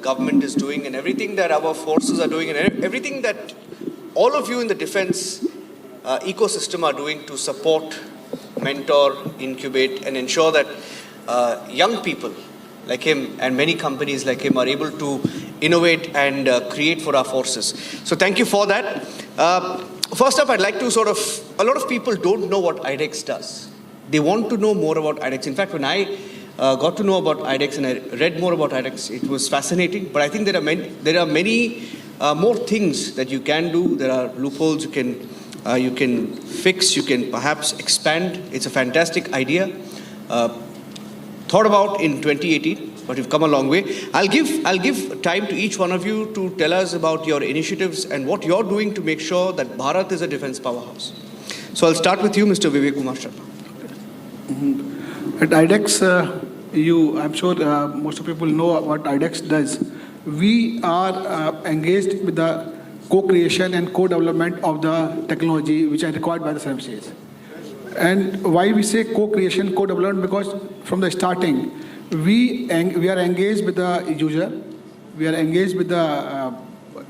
government is doing and everything that our forces are doing and everything that all of you in the defense ecosystem are doing to support, mentor, incubate, and ensure that young people like him and many companies like him are able to innovate and create for our forces. So thank you for that. First up, I'd like to a lot of people don't know what IDEX does. They want to know more about IDEX. In fact, when I got to know about IDEX and I read more about IDEX, it was fascinating. But I think there are many more things that you can do. There are loopholes you can fix, you can perhaps expand. It's a fantastic idea. Thought about in 2018, but you've come a long way. I'll give time to each one of you to tell us about your initiatives and what you're doing to make sure that Bharat is a defense powerhouse. So I'll start with you, Mr. Vivek Kumar Sharma. At IDEX, I'm sure most of people know what IDEX does. We are engaged with the co-creation and co-development of the technology which are required by the services. And why we say co-creation, co-development? Because from the starting, we are engaged with the user, we are engaged with the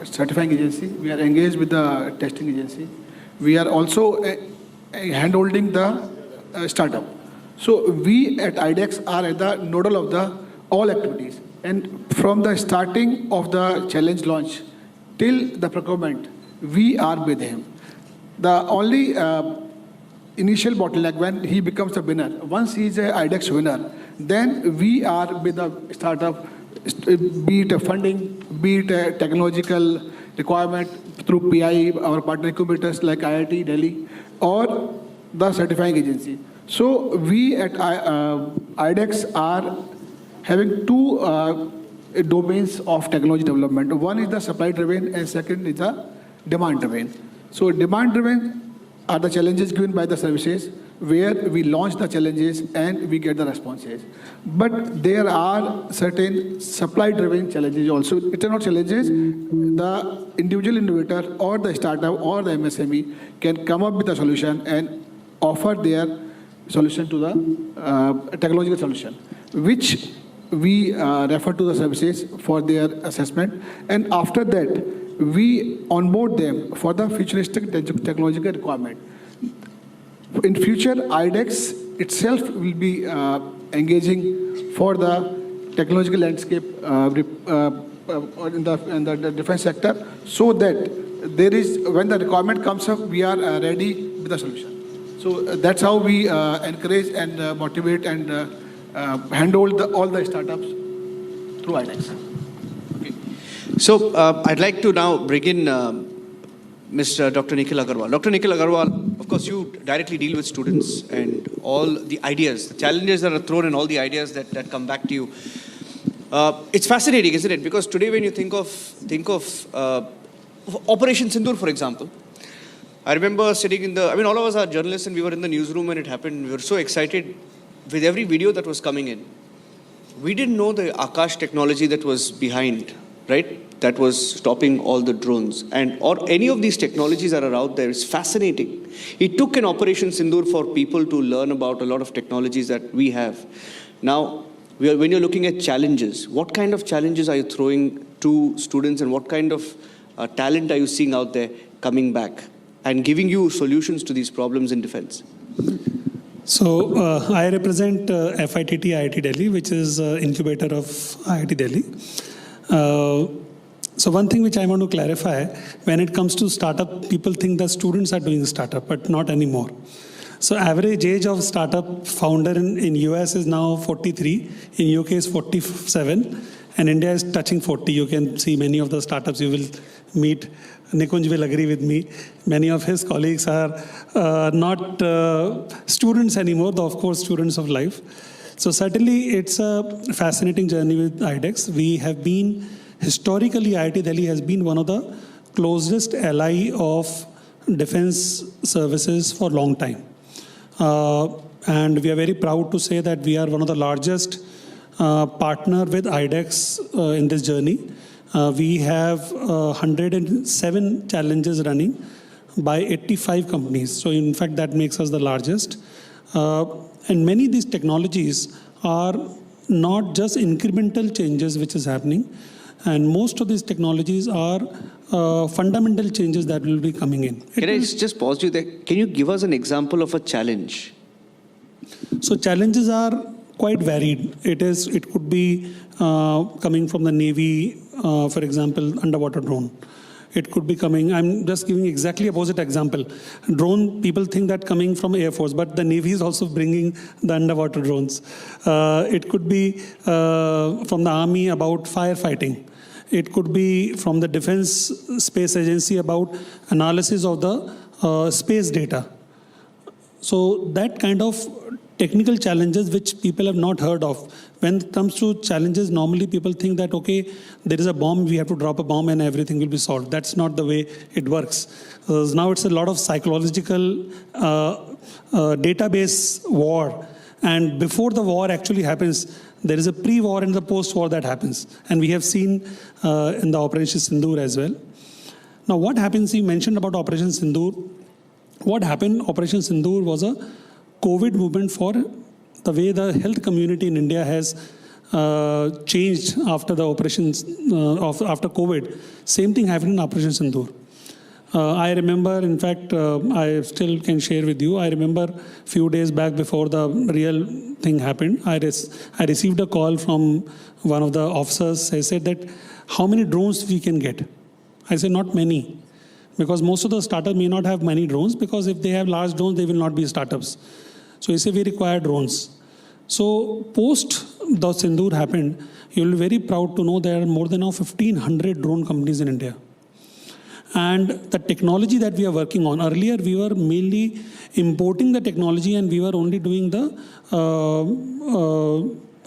certifying agency, we are engaged with the testing agency, we are also hand-holding the startup. So we at IDEX are at the nodal of the all activities. And from the starting of the challenge launch till the procurement, we are with him. The only initial bottleneck when he becomes the winner, once he is a IDEX winner, then we are with the startup, be it a funding, be it a technological requirement through PI, our partner incubators like IIT Delhi, or the certifying agency. So we at IDEX are having two domains of technology development. One is the supply driven and second is the demand driven. So demand driven are the challenges given by the services where we launch the challenges and we get the responses. But there are certain supply driven challenges also. It are not challenges. The individual innovator or the startup or the MSME can come up with a solution and offer their solution to the technological solution, which we refer to the services for their assessment. And after that, we onboard them for the futuristic technological requirement. In future, IDEX itself will be engaging for the technological landscape in the defense sector, so that there is, when the requirement comes up, we are ready with the solution. So that's how we encourage and motivate and handhold all the startups through IDEX. So I'd like to now bring in Mr. Dr. Nikhil Agarwal. Dr. Nikhil Agarwal, of course, you directly deal with students and all the ideas, the challenges that are thrown and all the ideas that come back to you. It's fascinating, isn't it? Because today when you think of Operation Sindoor, for example, I remember sitting all of us are journalists and we were in the newsroom when it happened. We were so excited with every video that was coming in. We didn't know the Akash technology that was behind, right? That was stopping all the drones or any of these technologies that are out there. It's fascinating. It took an Operation Sindoor for people to learn about a lot of technologies that we have. Now, when you're looking at challenges, what kind of challenges are you throwing to students and what kind of talent are you seeing out there coming back and giving you solutions to these problems in defense? So I represent FITT IIT Delhi, which is incubator of IIT Delhi. So one thing which I want to clarify, when it comes to startup, people think that students are doing startup, but not anymore. So average age of startup founder in US is now 43, in UK is 47, and India is touching 40. You can see many of the startups you will meet. Nikunj will agree with me. Many of his colleagues are not students anymore, though of course students of life. So certainly it's a fascinating journey with IDEX. We have been, historically IIT Delhi has been one of the closest ally of defense services for a long time. And we are very proud to say that we are one of the largest partner with IDEX in this journey. We have 107 challenges running by 85 companies. So in fact, that makes us the largest. And many of these technologies are not just incremental changes which is happening. And most of these technologies are fundamental changes that will be coming in. Can I just pause you there? Can you give us an example of a challenge? So challenges are quite varied. It could be coming from the Navy, for example, underwater drone. It could be coming, I'm just giving exactly opposite example. Drone, people think that coming from Air Force, but the Navy is also bringing the underwater drones. It could be from the Army about firefighting. It could be from the Defense Space Agency about analysis of the space data. So that kind of technical challenges which people have not heard of. When it comes to challenges, normally people think that, okay, there is a bomb, we have to drop a bomb and everything will be solved. That's not the way it works. Now it's a lot of psychological database war. And before the war actually happens, there is a pre-war and the post-war that happens. And we have seen in the Operation Sindoor as well. Now what happens, you mentioned about Operation Sindoor. What happened, Operation Sindoor was a COVID movement for the way the health community in India has changed after the operations, after COVID. Same thing happened in Operation Sindoor. I remember, in fact, I still can share with you, I remember a few days back before the real thing happened, I received a call from one of the officers. I said that, how many drones we can get? I said, not many. Because most of the startups may not have many drones, because if they have large drones, they will not be startups. So he said, we require drones. So post the Sindoor happened, you'll be very proud to know there are more than now 1,500 drone companies in India. And the technology that we are working on, earlier we were mainly importing the technology and we were only doing the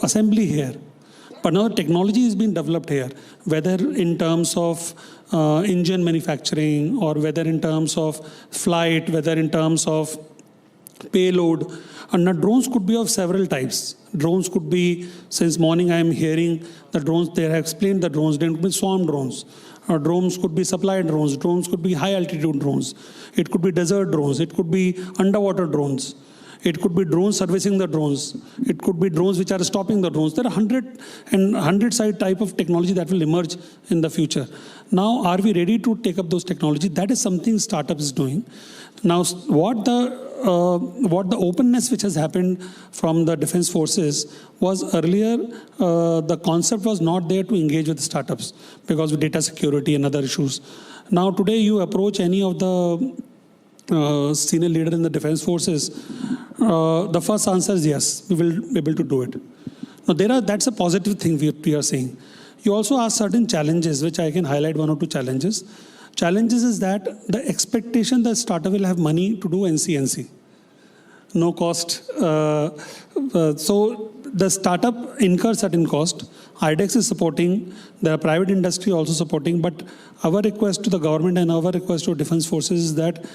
assembly here. But now the technology is being developed here, whether in terms of engine manufacturing or whether in terms of flight, whether in terms of payload. And now drones could be of several types. Drones could be, since morning I am hearing the drones, they have explained the drones, there could be swarm drones. Drones could be supply drones, drones could be high altitude drones. It could be desert drones, it could be underwater drones. It could be drones servicing the drones. It could be drones which are stopping the drones. There are 100 side type of technology that will emerge in the future. Now, are we ready to take up those technology? That is something startup is doing. Now, what the openness which has happened from the defense forces was earlier, the concept was not there to engage with startups because of data security and other issues. Now, today you approach any of the senior leader in the defense forces, the first answer is yes, we will be able to do it. Now that's a positive thing we are saying. You also ask certain challenges, which I can highlight one or two challenges. Challenges is that the expectation that startup will have money to do NCNC. No cost. So the startup incurs certain cost. IDEX is supporting, the private industry also supporting, but our request to the government and our request to defense forces is that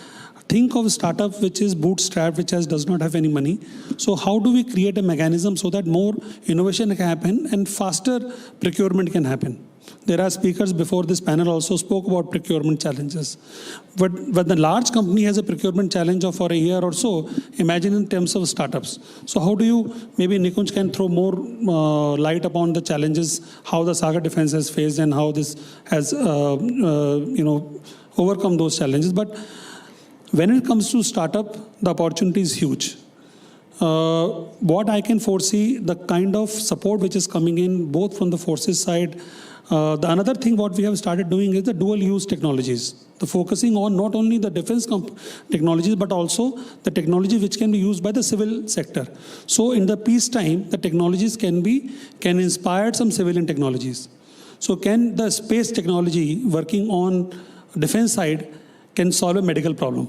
think of a startup which is bootstrapped, which does not have any money. So how do we create a mechanism so that more innovation can happen and faster procurement can happen? There are speakers before this panel also spoke about procurement challenges. But the large company has a procurement challenge of for a year or so, imagine in terms of startups. So how do you, maybe Nikunj can throw more light upon the challenges, how the Saga Defense has faced and how this has overcome those challenges. But when it comes to startup, the opportunity is huge. What I can foresee, the kind of support which is coming in both from the forces side. The another thing what we have started doing is the dual use technologies. The focusing on not only the defense technologies, but also the technology which can be used by the civil sector. So in the peacetime, the technologies can inspire some civilian technologies. So can the space technology working on defense side can solve a medical problem?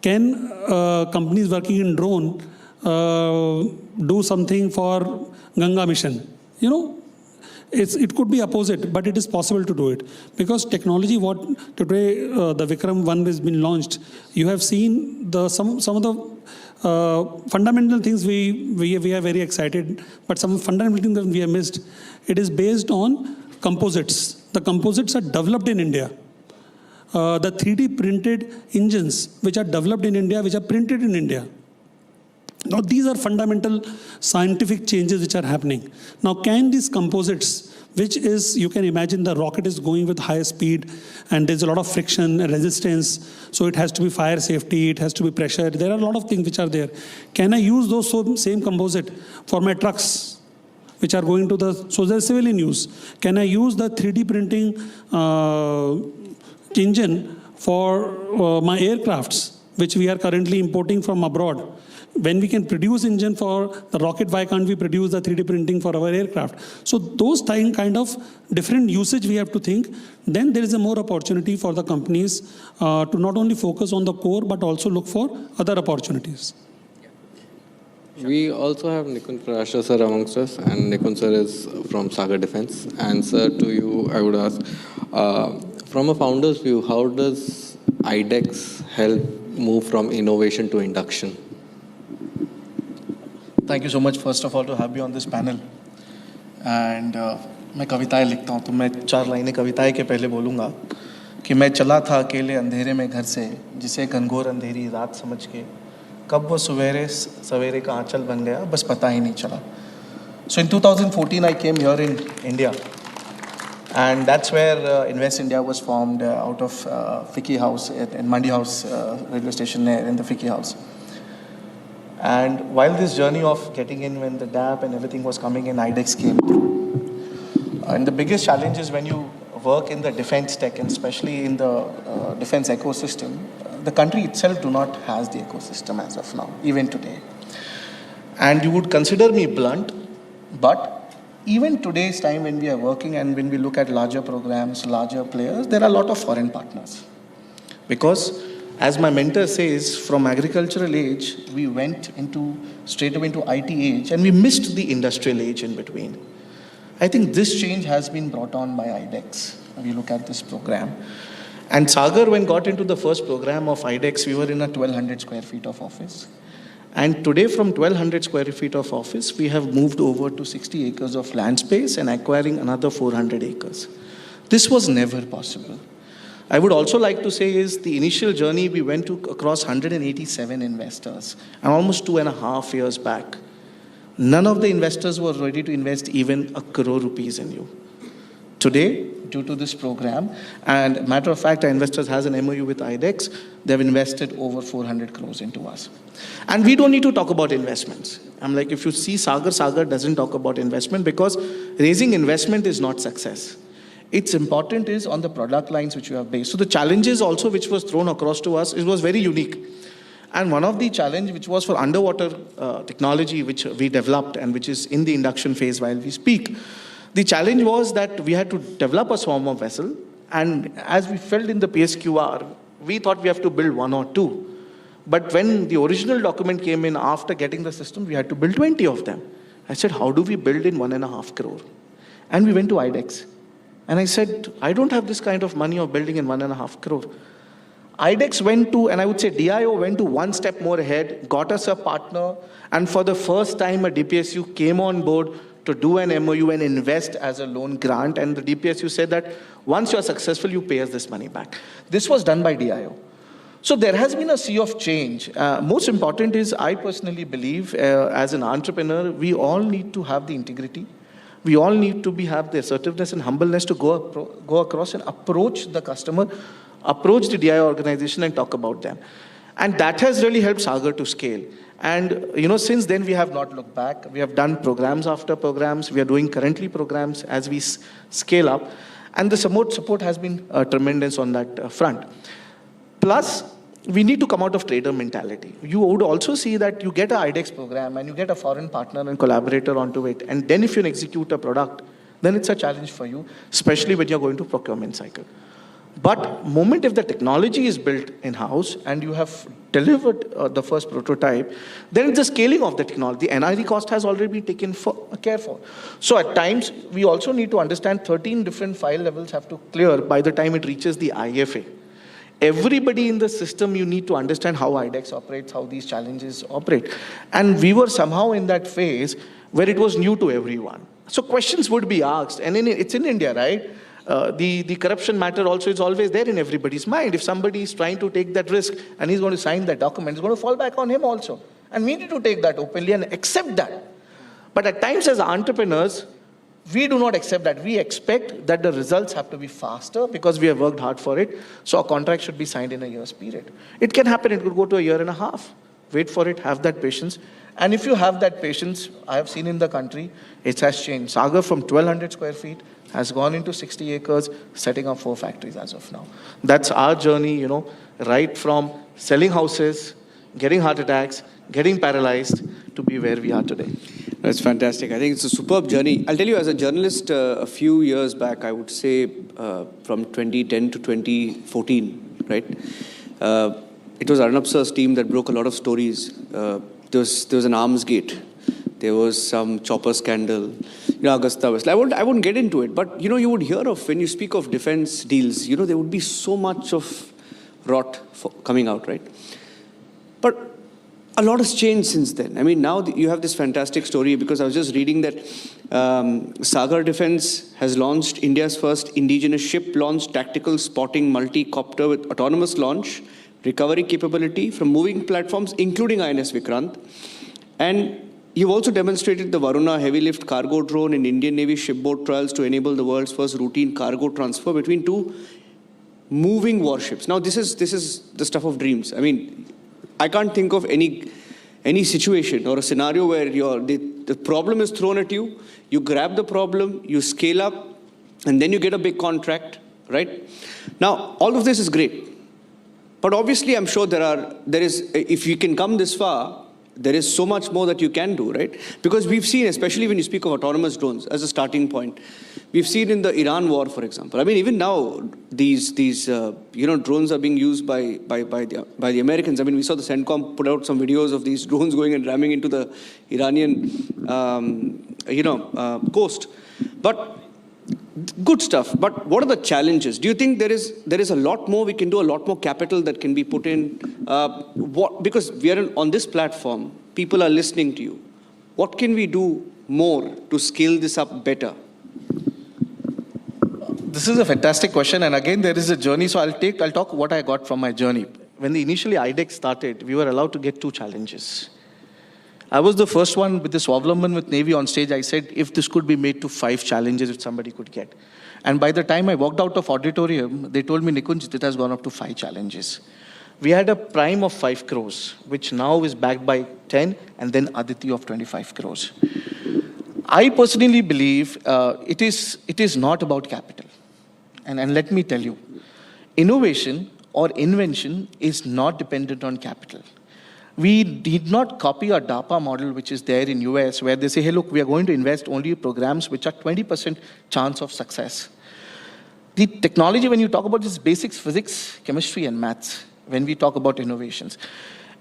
Can companies working in drone do something for Ganga mission? It could be opposite, but it is possible to do it. Because technology, what today the Vikram-1 has been launched, you have seen some of the fundamental things we are very excited, but some fundamental things that we have missed. It is based on composites. The composites are developed in India. The 3D printed engines which are developed in India, which are printed in India. Now these are fundamental scientific changes which are happening. Now can these composites which is, you can imagine the rocket is going with high speed and there's a lot of friction, resistance, so it has to be fire safety, it has to be pressure. There are a lot of things which are there. Can I use those same composite for my trucks, which are going to so there's civilian use? Can I use the 3D printing engine for my aircrafts, which we are currently importing from abroad? When we can produce engine for the rocket, why can't we produce the 3D printing for our aircraft? So those kind of different usage we have to think. Then there is a more opportunity for the companies to not only focus on the core, but also look for other opportunities. We also have Nikun Prasha sir amongst us, and Nikun sir is from Sagar Defense. And sir, to you, I would ask, from a founder's view, how does IDEX help move from innovation to induction? Thank you so much, first of all, to have you on this panel. And मैं कविताएं लिखता हूँ, तो मैं 4 लाइनें कविताएं के पहले बोलूँगा कि मैं चला था अकेले अंधेरे में घर से, जिसे घनघोर अंधेरी रात समझ के, कब वो सवेरे का आंचल बन गया, बस पता ही नहीं चला. So in 2014, I came here in India. And that's where Invest India was formed out of Fiki House, in Mandi House railway station there, in the Fiki House. And while this journey of getting in, when the DAP and everything was coming in, IDEX came through. And the biggest challenge is when you work in the defense tech, and especially in the defense ecosystem, the country itself do not has the ecosystem as of now, even today. And you would consider me blunt, but even today's time when we are working and when we look at larger programs, larger players, there are a lot of foreign partners. Because as my mentor says, from agricultural age, we went straight away into IT age, and we missed the industrial age in between. I think this change has been brought on by IDEX, when you look at this program. And Sagar, when got into the first program of IDEX, we were in a 1,200 square feet of office. And today, from 1,200 square feet of office, we have moved over to 60 acres of land space and acquiring another 400 acres. This was never possible. I would also like to say is the initial journey we went to across 187 investors, and almost 2.5 years back. None of the investors were ready to invest even 1 crore rupees in you. Today, due to this program, and matter of fact, our investors has an MOU with IDEX, they've invested over 400 crores into us. And we don't need to talk about investments. I'm like, if you see Sagar doesn't talk about investment because raising investment is not success. It's important is on the product lines which you have based. So the challenges also which was thrown across to us, it was very unique. And one of the challenge which was for underwater technology which we developed and which is in the induction phase while we speak, the challenge was that we had to develop a swarm of vessel, and as we felt in the PSQR, we thought we have to build 1 or 2. But when the original document came in after getting the system, we had to build 20 of them. I said, how do we build in 1.5 crore? And we went to IDEX. And I said, I don't have this kind of money of building in 1.5 crore. IDEX went to, and I would say DIO went to one step more ahead, got us a partner, and for the first time a DPSU came on board to do an MOU and invest as a loan grant. And the DPSU said that once you're successful, you pay us this money back. This was done by DIO. So there has been a sea of change. Most important is, I personally believe, as an entrepreneur, we all need to have the integrity. We all need to have the assertiveness and humbleness to go across and approach the customer, approach the DI organization and talk about them. And that has really helped Sagar to scale. And since then we have not looked back. We have done programs after programs. We are doing currently programs as we scale up. And the support has been tremendous on that front. Plus, we need to come out of trader mentality. You would also see that you get an IDEX program and you get a foreign partner and collaborator onto it. And then if you execute a product, then it's a challenge for you, especially when you're going to procurement cycle. But moment if the technology is built in-house and you have delivered the first prototype, then it's the scaling of the technology. The NRE cost has already been taken care for. So at times, we also need to understand 13 different file levels have to clear by the time it reaches the IFA. Everybody in the system, you need to understand how IDEX operates, how these challenges operate. And we were somehow in that phase where it was new to everyone. So questions would be asked. And it's in India, right? The corruption matter also is always there in everybody's mind. If somebody is trying to take that risk and he's going to sign that document, it's going to fall back on him also. And we need to take that openly and accept that. But at times as entrepreneurs, We do not accept that. We expect that the results have to be faster because we have worked hard for it. So a contract should be signed in a year's period. It can happen, it could go to a year and a half. Wait for it, have that patience. And if you have that patience, I have seen in the country, it has changed. Sagar from 1200 square feet has gone into 60 acres, setting up 4 factories as of now. That's our journey, you know, right from selling houses, getting heart attacks, getting paralyzed, to be where we are today. That's fantastic. I think it's a superb journey. I'll tell you, as a journalist, a few years back, I would say from 2010 to 2014, right? It was Arnab sir's team that broke a lot of stories. There was an arms gate. There was some chopper scandal. You know, Augusta West. I wouldn't get into it, but you know, you would hear of, when you speak of defense deals, you know, there would be so much of rot coming out, right? But a lot has changed since then. I mean, now you have this fantastic story, because I was just reading that Sagar Defense has launched India's first indigenous ship-launched tactical spotting multi-copter with autonomous launch, recovery capability from moving platforms, including INS Vikrant. And you've also demonstrated the Varuna heavy lift cargo drone in Indian Navy shipboard trials to enable the world's first routine cargo transfer between 2 moving warships. Now, this is the stuff of dreams. I mean, I can't think of any situation or a scenario where the problem is thrown at you, you grab the problem, you scale up, and then you get a big contract, right? Now, all of this is great. But obviously, I'm sure there is, if you can come this far, there is so much more that you can do, right? Because we've seen, especially when you speak of autonomous drones as a starting point, we've seen in the Iran war, for example. I mean, even now, these drones are being used by the Americans. I mean, we saw the CENTCOM put out some videos of these drones going and ramming into the Iranian, coast. But good stuff. But what are the challenges? Do you think there is a lot more we can do, a lot more capital that can be put in? Because we are on this platform, people are listening to you. What can we do more to scale this up better? This is a fantastic question, and again, there is a journey. So I'll talk what I got from my journey. When initially IDEX started, we were allowed to get 2 challenges. I was the first one with this Swavlamban with Navy on stage. I said, if this could be made to 5 challenges, if somebody could get. And by the time I walked out of auditorium, they told me, Nikunj, it has gone up to 5 challenges. We had a prime of 5 crores, which now is backed by 10, and then Aditi of 25 crores. I personally believe it is not about capital. And let me tell you, innovation or invention is not dependent on capital. We did not copy a DARPA model which is there in US, where they say, hey, look, we are going to invest only programs which are 20% chance of success. The technology, when you talk about this basics, physics, chemistry, and maths, when we talk about innovations,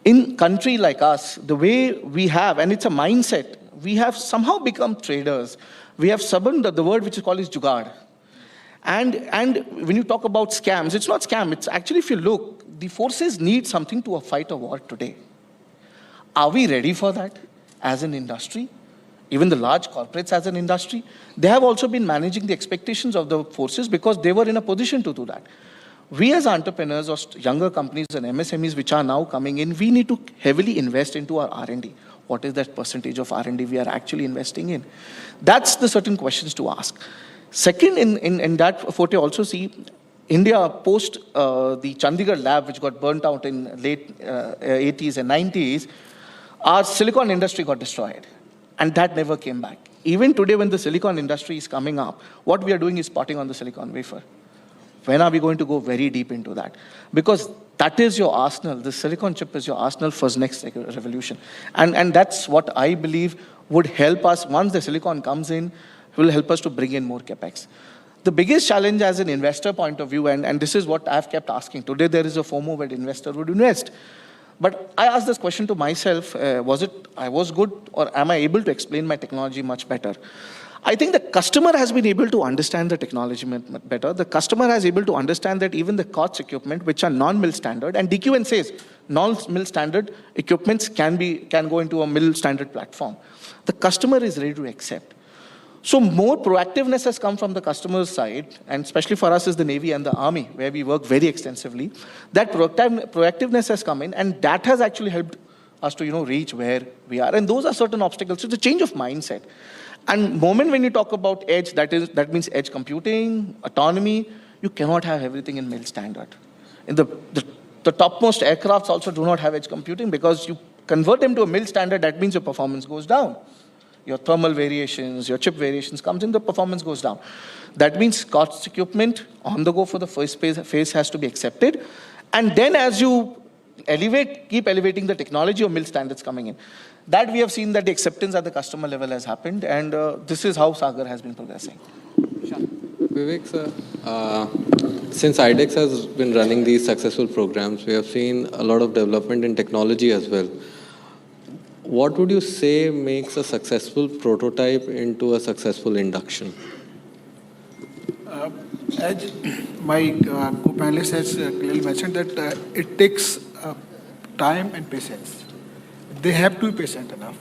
in country like us, the way we have, and it's a mindset, we have somehow become traders. We have suborned the word which is called is jugaad. And when you talk about scams, it's not scam. It's actually, if you look, the forces need something to fight a war today. Are we ready for that as an industry? Even the large corporates as an industry, they have also been managing the expectations of the forces because they were in a position to do that. We as entrepreneurs or younger companies and MSMEs which are now coming in, we need to heavily invest into our R&D. What is that percentage of R&D we are actually investing in? That's the certain questions to ask. Second, in that forte also see, India post the Chandigarh lab which got burnt out in late 80s and 90s, our silicon industry got destroyed. And that never came back. Even today when the silicon industry is coming up, what we are doing is spotting on the silicon wafer. When are we going to go very deep into that? Because that is your arsenal. The silicon chip is your arsenal for the next revolution. And that's what I believe would help us, once the silicon comes in, will help us to bring in more capex. The biggest challenge as an investor point of view, and this is what I've kept asking, today there is a FOMO where investor would invest. But I asked this question to myself, was it I was good, or am I able to explain my technology much better? I think the customer has been able to understand the technology better. The customer has able to understand that even the COTS equipment, which are non-mill standard, and DQN says non-mill standard equipments can go into a mill standard platform. The customer is ready to accept. So more proactiveness has come from the customer's side, and especially for us is the Navy and the Army, where we work very extensively. That proactiveness has come in, and that has actually helped us to reach where we are. And those are certain obstacles. So it's a change of mindset. And moment when you talk about edge, that means edge computing, autonomy, you cannot have everything in mil standard. In the topmost aircrafts also do not have edge computing, because you convert them to a mil standard, that means your performance goes down. Your thermal variations, your chip variations comes in, the performance goes down. That means cost equipment on the go for the first phase has to be accepted. And then as you keep elevating the technology of mil standards coming in. That we have seen that the acceptance at the customer level has happened, and this is how Sagar has been progressing. Vivek sir, since IDEX has been running these successful programs, we have seen a lot of development in technology as well. What would you say makes a successful prototype into a successful induction? As my co-panelist has clearly mentioned, that it takes time and patience. They have to be patient enough,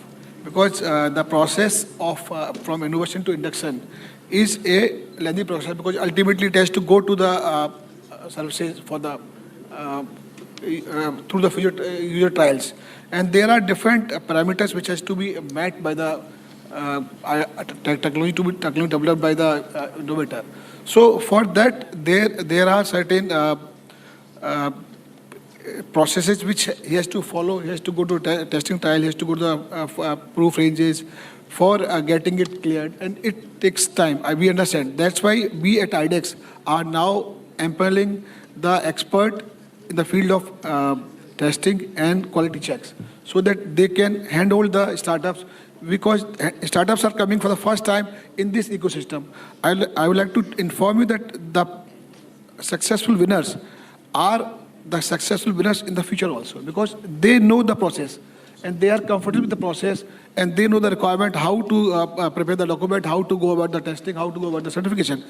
because the process of from innovation to induction is a lengthy process, because ultimately it has to go to the services for the through the user trials, and there are different parameters which has to be met by the technology developed by the innovator. So for that, there are certain processes which he has to follow. He has to go to testing trial. He has to go to the proof ranges for getting it cleared, and it takes time. We understand. That's why we at IDEX are now empowering the expert in the field of testing and quality checks, so that they can handhold the startups, because startups are coming for the first time in this ecosystem. I would like to inform you that the successful winners are the successful winners in the future also, because they know the process and they are comfortable with the process, and they know the requirement, how to prepare the document, how to go about the testing, how to go about the certification.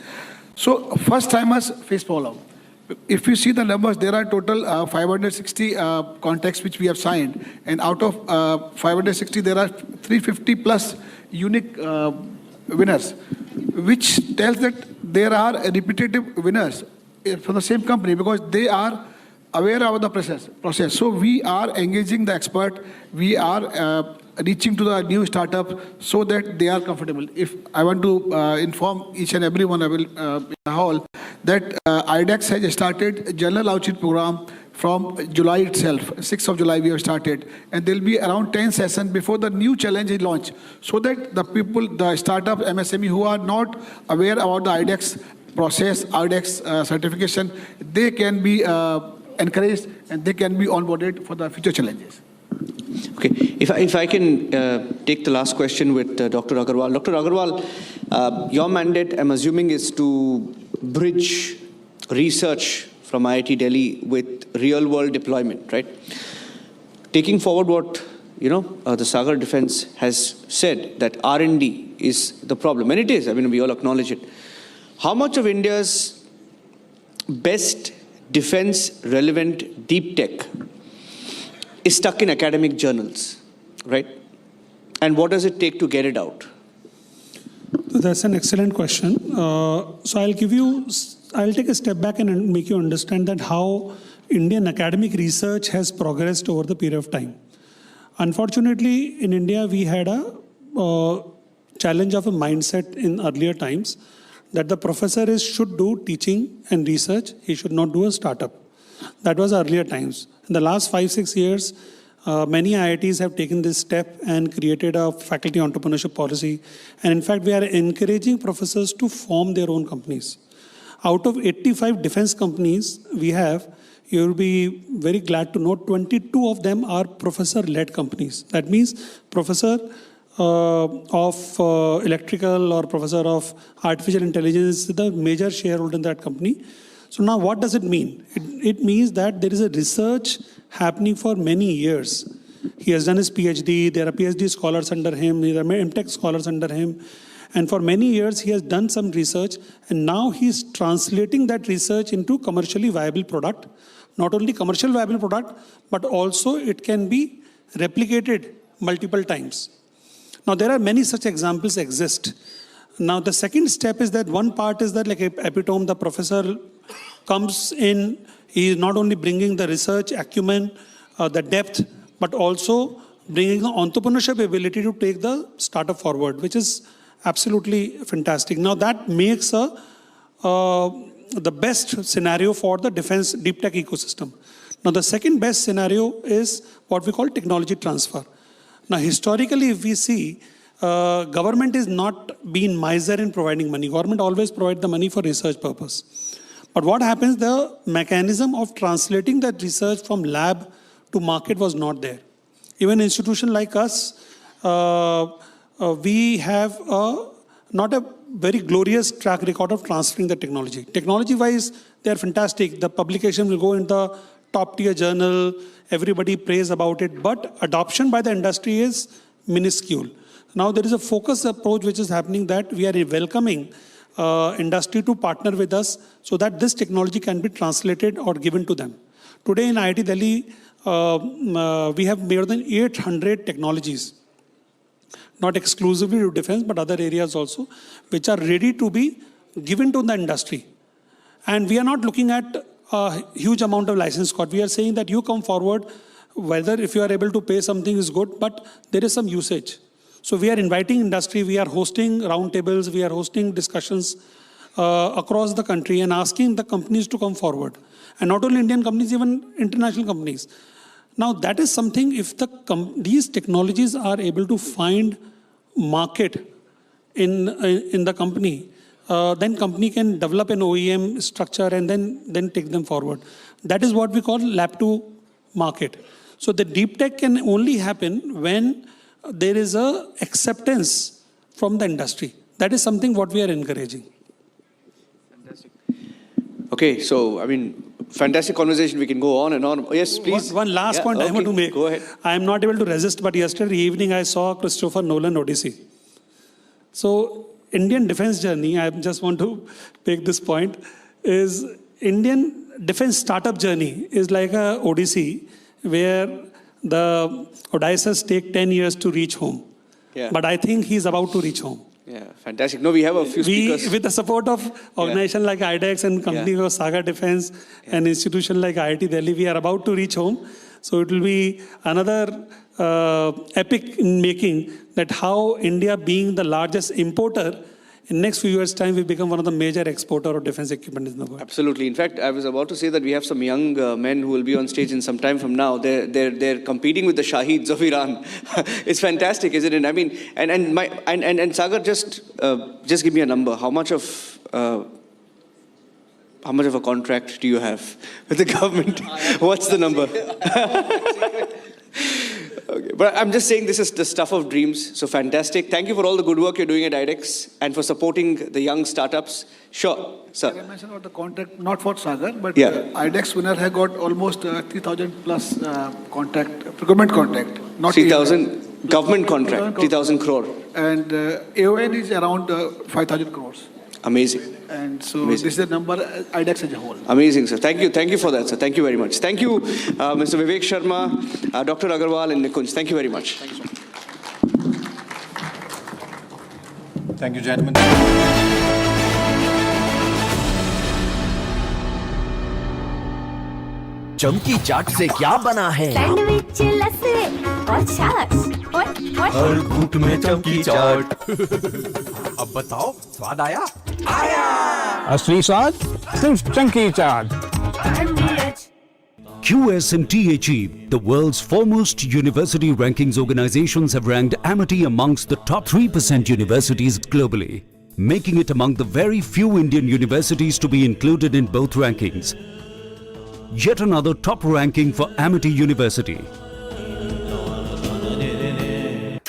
So first timers face fallout. If you see the numbers, there are total 560 contracts which we have signed, and out of 560, there are 350 plus unique winners, which tells that there are repetitive winners from the same company, because they are aware of the process. So we are engaging the expert, we are reaching to the new startup so that they are comfortable. If I want to inform each and everyone in the hall that IDEX has started a general outreach program from July itself. 6th of July we have started, and there will be around 10 sessions before the new challenge is launched, so that the people, the startup MSME who are not aware about the IDEX process, IDEX certification, they can be encouraged and they can be onboarded for the future challenges. Okay, if I can take the last question with Dr. Agarwal. Dr. Agarwal, your mandate, I'm assuming, is to bridge research from IIT Delhi with real-world deployment, right? Taking forward what the Sagar Defense has said, that R&D is the problem, and it is. I mean, we all acknowledge it. How much of India's best defense-relevant deep tech is stuck in academic journals, right? And what does it take to get it out? That's an excellent question. So I'll take a step back and make you understand that how Indian academic research has progressed over the period of time. Unfortunately, in India, we had a challenge of a mindset in earlier times that the professor should do teaching and research, he should not do a startup. That was earlier times. In the last 5-6 years, many IITs have taken this step and created a faculty entrepreneurship policy. And in fact, we are encouraging professors to form their own companies. Out of 85 defense companies we have, you will be very glad to know 22 of them are professor-led companies. That means professor of electrical or professor of artificial intelligence is the major shareholder in that company. So now what does it mean? It means that there is a research happening for many years. He has done his PhD, there are PhD scholars under him, there are MTech scholars under him. And for many years, he has done some research, and now he's translating that research into commercially viable product. Not only commercial viable product, but also it can be replicated multiple times. Now, there are many such examples exist. Now, the second step is that one part is that like epitome, the professor comes in, he is not only bringing the research acumen, the depth, but also bringing the entrepreneurship ability to take the startup forward, which is absolutely fantastic. Now that makes the best scenario for the defense deep tech ecosystem. Now the second best scenario is what we call technology transfer. Now historically, if we see, government is not being miser in providing money. Government always provide the money for research purpose. But what happens, the mechanism of translating that research from lab to market was not there. Even an institution like us, we have not a very glorious track record of transferring the technology. Technology-wise, they are fantastic. The publication will go in the top-tier journal. Everybody prays about it. But adoption by the industry is minuscule. Now there is a focused approach which is happening, that we are welcoming industry to partner with us so that this technology can be translated or given to them. Today in IIT Delhi, we have more than 800 technologies, not exclusively to defense, but other areas also, which are ready to be given to the industry. And we are not looking at a huge amount of license cost. We are saying that you come forward, whether if you are able to pay something is good, but there is some usage. So we are inviting industry, we are hosting roundtables, we are hosting discussions across the country and asking the companies to come forward. And not only Indian companies, even international companies. Now that is something, if these technologies are able to find market in the company, then company can develop an OEM structure and then take them forward. That is what we call lab to market. So the deep tech can only happen when there is a acceptance from the industry. That is something what we are encouraging. Fantastic. Okay, so I mean, fantastic conversation. We can go on and on. Yes, please. One last point I want to make. Go ahead. I am not able to resist, but yesterday evening I saw Christopher Nolan Odyssey. So Indian defense journey, I just want to make this point, is Indian defense startup journey is like a Odyssey where the Odysseus take 10 years to reach home. Yeah. But I think he's about to reach home. Yeah, fantastic. No, we have a few speakers. With the support of organization like IDEX and company like Saga Defense and institution like IIT Delhi, we are about to reach home. So it will be another epic in making, that how India, being the largest importer, in next few years' time, we become one of the major exporter of defense equipment in the world. Absolutely. In fact, I was about to say that we have some young men who will be on stage in some time from now. They're competing with the Shaheeds of Iran. It's fantastic, isn't it? I mean, and Sagar, just give me a number. How much of a contract do you have with the government? What's the number? Okay. But I'm just saying, this is the stuff of dreams. So fantastic. Thank you for all the good work you're doing at IDEX and for supporting the young startups. Sure, sir. I mentioned about the contract, not for Sagar, but IDEX winner has got almost 3,000 plus procurement contract. Not 3,000 government contract, 3,000 crore. And AON is around 5,000 crores. Amazing. And so this is the number IDEX as a whole. Amazing, sir. Thank you for that, sir. Thank you very much. Thank you, Mr. Vivek Sharma, Dr. Agarwal and Nikunj. Thank you very much. Thank you so much. Thank you, gentlemen. चमकी चाट से क्या बना है? Sandwich लस्सी और छाछ और हर घूंट में चमकी चाट। अब बताओ, स्वाद आया? आया। असली स्वाद सिर्फ चमकी चाट। QS&THE, the world's foremost university rankings organizations, have ranked Amity amongst the top 3% universities globally, making it among the very few Indian universities to be included in both rankings. Yet another top ranking for Amity University.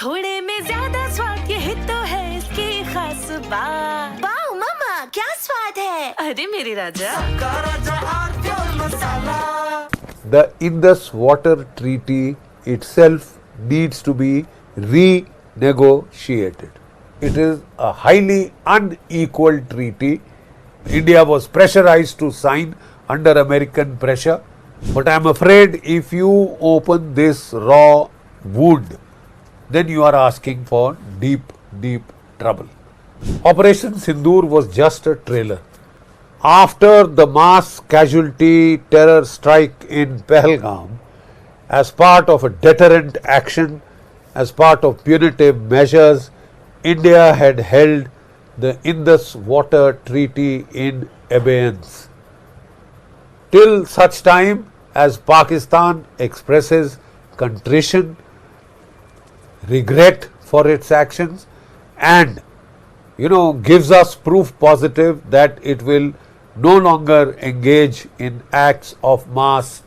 थोड़े में ज्यादा स्वाद, यही तो है इसकी खास बात। वाओ मामा, क्या स्वाद है? अरे मेरे राजा। The Indus Water Treaty itself needs to be renegotiated. It is a highly unequal treaty. India was pressurized to sign under American pressure, but I am afraid if you open this raw wood, then you are asking for deep, deep trouble. Operation Sindoor was just a trailer. After the mass casualty terror strike in Pahalgam, as part of a deterrent action, as part of punitive measures, India had held the Indus Water Treaty in abeyance. Till such time as Pakistan expresses contrition, regret for its actions, and gives us proof positive that it will no longer engage in acts of mass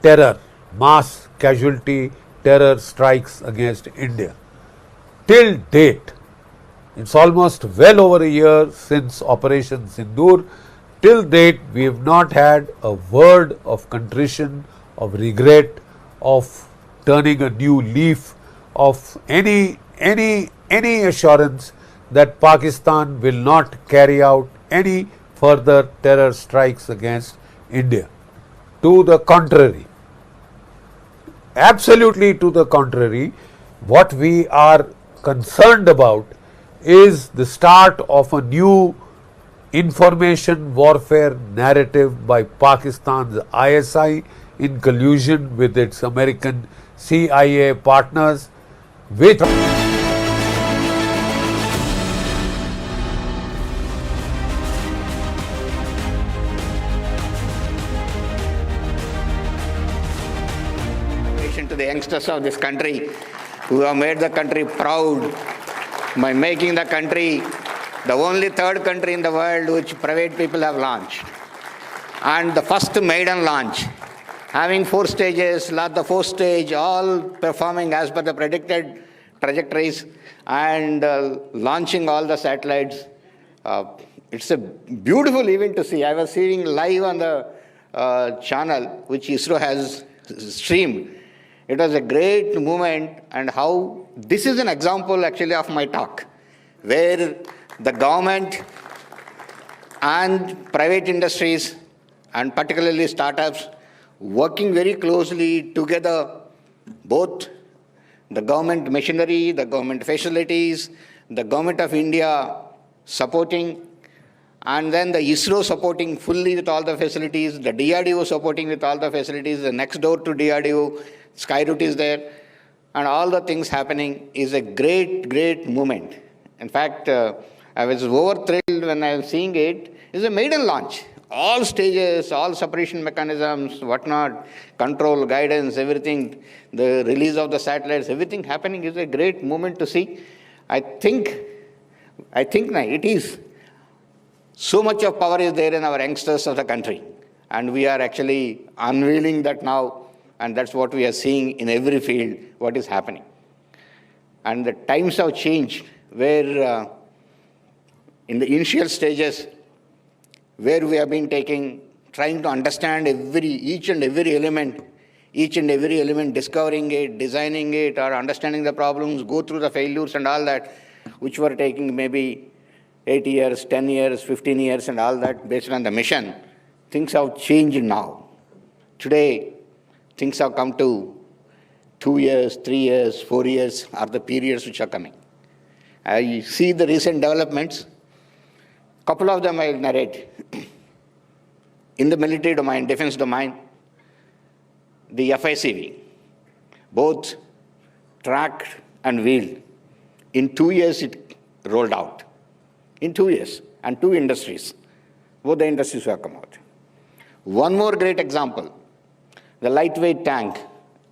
terror, mass casualty terror strikes against India. Till date, it's almost well over a year since Operation Sindoor. Till date, we have not had a word of contrition, of regret, of turning a new leaf, of any assurance that Pakistan will not carry out any further terror strikes against India. To the contrary, absolutely to the contrary, what we are concerned about is the start of a new information warfare narrative by Pakistan's ISI in collusion with its American CIA partners, which to the youngsters of this country who have made the country proud by making the country the only third country in the world which private people have launched. And the first maiden launch, having 4 stages, the 4th stage, all performing as per the predicted trajectories and launching all the satellites. It's a beautiful event to see. I was seeing live on the channel which ISRO has streamed. It was a great moment, and how this is an example actually of my talk, where the government and private industries and particularly startups working very closely together, both the government machinery, the government facilities, the government of India supporting, and then the ISRO supporting fully with all the facilities, the DRDO supporting with all the facilities, the next door to DRDO, Skyroot is there, and all the things happening is a great, great moment. In fact, I was over-thrilled when I was seeing it. It's a maiden launch. All stages, all separation mechanisms, whatnot, control, guidance, everything, the release of the satellites, everything happening is a great moment to see. I think now it is. So much of power is there in our youngsters of the country, and we are actually unveiling that now, and that's what we are seeing in every field, what is happening. And the times have changed, where in the initial stages, where we have been trying to understand each and every element, discovering it, designing it, or understanding the problems, go through the failures and all that, which were taking maybe 8 years, 10 years, 15 years and all that based on the mission. Things have changed now. Today, things have come to 2 years, 3 years, 4 years are the periods which are coming. I see the recent developments. Couple of them I'll narrate. In the military domain, defense domain, the FICV, both tracked and wheeled. In 2 years it rolled out. In 2 years, and 2 industries. Both the industries have come out. One more great example, the lightweight tank.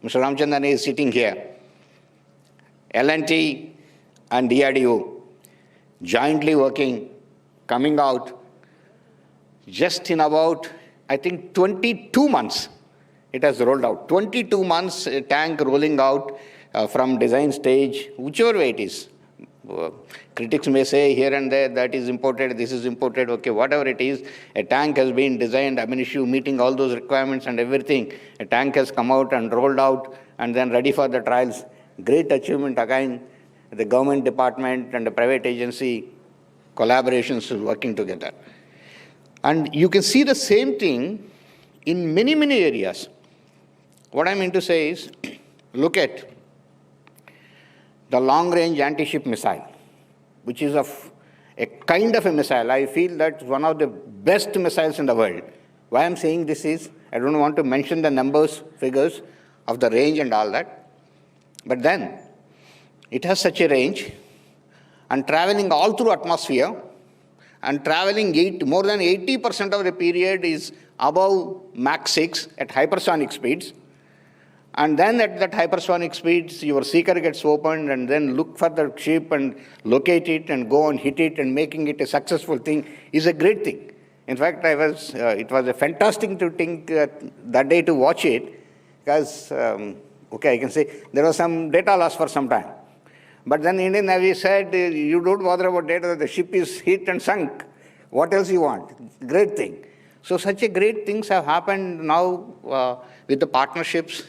Mr. Ramchandran is sitting here. L&T and DRDO jointly working, coming out just in about, I think, 22 months. It has rolled out. 22 months, a tank rolling out from design stage, whichever way it is. Critics may say here and there that is imported, this is imported, okay, whatever it is, a tank has been designed, ammunition meeting all those requirements and everything. A tank has come out and rolled out and then ready for the trials. Great achievement again, the government department and the private agency collaborations working together. And you can see the same thing in many, many areas. What I mean to say is, look at the long-range anti-ship missile, which is a kind of a missile. I feel that's one of the best missiles in the world. Why I'm saying this is, I don't want to mention the numbers, figures of the range and all that, but then it has such a range, and traveling all through atmosphere, and traveling more than 80% of the period is above Mach 6 at hypersonic speeds. And then at that hypersonic speeds, your seeker gets opened and then look for the ship and locate it and go and hit it and making it a successful thing is a great thing. In fact, it was a fantastic thing that day to watch it because, I can say there was some data loss for some time. But then Indian Navy said, you don't bother about data, the ship is hit and sunk. What else you want? Great thing. So such a great things have happened now with the partnerships,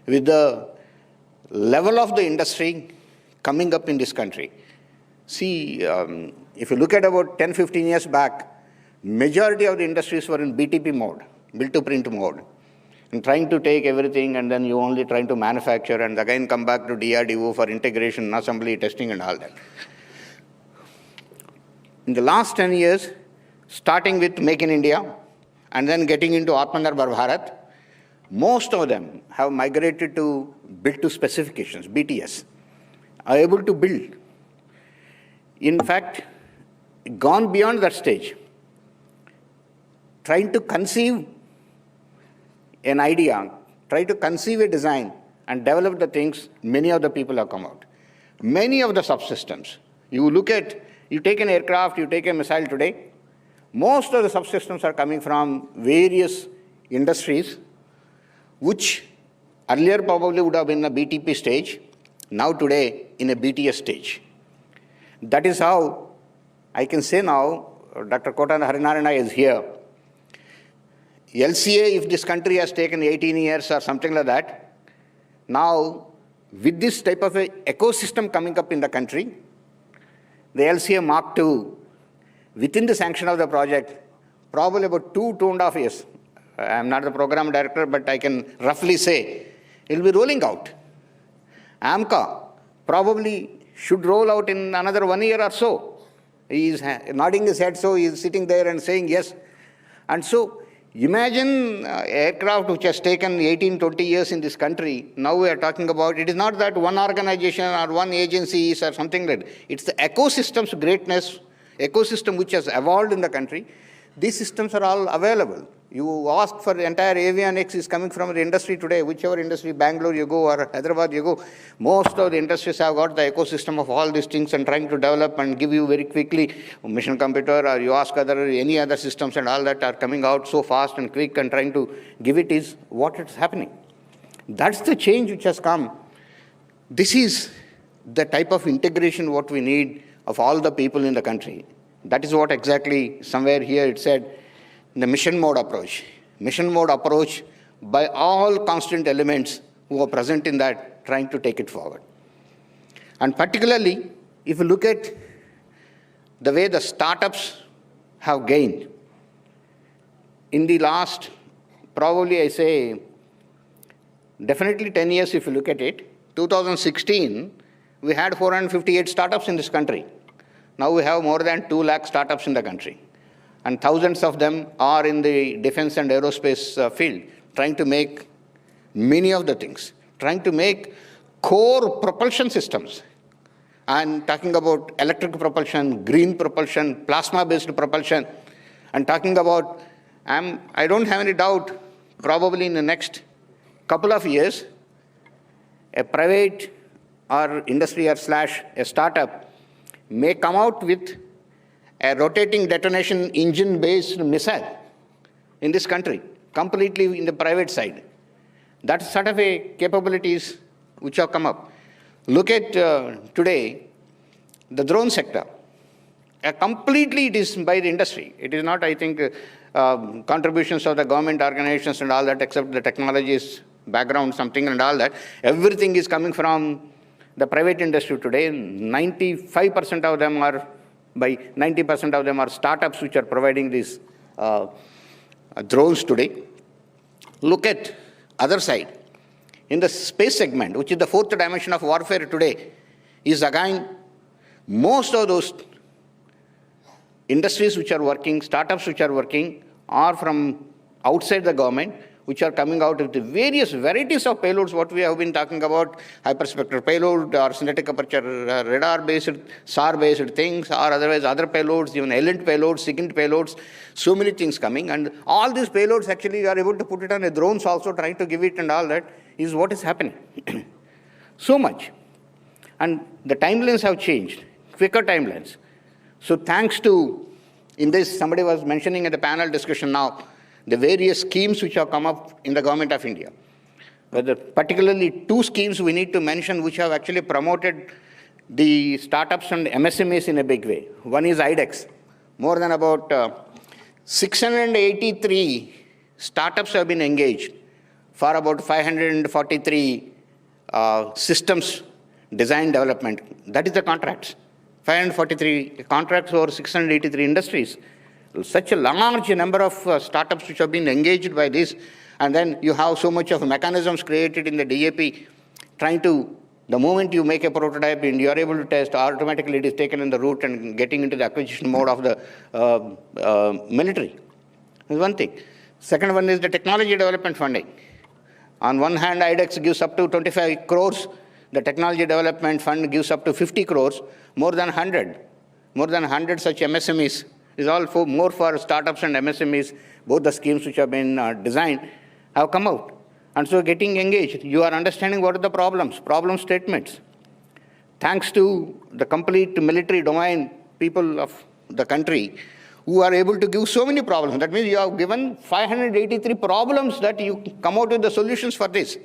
with the level of the industry coming up in this country. See, if you look at about 10, 15 years back, majority of the industries were in BTP mode, build-to-print mode, and trying to take everything and then you only trying to manufacture and again come back to DRDO for integration, assembly, testing and all that. In the last 10 years, starting with Make in India and then getting into Atmanirbhar Bharat, most of them have migrated to build to specifications, BTS, are able to build. In fact, gone beyond that stage, trying to conceive an idea, try to conceive a design and develop the things, many of the people have come out. Many of the subsystems, you take an aircraft, you take a missile today, most of the subsystems are coming from various industries, which earlier probably would have been a BTP stage, now today in a BTS stage. That is how I can say now, Dr. Kota Harinarayana is here. LCA, if this country has taken 18 years or something like that, now with this type of a ecosystem coming up in the country, the LCA Mark II, within the sanction of the project, probably about 2.5 years, I am not the program director, but I can roughly say, it will be rolling out. AMCA probably should roll out in another 1 year or so. He is nodding his head, so he is sitting there and saying yes. And so, imagine aircraft which has taken 18, 20 years in this country. Now we are talking about, it is not that one organization or one agency or something like that. It's the ecosystem's greatness, ecosystem which has evolved in the country. These systems are all available. You ask for the entire avionics is coming from the industry today, whichever industry, Bangalore you go or Hyderabad you go, most of the industries have got the ecosystem of all these things and trying to develop and give you very quickly mission computer or you ask any other systems and all that are coming out so fast and quick and trying to give it is what is happening. That's the change which has come. This is the type of integration what we need of all the people in the country. That is what exactly somewhere here it said, the mission mode approach. Mission mode approach by all constituent elements who are present in that, trying to take it forward. And particularly, if you look at the way the startups have gained, in the last, probably I say, definitely 10 years if you look at it, 2016, we had 458 startups in this country. Now we have more than 2 lakh startups in the country. And thousands of them are in the defense and aerospace field, trying to make many of the things, trying to make core propulsion systems. And talking about electric propulsion, green propulsion, plasma-based propulsion, and talking about, I don't have any doubt, probably in the next couple of years, a private or industry or / a startup may come out with a rotating detonation engine-based missile in this country, completely in the private side. That sort of a capabilities which have come up. Look at today, the drone sector. Completely it is by the industry. It is not, I think, contributions of the government organizations and all that, except the technologies, background, something and all that. Everything is coming from the private industry today. 95% of them are, by 90% of them are startups which are providing these drones today. Look at other side. In the space segment, which is the 4th dimension of warfare today, is again, most of those industries which are working, startups which are working, are from outside the government, which are coming out with the various varieties of payloads, what we have been talking about, hyperspectral payload or synthetic aperture radar-based, SAR-based things, or otherwise other payloads, even ELINT payloads, SIGINT payloads, so many things coming. And all these payloads actually you are able to put it on a drones also, trying to give it and all that is what is happening. So much. And the timelines have changed, quicker timelines. So thanks to, in this, somebody was mentioning in the panel discussion now, the various schemes which have come up in the government of India. Whether particularly two schemes we need to mention which have actually promoted the startups and MSMEs in a big way. One is IDEX. More than about 683 startups have been engaged for about 543 systems design development. That is the contracts. 543 contracts over 683 industries. Such a large number of startups which have been engaged by this, and then you have so much of mechanisms created in the DAP, trying to, the moment you make a prototype and you are able to test, automatically it is taken in the route and getting into the acquisition mode of the military. That's one thing. Second one is the technology development funding. On one hand, IDEX gives up to 25 crores. The technology development fund gives up to 50 crores, more than 100 such MSMEs. Is all for more for startups and MSMEs. Both the schemes which have been designed have come out. And so getting engaged, you are understanding what are the problems, problem statements. Thanks to the complete military domain people of the country who are able to give so many problems. That means you have given 583 problems that you come out with the solutions for this.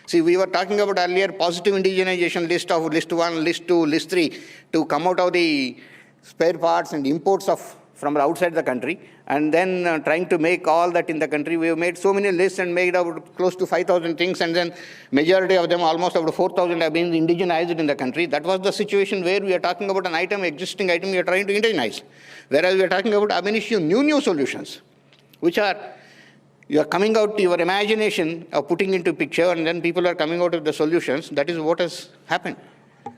See, we were talking about earlier positive indigenization list of list 1, list 2, list 3 to come out of the spare parts and imports of from outside the country, and then trying to make all that in the country. We have made so many lists and made about close to 5,000 things, and then majority of them, almost about 4,000 have been indigenized in the country. That was the situation where we are talking about an item, existing item, we are trying to indigenize. Whereas we are talking about ab initio new solutions, which are, you are coming out to your imagination of putting into picture, and then people are coming out with the solutions. That is what has happened.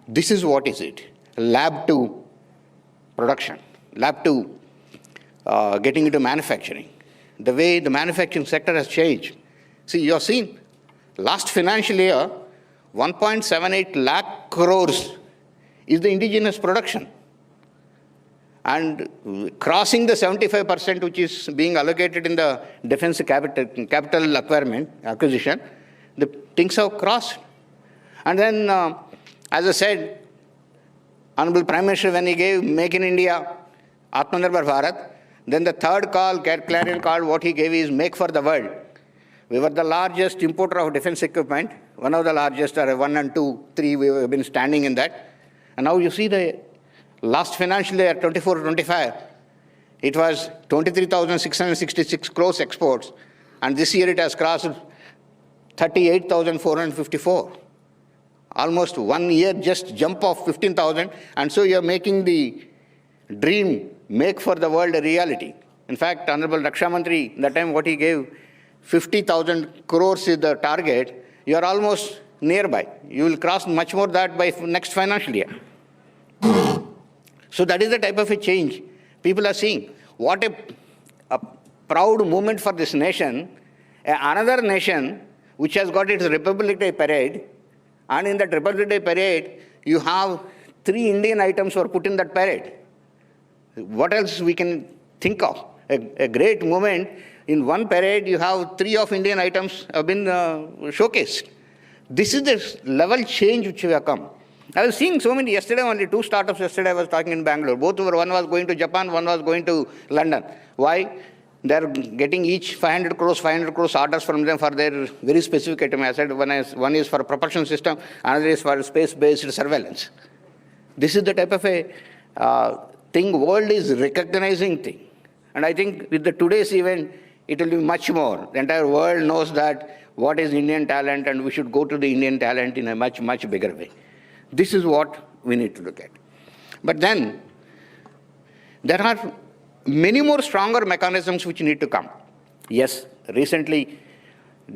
This is what is it. Lab to production, lab to getting into manufacturing. The way the manufacturing sector has changed. See, you have seen, last financial year, 1.78 lakh crores is the indigenous production. And crossing the 75% which is being allocated in the defense capital acquisition, the things have crossed. And then, as I said, Honorable Prime Minister, when he gave Make in India, Atmanirbhar Bharat, then the third call, clarion call, what he gave is Make for the World. We were the largest importer of defense equipment, one of the largest, 1 and 2, 3, we have been standing in that. And now you see the last financial year, 24-25, it was 23,666 crores exports, and this year it has crossed 38,454. Almost 1 year just jump of 15,000, and so you are making the dream, Make for the World a reality. In fact, Honorable Raksha Mantri, that time what he gave, 50,000 crores is the target, you are almost nearby. You will cross much more that by next financial year. So that is the type of a change people are seeing. What a proud moment for this nation. Another nation which has got its Republic Day parade, and in that Republic Day parade, you have 3 Indian items were put in that parade. What else we can think of? A great moment. In one parade, you have 3 of Indian items have been showcased. This is the level change which we have come. I was seeing so many yesterday, only 2 startups yesterday I was talking in Bangalore. Both were, one was going to Japan, one was going to London. Why? They are getting each 500 crores orders from them for their very specific item. I said one is for propulsion system, another is for space-based surveillance. This is the type of a thing world is recognizing thing. And I think with the today's event, it will be much more. The entire world knows that what is Indian talent, and we should go to the Indian talent in a much, much bigger way. This is what we need to look at. But then, there are many more stronger mechanisms which need to come. Yes, recently,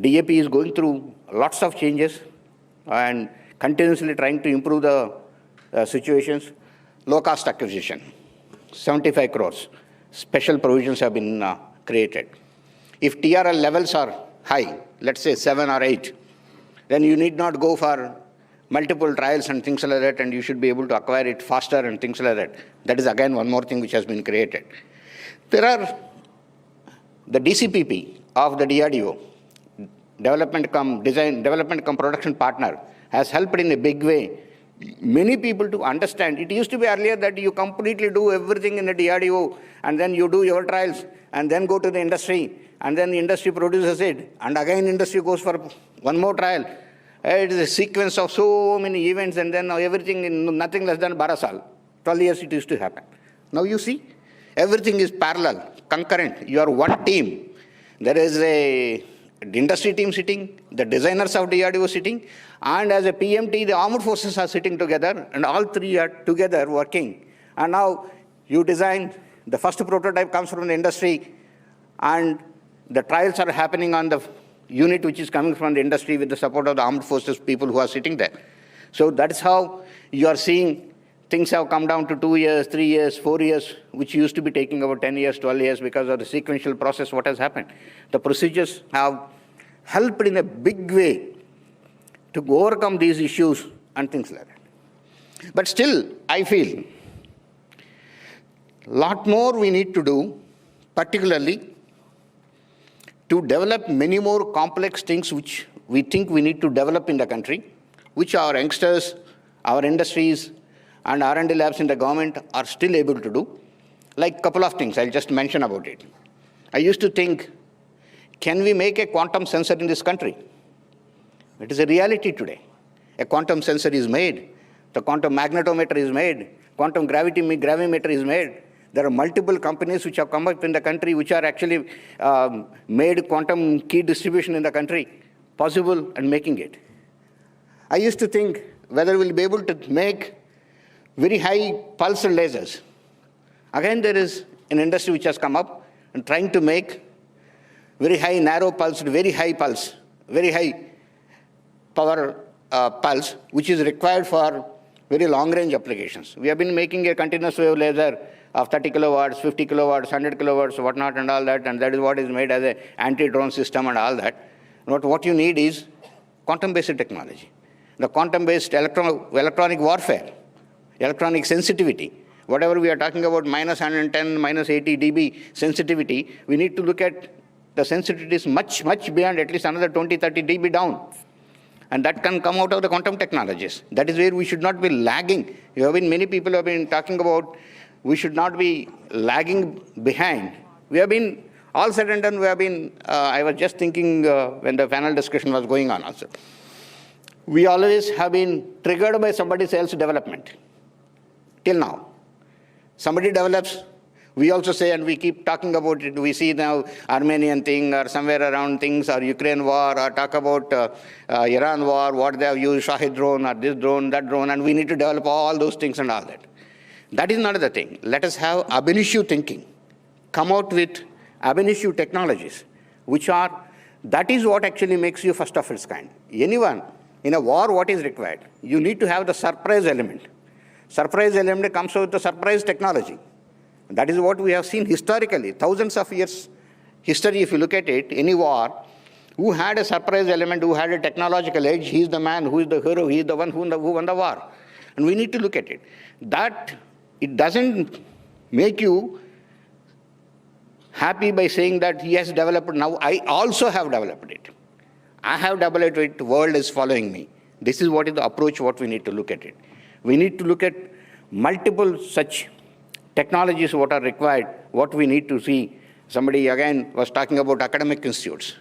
DAP is going through lots of changes and continuously trying to improve the situations. Low-cost acquisition, 75 crores. Special provisions have been created. If TRL levels are high, let's say 7 or 8, then you need not go for multiple trials and things like that, and you should be able to acquire it faster and things like that. That is again one more thing which has been created. There are the DCPP of the DRDO, development cum production partner, has helped in a big way many people to understand. It used to be earlier that you completely do everything in the DRDO and then you do your trials and then go to the industry and then the industry produces it and again industry goes for one more trial. It is a sequence of so many events and then everything in nothing less than Barasal. 12 years it used to happen. Now you see, everything is parallel, concurrent. You are one team. There is the industry team sitting, the designers of DRDO sitting, and as a PMT, the armed forces are sitting together, and all three are together working. And now you design, the first prototype comes from the industry, and the trials are happening on the unit which is coming from the industry with the support of the armed forces people who are sitting there. So that is how you are seeing things have come down to 2 years, 3 years, 4 years, which used to be taking about 10 years, 12 years because of the sequential process, what has happened. The procedures have helped in a big way to overcome these issues and things like that. But still, I feel a lot more we need to do, particularly to develop many more complex things which we think we need to develop in the country, which our youngsters, our industries, and R&D labs in the government are still able to do. Like a couple of things, I'll just mention about it. I used to think, can we make a quantum sensor in this country? It is a reality today. A quantum sensor is made. The quantum magnetometer is made. Quantum gravimeter is made. There are multiple companies which have come up in the country which are actually made quantum key distribution in the country possible and making it. I used to think whether we'll be able to make very high pulse lasers. Again, there is an industry which has come up and trying to make very high narrow pulse, very high pulse, very high power pulse, which is required for very long range applications. We have been making a continuous wave laser of 30 kilowatts, 50 kilowatts, 100 kilowatts, whatnot and all that, and that is what is made as an anti-drone system and all that. But what you need is quantum-based technology. The quantum-based electronic warfare, electronic sensitivity, whatever we are talking about, minus 110, minus 80 dB sensitivity, we need to look at the sensitivities much, much beyond at least another 20, 30 dB down. And that can come out of the quantum technologies. That is where we should not be lagging. Many people have been talking about we should not be lagging behind. We have been, all said and done, we have been, I was just thinking when the panel discussion was going on also. We always have been triggered by somebody else's development. Till now. Somebody develops, we also say, and we keep talking about it, we see now Armenian thing or somewhere around things or Ukraine war or talk about Iran war, what they have used, Shahid drone or this drone, that drone, and we need to develop all those things and all that. That is not the thing. Let us have ab initio thinking. Come out with ab initio technologies, which are, that is what actually makes you first of its kind. Anyone, in a war, what is required? You need to have the surprise element. Surprise element comes with the surprise technology. That is what we have seen historically, thousands of years history, if you look at it, any war, who had a surprise element, who had a technological edge, he is the man, who is the hero, he is the one who won the war. And we need to look at it. That, it doesn't make you happy by saying that he has developed, now I also have developed it. I have developed it, the world is following me. This is what is the approach, what we need to look at it. We need to look at multiple such technologies what are required, what we need to see. Somebody again was talking about academic institutes.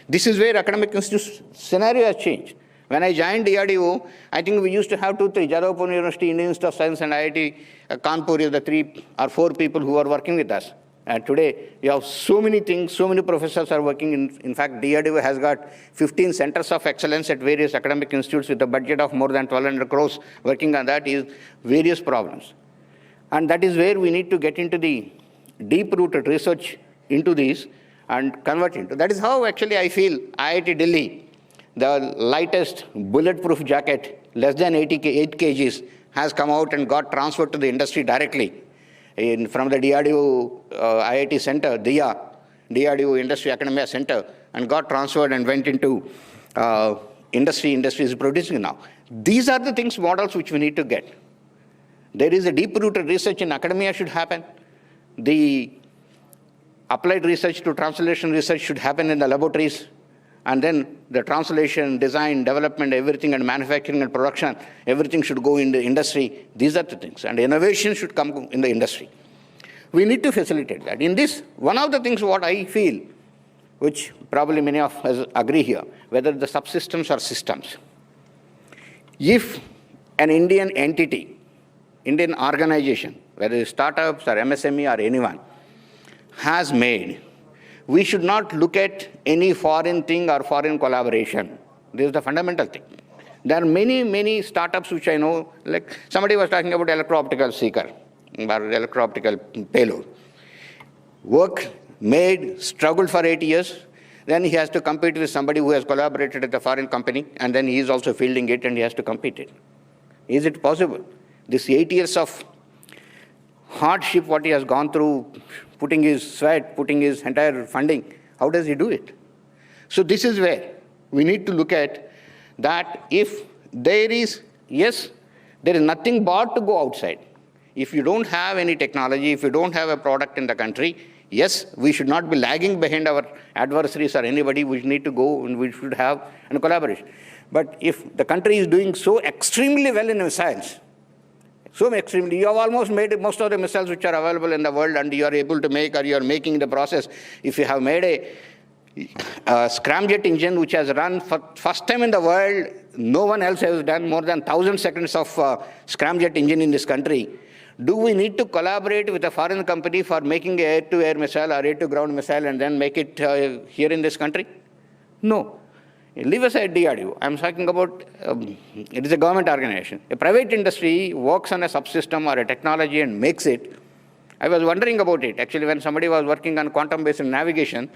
This is where academic institutes scenario has changed. When I joined DRDO, I think we used to have 2, 3, Jadavpur University, Indian Institute of Science and IIT Kanpur is the 3 or 4 people who are working with us. And today, we have so many things, so many professors are working. In fact, DRDO has got 15 centers of excellence at various academic institutes with a budget of more than 1,200 crores working on that is various problems. And that is where we need to get into the deep-rooted research into these and convert into. That is how actually I feel IIT Delhi, the lightest bulletproof jacket, less than 8 kgs, has come out and got transferred to the industry directly from the DRDO IIT Center, DIA, DRDO Industry Academia Center, and got transferred and went into industry. Industry is producing now. These are the things, models which we need to get. There is a deep-rooted research in academia should happen. The applied research to translation research should happen in the laboratories. And then the translation, design, development, everything, and manufacturing and production, everything should go in the industry. These are the things. And innovation should come in the industry. We need to facilitate that. In this, one of the things what I feel, which probably many of us agree here, whether the subsystems or systems. If an Indian entity, Indian organization, whether it's startups or MSME or anyone, has made, we should not look at any foreign thing or foreign collaboration. This is the fundamental thing. There are many, many startups which I know, like somebody was talking about electro-optical seeker or electro-optical payload. Work made, struggled for 8 years, then he has to compete with somebody who has collaborated with a foreign company, and then he is also fielding it and he has to compete it. Is it possible? This 8 years of hardship, what he has gone through, putting his sweat, putting his entire funding, how does he do it? So this is where we need to look at that if there is, yes, there is nothing but to go outside. If you don't have any technology, if you don't have a product in the country, yes, we should not be lagging behind our adversaries or anybody. We need to go and we should have a collaboration. But if the country is doing so extremely well in missiles, so extremely, you have almost made most of the missiles which are available in the world, and you are able to make, or you are making the process. If you have made a scramjet engine which has run for first time in the world, no one else has done more than 1,000 seconds of scramjet engine in this country. Do we need to collaborate with a foreign company for making an air-to-air missile or air-to-ground missile and then make it here in this country? No. Leave aside DRDO. I'm talking about, it is a government organization. A private industry works on a subsystem or a technology and makes it. I was wondering about it. Actually, when somebody was working on quantum-based navigation,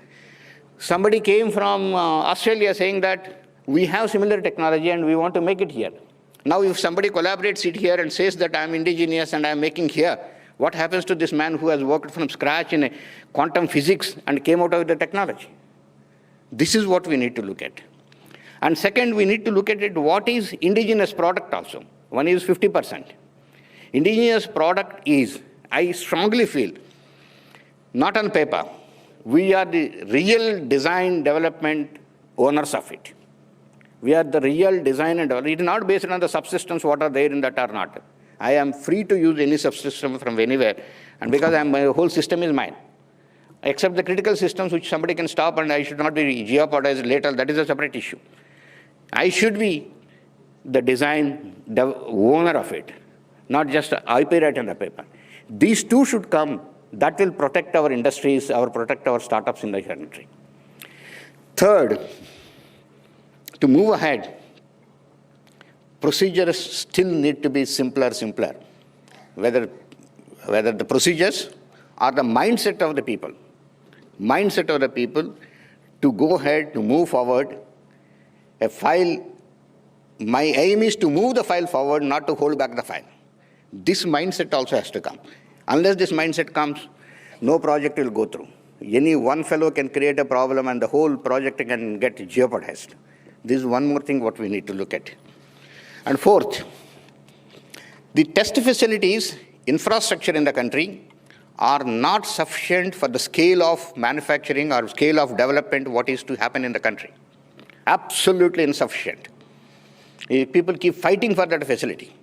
somebody came from Australia saying that we have similar technology and we want to make it here. Now, if somebody collaborates it here and says that I'm indigenous and I'm making here, what happens to this man who has worked from scratch in quantum physics and came out of the technology? This is what we need to look at. And second, we need to look at it, what is indigenous product also. One is 50%. Indigenous product is, I strongly feel, not on paper. We are the real design development owners of it. We are the real design and development. It is not based on the subsystems what are there in that or not. I am free to use any subsystem from anywhere, and because my whole system is mine. Except the critical systems which somebody can stop and I should not be jeopardized later, that is a separate issue. I should be the design owner of it, not just IP right on the paper. These two should come. That will protect our industries, protect our startups in the country. Third, to move ahead, procedures still need to be simpler. Whether the procedures or the mindset of the people. Mindset of the people to go ahead, to move forward. A file, my aim is to move the file forward, not to hold back the file. This mindset also has to come. Unless this mindset comes, no project will go through. Any one fellow can create a problem and the whole project can get jeopardized. This is one more thing what we need to look at. And fourth, the test facilities, infrastructure in the country are not sufficient for the scale of manufacturing or scale of development what is to happen in the country. Absolutely insufficient. People keep fighting for that facility.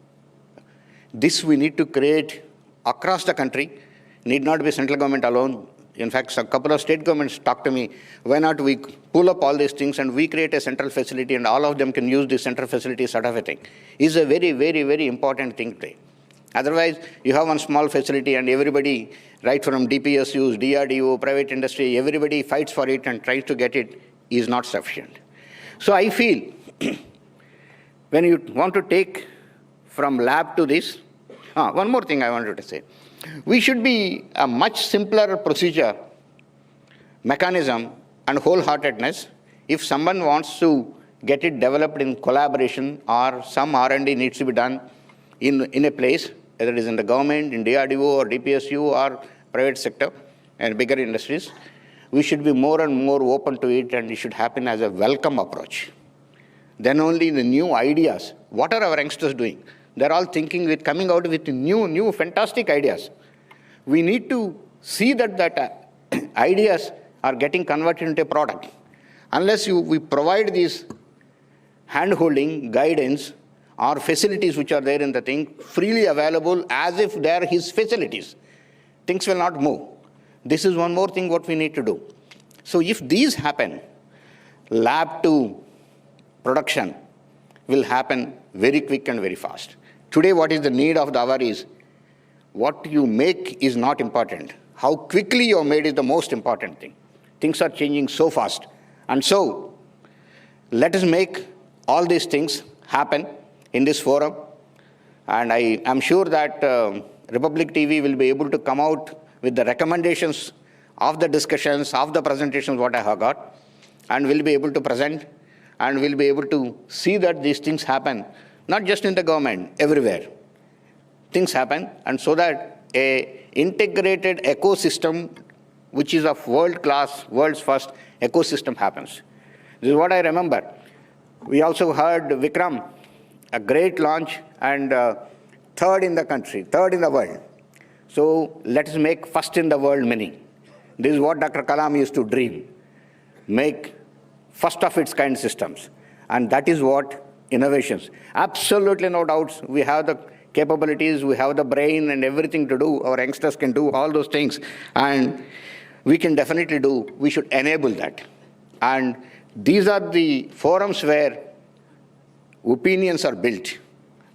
This we need to create across the country. Need not be central government alone. In fact, a couple of state governments talked to me, why not we pull up all these things and we create a central facility and all of them can use this central facility sort of a thing. Is a very, very, very important thing today. Otherwise, you have one small facility and everybody, right from DPSUs, DRDO, private industry, everybody fights for it and tries to get it, is not sufficient. So I feel, when you want to take from lab to this, one more thing I wanted to say. We should be a much simpler procedure, mechanism, and wholeheartedness. If someone wants to get it developed in collaboration or some R&D needs to be done in a place, whether it is in the government, in DRDO or DPSU or private sector and bigger industries, we should be more and more open to it, and it should happen as a welcome approach. Then only the new ideas. What are our youngsters doing? They're all thinking with coming out with new fantastic ideas. We need to see that ideas are getting converted into a product. Unless we provide these hand-holding, guidance, or facilities which are there in the thing, freely available as if they are his facilities, things will not move. This is one more thing what we need to do. So if these happen, lab to production will happen very quick and very fast. Today, what is the need of the hour is, what you make is not important. How quickly you are made is the most important thing. Things are changing so fast. And so, let us make all these things happen in this forum. And I am sure that Republic TV will be able to come out with the recommendations of the discussions, of the presentations what I have got, and will be able to present, and will be able to see that these things happen, not just in the government, everywhere. Things happen, and so that a integrated ecosystem, which is of world-class, world's first ecosystem happens. This is what I remember. We also heard Vikram, a great launch, and third in the country, third in the world. So let us make first in the world many. This is what Dr. Kalam used to dream. Make first of its kind systems. And that is what innovations. Absolutely no doubts. We have the capabilities, we have the brain and everything to do. Our youngsters can do all those things. And we can definitely do. We should enable that. And these are the forums where opinions are built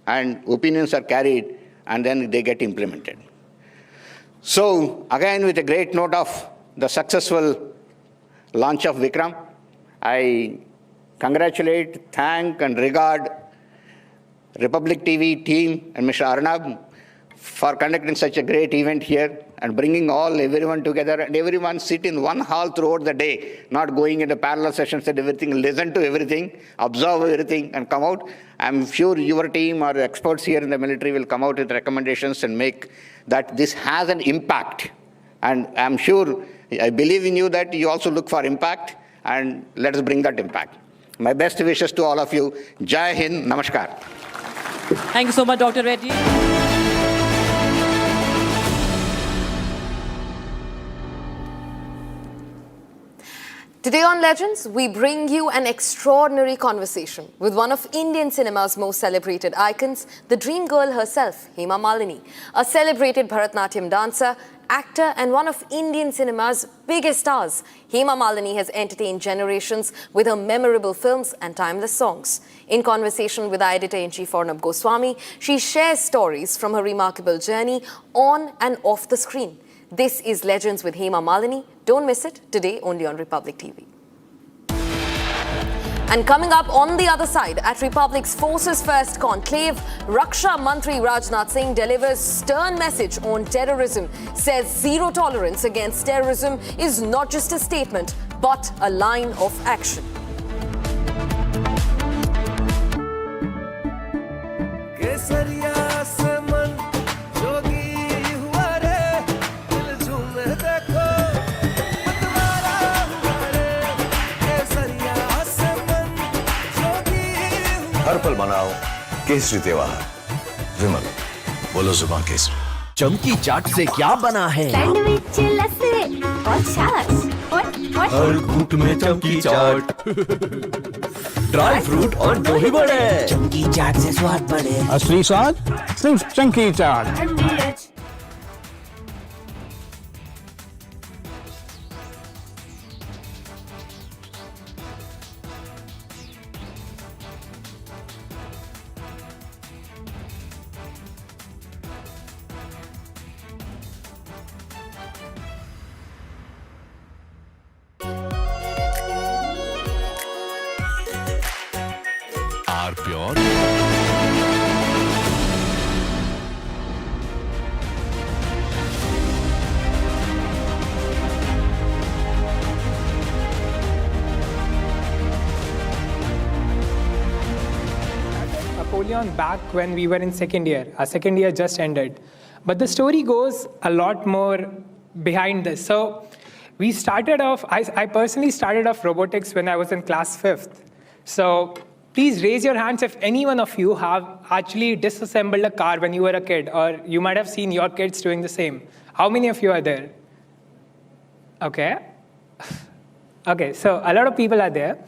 and opinions are carried and then they get implemented. So again, with a great note of the successful launch of Vikram, I congratulate, thank and regard Republic TV team and Mr. Arnab for conducting such a great event here and bringing everyone together, and everyone sit in one hall throughout the day, not going into parallel sessions and everything, listen to everything, observe everything and come out. I'm sure your team or the experts here in the military will come out with recommendations and make that this has an impact. And I'm sure, I believe in you that you also look for impact, and let us bring that impact. My best wishes to all of you. Jai Hind, Namaskar. Thank you so much, Dr. Reddy. Today on Legends, we bring you an extraordinary conversation with one of Indian cinema's most celebrated icons, the dream girl herself, Hema Malini, a celebrated Bharatnatyam dancer, actor and one of Indian cinema's biggest stars. Hema Malini has entertained generations with her memorable films and timeless songs. In conversation with our editor-in-chief Arnab Goswami, she shares stories from her remarkable journey on and off the screen. This is Legends with Hema Malini. Don't miss it, today only on Republic TV. And coming up on the other side, at Republic's Forces First Conclave, Raksha Mantri Rajnath Singh delivers stern message on terrorism, says zero tolerance against terrorism is not just a statement, but a line of action. हर पल मनाओ केसरी त्योहार। विमल, बोलो जुबान केसरी। चमकी चाट से क्या बना है? सैंडविच, लस्सी और छाछ और हर घूंट में चमकी चाट। ड्राई फ्रूट और दही बड़े। चमकी चाट से स्वाद बढ़े। असली स्वाद सिर्फ चमकी chaat. Pure Napoleon back when we were in second year. Our second year just ended. But the story goes a lot more behind this. So we started off, I personally started off robotics when I was in class 5th. So please raise your hands if any one of you have actually disassembled a car when you were a kid, or you might have seen your kids doing the same. How many of you are there? Okay. Okay, so a lot of people are there.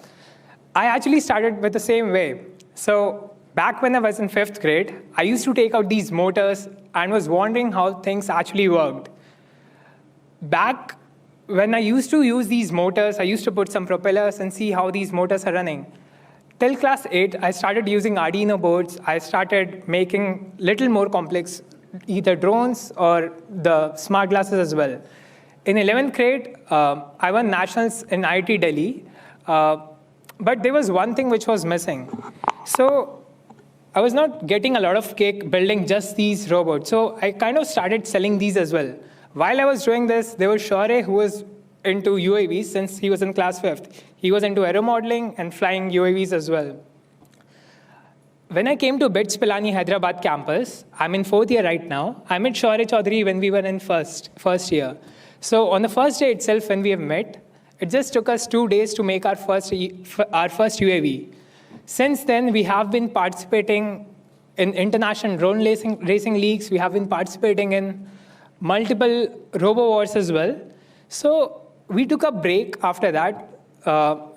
I actually started with the same way. So back when I was in 5th grade, I used to take out these motors and was wondering how things actually worked. Back when I used to use these motors, I used to put some propellers and see how these motors are running. Till class 8, I started using Arduino boards. I started making little more complex, either drones or the smart glasses as well. In 11th grade, I won nationals in IIT Delhi, but there was one thing which was missing. So I was not getting a lot of cake building just these robots. So I kind of started selling these as well. While I was doing this, there was Shaurya, who was into UAVs since he was in class 5th. He was into aero modeling and flying UAVs as well. When I came to BITS Pilani Hyderabad campus, I'm in 4th year right now. I met Shaurya Chaudhary when we were in first year. So on the first day itself, when we have met, it just took us 2 days to make our first UAV. Since then, we have been participating in international drone racing leagues. We have been participating in multiple robo-wars as well. So we took a break after that.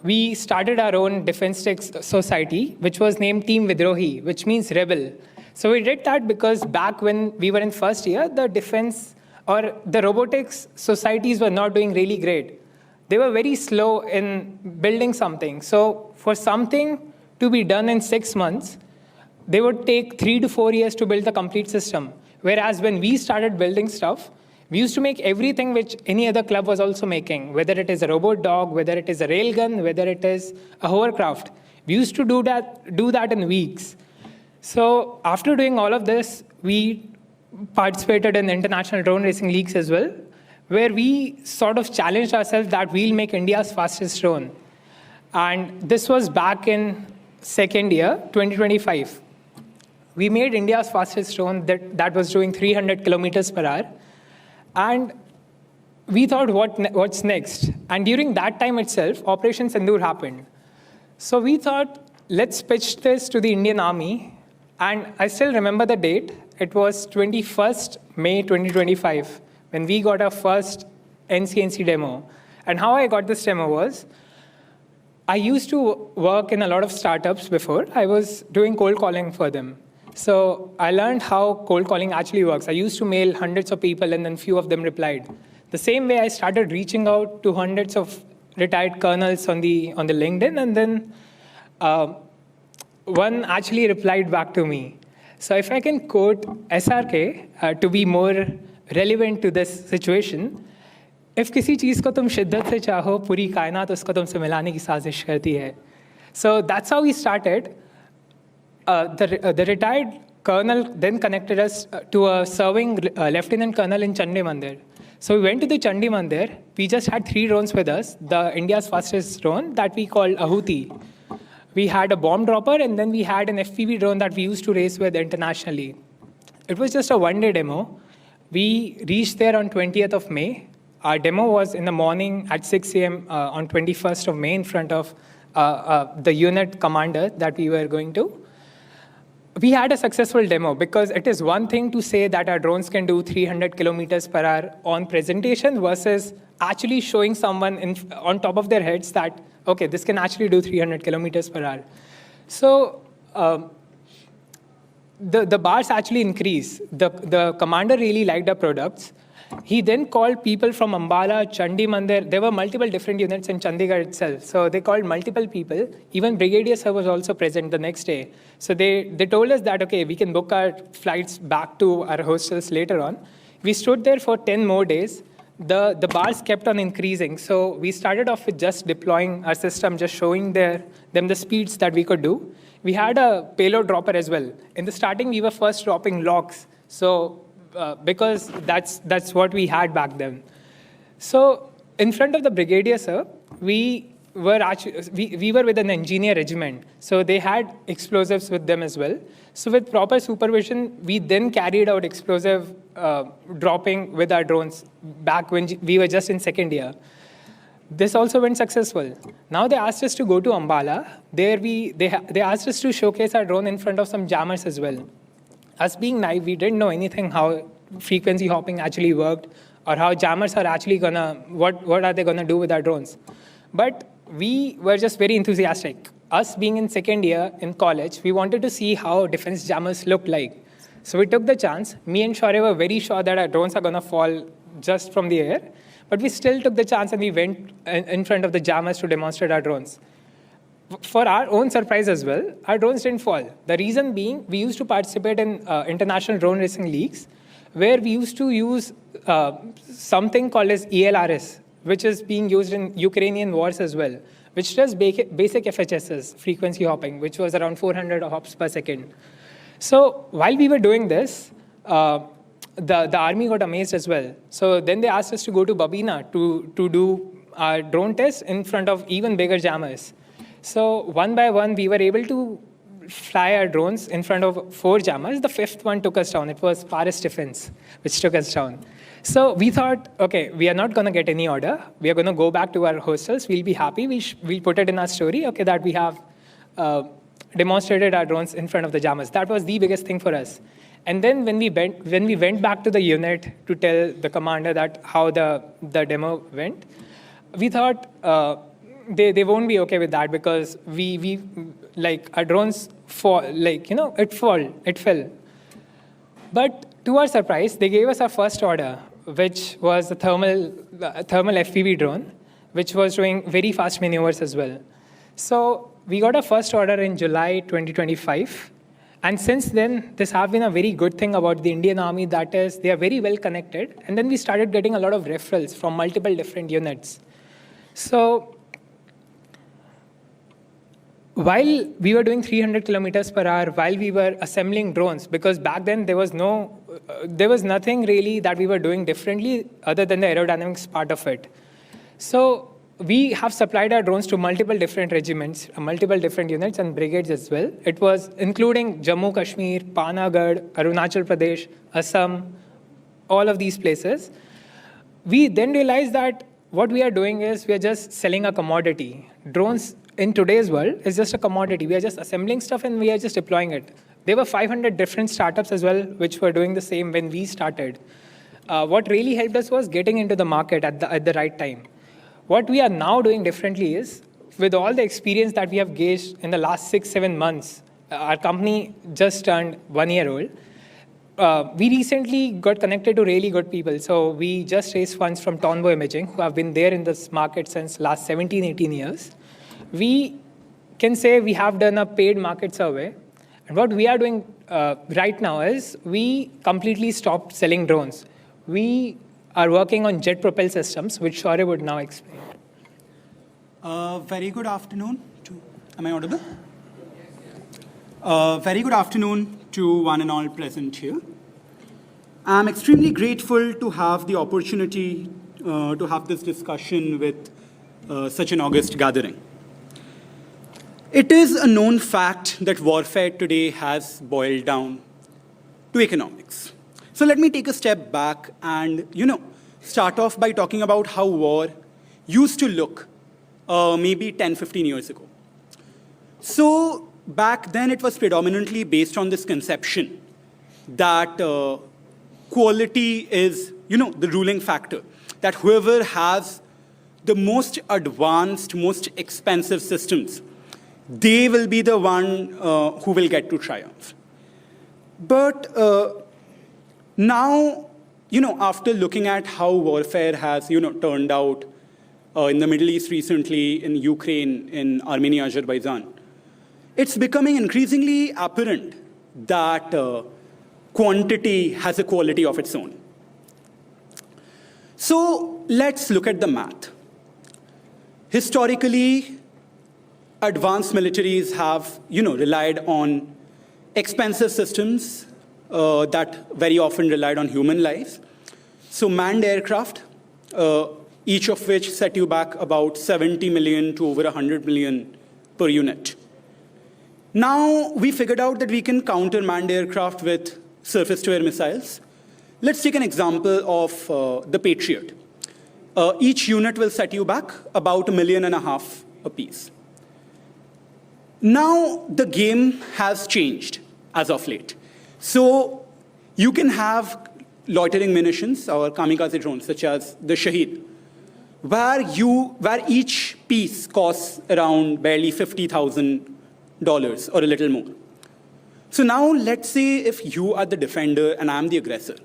We started our own defense tech society, which was named Team Vidrohi, which means rebel. So we did that because back when we were in first year, the defense or the robotics societies were not doing really great. They were very slow in building something. So for something to be done in 6 months, they would take 3 to 4 years to build the complete system. Whereas when we started building stuff, we used to make everything which any other club was also making, whether it is a robot dog, whether it is a railgun, whether it is a hovercraft. We used to do that in weeks. So after doing all of this, we participated in international drone racing leagues as well, where we sort of challenged ourselves that we'll make India's fastest drone. And this was back in second year, 2025. We made India's fastest drone that was doing 300 kilometers per hour. And we thought, what's next? And during that time itself, Operation Sindoor happened. So we thought, let's pitch this to the Indian Army. And I still remember the date. It was 21st May 2025, when we got our first NCNC demo. And how I got this demo was, I used to work in a lot of startups before. I was doing cold calling for them. So I learned how cold calling actually works. I used to mail hundreds of people and then few of them replied. The same way I started reaching out to hundreds of retired colonels on the LinkedIn, and then one actually replied back to me. So if I can quote SRK to be more relevant to this situation, if किसी चीज़ को तुम शिद्दत से चाहो, पूरी कायनात उसको तुमसे मिलाने की साजिश करती है. So that's how we started. The retired colonel then connected us to a serving lieutenant colonel in Chandi Mandir. So we went to the Chandi Mandir. We just had 3 drones with us, the India's fastest drone that we called Ahuti. We had a bomb dropper, and then we had an FPV drone that we used to race with internationally. It was just a one-day demo. We reached there on 20th of May. Our demo was in the morning at 6 a.m. On 21st of May in front of the unit commander that we were going to. We had a successful demo because it is one thing to say that our drones can do 300 kilometers per hour on presentation versus actually showing someone on top of their heads that, okay, this can actually do 300 kilometers per hour. So the bars actually increase. The commander really liked our products. He then called people from Ambala, Chandi Mandir. There were multiple different units in Chandigarh itself. So they called multiple people. Even Brigadier Sir was also present the next day. So they told us that, okay, we can book our flights back to our hostels later on. We stood there for 10 more days. The bars kept on increasing. So we started off with just deploying our system, just showing them the speeds that we could do. We had a payload dropper as well. In the starting, we were first dropping logs. So because that's what we had back then. So in front of the Brigadier Sir, we were with an engineer regiment. So they had explosives with them as well. So with proper supervision, we then carried out explosive dropping with our drones back when we were just in second year. This also went successful. Now they asked us to go to Ambala. There they asked us to showcase our drone in front of some jammers as well. Us being naive, we didn't know anything how frequency hopping actually worked or how jammers are actually what are they gonna do with our drones. But we were just very enthusiastic. Us being in second year in college, we wanted to see how defense jammers looked like. So we took the chance. Me and Shaurya were very sure that our drones are gonna fall just from the air. But we still took the chance and we went in front of the jammers to demonstrate our drones. For our own surprise as well, our drones didn't fall. The reason being, we used to participate in international drone racing leagues, where we used to use something called as ELRS, which is being used in Ukrainian wars as well, which does basic FHSs, frequency hopping, which was around 400 hops per second. So while we were doing this, the army got amazed as well. So then they asked us to go to Babina to do our drone tests in front of even bigger jammers. So one by one, we were able to fly our drones in front of 4 jammers. The 5th one took us down. It was Paris Defense, which took us down. So we thought, okay, we are not going to get any order. We are going to go back to our hostels. We'll be happy. We'll put it in our story, okay, that we have demonstrated our drones in front of the jammers. That was the biggest thing for us. And then when we went back to the unit to tell the commander that how the demo went, we thought they won't be okay with that because we like our drones fall, like, you know, it fell. But to our surprise, they gave us our first order, which was the thermal FPV drone, which was doing very fast maneuvers as well. So we got our first order in July 2025. And since then, this has been a very good thing about the Indian Army, that is, they are very well connected. And then we started getting a lot of referrals from multiple different units. So while we were doing 300 kilometers per hour, while we were assembling drones, because back then there was nothing really that we were doing differently other than the aerodynamics part of it. So we have supplied our drones to multiple different regiments, multiple different units and brigades as well. It was including Jammu, Kashmir, Panagarh, Arunachal Pradesh, Assam, all of these places. We then realized that what we are doing is we are just selling a commodity. Drones in today's world is just a commodity. We are just assembling stuff and we are just deploying it. There were 500 different startups as well, which were doing the same when we started. What really helped us was getting into the market at the right time. What we are now doing differently is, with all the experience that we have gauged in the last 6-7 months, our company just turned 1 year old. We recently got connected to really good people. So we just raised funds from Tonbo Imaging, who have been there in this market since last 17-18 years. We can say we have done a paid market survey. And what we are doing right now is we completely stopped selling drones. We are working on jet propel systems, which Shaurya would now explain. Very good afternoon. Am I audible? Very good afternoon to one and all present here. I'm extremely grateful to have the opportunity to have this discussion with such an august gathering. It is a known fact that warfare today has boiled down to economics. So let me take a step back and, start off by talking about how war used to look maybe 10-15 years ago. So back then it was predominantly based on this conception that quality is, the ruling factor, that whoever has the most advanced, most expensive systems, they will be the one who will get to triumph. But now, after looking at how warfare has, turned out in the Middle East recently, in Ukraine, in Armenia, Azerbaijan, it's becoming increasingly apparent that quantity has a quality of its own. So let's look at the math. Historically, advanced militaries have, relied on expensive systems that very often relied on human lives. So manned aircraft, each of which set you back about 70 million to over 100 million per unit. Now we figured out that we can counter manned aircraft with surface-to-air missiles. Let's take an example of the Patriot. Each unit will set you back about $1.5 million apiece. Now the game has changed as of late. So you can have loitering munitions or kamikaze drones such as the Shaheed, where each piece costs around barely $50,000 or a little more. So now let's say if you are the defender and I'm the aggressor,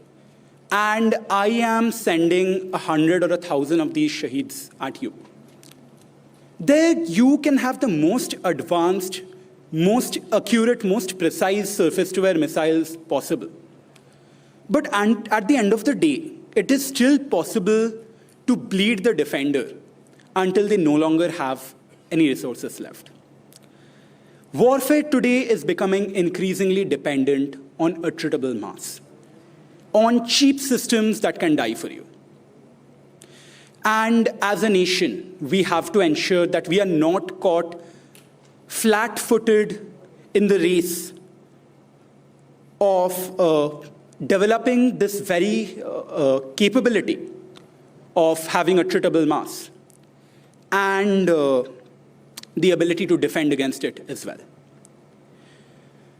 and I am sending 100 or 1,000 of these Shaheeds at you. There you can have the most advanced, most accurate, most precise surface-to-air missiles possible. But at the end of the day, it is still possible to bleed the defender until they no longer have any resources left. Warfare today is becoming increasingly dependent on attritable mass, on cheap systems that can die for you. And as a nation, we have to ensure that we are not caught flat-footed in the race of developing this very capability of having attritable mass and the ability to defend against it as well.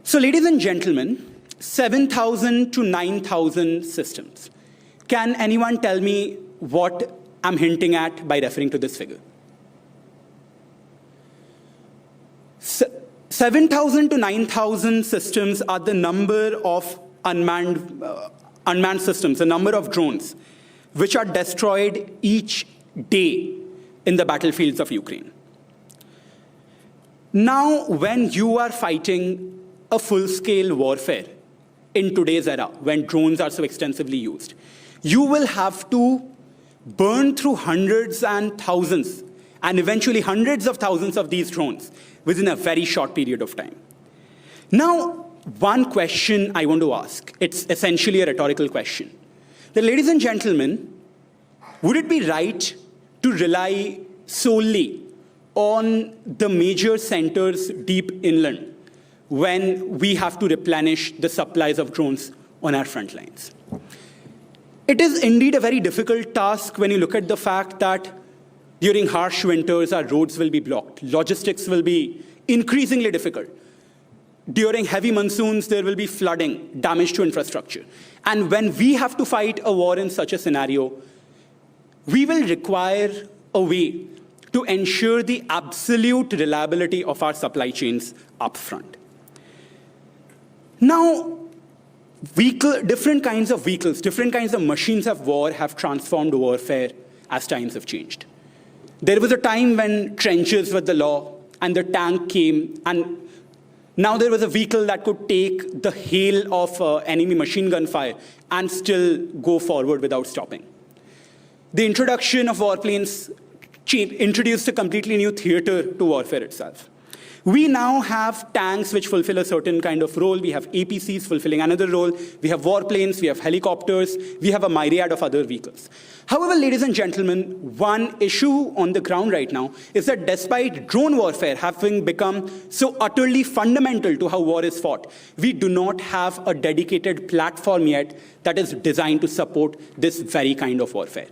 So ladies and gentlemen, 7,000 to 9,000 systems. Can anyone tell me what I'm hinting at by referring to this figure? 7,000 to 9,000 systems are the number of unmanned systems, the number of drones, which are destroyed each day in the battlefields of Ukraine. Now, when you are fighting a full-scale warfare in today's era, when drones are so extensively used, you will have to burn through hundreds and thousands, and eventually hundreds of thousands of these drones within a very short period of time. Now, one question I want to ask, it's essentially a rhetorical question. Ladies and gentlemen, would it be right to rely solely on the major centers deep inland when we have to replenish the supplies of drones on our front lines? It is indeed a very difficult task when you look at the fact that during harsh winters, our roads will be blocked. Logistics will be increasingly difficult. During heavy monsoons, there will be flooding, damage to infrastructure. And when we have to fight a war in such a scenario, we will require a way to ensure the absolute reliability of our supply chains up front. Now, different kinds of vehicles, different kinds of machines of war have transformed warfare as times have changed. There was a time when trenches were the law and the tank came, and now there was a vehicle that could take the hail of enemy machine gun fire and still go forward without stopping. The introduction of warplanes introduced a completely new theater to warfare itself. We now have tanks which fulfill a certain kind of role. We have APCs fulfilling another role. We have warplanes, we have helicopters, we have a myriad of other vehicles. However, ladies and gentlemen, one issue on the ground right now is that despite drone warfare having become so utterly fundamental to how war is fought, we do not have a dedicated platform yet that is designed to support this very kind of warfare.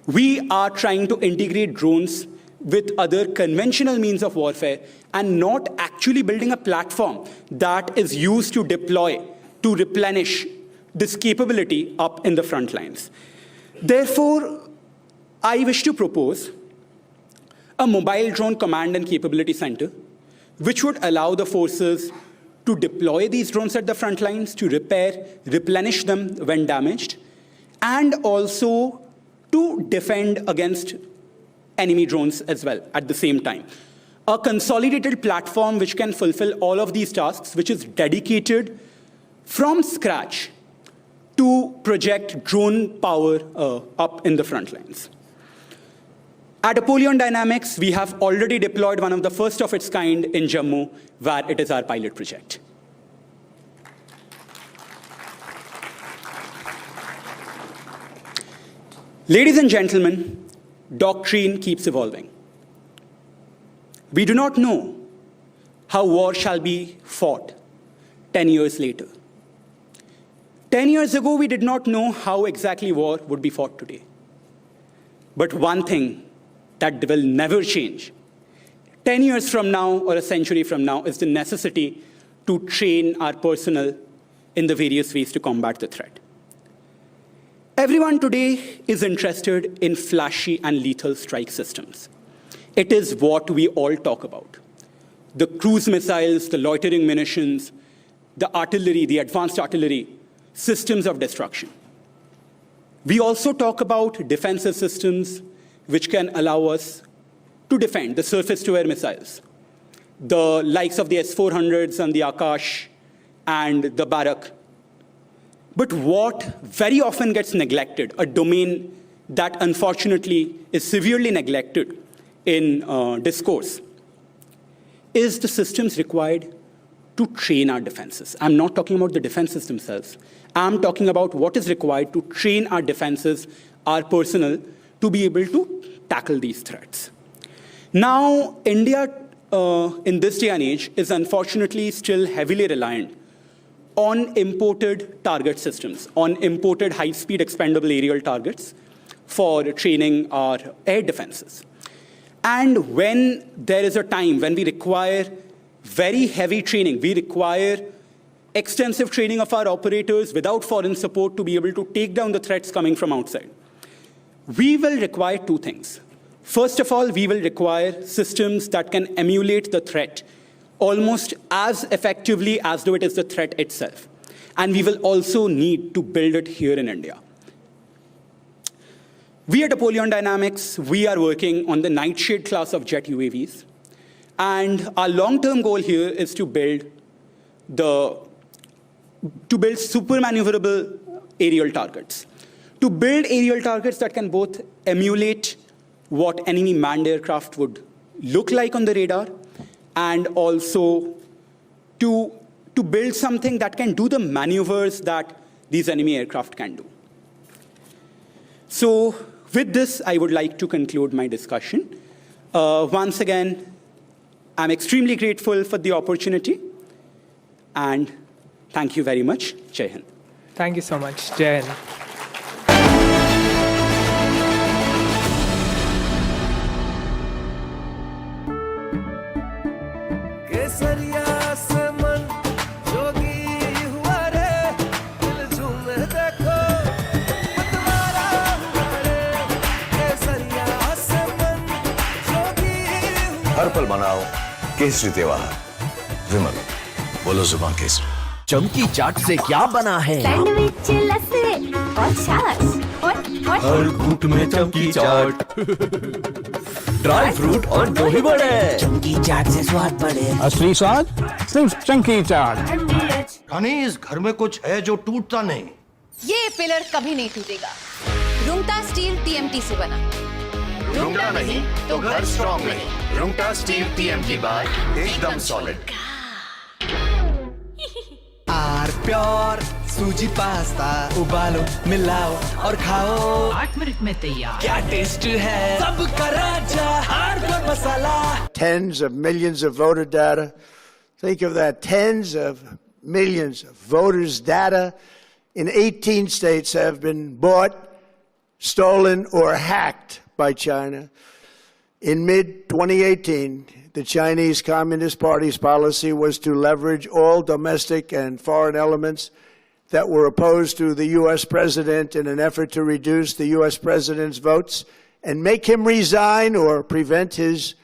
We are trying to integrate drones with other conventional means of warfare and not actually building a platform that is used to deploy, to replenish this capability up in the front lines. Therefore, I wish to propose a mobile drone command and capability center, which would allow the forces to deploy these drones at the front lines, to repair, replenish them when damaged, and also to defend against enemy drones as well at the same time. A consolidated platform which can fulfill all of these tasks, which is dedicated from scratch to project drone power up in the front lines. At Apollyon Dynamics, we have already deployed one of the first of its kind in Jammu, where it is our pilot project. Ladies and gentlemen, doctrine keeps evolving. We do not know how war shall be fought 10 years later. 10 years ago, we did not know how exactly war would be fought today. But one thing that will never change, 10 years from now or a century from now, is the necessity to train our personnel in the various ways to combat the threat. Everyone today is interested in flashy and lethal strike systems. It is what we all talk about. The cruise missiles, the loitering munitions, the artillery, the advanced artillery, systems of destruction. We also talk about defensive systems which can allow us to defend, the surface-to-air missiles, the likes of the S-400s and the Akash and the Barak. But what very often gets neglected, a domain that unfortunately is severely neglected in discourse, is the systems required to train our defenses. I'm not talking about the defenses themselves. I'm talking about what is required to train our defenses, our personnel, to be able to tackle these threats. Now, India, in this day and age, is unfortunately still heavily reliant on imported target systems, on imported high-speed expendable aerial targets for training our air defenses. And when there is a time when we require very heavy training, we require extensive training of our operators without foreign support to be able to take down the threats coming from outside, we will require two things. First of all, we will require systems that can emulate the threat almost as effectively as though it is the threat itself. And we will also need to build it here in India. We at Apollyon Dynamics, we are working on the Nightshade class of jet UAVs. And our long-term goal here is to build super maneuverable aerial targets. To build aerial targets that can both emulate what enemy manned aircraft would look like on the radar, and also to build something that can do the maneuvers that these enemy aircraft can do. So with this, I would like to conclude my discussion. Once again, I'm extremely grateful for the opportunity, and thank you very much. Jai Hind. Thank you so much. Jai Hind. हर पल मनाओ केसरी त्योहार। विमल, बोलो जुबान केसरी। चमकी चाट से क्या बना है? सैंडविच, लस्सी और छाछ और हर घूंट में चमकी चाट। ड्राई फ्रूट और दही बड़े। चमकी चाट से स्वाद बढ़े। असली स्वाद सिर्फ चंकी चाट। रानी, इस घर में कुछ है जो टूटता नहीं। ये पिलर कभी नहीं टूटेगा। रुंगटा स्टील टीएमटी से बना। रुंगटा नहीं तो घर स्ट्रॉन्ग नहीं। रुंगटा स्टील टीएमटी बार एकदम सॉलिड। आर प्योर सूजी पास्ता उबालो मिलाओ और खाओ 8 मिनट में तैयार। क्या टेस्ट है सबका राजा hardcore masala. Tens of millions of voter data. Think of that. Tens of millions of voters' data in 18 states have been bought, stolen, or hacked by China. In mid-2018, the Chinese Communist Party's policy was to leverage all domestic and foreign elements that were opposed to the U.S. president in an effort to reduce the U.S. president's votes and make him resign or prevent his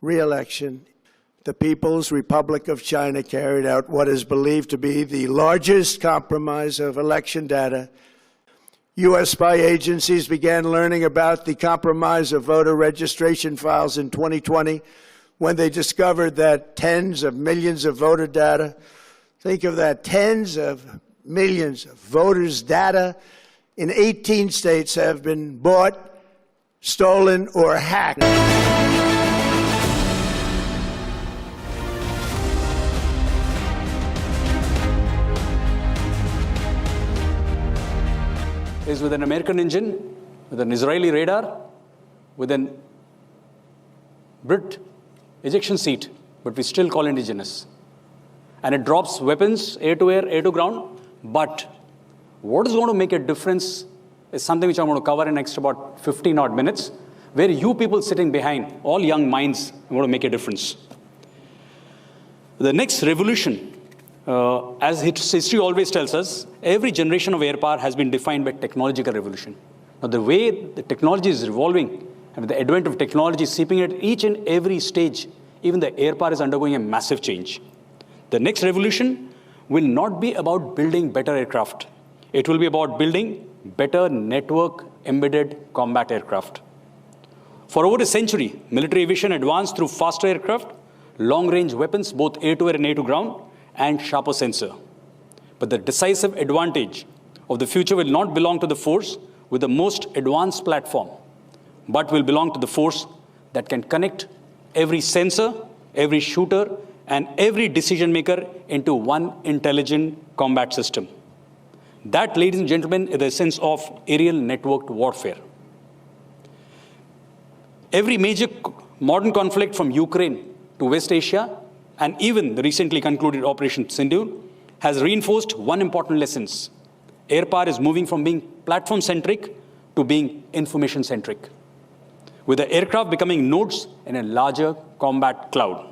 re-election. The People's Republic of China carried out what is believed to be the largest compromise of election data. U.S. spy agencies began learning about the compromise of voter registration files in 2020 when they discovered that tens of millions of voter data, think of that, tens of millions of voters' data in 18 states have been bought, stolen, or hacked. Is with an American engine, with an Israeli radar, with an Brit ejection seat, but we still call indigenous. And it drops weapons, air to air, air to ground. But what is going to make a difference is something which I'm going to cover in next about 15 odd minutes, where you people sitting behind, all young minds, are going to make a difference. The next revolution, as history always tells us, every generation of air power has been defined by technological revolution. Now, the way the technology is evolving, and with the advent of technology seeping at each and every stage, even the air power is undergoing a massive change. The next revolution will not be about building better aircraft. It will be about building better network-embedded combat aircraft. For over a century, military aviation advanced through faster aircraft, long-range weapons, both air-to-air and air-to-ground, and sharper sensor. But the decisive advantage of the future will not belong to the force with the most advanced platform, but will belong to the force that can connect every sensor, every shooter, and every decision maker into one intelligent combat system. That, ladies and gentlemen, is the essence of aerial networked warfare. Every major modern conflict from Ukraine to West Asia, and even the recently concluded Operation Sindoor, has reinforced one important lesson. Air power is moving from being platform-centric to being information-centric, with the aircraft becoming nodes in a larger combat cloud.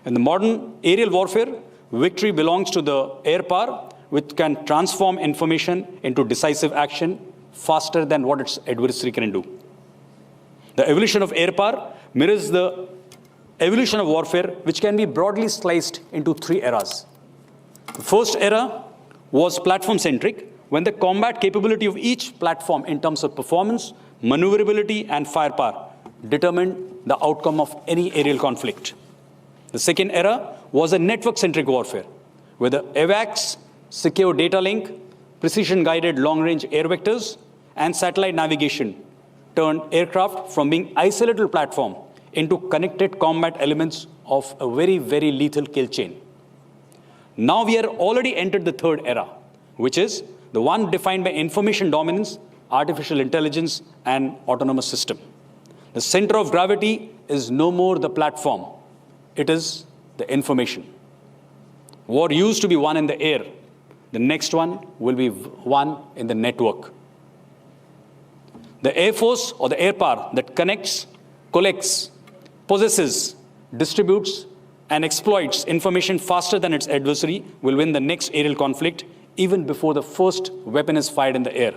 In the modern aerial warfare, victory belongs to the air power, which can transform information into decisive action faster than what its adversary can do. The evolution of air power mirrors the evolution of warfare, which can be broadly sliced into three eras. The first era was platform-centric, when the combat capability of each platform in terms of performance, maneuverability, and firepower determined the outcome of any aerial conflict. The second era was a network-centric warfare, where the AWACS, secure data link, precision-guided long-range air vectors, and satellite navigation turned aircraft from being isolated platform into connected combat elements of a very, very lethal kill chain. Now we are already entered the third era, which is the one defined by information dominance, artificial intelligence, and autonomous system. The center of gravity is no more the platform. It is the information. War used to be won in the air. The next one will be won in the network. The air force or the air power that connects, collects, possesses, distributes, and exploits information faster than its adversary will win the next aerial conflict even before the first weapon is fired in the air.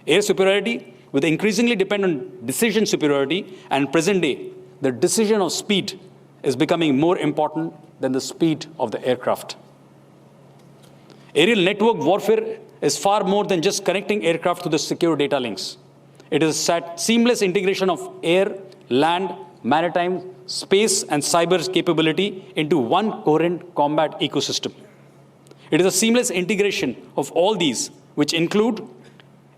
Air superiority will increasingly depend on decision superiority, and present day, the decision of speed is becoming more important than the speed of the aircraft. Aerial network warfare is far more than just connecting aircraft to the secure data links. It is a seamless integration of air, land, maritime, space, and cyber capability into one coherent combat ecosystem. It is a seamless integration of all these, which include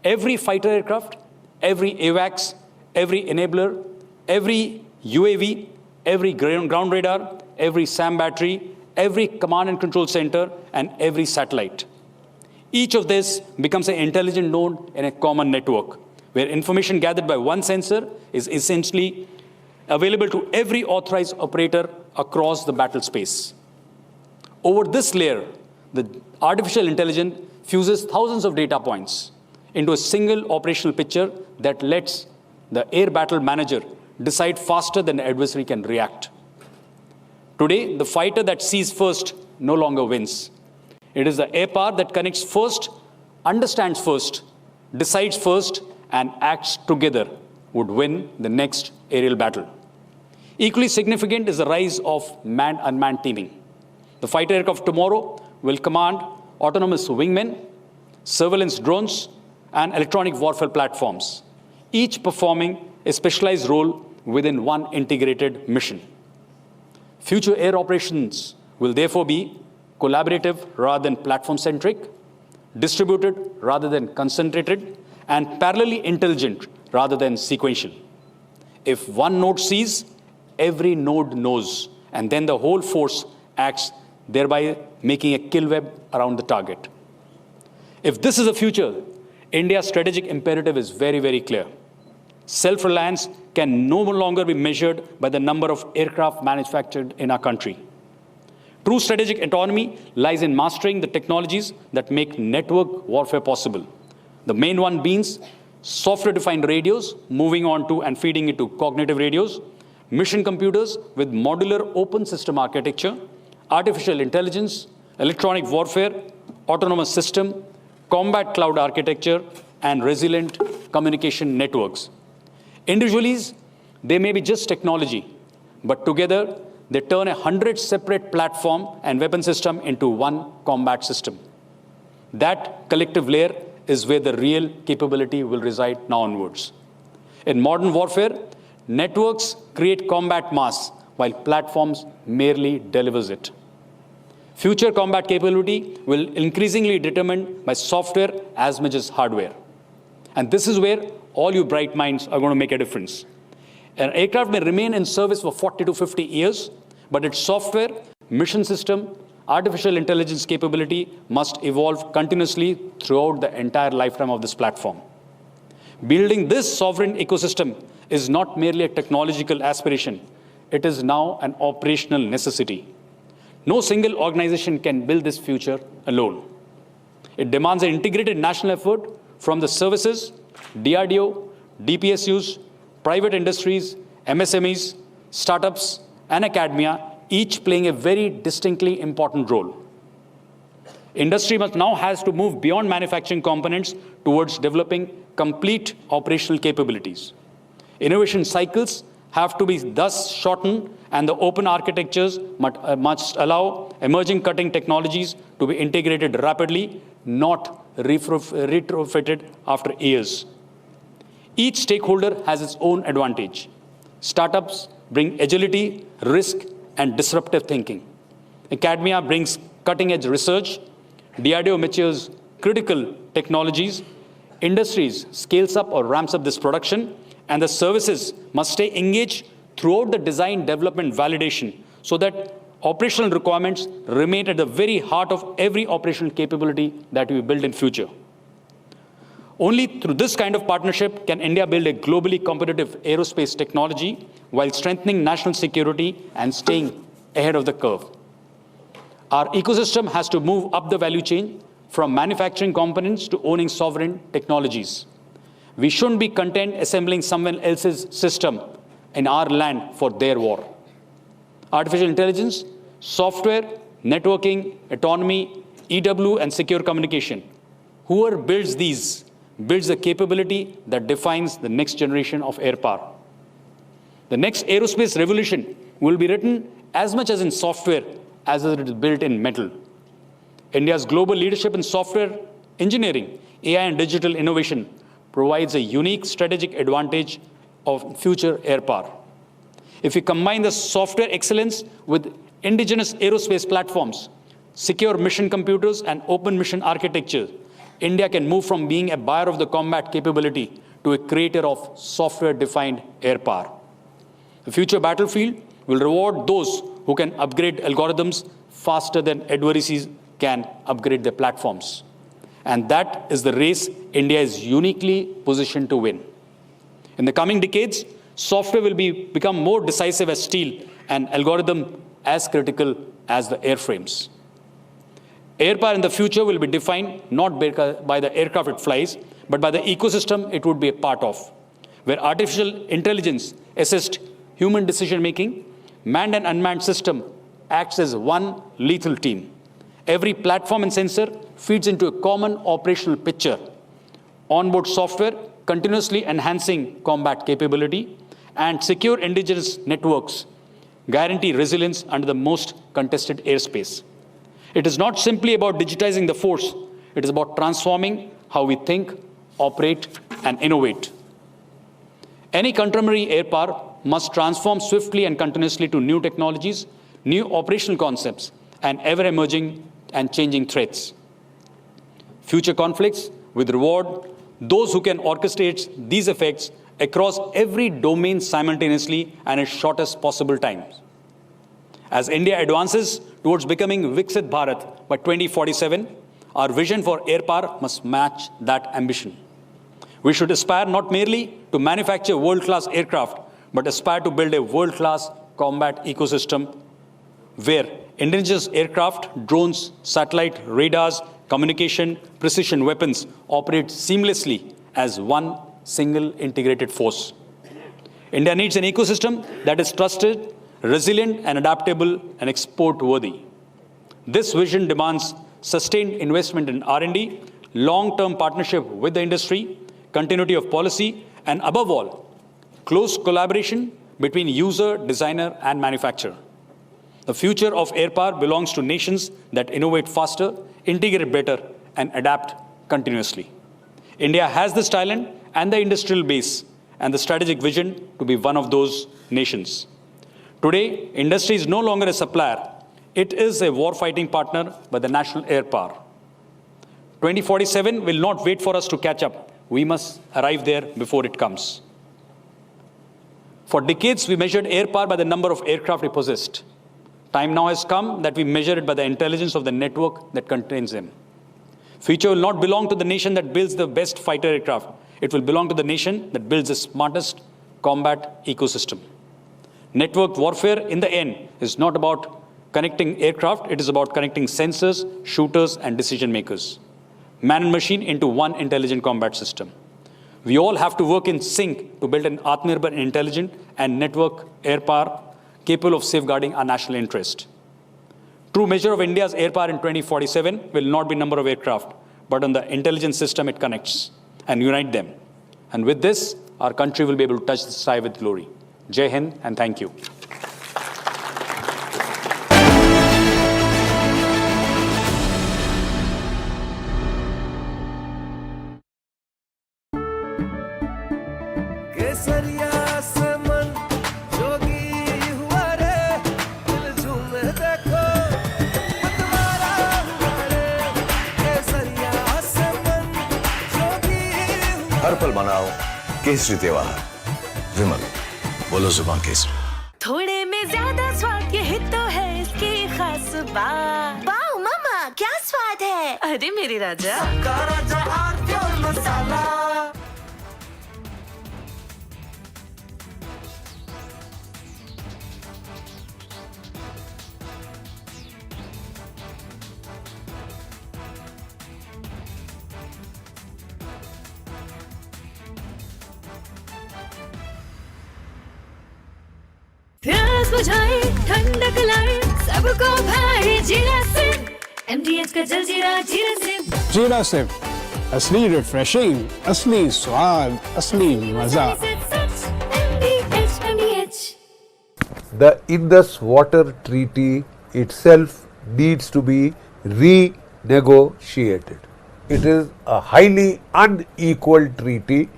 every fighter aircraft, every AWACS, every enabler, every UAV, every ground radar, every SAM battery, every command and control center, and every satellite. Each of this becomes an intelligent node in a common network, where information gathered by one sensor is essentially available to every authorized operator across the battle space. Over this layer, the artificial intelligence fuses thousands of data points into a single operational picture that lets the air battle manager decide faster than the adversary can react. Today, the fighter that sees first no longer wins. It is the air power that connects first, understands first, decides first, and acts together would win the next aerial battle. Equally significant is the rise of manned-unmanned teaming. The fighter aircraft tomorrow will command autonomous wingmen, surveillance drones, and electronic warfare platforms, each performing a specialized role within one integrated mission. Future air operations will therefore be collaborative rather than platform-centric, distributed rather than concentrated, and parallelly intelligent rather than sequential. If one node sees, every node knows, and then the whole force acts, thereby making a kill web around the target. If this is the future, India's strategic imperative is very, very clear. Self-reliance can no longer be measured by the number of aircraft manufactured in our country. True strategic autonomy lies in mastering the technologies that make network warfare possible. The main one being software-defined radios, moving on to and feeding into cognitive radios, mission computers with modular open system architecture, artificial intelligence, electronic warfare, autonomous system, combat cloud architecture, and resilient communication networks. Individually, they may be just technology, but together they turn 100 separate platform and weapon system into one combat system. That collective layer is where the real capability will reside now onwards. In modern warfare, networks create combat mass, while platforms merely delivers it. Future combat capability will increasingly be determined by software as much as hardware. And this is where all you bright minds are going to make a difference. An aircraft may remain in service for 40 to 50 years, but its software, mission system, artificial intelligence capability must evolve continuously throughout the entire lifetime of this platform. Building this sovereign ecosystem is not merely a technological aspiration. It is now an operational necessity. No single organization can build this future alone. It demands an integrated national effort from the services, DRDO, DPSUs, private industries, MSMEs, startups, and academia, each playing a very distinctly important role. Industry now has to move beyond manufacturing components towards developing complete operational capabilities. Innovation cycles have to be thus shortened, and the open architectures must allow emerging cutting technologies to be integrated rapidly, not retrofitted after years. Each stakeholder has its own advantage. Startups bring agility, risk, and disruptive thinking. Academia brings cutting-edge research. DRDO matures critical technologies. Industries scales up or ramps up this production. And the services must stay engaged throughout the design, development, validation, so that operational requirements remain at the very heart of every operational capability that we build in future. Only through this kind of partnership can India build a globally competitive aerospace technology while strengthening national security and staying ahead of the curve. Our ecosystem has to move up the value chain from manufacturing components to owning sovereign technologies. We shouldn't be content assembling someone else's system in our land for their war. Artificial intelligence, software, networking, autonomy, EW, and secure communication. Whoever builds these builds the capability that defines the next generation of air power. The next aerospace revolution will be written as much as in software as it is built in metal. India's global leadership in software engineering, AI, and digital innovation provides a unique strategic advantage of future air power. If we combine the software excellence with indigenous aerospace platforms, secure mission computers, and open mission architecture, India can move from being a buyer of the combat capability to a creator of software-defined air power. The future battlefield will reward those who can upgrade algorithms faster than adversaries can upgrade their platforms. And that is the race India is uniquely positioned to win. In the coming decades, software will become more decisive as steel and algorithm as critical as the airframes. Air power in the future will be defined not by the aircraft it flies, but by the ecosystem it would be a part of, where artificial intelligence assists human decision-making, manned and unmanned system acts as one lethal team. Every platform and sensor feeds into a common operational picture. Onboard software continuously enhancing combat capability, and secure indigenous networks guarantee resilience under the most contested airspace. It is not simply about digitizing the force. It is about transforming how we think, operate, and innovate. Any contemporary air power must transform swiftly and continuously to new technologies, new operational concepts, and ever-emerging and changing threats. Future conflicts will reward those who can orchestrate these effects across every domain simultaneously and in shortest possible times. As India advances towards becoming Viksit Bharat by 2047, our vision for air power must match that ambition. We should aspire not merely to manufacture world-class aircraft, but aspire to build a world-class combat ecosystem where indigenous aircraft, drones, satellite, radars, communication, precision weapons operate seamlessly as one single integrated force. India needs an ecosystem that is trusted, resilient and adaptable and export-worthy. This vision demands sustained investment in R&D, long-term partnership with the industry, continuity of policy, and above all, close collaboration between user, designer, and manufacturer. The future of air power belongs to nations that innovate faster, integrate better, and adapt continuously. India has this talent and the industrial base and the strategic vision to be one of those nations. Today, industry is no longer a supplier. It is a war-fighting partner by the national air power. 2047 will not wait for us to catch up. We must arrive there before it comes. For decades, we measured air power by the number of aircraft we possessed. Time now has come that we measure it by the intelligence of the network that contains them. Future will not belong to the nation that builds the best fighter aircraft. It will belong to the nation that builds the smartest combat ecosystem. Networked warfare, in the end, is not about connecting aircraft. It is about connecting sensors, shooters, and decision makers. Man and machine into one intelligent combat system. We all have to work in sync to build an Atmanirbhar, intelligent and network air power capable of safeguarding our national interest. True measure of India's air power in 2047 will not be number of aircraft, but on the intelligence system it connects and unite them. And with this, our country will be able to touch the sky with glory. Jai Hind and thank you. हर पल मनाओ केसरी त्योहार। विमल, बोलो जुबान केसरी। थोड़े में ज्यादा स्वाद, यही तो है इसकी खास बात। वाओ मामा, क्या स्वाद है? अरे मेरे राजा, राजा और मसाला। प्यास बुझाए, ठंडक लाए, सबको भाए जीरा से। MDH का जलजीरा जीरा से। जीरा से असली रिफ्रेशिंग, असली स्वाद, असली मजा। The Indus Water Treaty itself needs to be renegotiated. It is a highly unequal treaty.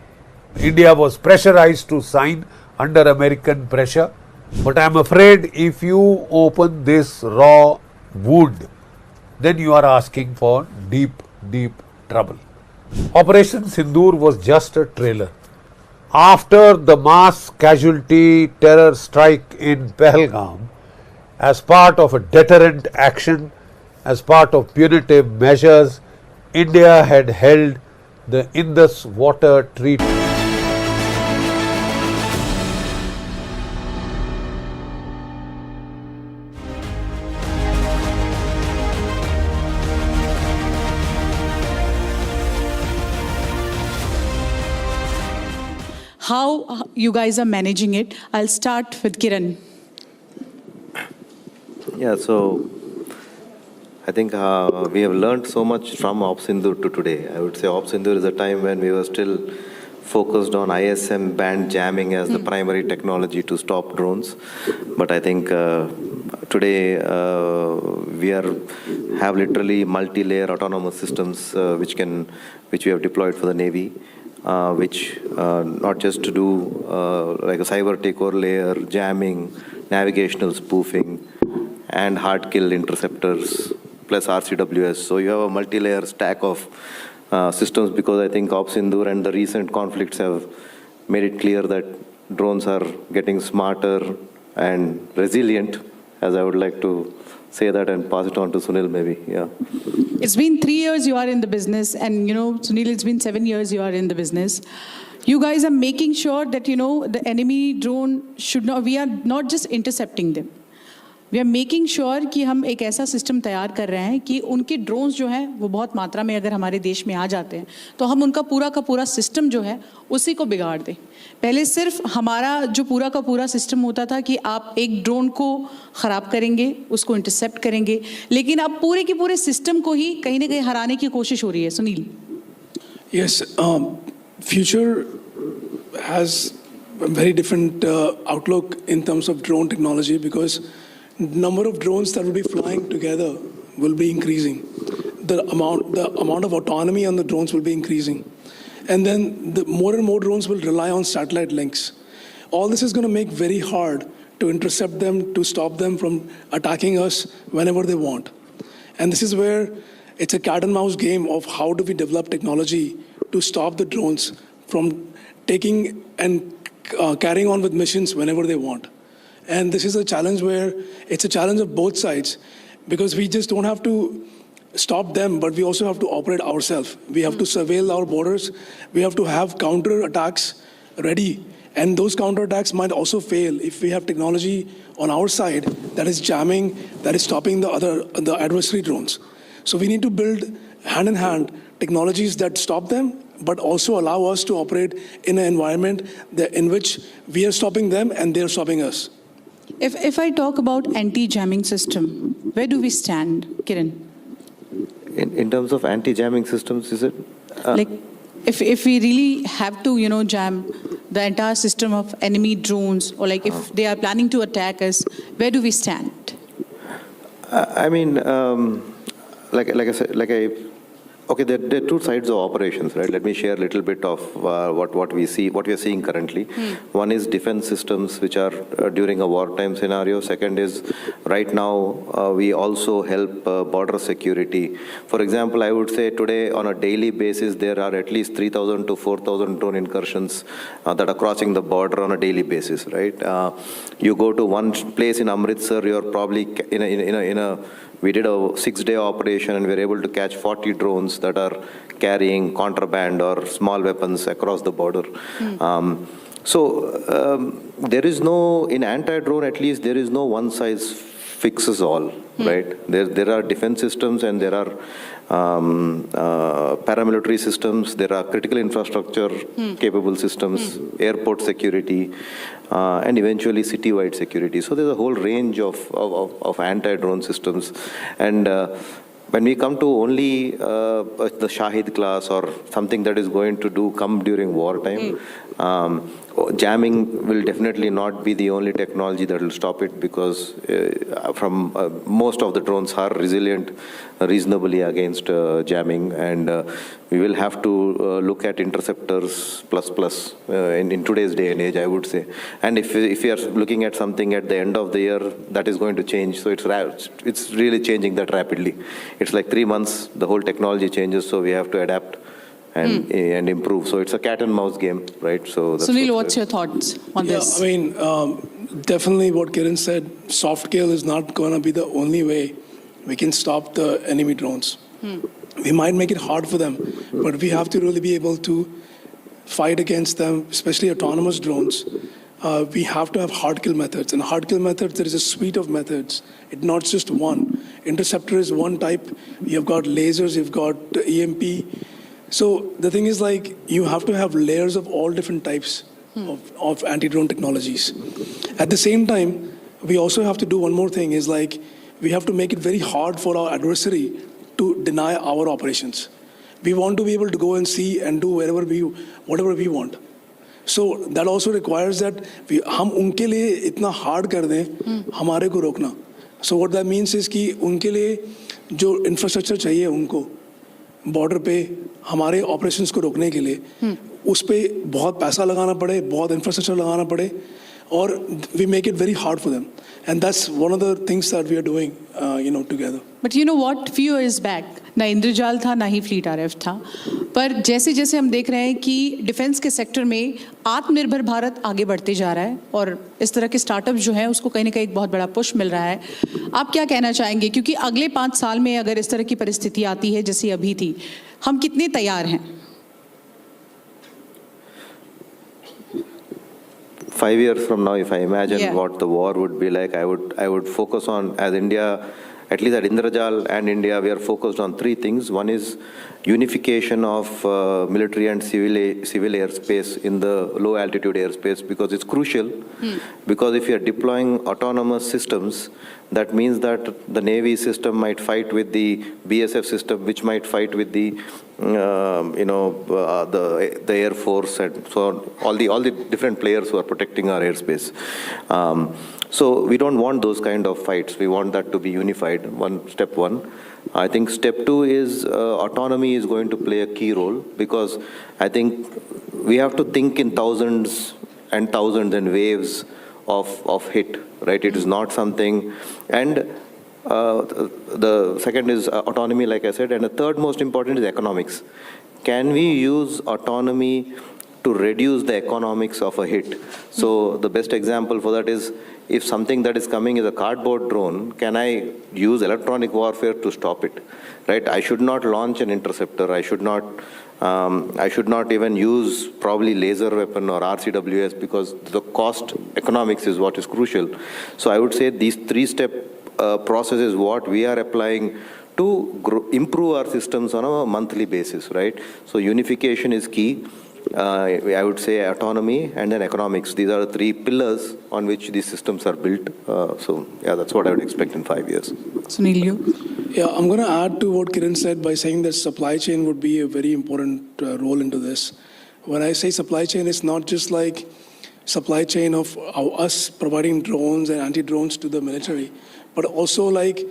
India was pressurized to sign under American pressure. But I am afraid if you open this raw wound, then you are asking for deep, deep trouble. Operation Sindoor was just a trailer. After the mass casualty terror strike in Pahalgam, as part of a deterrent action, as part of punitive measures, India had held the Indus Water Treaty. How you guys are managing it? I'll start with Kiran. Yeah, so I think we have learned so much from Ops Sindoor to today. I would say Ops Sindoor is a time when we were still focused on ISM band jamming as the primary technology to stop drones. But I think today we have literally multi-layer autonomous systems which we have deployed for the Navy. Which not just to do like a cyber takeover layer, jamming, navigational spoofing, and hard kill interceptors, plus RCWS. So you have a multi-layer stack of systems because I think Ops Sindoor and the recent conflicts have made it clear that drones are getting smarter and resilient, as I would like to say that and pass it on to Sunil maybe, yeah. It's been 3 years you are in the business, and Sunil, it's been 7 years you are in the business. You guys are making sure that, the enemy drone we are not just intercepting them. We are making sure कि हम एक ऐसा system तैयार कर रहे हैं कि उनके ड्रोन्स जो हैं वो बहुत मात्रा में अगर हमारे देश में आ जाते हैं तो हम उनका पूरा का पूरा सिस्टम जो है उसी को बिगाड़ दें। पहले सिर्फ हमारा जो पूरा का पूरा सिस्टम होता था कि आप एक ड्रोन को ख़राब करेंगे, उसको इंटरसेप्ट करेंगे, लेकिन अब पूरे के पूरे सिस्टम को ही कहीं ना कहीं हराने की कोशिश हो रही है। Sunil. Yes, future has a very different outlook in terms of drone technology because number of drones that will be flying together will be increasing. The amount of autonomy on the drones will be increasing. And then more and more drones will rely on satellite links. All this is going to make very hard to intercept them, to stop them from attacking us whenever they want. And this is where it's a cat and mouse game of how do we develop technology to stop the drones from taking and carrying on with missions whenever they want. And this is a challenge where it's a challenge of both sides because we just don't have to stop them, but we also have to operate ourselves. We have to surveil our borders. We have to have counter attacks ready. And those counter attacks might also fail if we have technology on our side that is jamming, that is stopping the adversary drones. So we need to build hand in hand technologies that stop them, but also allow us to operate in an environment in which we are stopping them and they are stopping us. If I talk about anti-jamming system, where do we stand, Kiran? In terms of anti-jamming systems, is it? Like, if we really have to, jam the entire system of enemy drones, or like if they are planning to attack us, where do we stand? I mean, like I said, okay, there are two sides of operations, right? Let me share a little bit of what we are seeing currently. One is defense systems, which are during a wartime scenario. Second is right now we also help border security. For example, I would say today on a daily basis there are at least 3,000 to 4,000 drone incursions that are crossing the border on a daily basis, right? You go to one place in Amritsar, you're probably we did a 6-day operation and we were able to catch 40 drones that are carrying contraband or small weapons across the border. There is no, in anti-drone at least, there is no one size fixes all, right? There are defense systems and there are paramilitary systems, there are critical infrastructure capable systems, airport security, and eventually city-wide security. So there's a whole range of anti-drone systems. And when we come to only the Shahid class or something that is going to come during wartime, jamming will definitely not be the only technology that will stop it because most of the drones are resilient reasonably against jamming, and we will have to look at interceptors plus in today's day and age, I would say. And if we are looking at something at the end of the year, that is going to change. So it's really changing that rapidly. It's like 3 months, the whole technology changes, so we have to adapt and improve. So it's a cat and mouse game, right? So Sunil, what's your thoughts on this? I mean, definitely what Kiran said, soft kill is not going to be the only way we can stop the enemy drones. We might make it hard for them, but we have to really be able to fight against them, especially autonomous drones. We have to have hard kill methods. And hard kill methods, there is a suite of methods. It's not just one. Interceptor is one type. You've got lasers, you've got EMP. So the thing is, like, you have to have layers of all different types of anti-drone technologies. At the same time, we also have to do one more thing, is like, we have to make it very hard for our adversary to deny our operations. We want to be able to go and see and do whatever we want. So that also requires that हम उनके लिए इतना hard कर दें हमारे को रोकना. So what that means is कि उनके लिए जो infrastructure चाहिए उनको border पे हमारे operations को रोकने के लिए उस पे बहुत पैसा लगाना पड़े, बहुत infrastructure लगाना पड़े, or we make it very hard for them. And that's one of the things that we are doing, together. But you know what? Few years back, ना इंद्रजाल था, ना ही फ्लीट RF था. पर जैसे जैसे हम देख रहे हैं कि डिफेंस के सेक्टर में आत्मनिर्भर भारत आगे बढ़ते जा रहा है और इस तरह के स्टार्टअप जो हैं उसको कहीं ना कहीं एक बहुत बड़ा पुश मिल रहा है. आप क्या कहना चाहेंगे? क्योंकि अगले 5 साल में अगर इस तरह की परिस्थिति आती है जैसी अभी थी, हम कितने तैयार हैं? 5 years from now, if I imagine Yeah. what the war would be like, I would focus on, as India, at least at Indrajal and India, we are focused on three things. One is unification of military and civil airspace in the low altitude airspace, because it's crucial. Because if you are deploying autonomous systems, that means that the Navy system might fight with the BSF system, which might fight with the the Air Force, and so on, all the different players who are protecting our airspace. So we don't want those kind of fights. We want that to be unified. Step one. I think step two is autonomy is going to play a key role, because I think we have to think in thousands and waves of hit, right? It is not something, and the second is autonomy, like I said, and the third most important is economics. Can we use autonomy to reduce the economics of a hit? So the best example for that is, if something that is coming is a cardboard drone, can I use electronic warfare to stop it? Right? I should not launch an interceptor. I should not even use probably laser weapon or RCWS, because the cost economics is what is crucial. So I would say these three-step process is what we are applying to improve our systems on a monthly basis, right? So unification is key. I would say autonomy and then economics. These are the three pillars on which these systems are built. So yeah, that's what I would expect in 5 years. Sunil, you? Yeah, I'm going to add to what Kiran said by saying that supply chain would be a very important role into this. When I say supply chain, it's not just like supply chain of us providing drones and anti-drones to the military, but also like,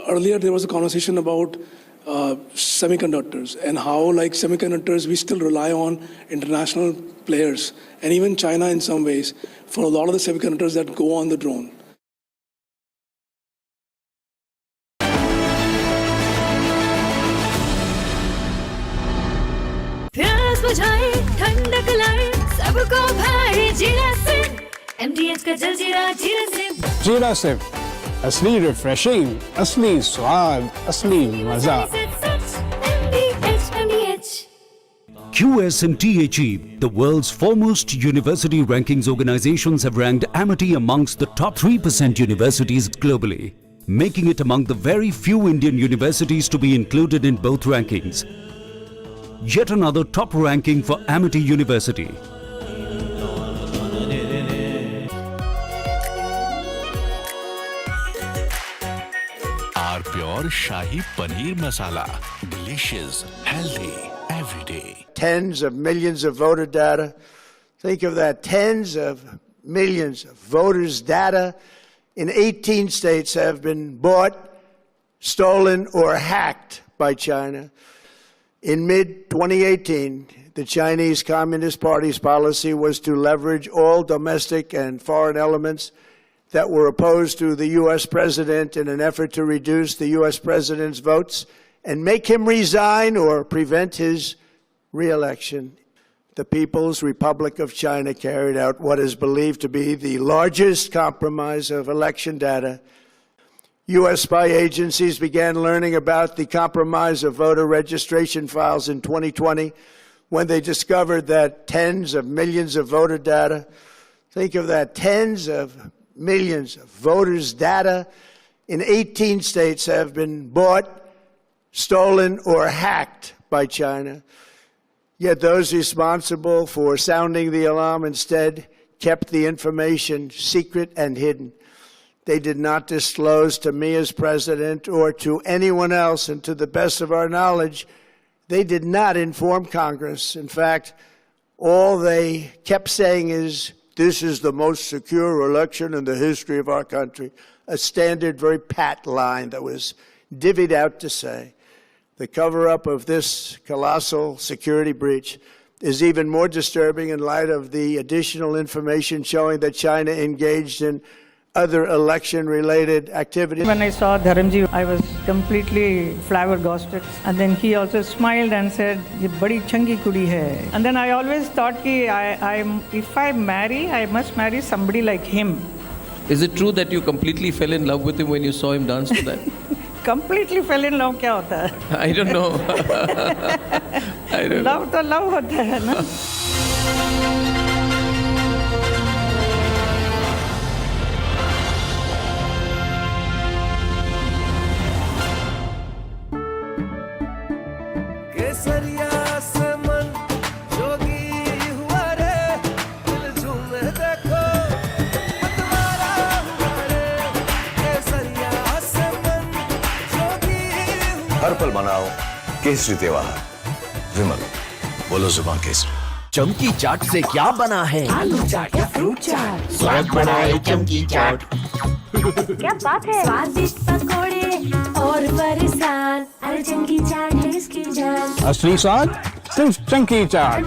earlier there was a conversation about semiconductors and how like semiconductors, we still rely on international players and even China in some ways for a lot of the semiconductors that go on the drone. प्यास बुझाए ठंडक लाए सबको भाई जीरा से MDH का जलजीरा जीरा से जीरा सिर्फ असली रिफ्रेशिंग, असली स्वाद, असली मजा। QS and THE, the world's foremost university rankings organizations, have ranked Amity amongst the top 3% universities globally, making it among the very few Indian universities to be included in both rankings. Yet another top ranking for Amity University. Our pure Shahi Paneer Masala. Delicious, healthy, every day. Tens of millions of voter data. Think of that. Tens of millions of voters' data in 18 states have been bought, stolen, or hacked by China. In mid-2018, the Chinese Communist Party's policy was to leverage all domestic and foreign elements that were opposed to the U.S. president in an effort to reduce the U.S. president's votes and make him resign or prevent his re-election. The People's Republic of China carried out what is believed to be the largest compromise of election data. U.S. spy agencies began learning about the compromise of voter registration files in 2020 when they discovered that tens of millions of voter data, think of that, tens of millions of voters' data in 18 states have been bought, stolen, or hacked by China. Yet those responsible for sounding the alarm instead kept the information secret and hidden. They did not disclose to me as president or to anyone else, and to the best of our knowledge, they did not inform Congress. In fact, all they kept saying is, "This is the most secure election in the history of our country," a standard, very pat line that was divvied out to say. The cover-up of this colossal security breach is even more disturbing in light of the additional information showing that China engaged in other election-related activities. When I saw Dharamji, I was completely flabbergasted. And then he also smiled and said, "Ye badi changi kudi hai." And then I always thought, if I marry, I must marry somebody like him. Is it true that you completely fell in love with him when you saw him dance to that? Completely fell in love क्या होता है? I don't know. I don't know. Love तो love होता है ना? केसरिया से मन जोगी हुआ रे दिल झूमे देखो मतवारा हुआ रे केसरिया से मन जोगी हुआ हर पल मनाओ केसरी त्योहार। विमल बोलो जुबान केसरी। चमकी चाट से क्या बना है? आलू चाट या फ्रूट चाट, स्वाद बनाए चमकी चाट। क्या बात है? स्वादिष्ट पकोड़े और फरसान, अरे चमकी चाट है इसकी जान। असली स्वाद सिर्फ चमकी चाट।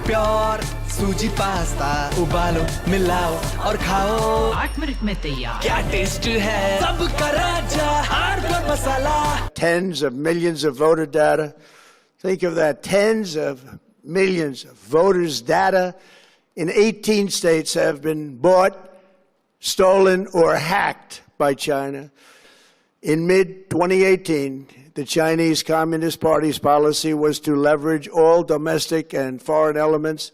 प्योर सूजी पास्ता उबालो मिलाओ और खाओ 8 मिनट में तैयार। क्या टेस्ट है सबका राजा hardcore masala. Tens of millions of voter data. Think of that. Tens of millions of voters' data in 18 states have been bought, stolen, or hacked by China. In mid-2018, the Chinese Communist Party's policy was to leverage all domestic and foreign elements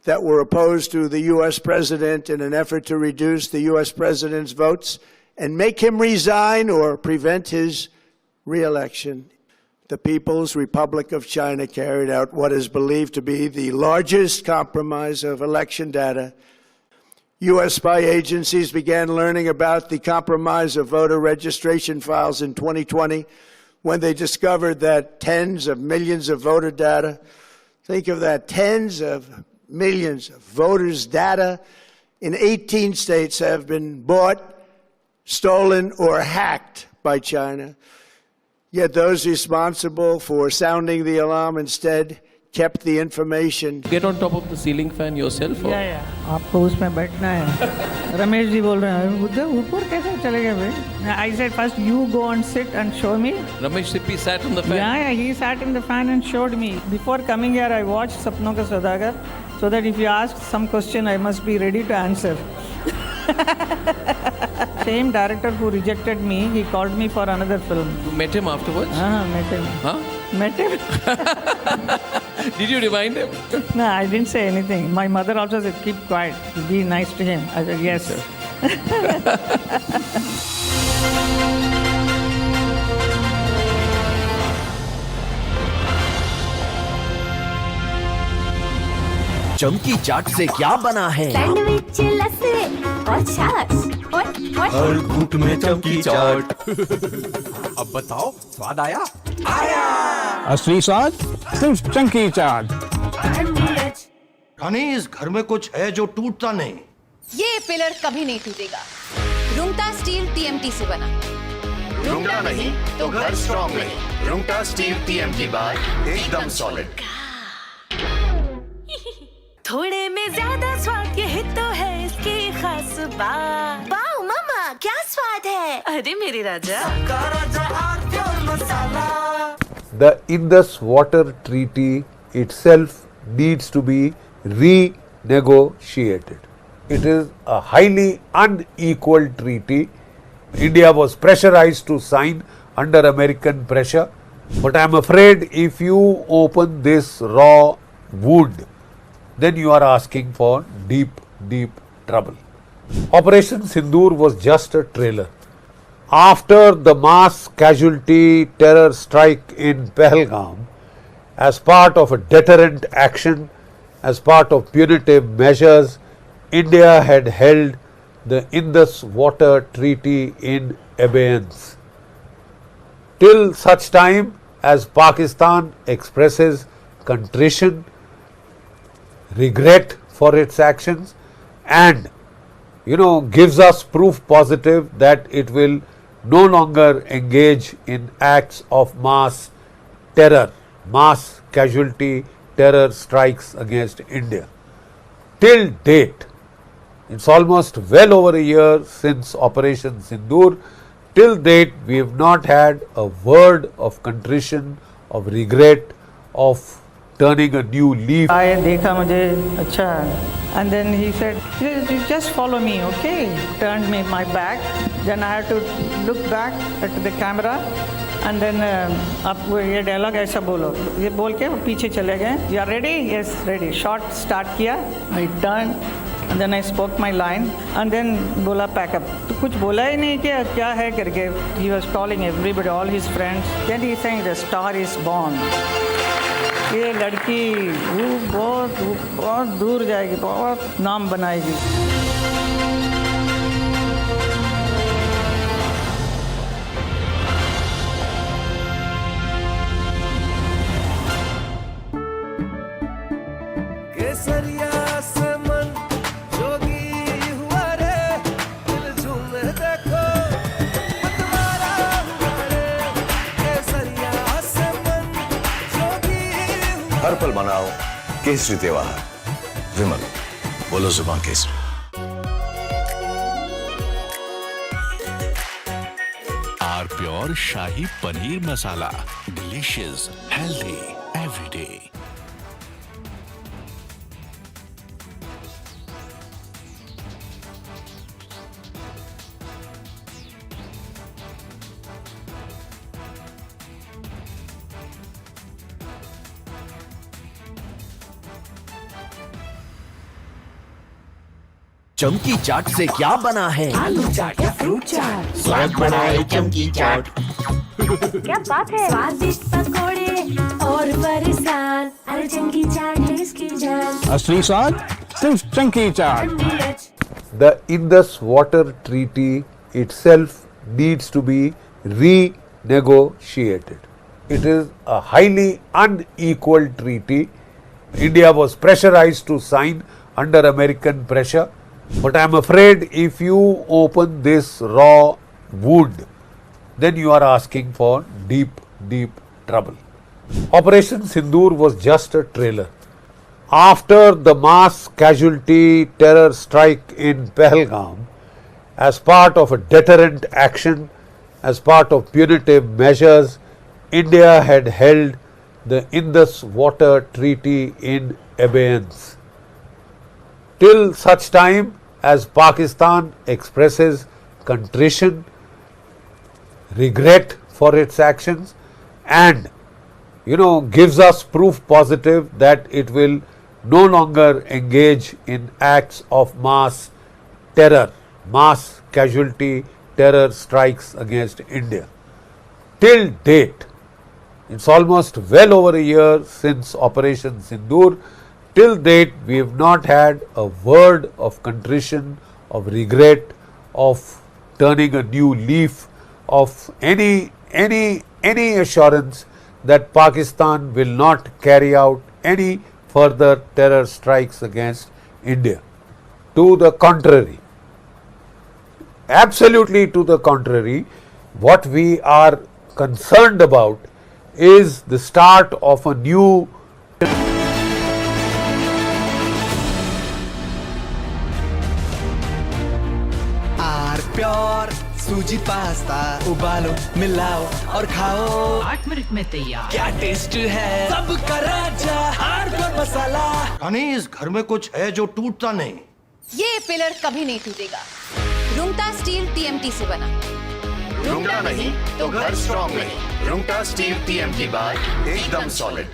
that were opposed to the U.S. president in an effort to reduce the U.S. president's votes and make him resign or prevent his re-election. The People's Republic of China carried out what is believed to be the largest compromise of election data. U.S. spy agencies began learning about the compromise of voter registration files in 2020 when they discovered that tens of millions of voter data, think of that, tens of millions of voters' data in 18 states have been bought, stolen, or hacked by China. Yet those responsible for sounding the alarm instead kept the information. Get on top of the ceiling fan yourself? Or? या आपको उसमें बैठना है। रमेश जी बोल रहे हैं उधर ऊपर कैसे चले गए भाई? I said first you go and sit and show me. Ramesh Sippy sat on the fan. Yeah, he sat in the fan and showed me. Before coming here, I watched Sapno Ka Saudagar, so that if you ask some question, I must be ready to answer. Same director who rejected me, he called me for another film. You met him afterwards? Met him. Huh? Met him. Did you remind him? No, I didn't say anything. My mother also said, keep quiet, be nice to him. I said, yes. चमकी चाट से क्या बना है? Sandwich लस्सी और छाछ और हर घूंट में चमकी चाट। अब बताओ स्वाद आया? आया। असली स्वाद सिर्फ चमकी चाट। रानी इस घर में कुछ है जो टूटता नहीं। ये पिलर कभी नहीं टूटेगा। रुंगटा स्टील टीएमटी से बना। रुंगटा नहीं तो घर स्ट्रॉन्ग नहीं। रुंगटा स्टील टीएमटी बार एकदम सॉलिड। थोड़े में ज्यादा स्वाद ये तो है इसकी खास बात। वाओ मामा क्या स्वाद है? अरे मेरे राजा The Indus Water Treaty itself needs to be renegotiated. It is a highly unequal treaty. India was pressurized to sign under American pressure, but I am afraid if you open this raw wood, then you are asking for deep, deep trouble. Operation Sindoor was just a trailer. After the mass casualty terror strike in Pahalgam, as part of a deterrent action, as part of punitive measures, India had held the Indus Water Treaty in abeyance. Till such time as Pakistan expresses contrition, regret for its actions and gives us proof positive that it will no longer engage in acts of mass terror, mass casualty terror strikes against India. Till date, it's almost well over a year since Operation Sindoor, till date we have not had a word of contrition, of regret, of turning a new leaf. आए देखा मुझे अच्छा And then he said, "You just follow me, okay?" Turned me my back. Then I had to look back at the camera. And then आप ये dialogue ऐसा बोलो, ये बोल के पीछे चले गए. You are ready? Yes, ready. Shot start किया. I turned. And then I spoke my line. And then बोला pack up. तो कुछ बोला ही नहीं कि क्या है करके. He was calling everybody, all his friends. Then he saying the star is born. ये लड़की वो बहुत दूर जाएगी, बहुत नाम बनाएगी. केसरिया से मन जोगी हुआ रे, दिल झूमे देखो मतवारा हुआ रे. केसरिया से मन जोगी हुआ. हर पल मनाओ केसरी त्योहार. विमल, बोलो जुबान केसरी. R pure shahi paneer masala, delicious, healthy every day. चमकी चाट से क्या बना है? आलू चाट या फ्रूट चाट. स्वाद बनाए चमकी चाट. क्या बात है? स्वादिष्ट पकोड़े और बरसात. अरे चमकी चाट है इसकी जान. असली स्वाद सिर्फ चमकी चाट. The Indus Water Treaty itself needs to be renegotiated. It is a highly unequal treaty. India was pressurized to sign under American pressure. But I am afraid if you open this raw wood, then you are asking for deep, deep trouble. Operation Sindoor was just a trailer. After the mass casualty terror strike in Pahalgam, as part of a deterrent action, as part of punitive measures, India had held the Indus Water Treaty in abeyance. Till such time as Pakistan expresses contrition, regret for its actions, and gives us proof positive that it will no longer engage in acts of mass terror, mass casualty terror strikes against India. Till date, it's almost well over a year since Operation Sindoor. Till date, we have not had a word of contrition, of regret, of turning a new leaf, of any assurance that Pakistan will not carry out any further terror strikes against India. To the contrary, absolutely to the contrary, what we are concerned about is the start of a new pure सूजी pasta. उबालो, मिलाओ और खाओ. 8 minute में तैयार. क्या taste है, सबका राजा आर्नब मसाला. यानी इस घर में कुछ है जो टूटता नहीं. ये पिलर कभी नहीं टूटेगा. रुंगटा स्टील TMT से बना. रुंगटा नहीं तो घर स्ट्रॉन्ग नहीं. रुंगटा स्टील TMT बार एकदम सॉलिड.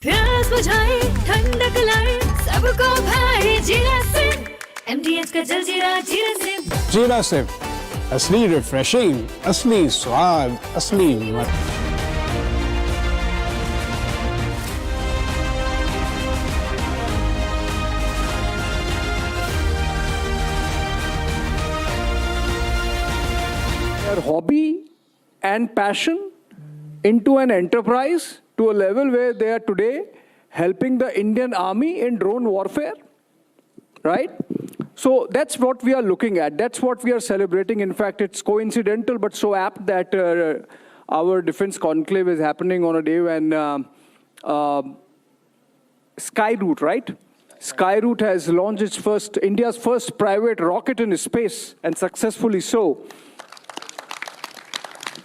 प्यास बुझाए, ठंडक लाए, सबको भाई जीरा से. MDH का जल जीरा, जीरा से. जीरा से असली रिफ्रेशिंग, असली स्वाद, असली मत. Their hobby and passion into an enterprise to a level where they are today helping the Indian Army in drone warfare, right? So that's what we are looking at. That's what we are celebrating. In fact, it's coincidental but so apt that our defense conclave is happening on a day when Skyroot, right? Skyroot has launched India's first private rocket in space, and successfully so.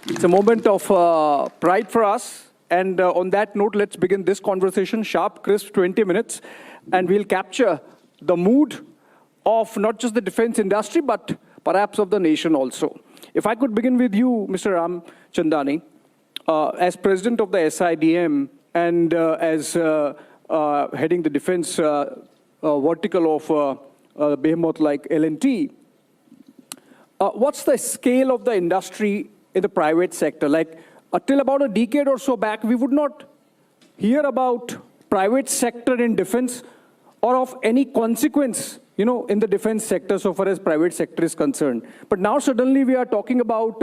It's a moment of pride for us. And on that note, let's begin this conversation. Sharp, crisp, 20 minutes. and we'll capture the mood of not just the defense industry, but perhaps of the nation also. If I could begin with you, Mr. Ramchandani, as president of the SIDM and as heading the defense vertical of a behemoth like L&T, what's the scale of the industry in the private sector? Like, till about a decade or so back, we would not hear about private sector in defense or of any consequence, you know, in the defense sector so far as private sector is concerned. But now suddenly we are talking about,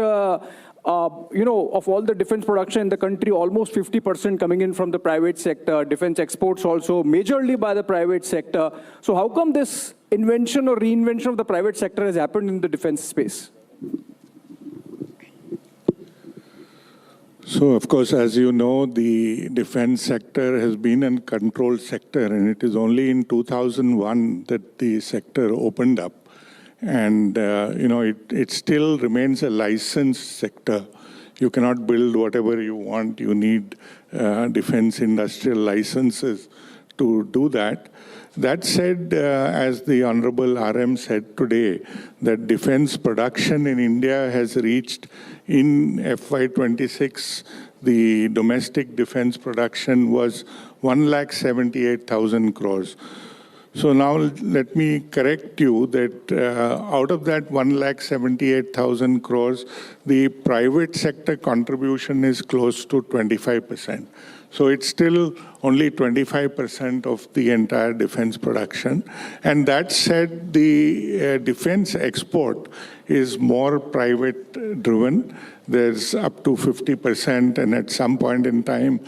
you know, of all the defense production in the country, almost 50% coming in from the private sector, defense exports also majorly by the private sector. So how come this invention or reinvention of the private sector has happened in the defense space? So, of course, as you know, the defense sector has been a controlled sector, and it is only in 2001 that the sector opened up. And, you know, it still remains a licensed sector. You cannot build whatever you want. You need defense industrial licenses to do that. That said, as the Honorable RM said today, that defense production in India has reached, in FY26, the domestic defense production was 1,78,000 crores. So now let me correct you that out of that 1,78,000 crores, the private sector contribution is close to 25%. So it's still only 25% of the entire defense production. And that said, the defense export is more private driven. There's up to 50%, and at some point in time,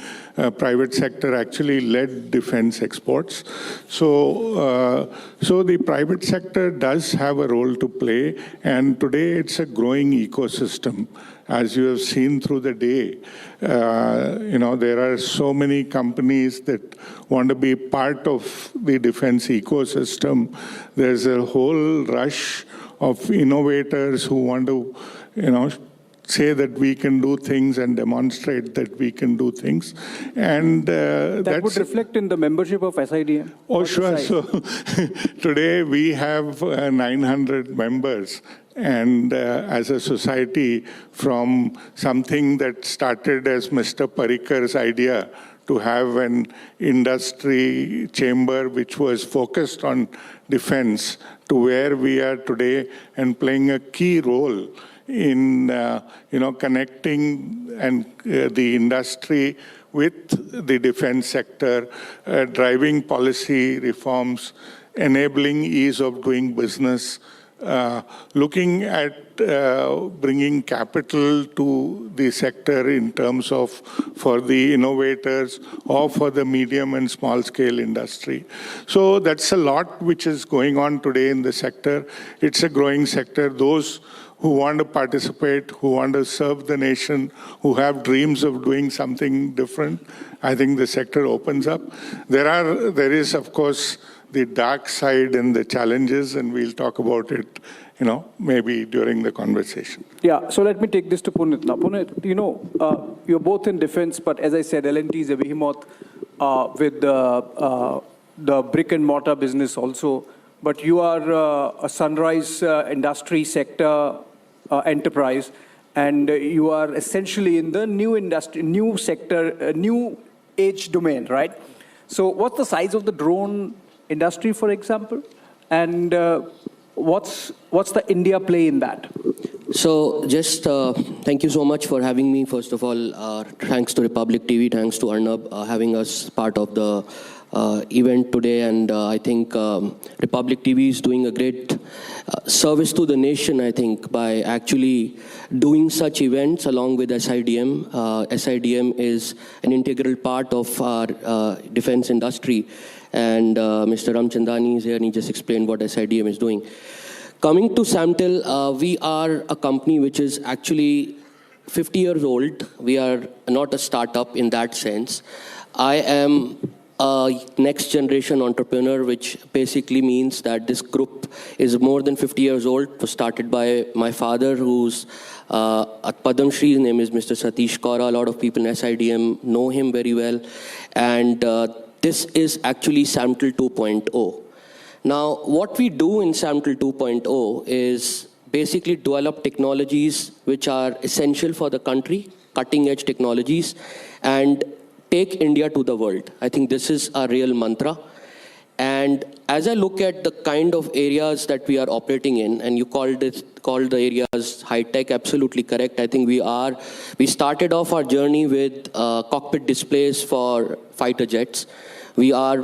private sector actually led defense exports. So the private sector does have a role to play, and today it's a growing ecosystem. As you have seen through the day, you know, there are so many companies that want to be part of the defense ecosystem. There's a whole rush of innovators who want to, you know, say that we can do things and demonstrate that we can do things. And that would reflect in the membership of SIDM? Oh, sure. So today we have 900 members. And as a society, from something that started as Mr. Parikar's idea to have an industry chamber which was focused on defense, to where we are today and playing a key role in you know, connecting and the industry with the defense sector, driving policy reforms, enabling ease of doing business, looking at bringing capital to the sector in terms of for the innovators or for the medium and small scale industry. So that's a lot which is going on today in the sector. It's a growing sector. Those who want to participate, who want to serve the nation, who have dreams of doing something different, I think the sector opens up. There is, of course, the dark side and the challenges, and we'll talk about it, you know, maybe during the conversation. Yeah, so let me take this to Punit now. Punit, you know, you're both in defense, but as I said, L&T is a behemoth with the brick and mortar business also. But you are a sunrise industry sector enterprise, and you are essentially in the new industry, new sector, new age domain, right? So what's the size of the drone industry, for example? And what's the India play in that? So just thank you so much for having me. First of all, thanks to Republic TV, thanks to Arnab having us part of the event today. And I think Republic TV is doing a great service to the nation, I think, by actually doing such events along with SIDM. SIDM is an integral part of our defense industry. And Mr. Ramchandani is here and he just explained what SIDM is doing. Coming to Samtel, we are a company which is actually 50 years old. We are not a startup in that sense. I am a next generation entrepreneur, which basically means that this group is more than 50 years old. It was started by my father, who's at Padam Shri. His name is Mr. Satish Kaura. A lot of people in SIDM know him very well. And this is actually SAMTL 2.0. Now, what we do in SAMTL 2.0 is basically develop technologies which are essential for the country, cutting-edge technologies, and take India to the world. I think this is our real mantra. And as I look at the kind of areas that we are operating in, and you called the areas high-tech, absolutely correct. I think we started off our journey with cockpit displays for fighter jets. We are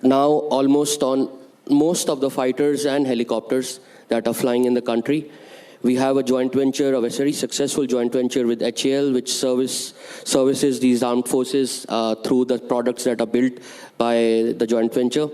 now almost on most of the fighters and helicopters that are flying in the country. We have a joint venture, a very successful joint venture with HAL, which services these armed forces through the products that are built by the joint venture.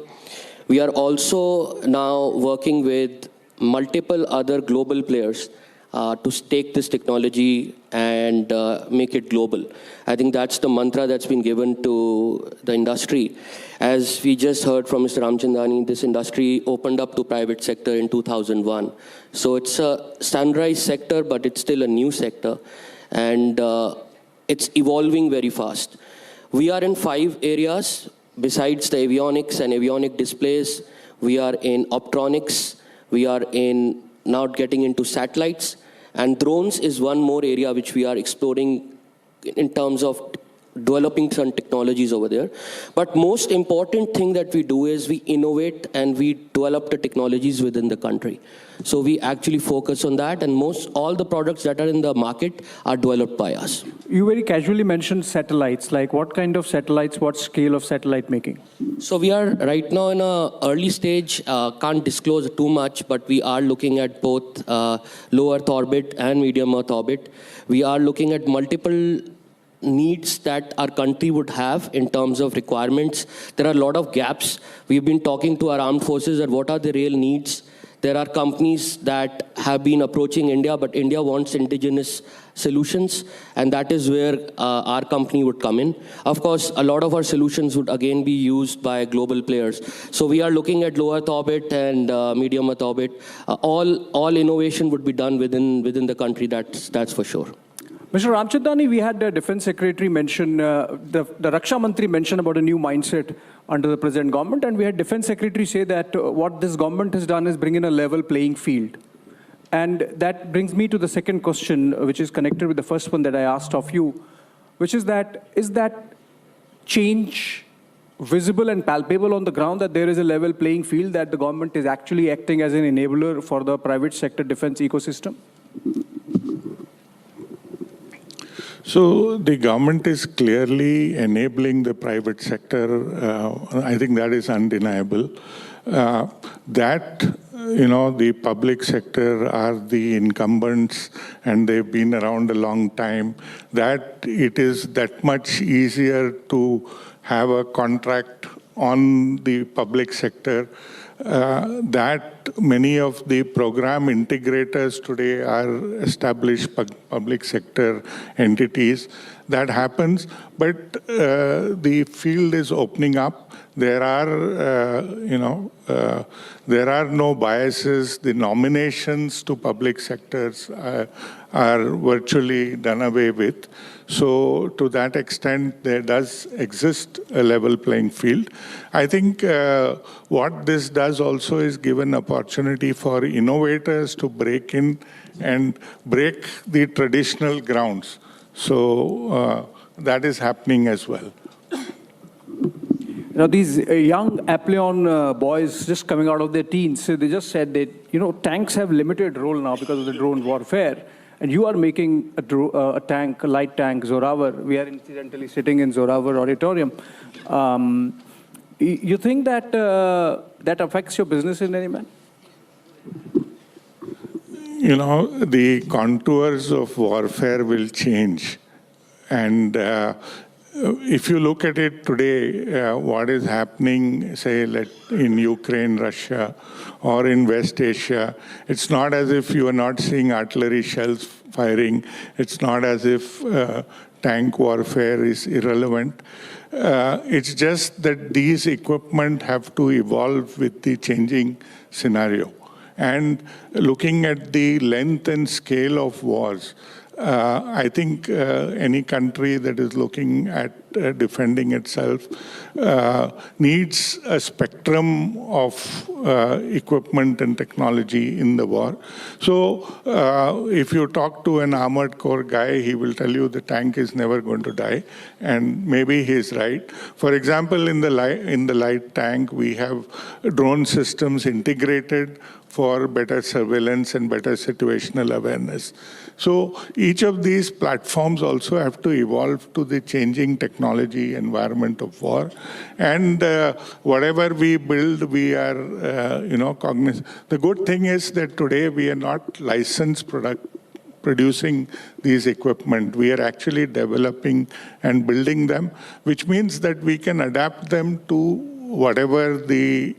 We are also now working with multiple other global players to take this technology and make it global. I think that's the mantra that's been given to the industry. As we just heard from Mr. Ramchandani, this industry opened up to private sector in 2001. So it's a standardized sector, but it's still a new sector. And it's evolving very fast. We are in 5 areas. Besides the avionics and avionic displays, we are in optronics. We are in now getting into satellites. And drones is one more area which we are exploring in terms of developing some technologies over there. But most important thing that we do is we innovate and we develop the technologies within the country. So we actually focus on that, and all the products that are in the market are developed by us. You very casually mentioned satellites. Like what kind of satellites, what scale of satellite making? So we are right now in an early stage, can't disclose too much, but we are looking at both low Earth orbit and medium Earth orbit. We are looking at multiple needs that our country would have in terms of requirements. There are a lot of gaps. We've been talking to our armed forces at what are the real needs. There are companies that have been approaching India, but India wants indigenous solutions, and that is where our company would come in. Of course, a lot of our solutions would again be used by global players. So we are looking at low Earth orbit and medium Earth orbit. All innovation would be done within the country, that's for sure. Mr. Ramchandani, we had the Defense Secretary mention, the Raksha Mantri mention about a new mindset under the present government, and we had Defense Secretary say that what this government has done is bring in a level playing field. And that brings me to the second question, which is connected with the first one that I asked of you, which is that change visible and palpable on the ground, that there is a level playing field, that the government is actually acting as an enabler for the private sector defense ecosystem? So the government is clearly enabling the private sector. I think that is undeniable. The public sector are the incumbents and they've been around a long time, that it is that much easier to have a contract on the public sector, that many of the program integrators today are established public sector entities. That happens, but the field is opening up. There are, there are no biases. The nominations to public sectors are virtually done away with. So to that extent, there does exist a level playing field. I think what this does also is give an opportunity for innovators to break in and break the traditional grounds. So that is happening as well. Now, these young Apollon boys just coming out of their teens, so they just said that, tanks have limited role now because of the drone warfare. And you are making a tank, a light tank, Zorawar. We are incidentally sitting in Zorawar auditorium. You think that that affects your business in any manner? The contours of warfare will change. And if you look at it today, what is happening, say, in Ukraine, Russia, or in West Asia, it's not as if you are not seeing artillery shells firing. It's not as if tank warfare is irrelevant. It's just that these equipment have to evolve with the changing scenario. And looking at the length and scale of wars, I think any country that is looking at defending itself needs a spectrum of equipment and technology in the war. So if you talk to an armored corps guy, he will tell you the tank is never going to die, and maybe he's right. For example, in the light tank, we have drone systems integrated for better surveillance and better situational awareness. So each of these platforms also have to evolve to the changing technology environment of war. And whatever we build, we are, cognizant. The good thing is that today we are not licensed producing these equipment. We are actually developing and building them, which means that we can adapt them to whatever the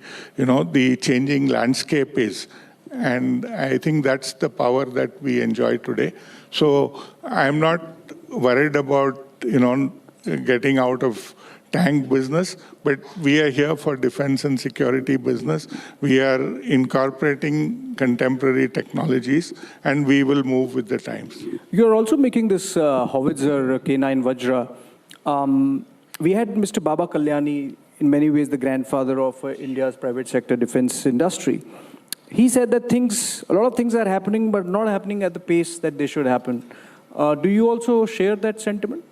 changing landscape is. And I think that's the power that we enjoy today. So I'm not worried about, getting out of tank business, but we are here for defense and security business. We are incorporating contemporary technologies, and we will move with the times. You're also making this howitzer K9 Vajra. We had Mr. Baba Kalyani, in many ways the grandfather of India's private sector defense industry. He said that a lot of things are happening, but not happening at the pace that they should happen. Do you also share that sentiment?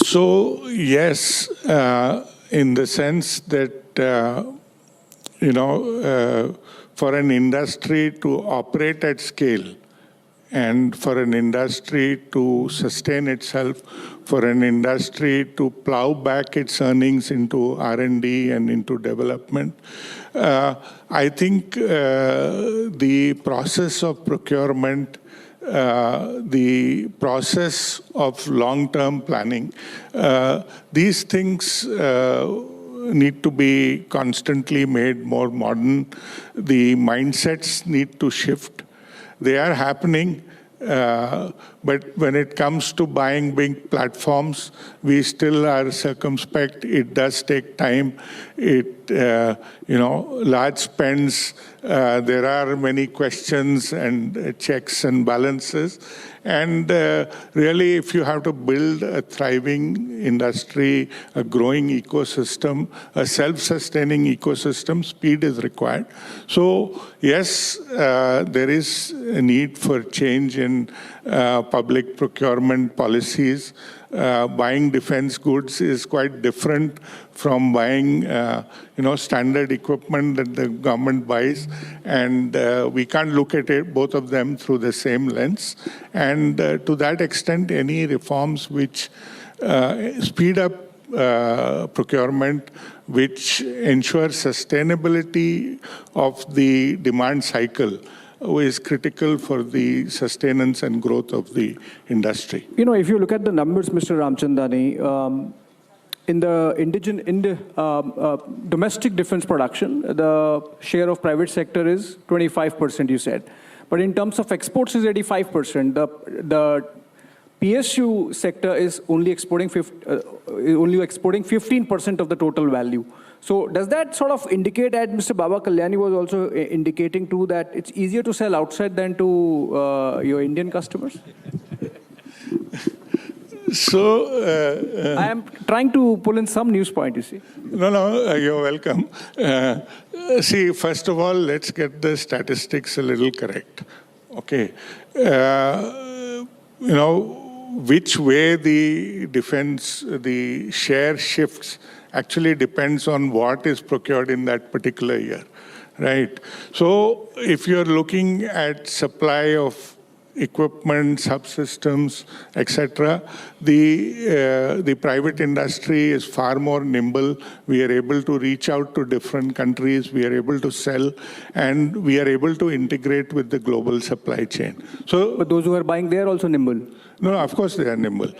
So, yes, in the sense that, for an industry to operate at scale, and for an industry to sustain itself, for an industry to plow back its earnings into R&D and into development, I think the process of procurement, the process of long-term planning, these things need to be constantly made more modern. The mindsets need to shift. They are happening, but when it comes to buying big platforms, we still are circumspect. It does take time. Large spends. There are many questions and checks and balances. And really, if you have to build a thriving industry, a growing ecosystem, a self-sustaining ecosystem, speed is required. So, yes, there is a need for change in public procurement policies. Buying defense goods is quite different from buying, standard equipment that the government buys, and we can't look at it, both of them, through the same lens. And to that extent, any reforms which speed up procurement, which ensure sustainability of the demand cycle, is critical for the sustenance and growth of the industry. If you look at the numbers, Mr. Ramchandani, in the domestic defense production, the share of private sector is 25%, you said. But in terms of exports, is 85%. The PSU sector is only exporting 15% of the total value. So does that sort of indicate that Mr. Baba Kalyani was also indicating too that it's easier to sell outside than to your Indian customers? So I am trying to pull in some news point, you see. No, you're welcome. See, first of all, let's get the statistics a little correct. Okay. Which way the defense, the share shifts actually depends on what is procured in that particular year, right? So if you're looking at supply of equipment, subsystems, etc., the private industry is far more nimble. We are able to reach out to different countries. We are able to sell, and we are able to integrate with the global supply chain. So, but those who are buying, they are also nimble. No, of course they are nimble.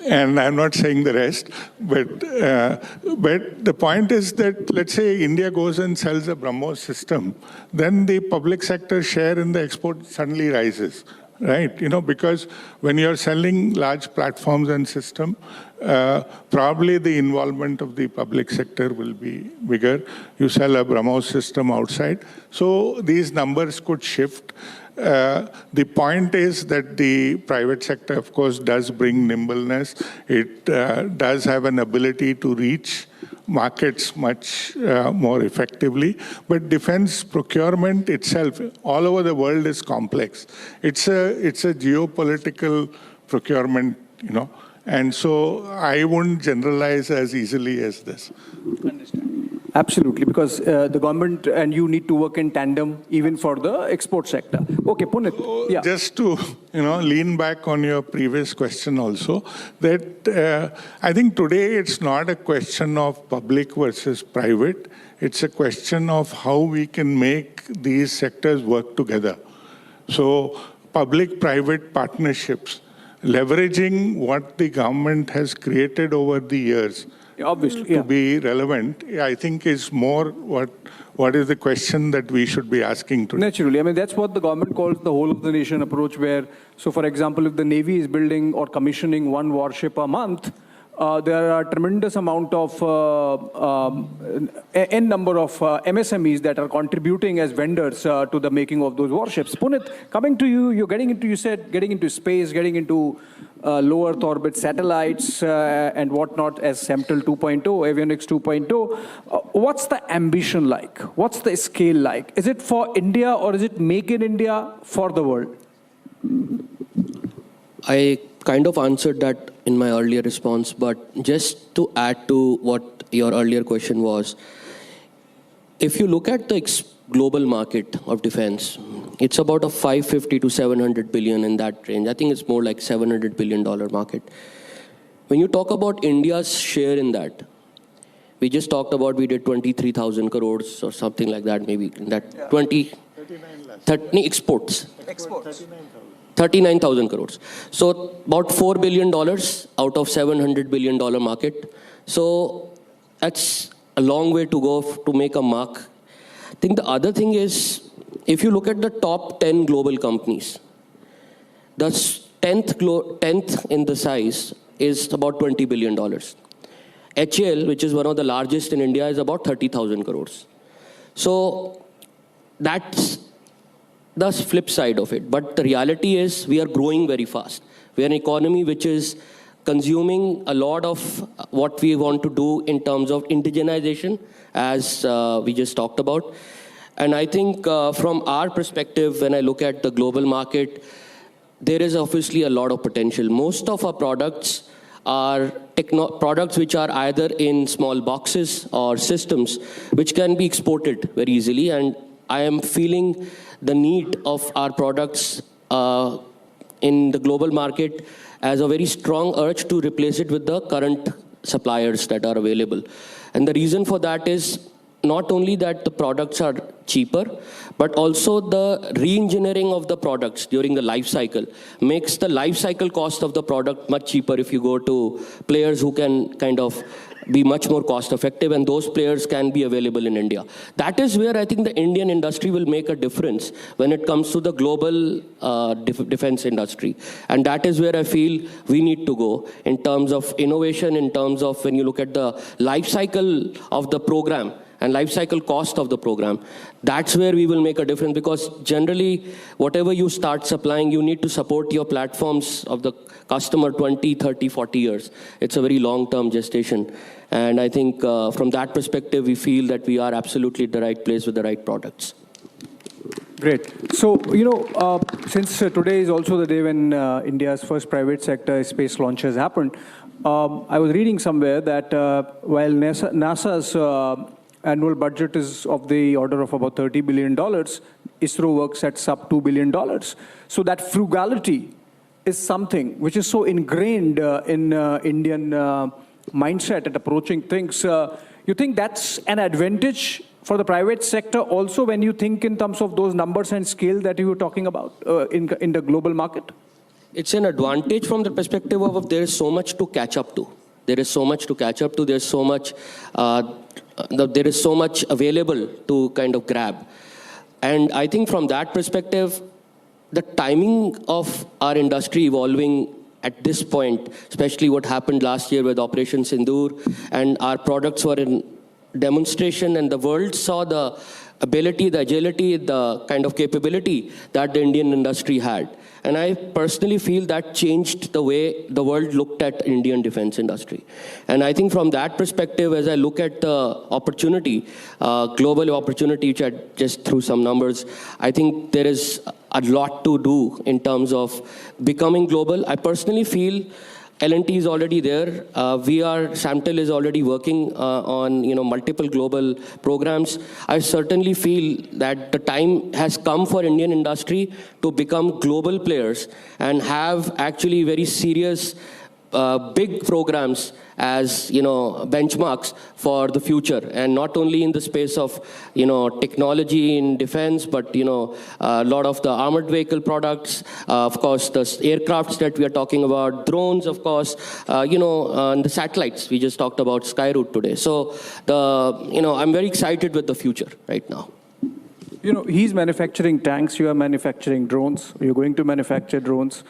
And I'm not saying the rest, but the point is that, let's say India goes and sells a BrahMos system, then the public sector share in the export suddenly rises, right? Because when you're selling large platforms and system, probably the involvement of the public sector will be bigger. You sell a BrahMos system outside. So these numbers could shift. The point is that the private sector, of course, does bring nimbleness. It does have an ability to reach markets much more effectively. But defense procurement itself, all over the world, is complex. It's a geopolitical procurement, you know. And so I wouldn't generalize as easily as this. Absolutely, because the government and you need to work in tandem even for the export sector. Okay, Punit. Yeah. Just to lean back on your previous question also, that I think today it's not a question of public versus private. It's a question of how we can make these sectors work together. So public-private partnerships, leveraging what the government has created over the years, obviously, to be relevant, I think is more what is the question that we should be asking today. Naturally. I mean, that's what the government calls the whole of the nation approach, where, so for example, if the Navy is building or commissioning one warship a month, there are a tremendous amount of n number of MSMEs that are contributing as vendors to the making of those warships. Punit, coming to you, you're getting into, you said, getting into space, getting into low Earth orbit satellites and whatnot as SEMTL 2.0, avionics 2.0. What's the ambition like? What's the scale like? Is it for India or is it make in India for the world? I kind of answered that in my earlier response, but just to add to what your earlier question was, if you look at the global market of defense, it's about a 550 to 700 billion in that range. I think it's more like $700 billion market. When you talk about India's share in that, we just talked about we did 23,000 crores or something like that, maybe that 30 exports. 39,000 crores. So about $4 billion out of $700 billion market. So that's a long way to go to make a mark. I think the other thing is, if you look at the top 10 global companies, the 10th in the size is about $20 billion. HAL, which is one of the largest in India, is about 30,000 crores. So that's the flip side of it. But the reality is we are growing very fast. We are an economy which is consuming a lot of what we want to do in terms of indigenization, as we just talked about. And I think from our perspective, when I look at the global market, there is obviously a lot of potential. Most of our products are products which are either in small boxes or systems which can be exported very easily. And I am feeling the need of our products in the global market as a very strong urge to replace it with the current suppliers that are available. And the reason for that is not only that the products are cheaper, but also the re-engineering of the products during the life cycle makes the life cycle cost of the product much cheaper if you go to players who can kind of be much more cost effective, and those players can be available in India. That is where I think the Indian industry will make a difference when it comes to the global defense industry. And that is where I feel we need to go in terms of innovation, in terms of when you look at the life cycle of the program and life cycle cost of the program. That's where we will make a difference, because generally, whatever you start supplying, you need to support your platforms of the customer 20, 30, 40 years. It's a very long-term gestation. And I think from that perspective, we feel that we are absolutely at the right place with the right products. Great. So, since today is also the day when India's first private sector space launch has happened, I was reading somewhere that while NASA's annual budget is of the order of about $30 billion, ISRO works at sub $2 billion. So that frugality is something which is so ingrained in Indian mindset at approaching things. You think that's an advantage for the private sector also when you think in terms of those numbers and scale that you were talking about in the global market? It's an advantage from the perspective of there is so much to catch up to. There is so much to catch up to. There's so much, there is so much available to kind of grab. And I think from that perspective, the timing of our industry evolving at this point, especially what happened last year with Operation Sindoor, and our products were in demonstration, and the world saw the ability, the agility, the kind of capability that the Indian industry had. And I personally feel that changed the way the world looked at Indian defense industry. And I think from that perspective, as I look at the opportunity, global opportunity, which I just threw some numbers, I think there is a lot to do in terms of becoming global. I personally feel L&T is already there. Samtel is already working on multiple global programs. I certainly feel that the time has come for Indian industry to become global players and have actually very serious big programs as benchmarks for the future, and not only in the space of technology in defense, but a lot of the armored vehicle products, of course the aircrafts that we are talking about, drones, of course, and the satellites. We just talked about Skyroot today. So I'm very excited with the future right now. He's manufacturing tanks, you are manufacturing drones, you're going to manufacture drones.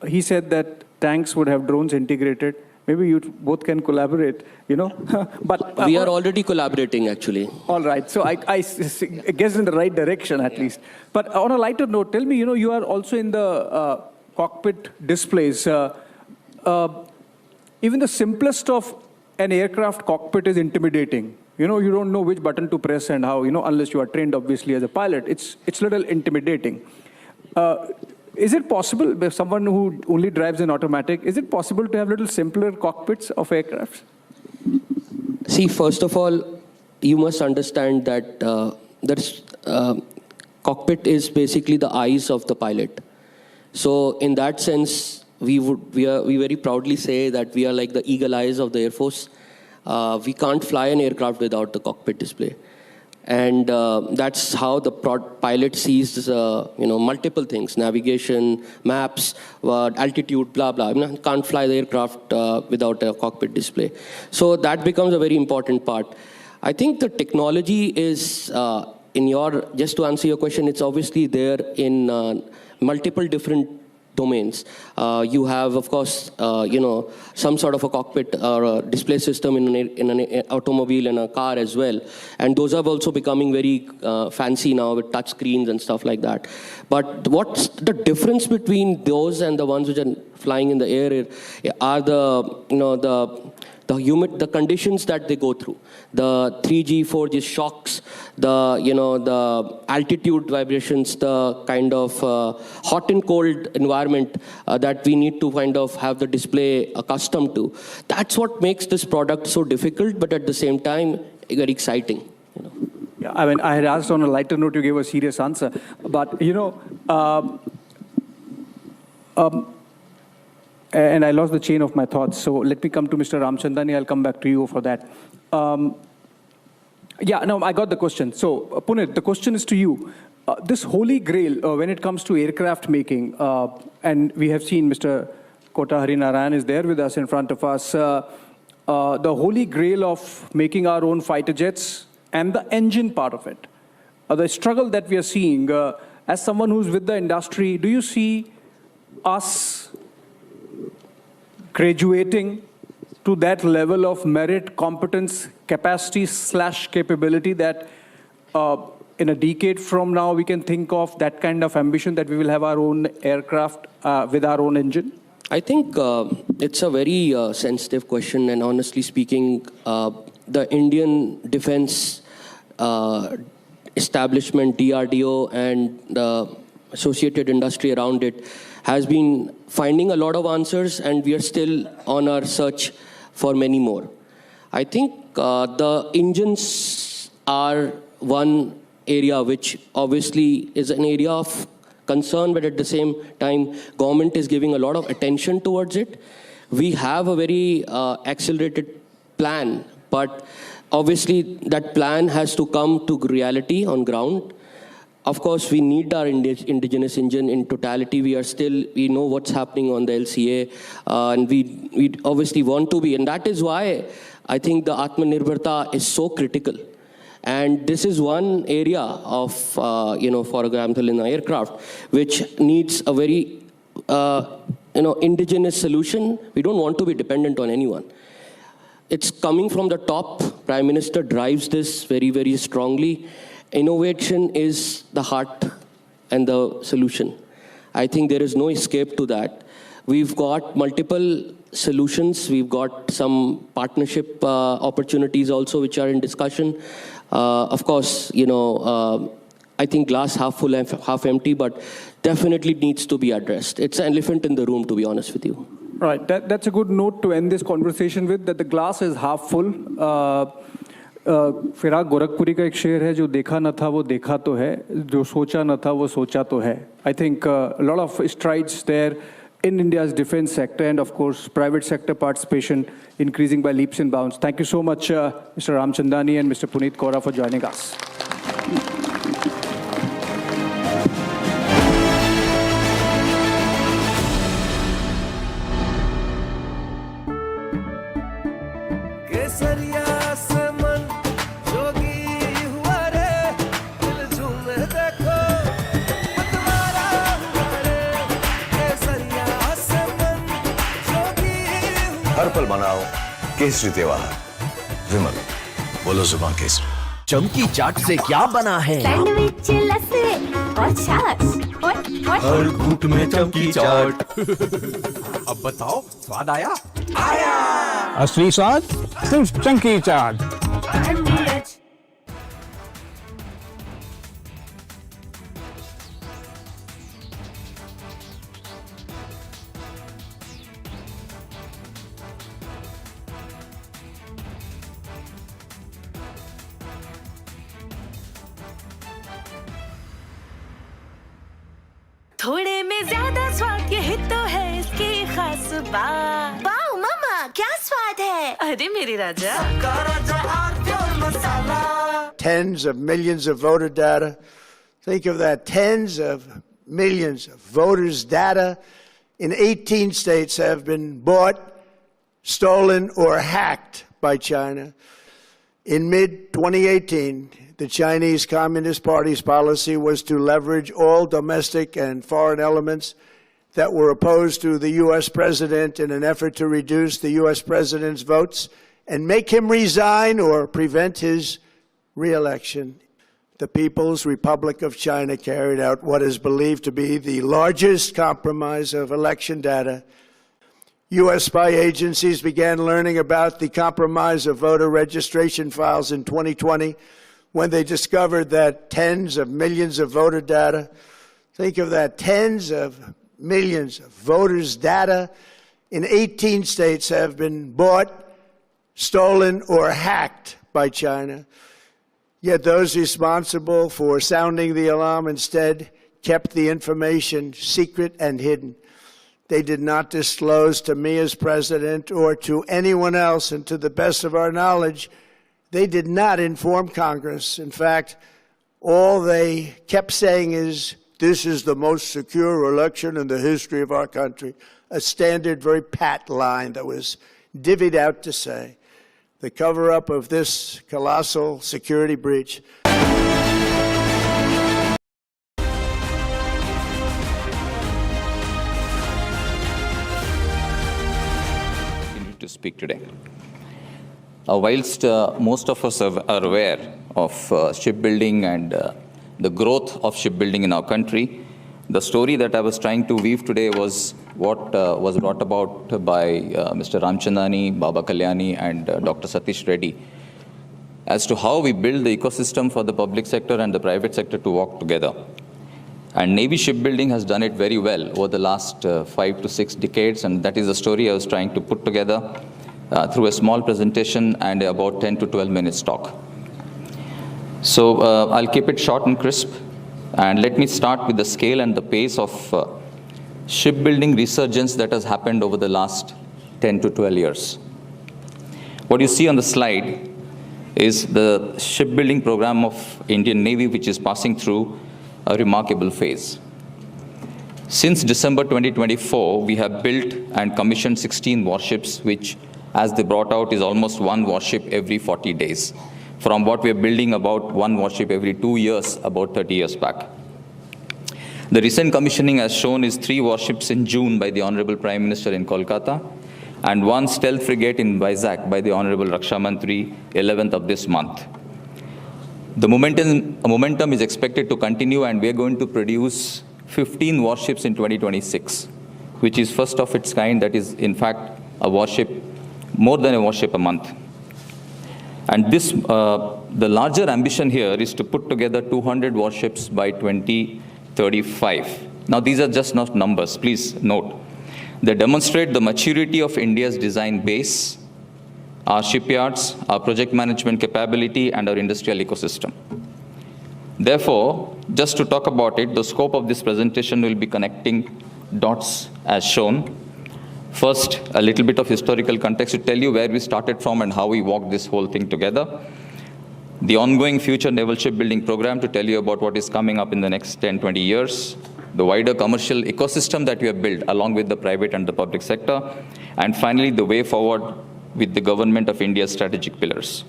He said that tanks would have drones integrated. Maybe you both can collaborate, But we are already collaborating, actually. All right. So I guess in the right direction, at least. But on a lighter note, tell me, you are also in the cockpit displays. Even the simplest of an aircraft cockpit is intimidating. You don't know which button to press and how, unless you are trained, obviously, as a pilot. It's a little intimidating. Is it possible, if someone who only drives an automatic, is it possible to have little simpler cockpits of aircraft? See, first of all, you must understand that cockpit is basically the eyes of the pilot. So in that sense, we very proudly say that we are like the eagle eyes of the Air Force. We can't fly an aircraft without the cockpit display. And that's how the pilot sees multiple things: navigation, maps, altitude, blah, blah. Can't fly the aircraft without a cockpit display. So that becomes a very important part. I think the technology is, just to answer your question, it's obviously there in multiple different domains. You have, of course, some sort of a cockpit or a display system in an automobile and a car as well. And those are also becoming very fancy now with touch screens and stuff like that. But what's the difference between those and the ones which are flying in the air are the conditions that they go through, the 3G, 4G shocks, the altitude vibrations, the kind of hot and cold environment that we need to kind of have the display accustomed to. That's what makes this product so difficult, but at the same time, very exciting. Yeah, I had asked on a lighter note, you gave a serious answer. But, and I lost the chain of my thoughts. So let me come to Mr. Ramchandani. I'll come back to you for that. I got the question. So, Punit, the question is to you. This holy grail, when it comes to aircraft making, and we have seen Mr. Kota Harinarayan is there with us in front of us, the holy grail of making our own fighter jets and the engine part of it. The struggle that we are seeing, as someone who's with the industry, do you see us graduating to that level of merit, competence, capacity / capability that in a decade from now we can think of that kind of ambition that we will have our own aircraft with our own engine? I think it's a very sensitive question, and honestly speaking, the Indian defense establishment, DRDO, and the associated industry around it has been finding a lot of answers, and we are still on our search for many more. I think the engines are one area which obviously is an area of concern, but at the same time, government is giving a lot of attention towards it. We have a very accelerated plan, but obviously that plan has to come to reality on ground. Of course, we need our indigenous engine in totality. We know what's happening on the LCA, and we obviously want to be. And that is why I think the Atmanirbharta is so critical. And this is one area of, for example, in the aircraft, which needs a very indigenous solution. We don't want to be dependent on anyone. It's coming from the top. Prime Minister drives this very, very strongly. Innovation is the heart and the solution. I think there is no escape to that. We've got multiple solutions. We've got some partnership opportunities also which are in discussion. Of course, I think glass half full and half empty, but definitely needs to be addressed. It's an elephant in the room, to be honest with you. Right, that's a good note to end this conversation with, that the glass is half full. Firaq Gorakhpuri का एक शेर है, जो देखा न था वो देखा तो है, जो सोचा न था वो सोचा तो है. I think a lot of strides there in India's defense sector, and of course private sector participation increasing by leaps and bounds. Thank you so much, Mr. Ramchandani and Mr. Puneet Kaura, for joining us. हर पल मनाओ केसरी त्योहार. विमल, बोलो जुबान केसरी. चमकी चाट से क्या बना है? सैंडविच, लस्सी और छाछ. हर घूंट में चमकी चाट. अब बताओ, स्वाद आया? आया. असली स्वाद सिर्फ चमकी चाट. थोड़े में ज्यादा स्वाद, यही तो है इसकी खास बात. वाओ मामा, क्या स्वाद है? अरे मेरे राजा. Tens of millions of voter data. Think of that. Tens of millions of voters' data in 18 states have been bought, stolen, or hacked by China. In mid-2018, the Chinese Communist Party's policy was to leverage all domestic and foreign elements that were opposed to the U.S. president in an effort to reduce the U.S. president's votes and make him resign or prevent his re-election. The People's Republic of China carried out what is believed to be the largest compromise of election data. U.S. spy agencies began learning about the compromise of voter registration files in 2020 when they discovered that tens of millions of voter data, think of that, tens of millions of voters' data in 18 states have been bought, stolen, or hacked by China. Yet those responsible for sounding the alarm instead kept the information secret and hidden. They did not disclose to me as president or to anyone else, and to the best of our knowledge, they did not inform Congress. In fact, all they kept saying is, this is the most secure election in the history of our country. A standard, very pat line that was divvied out to say the cover-up of this colossal security breach. To speak today. Whilst most of us are aware of shipbuilding and the growth of shipbuilding in our country, the story that I was trying to weave today was what was brought about by Mr. Ramchandani, Baba Kalyani, and Dr. Satish Reddy as to how we build the ecosystem for the public sector and the private sector to work together. And Navy shipbuilding has done it very well over the last 5 to 6 decades, and that is the story I was trying to put together through a small presentation and about 10 to 12 minutes talk. So I'll keep it short and crisp, and let me start with the scale and the pace of shipbuilding resurgence that has happened over the last 10 to 12 years. What you see on the slide is the shipbuilding program of Indian Navy, which is passing through a remarkable phase. Since December 2024, we have built and commissioned 16 warships, which, as they brought out, is almost one warship every 40 days, from what we are building about one warship every 2 years, about 30 years back. The recent commissioning, as shown, is 3 warships in June by the Honorable Prime Minister in Kolkata and 1 stealth frigate in Vizag by the Honorable Raksha Mantri, 11th of this month. The momentum is expected to continue, and we are going to produce 15 warships in 2026, which is first of its kind. That is, in fact, a warship, more than a warship a month. And this, the larger ambition here is to put together 200 warships by 2035. Now, these are just not numbers, please note. They demonstrate the maturity of India's design base, our shipyards, our project management capability, and our industrial ecosystem. Therefore, just to talk about it, the scope of this presentation will be connecting dots as shown. First, a little bit of historical context to tell you where we started from and how we walked this whole thing together. The ongoing future naval shipbuilding program to tell you about what is coming up in the next 10-20 years. The wider commercial ecosystem that we have built along with the private and the public sector. And finally, the way forward with the government of India's strategic pillars.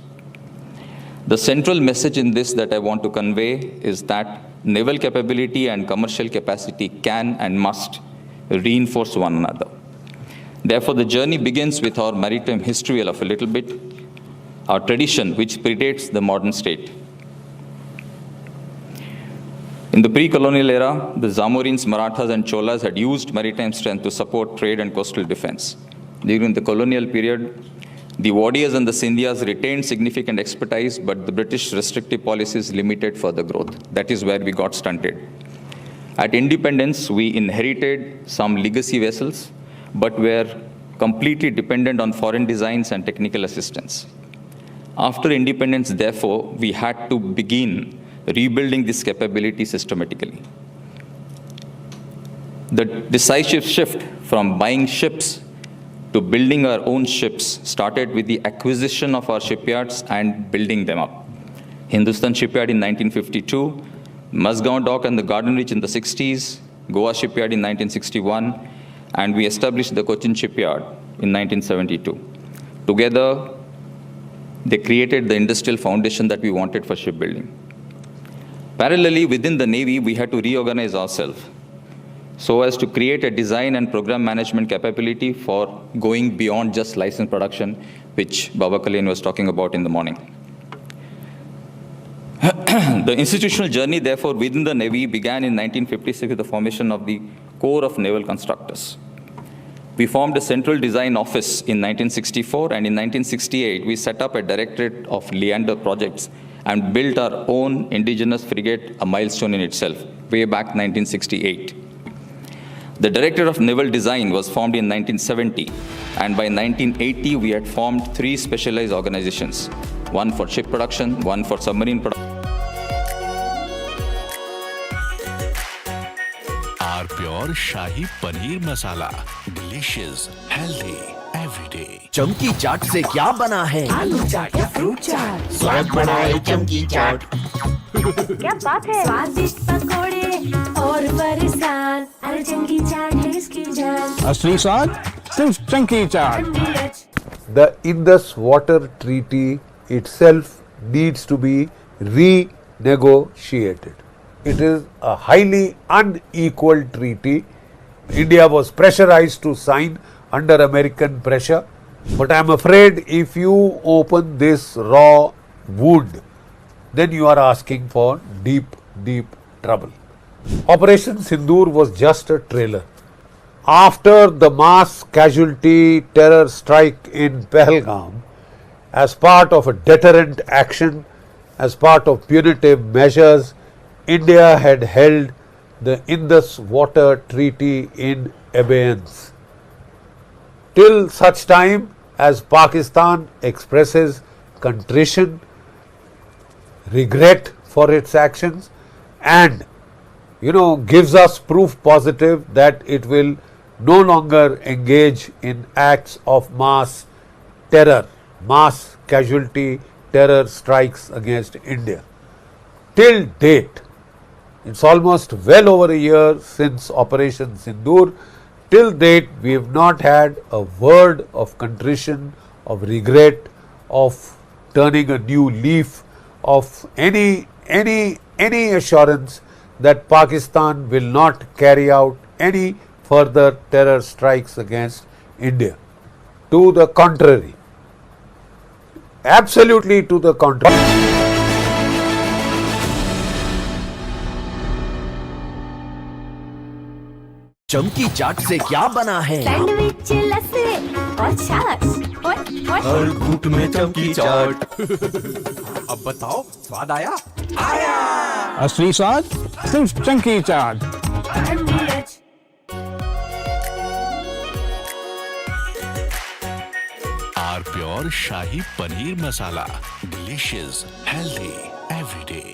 The central message in this that I want to convey is that naval capability and commercial capacity can and must reinforce one another. Therefore, the journey begins with our maritime history of a little bit, our tradition which predates the modern state. In the pre-colonial era, the Zamorins, Marathas and Cholas had used maritime strength to support trade and coastal defense. During the colonial period, the Wadiyas and the Sindhiyas retained significant expertise, but the British restrictive policies limited further growth. That is where we got stunted. At independence, we inherited some legacy vessels, but were completely dependent on foreign designs and technical assistance. After independence, therefore, we had to begin rebuilding this capability systematically. The decisive shift from buying ships to building our own ships started with the acquisition of our shipyards and building them up. Hindustan Shipyard in 1952, Mazgaon Dock and the Garden Reach in the 60s, Goa Shipyard in 1961, and we established the Cochin Shipyard in 1972. Together, they created the industrial foundation that we wanted for shipbuilding. Parallelly, within the Navy, we had to reorganize ourselves so as to create a design and program management capability for going beyond just license production, which Baba Kalyan was talking about in the morning. The institutional journey, therefore, within the Navy began in 1956 with the formation of the Corps of Naval Constructors. We formed a central design office in 1964, and in 1968, we set up a directorate of Leander projects and built our own indigenous frigate, a milestone in itself, way back 1968. The Directorate of Naval Design was formed in 1970, and by 1980, we had formed 3 specialized organizations, one for ship production, one for submarine production. Our pure Shahi Paneer Masala. Delicious, healthy, every day. चमकी चाट से क्या बना है? आलू चाट या fruit चाट? स्वाद बढ़ाए चमकी चाट। क्या बात है? स्वादिष्ट पकोड़े और बरसात, अरे चमकी चाट है इसकी जान। असली स्वाद सिर्फ चमकी चाट। The Indus Water Treaty itself needs to be renegotiated. It is a highly unequal treaty. India was pressurized to sign under American pressure, but I am afraid if you open this raw wood, then you are asking for deep, deep trouble. Operation Sindoor was just a trailer. After the mass casualty terror strike in Pahalgam, as part of a deterrent action, as part of punitive measures, India had held the Indus Water Treaty in abeyance. Till such time as Pakistan expresses contrition, regret for its actions, and gives us proof positive that it will no longer engage in acts of mass terror, mass casualty terror strikes against India. Till date, it's almost well over a year since Operation Sindoor. Till date, we have not had a word of contrition, of regret, of turning a new leaf, of any assurance that Pakistan will not carry out any further terror strikes against India. To the contrary, absolutely to the contrary. चमकी चाट से क्या बना है? Sandwich लस्सी और छाछ और हर घूंट में चमकी चाट। अब बताओ स्वाद आया? आया। असली स्वाद सिर्फ chunky chaat. R pure shahi paneer masala, delicious, healthy every day.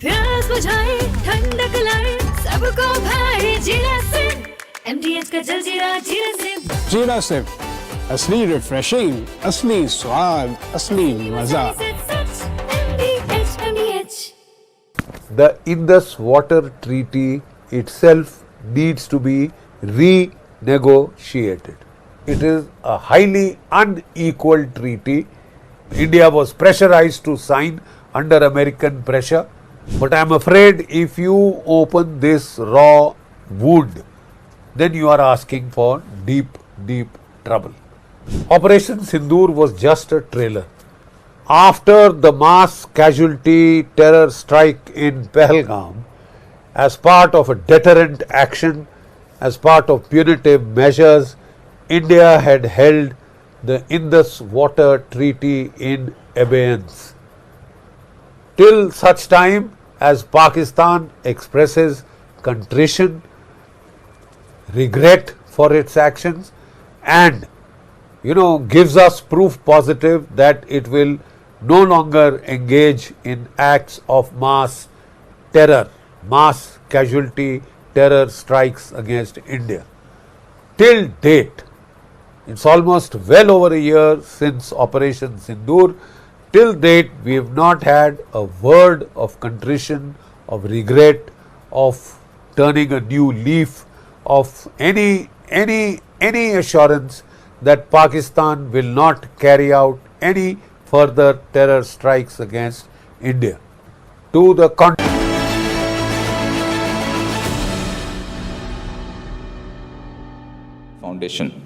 प्यास बुझाए ठंडक लाए सबको भाई जीरा से MDH का जलजीरा जीरा से जीरा सिर्फ असली रिफ्रेशिंग, असली स्वाद, असली मजा। MDH The Indus Water Treaty itself needs to be renegotiated. It is a highly unequal treaty. India was pressurized to sign under American pressure. But I am afraid if you open this raw wound, then you are asking for deep, deep trouble. Operation Sindoor was just a trailer. After the mass casualty terror strike in Pahalgam, as part of a deterrent action, as part of punitive measures, India had held the Indus Water Treaty in abeyance. Till such time as Pakistan expresses contrition, regret for its actions, and gives us proof positive that it will no longer engage in acts of mass terror, mass casualty terror strikes against India. Till date, it's almost well over a year since Operation Sindoor. Till date, we have not had a word of contrition, of regret, of turning a new leaf, of any assurance that Pakistan will not carry out any further terror strikes against India. To the contrary. Foundation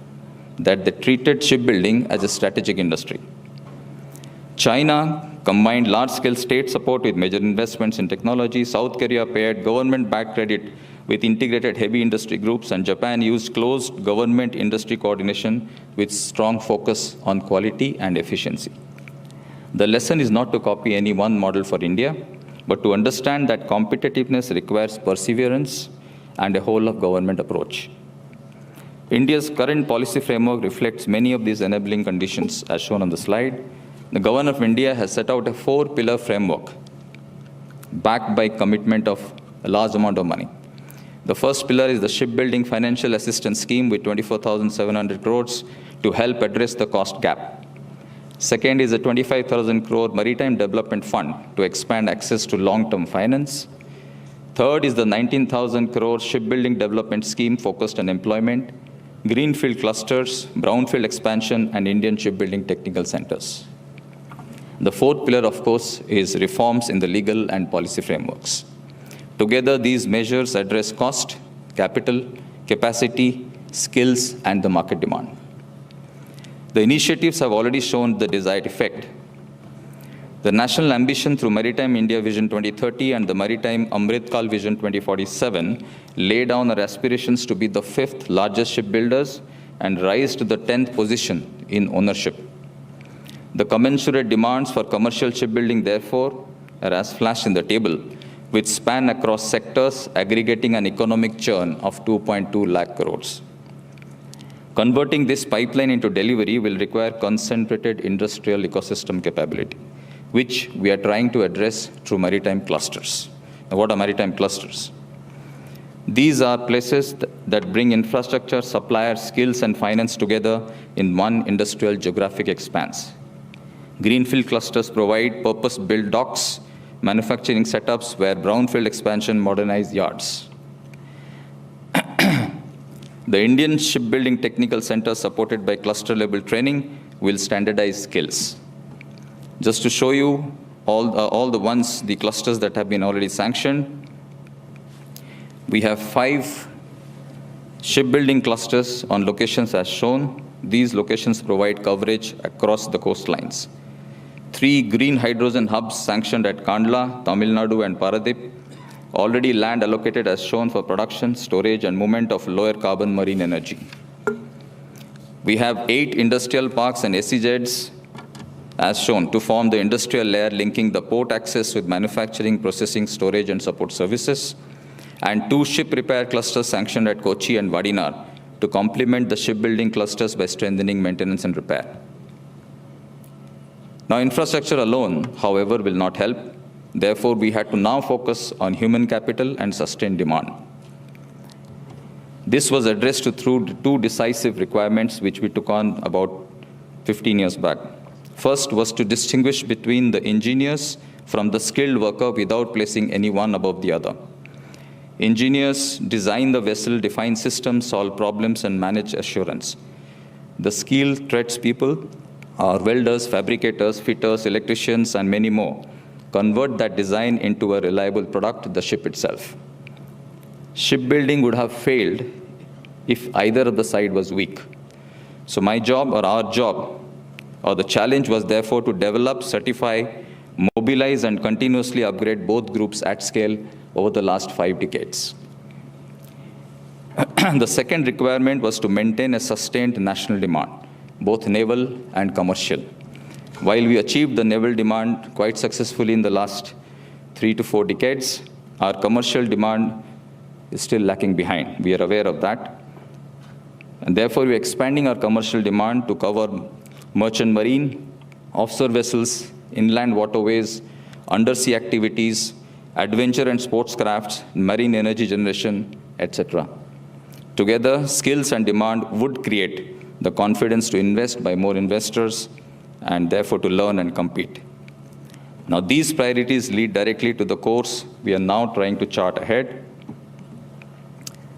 that they treated shipbuilding as a strategic industry. China combined large-scale state support with major investments in technology. South Korea paired government-backed credit with integrated heavy industry groups, and Japan used closed government-industry coordination with strong focus on quality and efficiency. The lesson is not to copy any one model for India, but to understand that competitiveness requires perseverance and a whole-of-government approach. India's current policy framework reflects many of these enabling conditions, as shown on the slide. The Government of India has set out a 4-pillar framework backed by commitment of a large amount of money. The first pillar is the Shipbuilding Financial Assistance Scheme with 24,700 crores to help address the cost gap. Second is a 25,000 crore Maritime Development Fund to expand access to long-term finance. Third is the 19,000 crore Shipbuilding Development Scheme focused on employment, greenfield clusters, brownfield expansion, and Indian shipbuilding technical centers. The fourth pillar, of course, is reforms in the legal and policy frameworks. Together, these measures address cost, capital, capacity, skills, and the market demand. The initiatives have already shown the desired effect. The national ambition through Maritime India Vision 2030 and the Maritime Amrit Kal Vision 2047 lay down our aspirations to be the 5th largest shipbuilders and rise to the 10th position in ownership. The commensurate demands for commercial shipbuilding, therefore, are as flashed in the table, which span across sectors, aggregating an economic churn of 2.2 lakh crores. Converting this pipeline into delivery will require concentrated industrial ecosystem capability, which we are trying to address through maritime clusters. Now, what are maritime clusters? These are places that bring infrastructure, suppliers, skills, and finance together in one industrial geographic expanse. Greenfield clusters provide purpose-built docks, manufacturing setups where brownfield expansion modernize yards. The Indian Shipbuilding Technical Center, supported by cluster-level training, will standardize skills. Just to show you all the clusters that have been already sanctioned, we have 5 shipbuilding clusters on locations as shown. These locations provide coverage across the coastlines. 3 green hydrogen hubs sanctioned at Kandla, Tamil Nadu, and Paradip. Already land allocated as shown for production, storage, and movement of lower carbon marine energy. We have 8 industrial parks and SEZs as shown to form the industrial layer linking the port access with manufacturing, processing, storage, and support services. And 2 ship repair clusters sanctioned at Kochi and Vadinar to complement the shipbuilding clusters by strengthening maintenance and repair. Now, infrastructure alone, however, will not help. Therefore, we had to now focus on human capital and sustain demand. This was addressed through 2 decisive requirements which we took on about 15 years back. First was to distinguish between the engineers from the skilled worker without placing any one above the other. Engineers design the vessel, define systems, solve problems, and manage assurance. The skilled trades people are welders, fabricators, fitters, electricians, and many more. Convert that design into a reliable product, the ship itself. Shipbuilding would have failed if either of the side was weak. So my job or our job or the challenge was therefore to develop, certify, mobilize, and continuously upgrade both groups at scale over the last 5 decades. The second requirement was to maintain a sustained national demand, both naval and commercial. While we achieved the naval demand quite successfully in the last 3 to 4 decades, our commercial demand is still lacking behind. We are aware of that. And therefore, we are expanding our commercial demand to cover merchant marine, offshore vessels, inland waterways, undersea activities, adventure and sports crafts, marine energy generation, etc. Together, skills and demand would create the confidence to invest by more investors and therefore to learn and compete. Now, these priorities lead directly to the course we are now trying to chart ahead.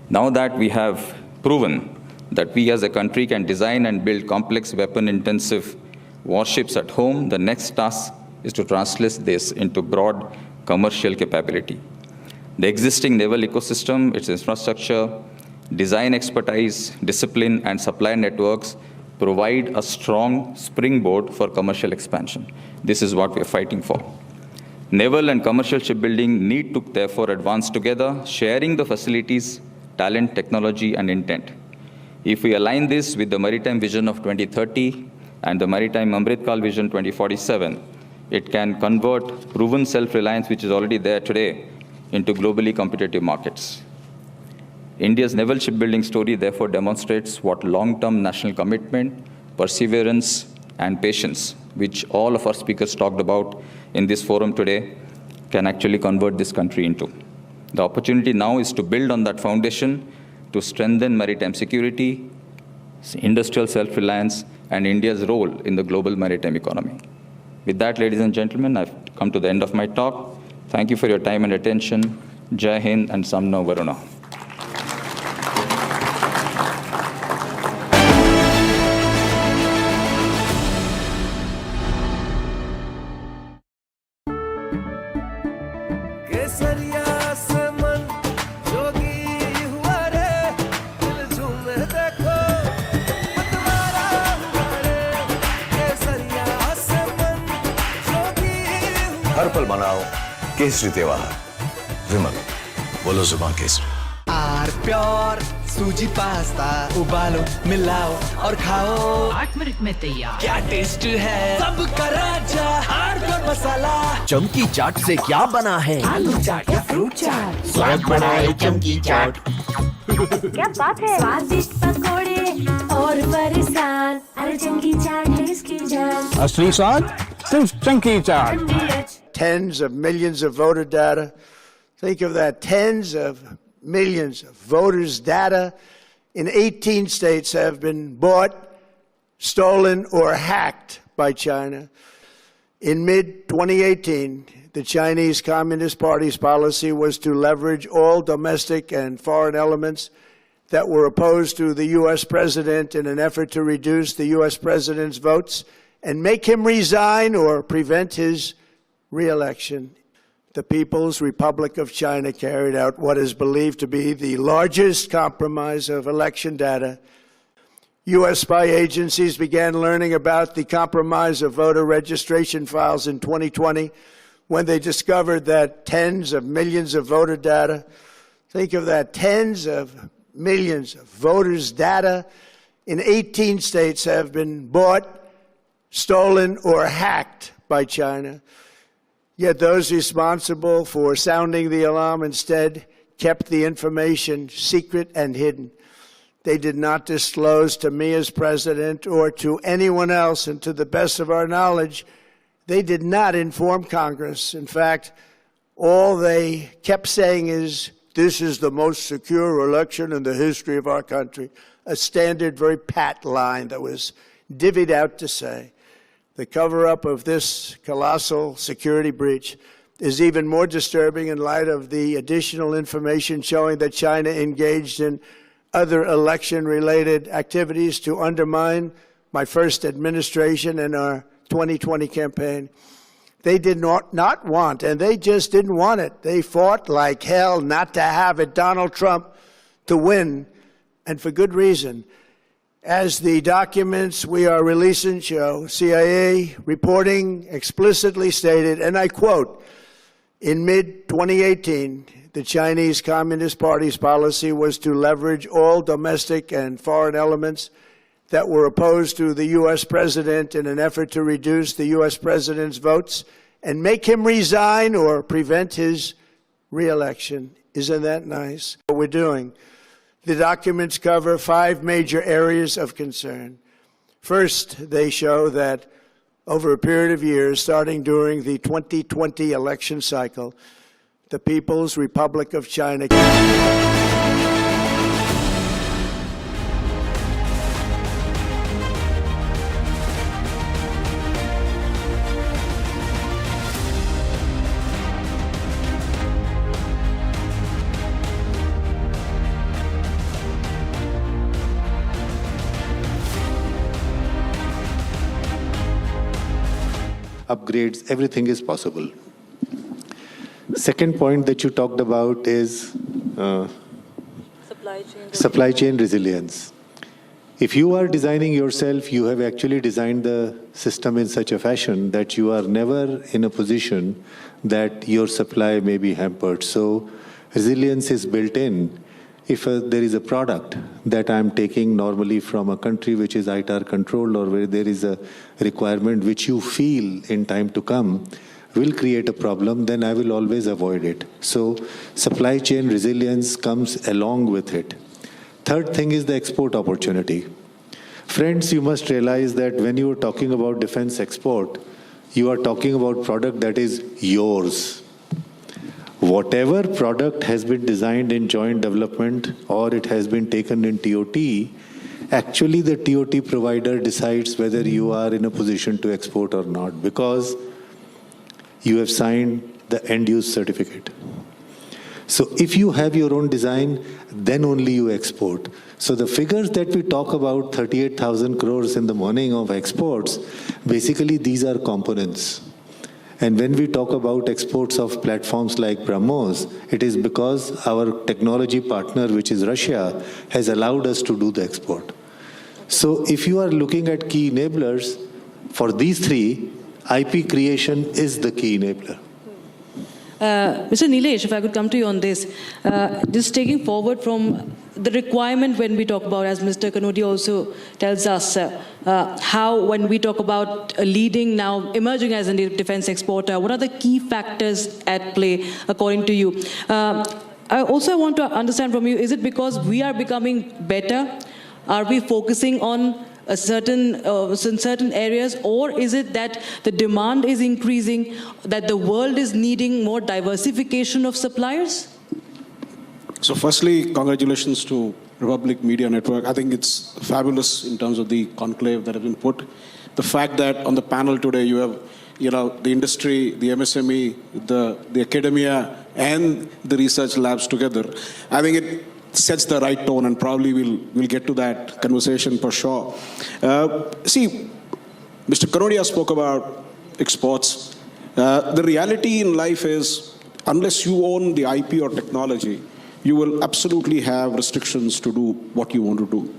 Now that we have proven that we as a country can design and build complex weapon-intensive warships at home, the next task is to translate this into broad commercial capability. The existing naval ecosystem, its infrastructure, design expertise, discipline, and supply networks provide a strong springboard for commercial expansion. This is what we are fighting for. Naval and commercial shipbuilding need to therefore advance together, sharing the facilities, talent, technology, and intent. If we align this with the Maritime Vision of 2030 and the Maritime Amrit Kal Vision 2047, it can convert proven self-reliance, which is already there today, into globally competitive markets. India's naval shipbuilding story therefore demonstrates what long-term national commitment, perseverance, and patience, which all of our speakers talked about in this forum today, can actually convert this country into. The opportunity now is to build on that foundation to strengthen maritime security, industrial self-reliance, and India's role in the global maritime economy. With that, ladies and gentlemen, I've come to the end of my talk. Thank you for your time and attention. Jai Hind and Samno Varuna. हर पल मनाओ केसरी त्योहार। विमल, बोलो जुबान केसरी। R pure सूजी pasta उबालो, मिलाओ और खाओ। 8 मिनट में तैयार। क्या टेस्ट है सबका राजा हार्डकोर मसाला। चमकी चाट से क्या बना है? आलू चाट या फ्रूट चाट, स्वाद बनाए चमकी चाट। क्या बात है? स्वादिष्ट पकोड़े और फरसान, अरे चमकी चाट है इसकी जान। असली स्वाद सिर्फ चमकी चाट। Tens of millions of voter data. Think of that. Tens of millions of voters' data in 18 states have been bought, stolen, or hacked by China. In mid-2018, the Chinese Communist Party's policy was to leverage all domestic and foreign elements that were opposed to the U.S. president in an effort to reduce the U.S. president's votes and make him resign or prevent his re-election. The People's Republic of China carried out what is believed to be the largest compromise of election data. U.S. spy agencies began learning about the compromise of voter registration files in 2020 when they discovered that tens of millions of voter data, think of that, tens of millions of voters' data in 18 states have been bought, stolen, or hacked by China. Yet those responsible for sounding the alarm instead kept the information secret and hidden. They did not disclose to me as president or to anyone else, and to the best of our knowledge, they did not inform Congress. In fact, all they kept saying is, this is the most secure election in the history of our country, a standard, very pat line that was divvied out to say. The cover-up of this colossal security breach is even more disturbing in light of the additional information showing that China engaged in other election-related activities to undermine my first administration and our 2020 campaign. They did not want, and they just didn't want it. They fought like hell not to have it, Donald Trump, to win, and for good reason. As the documents we are releasing show, CIA reporting explicitly stated, and I quote, in mid-2018, the Chinese Communist Party's policy was to leverage all domestic and foreign elements that were opposed to the U.S. president in an effort to reduce the U.S. president's votes and make him resign or prevent his re-election. Isn't that nice? What we're doing. The documents cover 5 major areas of concern. First, they show that over a period of years, starting during the 2020 election cycle, the People's Republic of China upgrades, everything is possible. Second point that you talked about is supply chain resilience. If you are designing yourself, you have actually designed the system in such a fashion that you are never in a position that your supply may be hampered. So resilience is built in. If there is a product that I'm taking normally from a country which is ITAR controlled, or where there is a requirement which you feel in time to come will create a problem, then I will always avoid it. So supply chain resilience comes along with it. Third thing is the export opportunity. Friends, you must realize that when you are talking about defense export, you are talking about product that is yours. Whatever product has been designed in joint development or it has been taken in TOT, actually the TOT provider decides whether you are in a position to export or not, because you have signed the end-use certificate. So if you have your own design, then only you export. So the figures that we talk about, 38,000 crores in the morning of exports, basically these are components. And when we talk about exports of platforms like BrahMos, it is because our technology partner, which is Russia, has allowed us to do the export. So if you are looking at key enablers, for these three, IP creation is the key enabler. Mr. Nilesh, if I could come to you on this, just taking forward from the requirement when we talk about, as Mr. Kanodi also tells us, how when we talk about leading now, emerging as a defense exporter, what are the key factors at play according to you? I also want to understand from you, is it because we are becoming better? Are we focusing on a certain areas, or is it that the demand is increasing, that the world is needing more diversification of suppliers? So firstly, congratulations to Republic Media Network. I think it's fabulous in terms of the conclave that has been put. The fact that on the panel today you have the industry, the MSME, the academia, and the research labs together, I think it sets the right tone, and probably we'll get to that conversation for sure. See, Mr. Kanodia spoke about exports. The reality in life is, unless you own the IP or technology, you will absolutely have restrictions to do what you want to do.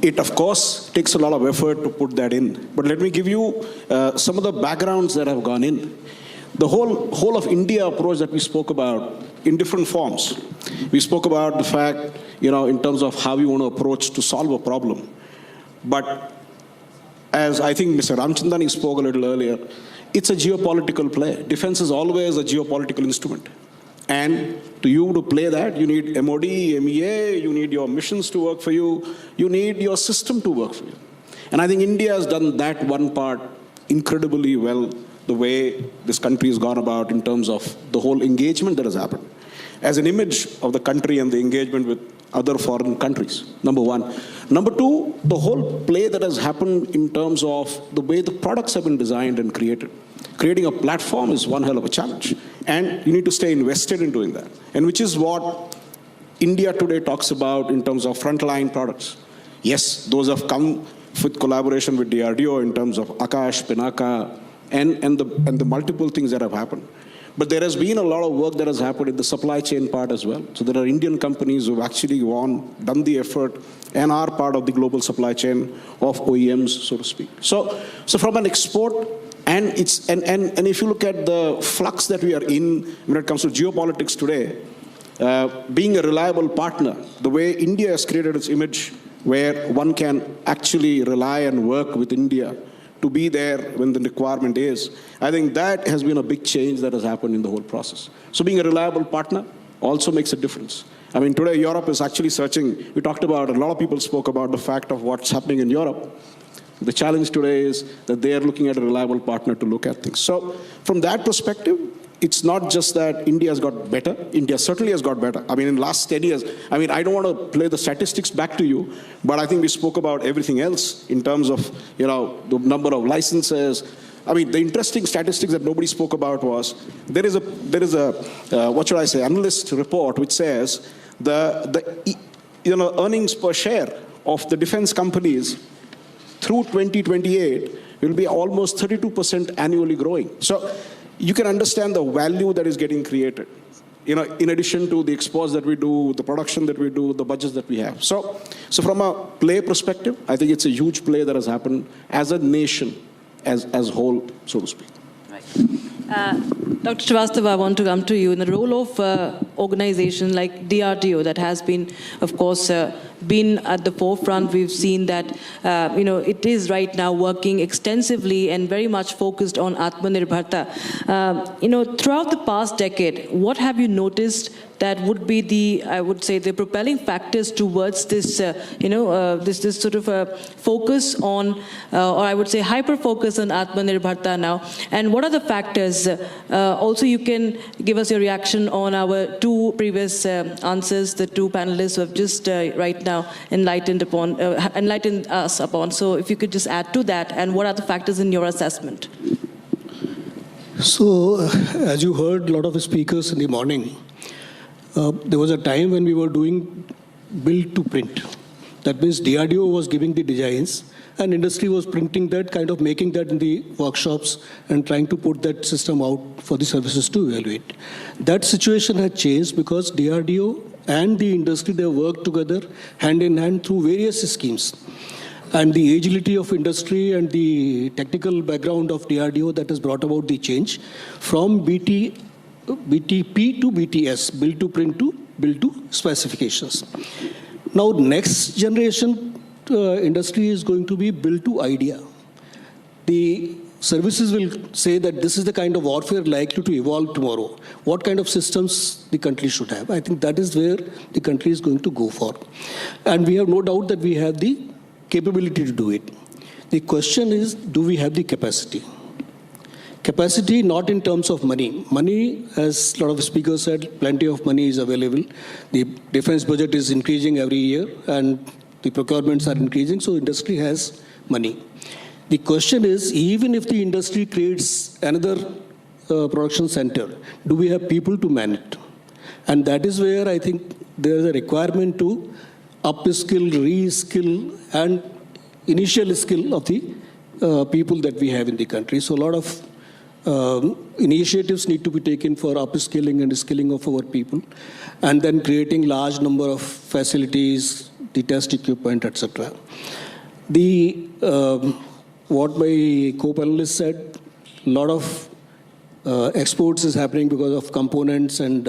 It, of course, takes a lot of effort to put that in. But let me give you some of the backgrounds that have gone in. The whole of India approach that we spoke about in different forms. We spoke about the fact, in terms of how we want to approach to solve a problem. But as I think Mr. Ramchandani spoke a little earlier, it's a geopolitical play. Defense is always a geopolitical instrument. And to play that, you need MOD, MEA, you need your missions to work for you, you need your system to work for you. And I think India has done that one part incredibly well, the way this country has gone about in terms of the whole engagement that has happened. As an image of the country and the engagement with other foreign countries, number one. Number two, the whole play that has happened in terms of the way the products have been designed and created. Creating a platform is one hell of a challenge. And you need to stay invested in doing that. And which is what India today talks about in terms of frontline products. Yes, those have come with collaboration with DRDO in terms of Akash, Pinaka, and the multiple things that have happened. But there has been a lot of work that has happened in the supply chain part as well. So there are Indian companies who have actually done the effort and are part of the global supply chain of OEMs, so to speak. So from an export, and if you look at the flux that we are in when it comes to geopolitics today, being a reliable partner, the way India has created its image where one can actually rely and work with India to be there when the requirement is, I think that has been a big change that has happened in the whole process. So being a reliable partner also makes a difference. I mean, today Europe is actually searching, a lot of people spoke about the fact of what's happening in Europe. The challenge today is that they are looking at a reliable partner to look at things. So from that perspective, it's not just that India has got better. India certainly has got better. I mean, in the last 10 years, I don't want to play the statistics back to you, but I think we spoke about everything else in terms of, the number of licenses. I mean, the interesting statistics that nobody spoke about was, there is a what should I say, analyst report which says the earnings per share of the defense companies through 2028 will be almost 32% annually growing. So you can understand the value that is getting created, in addition to the exports that we do, the production that we do, the budgets that we have. So from a play perspective, I think it's a huge play that has happened as a nation, as whole, so to speak. Dr. Srivastava, I want to come to you. In the role of organization like DRDO that has been, of course, been at the forefront, we've seen that, it is right now working extensively and very much focused on Atmanirbharta. Throughout the past decade, what have you noticed that would be the propelling factors towards this, this sort of a focus on, or I would say hyper focus on Atmanirbharta now? And what are the factors? Also, you can give us your reaction on our two previous answers, the two panelists who have just right now enlightened us upon. So if you could just add to that, and what are the factors in your assessment? So, as you heard a lot of speakers in the morning, there was a time when we were doing build to print. That means DRDO was giving the designs and industry was printing that, kind of making that in the workshops and trying to put that system out for the services to evaluate. That situation had changed because DRDO and the industry, they work together hand in hand through various schemes. And the agility of industry and the technical background of DRDO that has brought about the change from BTP to BTS, build to print to build to specifications. Now, next generation industry is going to be build to idea. The services will say that this is the kind of warfare likely to evolve tomorrow. What kind of systems the country should have? I think that is where the country is going to go for. And we have no doubt that we have the capability to do it. The question is, do we have the capacity? Capacity not in terms of money. Money, as a lot of speakers said, plenty of money is available. The defense budget is increasing every year and the procurements are increasing, so industry has money. The question is, even if the industry creates another production center, do we have people to man it? And that is where I think there is a requirement to upskill, reskill, and initial skill of the people that we have in the country. So a lot of initiatives need to be taken for upskilling and skilling of our people, and then creating large number of facilities, the test equipment, etc. What my co-panelist said, a lot of exports is happening because of components and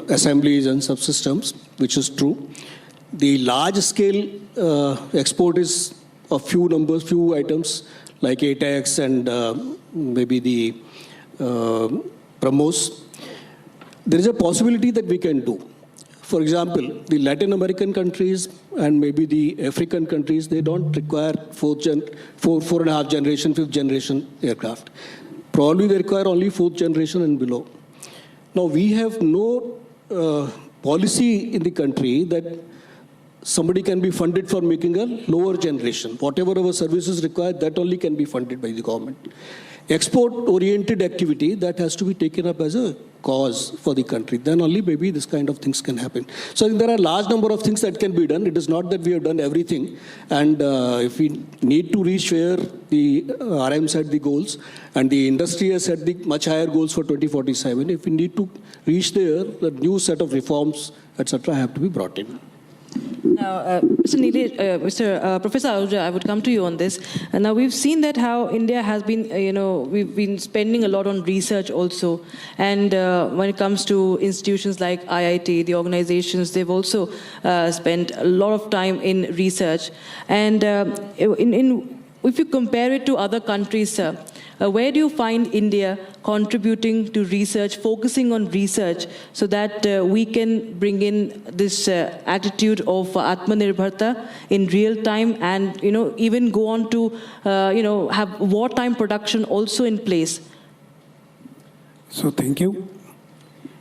assemblies and subsystems, which is true. The large-scale export is of few items like ATEX and maybe the BrahMos. There is a possibility that we can do. For example, the Latin American countries and maybe the African countries, they don't require 4.5 generation, 5th generation aircraft. Probably they require only 4th generation and below. Now, we have no policy in the country that somebody can be funded for making a lower generation. Whatever our services require, that only can be funded by the government. Export-oriented activity, that has to be taken up as a cause for the country. Then only maybe this kind of things can happen. So I think there are a large number of things that can be done. It is not that we have done everything. And if we need to reach where the RM set the goals, and the industry has set the much higher goals for 2047, if we need to reach there, the new set of reforms, etc., have to be brought in. Now, Professor Ahuja, I would come to you on this. Now, we've seen that how India has been, we've been spending a lot on research also. And when it comes to institutions like IIT, the organizations, they've also spent a lot of time in research. And if you compare it to other countries, sir, where do you find India contributing to research, focusing on research, so that we can bring in this attitude of Atmanirbharta in real time and, even go on to, have wartime production also in place? So thank you.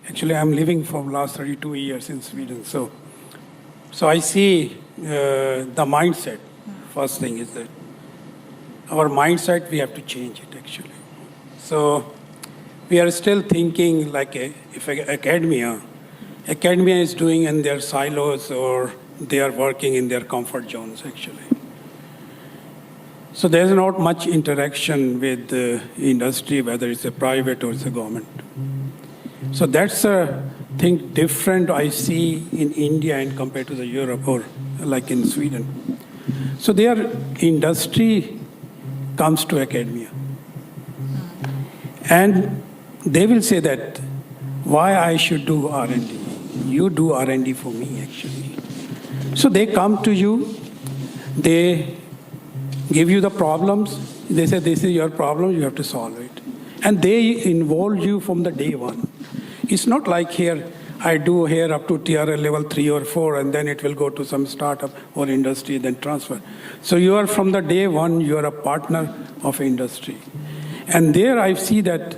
Actually, I'm living for the last 32 years in Sweden. So I see the mindset. First thing is that our mindset, we have to change it, actually. So we are still thinking like if academia is doing in their silos, or they are working in their comfort zones, actually. So there's not much interaction with the industry, whether it's a private or it's a government. So that's a thing different I see in India and compared to the Europe or like in Sweden. So their industry comes to academia. And they will say that, why I should do R&D? You do R&D for me, actually. So they come to you, they give you the problems, they say, this is your problem, you have to solve it. And they involve you from the day one. It's not like here, I do here up to TRL level 3 or 4, and then it will go to some startup or industry, then transfer. So you are from the day one, you are a partner of industry. And there I see that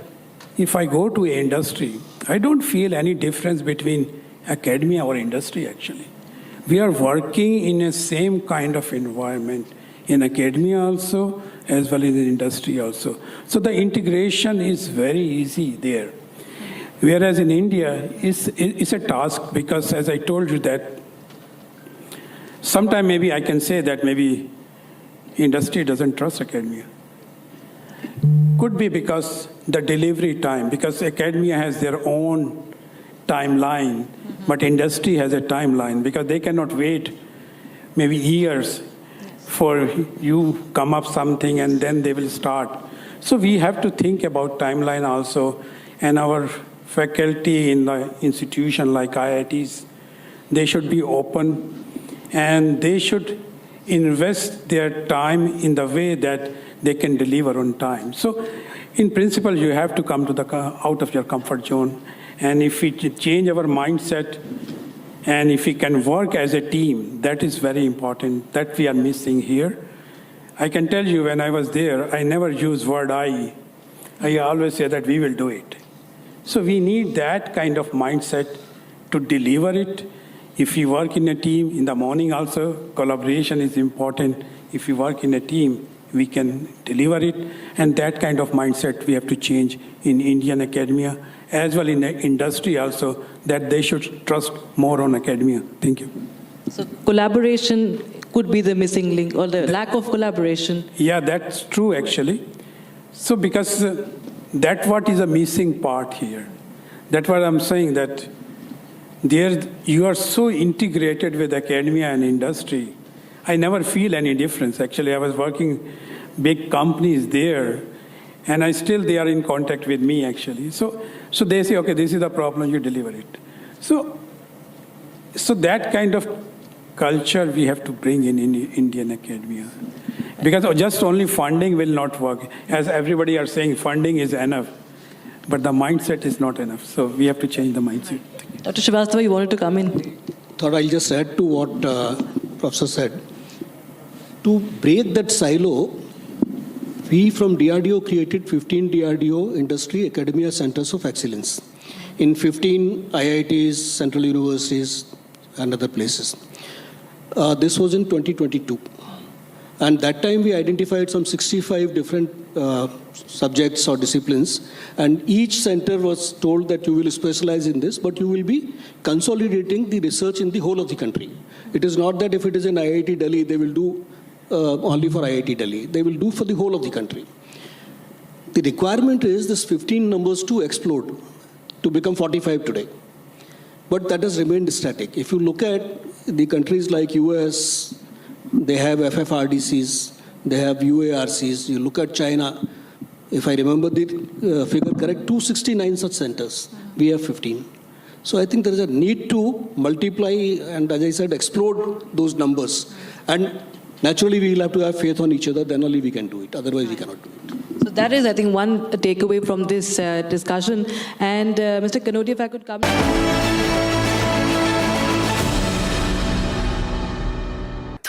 if I go to industry, I don't feel any difference between academia or industry, actually. We are working in a same kind of environment in academia also, as well as in industry also. So the integration is very easy there. Whereas in India, it's a task, because as I told you that, sometime maybe I can say that maybe industry doesn't trust academia. Could be because the delivery time, because academia has their own timeline, but industry has a timeline, because they cannot wait maybe years for you come up something and then they will start. So we have to think about timeline also, and our faculty in the institution like IITs, they should be open and they should invest their time in the way that they can deliver on time. So in principle, you have to come to out of your comfort zone. And if we change our mindset and if we can work as a team, that is very important, that we are missing here. I can tell you when I was there, I never use word I. I always say that we will do it. So we need that kind of mindset to deliver it. If we work in a team, in the morning also, collaboration is important. If we work in a team, we can deliver it. And that kind of mindset we have to change in Indian academia, as well in the industry also, that they should trust more on academia. Thank you. So collaboration could be the missing link, or the lack of collaboration. Yeah, that's true actually. So because that's what is a missing part here. That's what I'm saying, that there you are so integrated with academia and industry. I never feel any difference. Actually, I was working big companies there, and they are in contact with me actually. So they say, okay, this is the problem, you deliver it. So that kind of culture we have to bring in Indian academia. Because just only funding will not work. As everybody are saying, funding is enough, but the mindset is not enough. So we have to change the mindset. Dr. Srivastava, you wanted to come in? Thought I'll just add to what Professor said. To break that silo, we from DRDO created 15 DRDO industry academia centers of excellence in 15 IITs, central universities, and other places. This was in 2022. And that time we identified some 65 different subjects or disciplines, and each center was told that you will specialize in this, but you will be consolidating the research in the whole of the country. It is not that if it is in IIT Delhi, they will do only for IIT Delhi. They will do for the whole of the country. The requirement is this 15 numbers to explode, to become 45 today. But that has remained static. If you look at the countries like US, they have FFRDCs, they have UARCs. You look at China, if I remember the figure correct, 269 such centers. We have 15. So I think there is a need to multiply and, as I said, explode those numbers. And naturally, we will have to have faith on each other, then only we can do it. Otherwise, we cannot do it. So that is, I think, one takeaway from this discussion. And Mr. Kanodia, if I could come.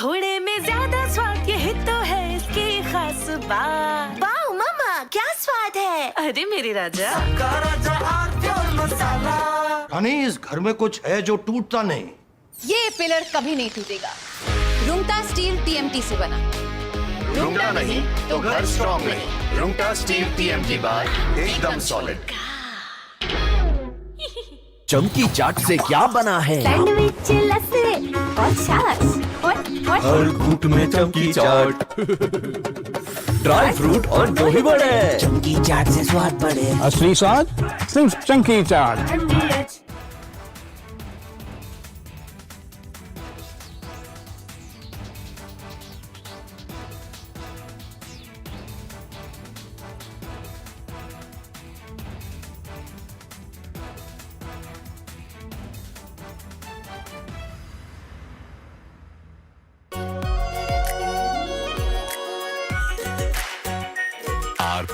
थोड़े में ज्यादा स्वाद यही तो है इसकी खास बात। वाओ मामा, क्या स्वाद है? अरे मेरे राजा। रानी, इस घर में कुछ है जो टूटता नहीं। ये पिलर कभी नहीं टूटेगा। रुंगटा स्टील TMT से बना। रुंगटा नहीं तो घर स्ट्रॉन्ग नहीं। रुंगटा स्टील TMT बार एकदम सॉलिड। चमकी चाट से क्या बना है? सैंडविच, लस्सी और छाछ और हर घूंट में चमकी चाट। ड्राई फ्रूट और दही बड़े। चमकी चाट से स्वाद बढ़े। असली स्वाद सिर्फ चमकी चाट।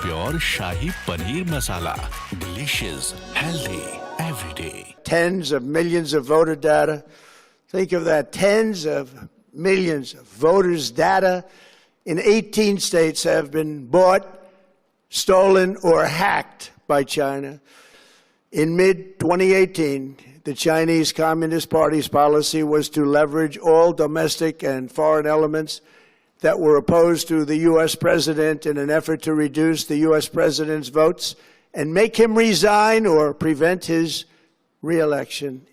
Pure Shahi Paneer Masala. Delicious, healthy, every day. Tens of millions of voter data. Think of that. Tens of millions of voters' data in 18 states have been bought, stolen, or hacked by China. In mid-2018, the Chinese Communist Party's policy was to leverage all domestic and foreign elements that were opposed to the U.S. president in an effort to reduce the U.S. president's votes and make him resign or prevent his re-election.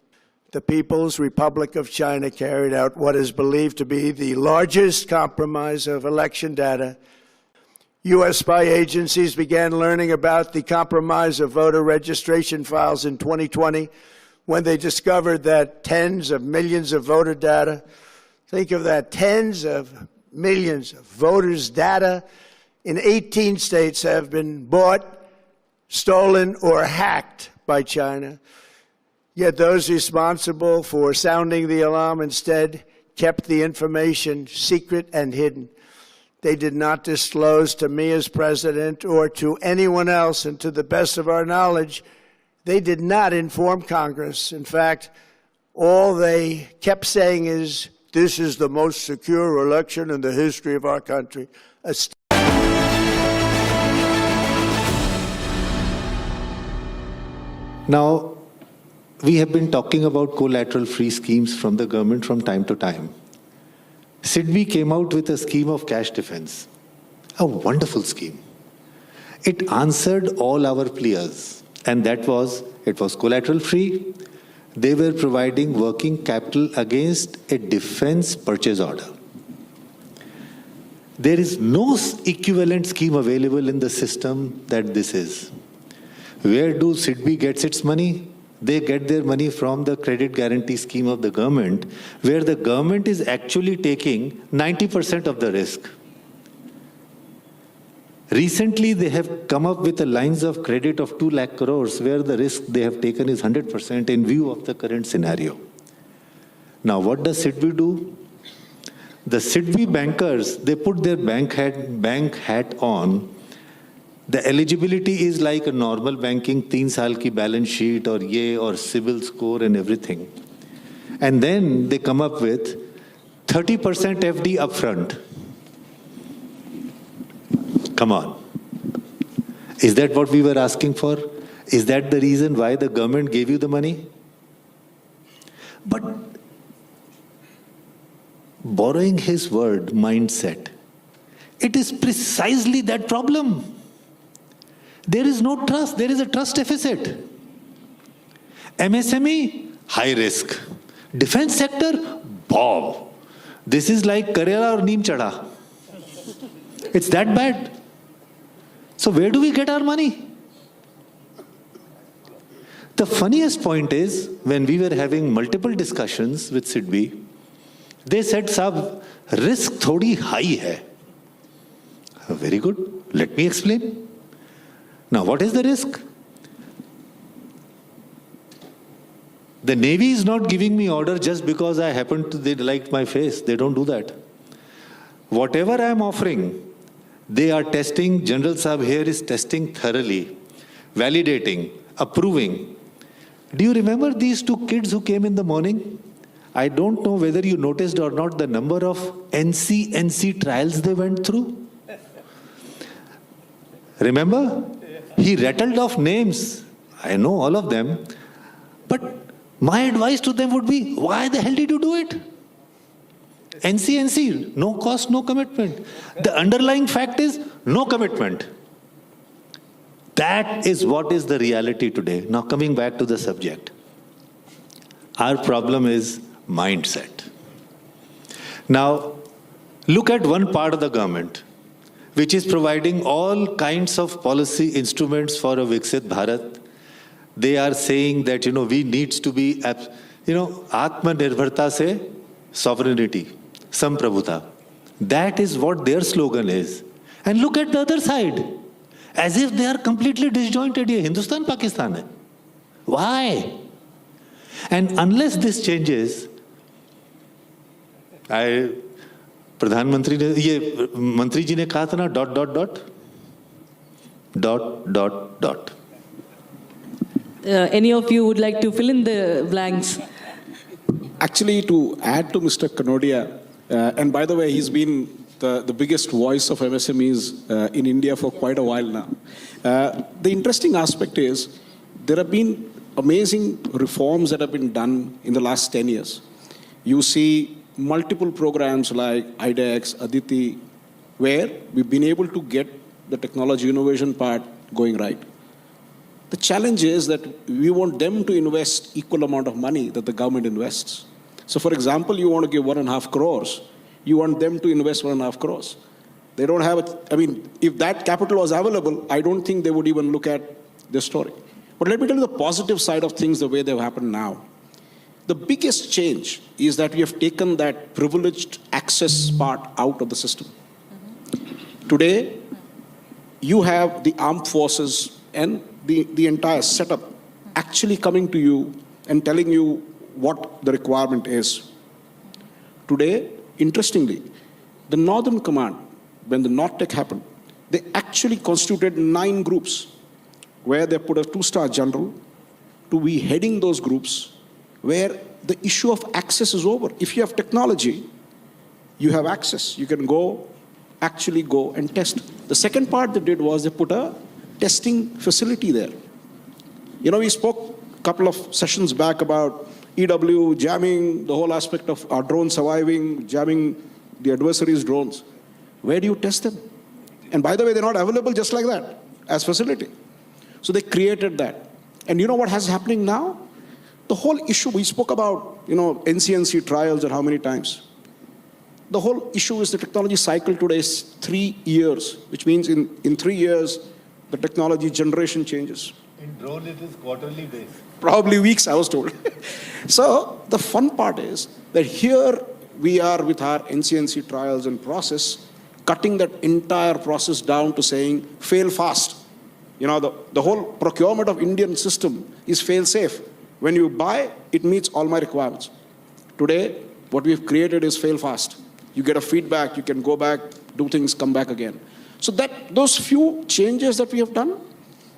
The People's Republic of China carried out what is believed to be the largest compromise of election data. U.S. spy agencies began learning about the compromise of voter registration files in 2020 when they discovered that tens of millions of voter data, think of that, tens of millions of voters' data in 18 states have been bought, stolen, or hacked by China. Yet those responsible for sounding the alarm instead kept the information secret and hidden. They did not disclose to me as president or to anyone else, and to the best of our knowledge, they did not inform Congress. In fact, all they kept saying is, this is the most secure election in the history of our country. Now, we have been talking about collateral free schemes from the government from time to time. SIDBI came out with a scheme of cash defense. A wonderful scheme. It answered all our pleas, and it was collateral free. They were providing working capital against a defense purchase order. There is no equivalent scheme available in the system that this is. Where do SIDBI gets its money? They get their money from the credit guarantee scheme of the government, where the government is actually taking 90% of the risk. Recently, they have come up with the lines of credit of 2 lakh crores, where the risk they have taken is 100% in view of the current scenario. Now, what does SIDBI do? The SIDBI bankers, they put their bank hat on. The eligibility is like a normal banking, 3 saal ki balance sheet or ye or CIBIL score and everything. And then they come up with 30% FD upfront. Come on. Is that what we were asking for? Is that the reason why the government gave you the money? But borrowing his word, mindset, it is precisely that problem. There is no trust. There is a trust deficit. MSME, high risk. Defense sector, bomb. This is like Karela or Neem Chada. It's that bad. So where do we get our money? The funniest point is, when we were having multiple discussions with SIDBI, they said, "Sab, risk thodi high hai." Very good. Let me explain. Now, what is the risk? The Navy is not giving me order just because I happen to, they like my face. They don't do that. Whatever I am offering, they are testing. General Saab here is testing thoroughly, validating, approving. Do you remember these 2 kids who came in the morning? I don't know whether you noticed or not the number of NC trials they went through. Remember? He rattled off names. I know all of them. But my advice to them would be, why the hell did you do it? NC, no cost, no commitment. The underlying fact is no commitment. That is what is the reality today. Now coming back to the subject. Our problem is mindset. Now, look at one part of the government, which is providing all kinds of policy instruments for a Viksit Bharat. They are saying that, we needs to be, Atmanirbharta se sovereignty, Samprabhuta. That is what their slogan is. And look at the other side. As if they are completely disjointed. Ye Hindustan, Pakistan hai. Why? And unless this changes, प्रधानमंत्री ने ये मंत्री जी ने कहा था ना ... Any of you would like to fill in the blanks? Actually, to add to Mr. Kanodia, and by the way, he's been the biggest voice of MSMEs in India for quite a while now. The interesting aspect is there have been amazing reforms that have been done in the last 10 years. You see multiple programs like IDEX, Aditi, where we've been able to get the technology innovation part going right. The challenge is that we want them to invest equal amount of money that the government invests. So for example, you want to give 1.5 crores, you want them to invest 1.5 crores. They don't have if that capital was available, I don't think they would even look at this story. But let me tell you the positive side of things, the way they've happened now. The biggest change is that we have taken that privileged access part out of the system. Today, you have the armed forces and the entire setup actually coming to you and telling you what the requirement is. Today, interestingly, the Northern Command, when the NORTEC happened, they actually constituted 9 groups where they put a 2-star general to be heading those groups, where the issue of access is over. If you have technology, you have access. You can actually go and test. The second part they did was they put a testing facility there. We spoke a couple of sessions back about EW, jamming, the whole aspect of our drone surviving, jamming the adversary's drones. Where do you test them? And by the way, they're not available just like that as facility. So they created that. And you know what has happening now? The whole issue, we spoke about, NCNC trials and how many times. The whole issue is the technology cycle today is 3 years, which means in 3 years, the technology generation changes. In drone, it is quarterly days. Probably weeks, I was told. So the fun part is that here we are with our NCNC trials and process, cutting that entire process down to saying, fail fast. The whole procurement of Indian system is fail safe. When you buy, it meets all my requirements. Today, what we've created is fail fast. You get a feedback, you can go back, do things, come back again. So those few changes that we have done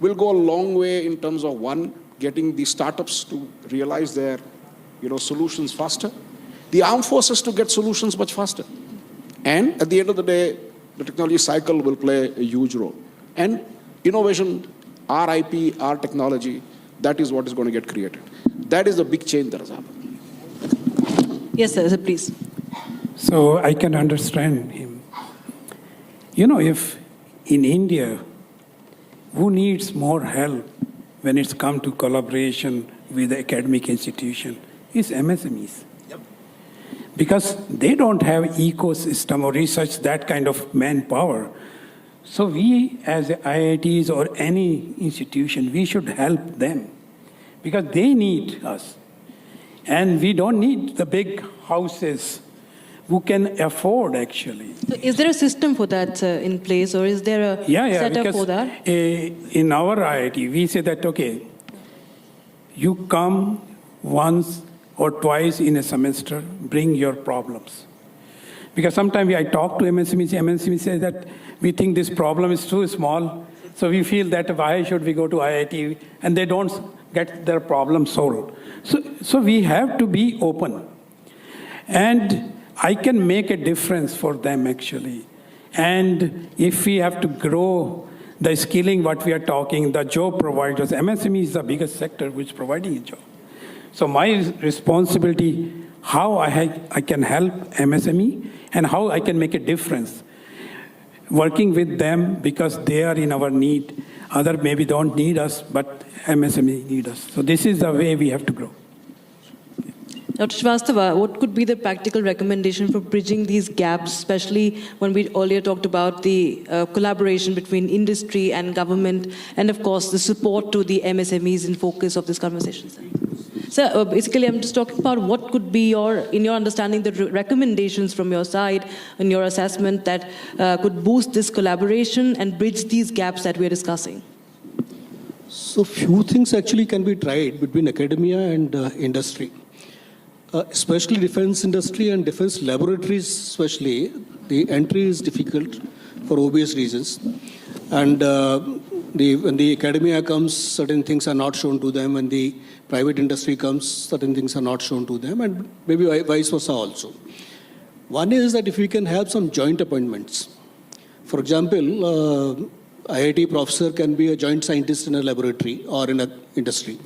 will go a long way in terms of, one, getting the startups to realize their solutions faster, the armed forces to get solutions much faster. And at the end of the day, the technology cycle will play a huge role. And innovation, our IP, our technology, that is what is going to get created. That is the big change that has happened. Yes, sir, please. So I can understand him. If in India, who needs more help when it's come to collaboration with the academic institution is MSMEs. Yep. Because they don't have ecosystem or research, that kind of manpower. So we as IITs or any institution, we should help them because they need us. And we don't need the big houses who can afford, actually. So is there a system for that in place, or is there a setup for that? In our IIT, we say that, okay, you come once or twice in a semester, bring your problems. Because sometimes I talk to MSME says that we think this problem is too small, so we feel that why should we go to IIT, and they don't get their problem solved. So we have to be open. And I can make a difference for them, actually. And if we have to grow the skilling, what we are talking, the job providers, MSME is the biggest sector which is providing a job. So my responsibility, how I can help MSME and how I can make a difference. Working with them because they are in our need. Other maybe don't need us, but MSME need us. So this is the way we have to grow. Dr. Srivastava, what could be the practical recommendation for bridging these gaps, especially when we earlier talked about the collaboration between industry and government, and of course the support to the MSMEs in focus of this conversation? So basically I'm just talking about what could be in your understanding, the recommendations from your side, in your assessment that could boost this collaboration and bridge these gaps that we're discussing. So few things actually can be tried between academia and industry. Especially defense industry and defense laboratories especially, the entry is difficult for obvious reasons. And when the academia comes, certain things are not shown to them. When the private industry comes, certain things are not shown to them, and maybe vice versa also. One is that if we can have some joint appointments. For example, IIT professor can be a joint scientist in a laboratory or in an industry,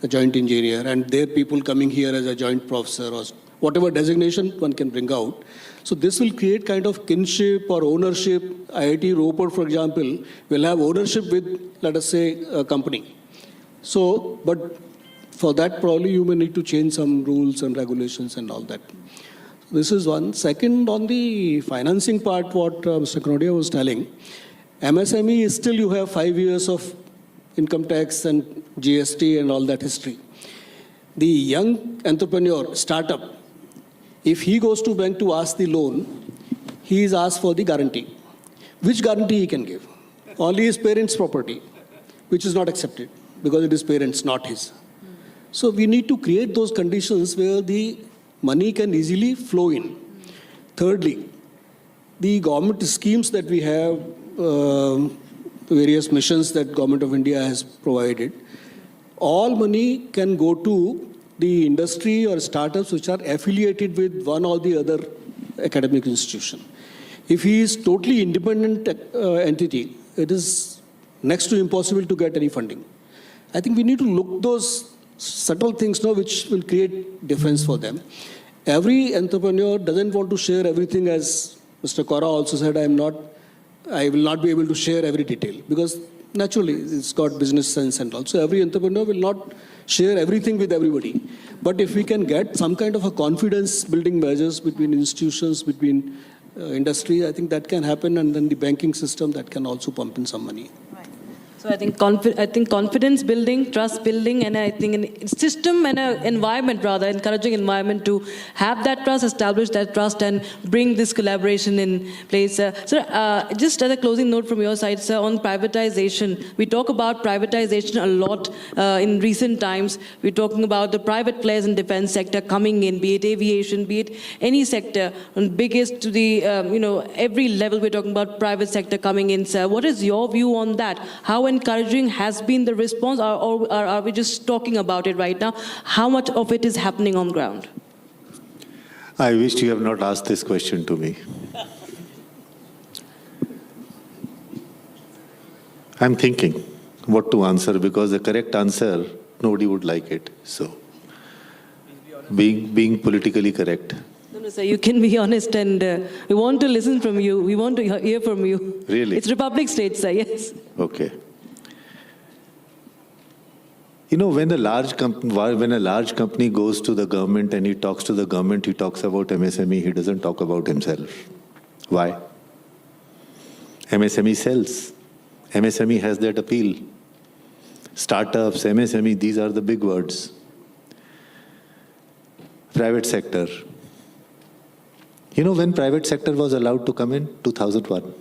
a joint engineer, and there people coming here as a joint professor or whatever designation one can bring out. So this will create kind of kinship or ownership. IIT Ropar, for example, will have ownership with, let us say, a company. So, but for that probably you may need to change some rules and regulations and all that. This is one. Second, on the financing part, what Mr. Kanodia was telling, MSME is still you have 5 years of income tax and GST and all that history. The young entrepreneur, startup, if he goes to bank to ask the loan, he is asked for the guarantee. Which guarantee he can give? Only his parents' property, which is not accepted because it is parents, not his. So we need to create those conditions where the money can easily flow in. Thirdly, the government schemes that we have, various missions that Government of India has provided, all money can go to the industry or startups which are affiliated with one or the other academic institution. If he is totally independent entity, it is next to impossible to get any funding. I think we need to look those subtle things now which will create difference for them. Every entrepreneur doesn't want to share everything, as Mr. Kora also said, I am not I will not be able to share every detail because naturally it's got business sense and all. So every entrepreneur will not share everything with everybody. But if we can get some kind of a confidence building measures between institutions, between industry, I think that can happen, and then the banking system that can also pump in some money. So I think confidence building, trust building, and I think a system and an environment, rather encouraging environment to have that trust, establish that trust, and bring this collaboration in place. Sir, just as a closing note from your side, sir, on privatization. We talk about privatization a lot in recent times. We're talking about the private players in defense sector coming in, be it aviation, be it any sector, from biggest to the every level. We're talking about private sector coming in, sir. What is your view on that? How encouraging has been the response, or are we just talking about it right now? How much of it is happening on ground? I wish you have not asked this question to me. I'm thinking what to answer, because the correct answer, nobody would like it. So, being politically correct. No, sir, you can be honest, and we want to listen from you. We want to hear from you. Really? It's Republic State, sir, yes. Okay. When a large company goes to the government and he talks to the government, he talks about MSME, he doesn't talk about himself. Why? MSME sells. MSME has that appeal. Startups, MSME, these are the big words. Private sector. When private sector was allowed to come in? 2001.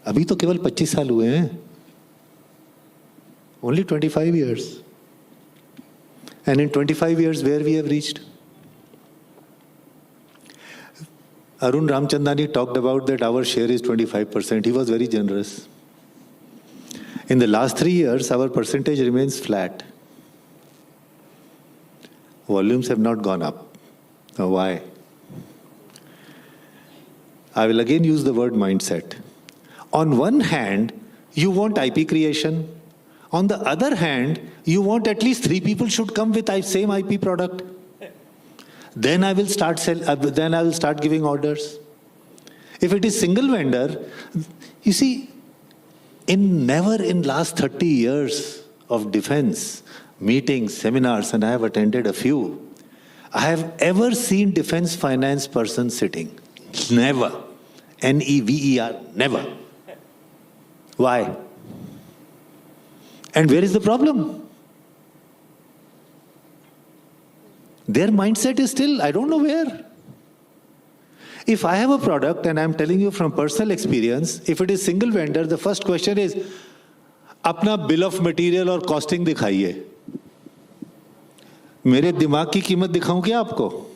अभी तो केवल 25 साल हुए हैं. Only 25 years. And in 25 years, where we have reached? Arun Ramchandani talked about that our share is 25%. He was very generous. In the last 3 years, our percentage remains flat. Volumes have not gone up. Now, why? I will again use the word mindset. On one hand, you want IP creation. On the other hand, you want at least 3 people should come with the same IP product. Then I will start giving orders. If it is single vendor, you see, never in last 30 years of defense meetings, seminars, and I have attended a few, I have ever seen defense finance person sitting. Never. NEVER. Never. Why? And where is the problem? Their mindset is still, I don't know where. If I have a product, and I'm telling you from personal experience, if it is single vendor, the first question is, अपना bill of material और costing दिखाइए. मेरे दिमाग की कीमत दिखाऊं क्या आपको?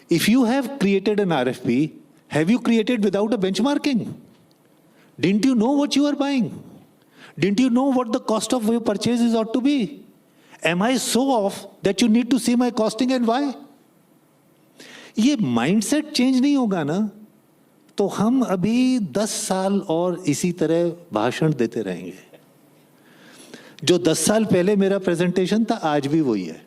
If you have created an RFP, have you created without a benchmarking? Didn't you know what you are buying? Didn't you know what the cost of your purchases ought to be? Am I so off that you need to see my costing and why? ये mindset change नहीं होगा ना, तो हम अभी 10 साल और इसी तरह भाषण देते रहेंगे. जो 10 साल पहले मेरा presentation था, आज भी वही है.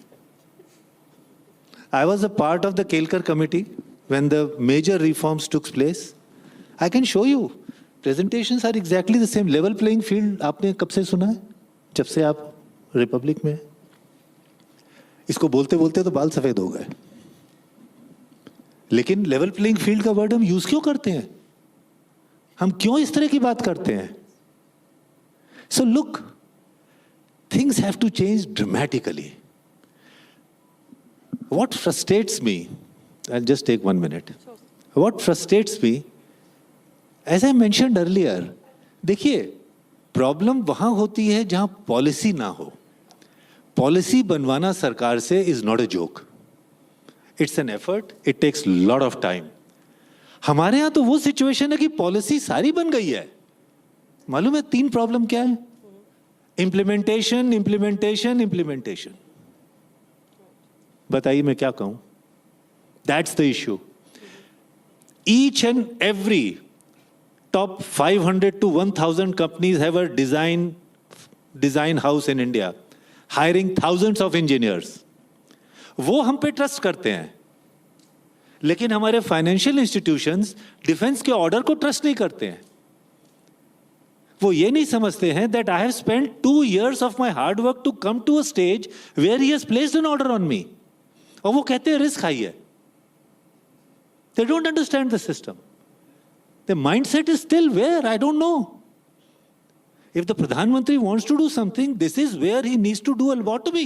I was a part of the Kelkar committee when the major reforms took place. I can show you. Presentations are exactly the same. Level playing field, आपने कब से सुना है? जब से आप रिपब्लिक में. इसको बोलते बोलते तो बाल सफेद हो गए. लेकिन लेवल प्लेइंग फील्ड का वर्ड हम यूज क्यों करते हैं? हम क्यों इस तरह की बात करते हैं? So look, things have to change dramatically. What frustrates me, I'll just take 1 minute. What frustrates me, as I mentioned earlier, देखिए, प्रॉब्लम वहां होती है जहां पॉलिसी ना हो. पॉलिसी बनवाना सरकार से is not a joke. It's an effort. It takes a lot of time. हमारे यहाँ तो वो सिचुएशन है कि पॉलिसी सारी बन गई है. मालूम है 3 प्रॉब्लम क्या है? Implementation, implementation, implementation. बताइए मैं क्या कहूं? That's the issue. Each and every top 500 to 1,000 companies have a design house in India, hiring thousands of engineers. वो हम पे ट्रस्ट करते हैं. लेकिन हमारे फाइनेंशियल इंस्टीट्यूशंस डिफेंस के ऑर्डर को ट्रस्ट नहीं करते हैं। वो ये नहीं समझते हैं that I have spent 2 years of my hard work to come to a stage where he has placed an order on me, और वो कहते हैं रिस्क हाई है। They don't understand the system. The mindset is still where, I don't know. If the Pradhan Mantri wants to do something, this is where he needs to do a lobotomy.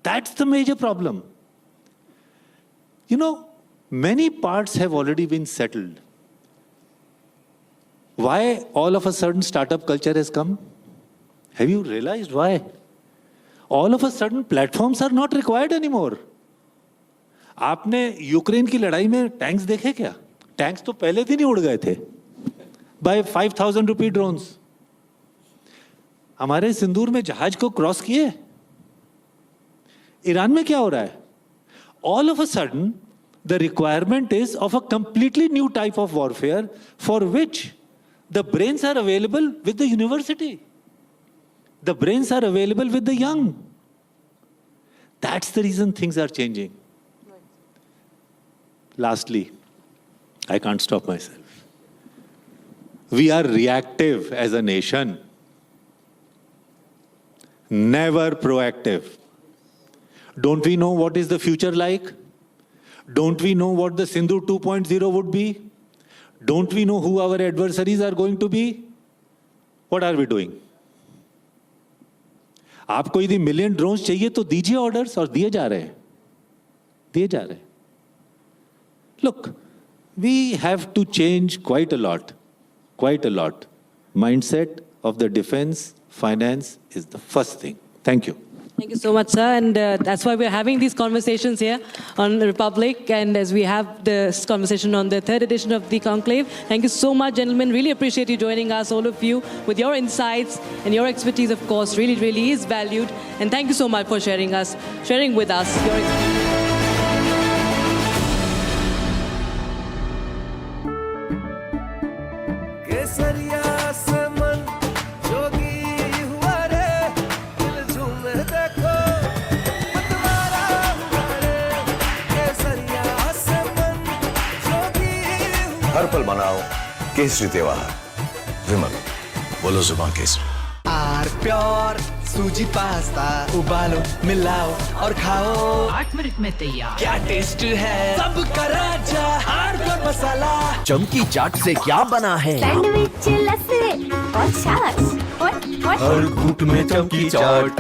That's the major problem. You know, many parts have already been settled. Why all of a sudden startup culture has come? Have you realized why? All of a sudden platforms are not required anymore. आपने Ukraine की लड़ाई में tanks देखे क्या? Tanks तो पहले दिन ही उड़ गए थे by 5,000 rupee drones. हमारे सिंदूर में जहाज को क्रॉस किए। ईरान में क्या हो रहा है? All of a sudden, the requirement is of a completely new type of warfare for which the brains are available with the university. The brains are available with the young. That's the reason things are changing. Lastly, I can't stop myself. We are reactive as a nation, never proactive. Don't we know what is the future like? Don't we know what the Sindhu 2.0 would be? Don't we know who our adversaries are going to be? What are we doing? आपको यदि million drones चाहिए तो दीजिए orders, और दिए जा रहे हैं। Look, we have to change quite a lot. Mindset of the defense finance is the first thing. Thank you. Thank you so much, sir. And that's why we're having these conversations here on the Republic, and as we have this conversation on the 3rd edition of the conclave. Thank you so much, gentlemen. Really appreciate you joining us, all of you, with your insights and your expertise, of course, really, really is valued. And thank you so much for sharing with us your experience. हर पल मनाओ केसरी त्योहार। विमल, बोलो जुबान केसरी। R pure सूजी pasta उबालो, मिलाओ और खाओ। 8 मिनट में तैयार। क्या टेस्ट है सबका राजा, हार्डकोर मसाला। चमकी चाट से क्या बना है? सैंडविच, लस्सी और छाछ और हर घूंट में चमकी चाट।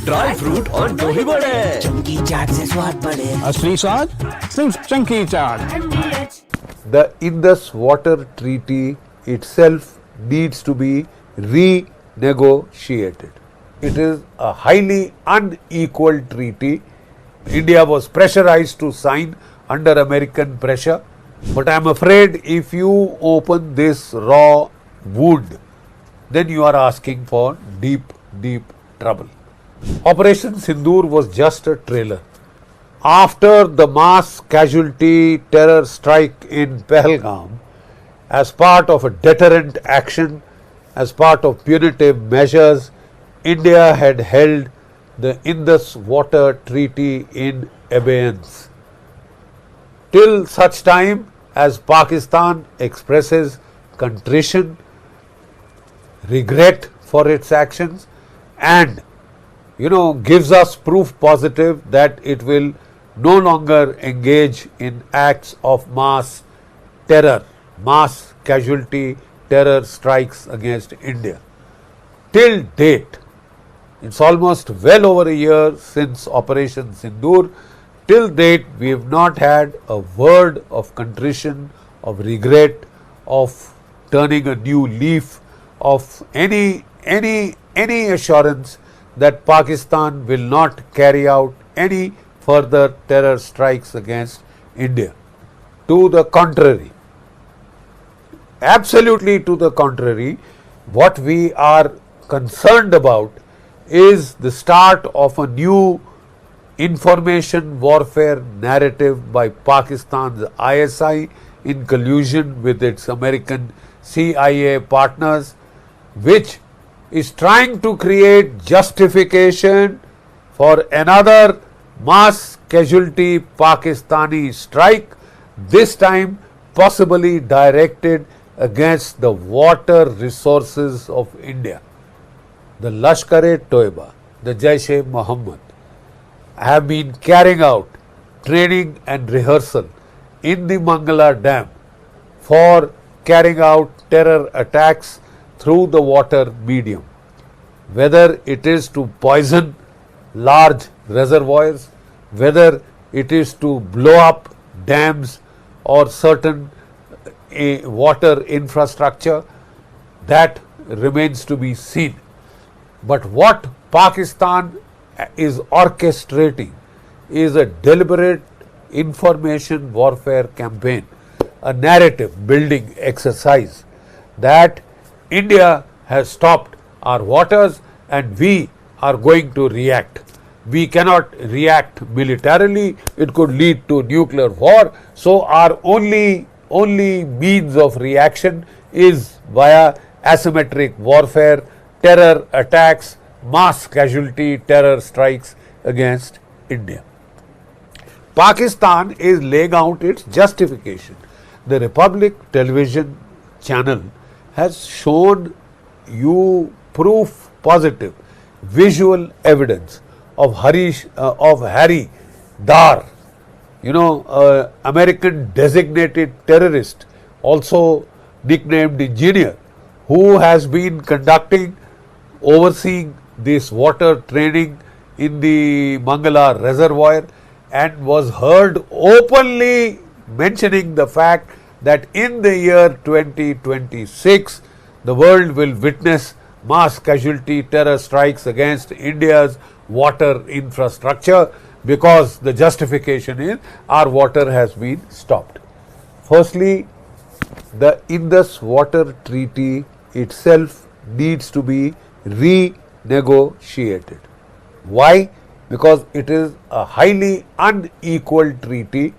ड्राई फ्रूट और दही बड़े। चमकी चाट से स्वाद बढ़े। असली स्वाद सिर्फ chunky chaat. The Indus Water Treaty itself needs to be renegotiated. It is a highly unequal treaty. India was pressurized to sign under American pressure, but I am afraid if you open this raw wound, then you are asking for deep, deep trouble. Operation Sindoor was just a trailer. After the mass casualty terror strike in Pahalgam, as part of a deterrent action, as part of punitive measures, India had held the Indus Water Treaty in abeyance. Till such time as Pakistan expresses contrition, regret for its actions, and gives us proof positive that it will no longer engage in acts of mass terror, mass casualty terror strikes against India. Till date, it's almost well over a year since Operation Sindoor. Till date, we have not had a word of contrition, of regret, of turning a new leaf, of any assurance that Pakistan will not carry out any further terror strikes against India. To the contrary, absolutely to the contrary, what we are concerned about is the start of a new information warfare narrative by Pakistan's ISI in collusion with its American CIA partners, which is trying to create justification for another mass casualty Pakistani strike, this time possibly directed against the water resources of India. The Lashkar-e-Toiba, the Jaish-e-Mohammed, have been carrying out training and rehearsal in the Mangala Dam for carrying out terror attacks through the water medium. Whether it is to poison large reservoirs, whether it is to blow up dams or certain water infrastructure, that remains to be seen. But what Pakistan is orchestrating is a deliberate information warfare campaign, a narrative building exercise that India has stopped our waters and we are going to react. We cannot react militarily, it could lead to nuclear war. So our only means of reaction is via asymmetric warfare, terror attacks, mass casualty terror strikes against India. Pakistan is laying out its justification. The Republic television channel has shown you proof positive, visual evidence of Harry Dar, American designated terrorist, also nicknamed Engineer, who has been overseeing this water training in the Mangala reservoir and was heard openly mentioning the fact that in the year 2026 the world will witness mass casualty terror strikes against India's water infrastructure because the justification is our water has been stopped. Firstly, the Indus Water Treaty itself needs to be renegotiated. Why? Because it is a highly unequal treaty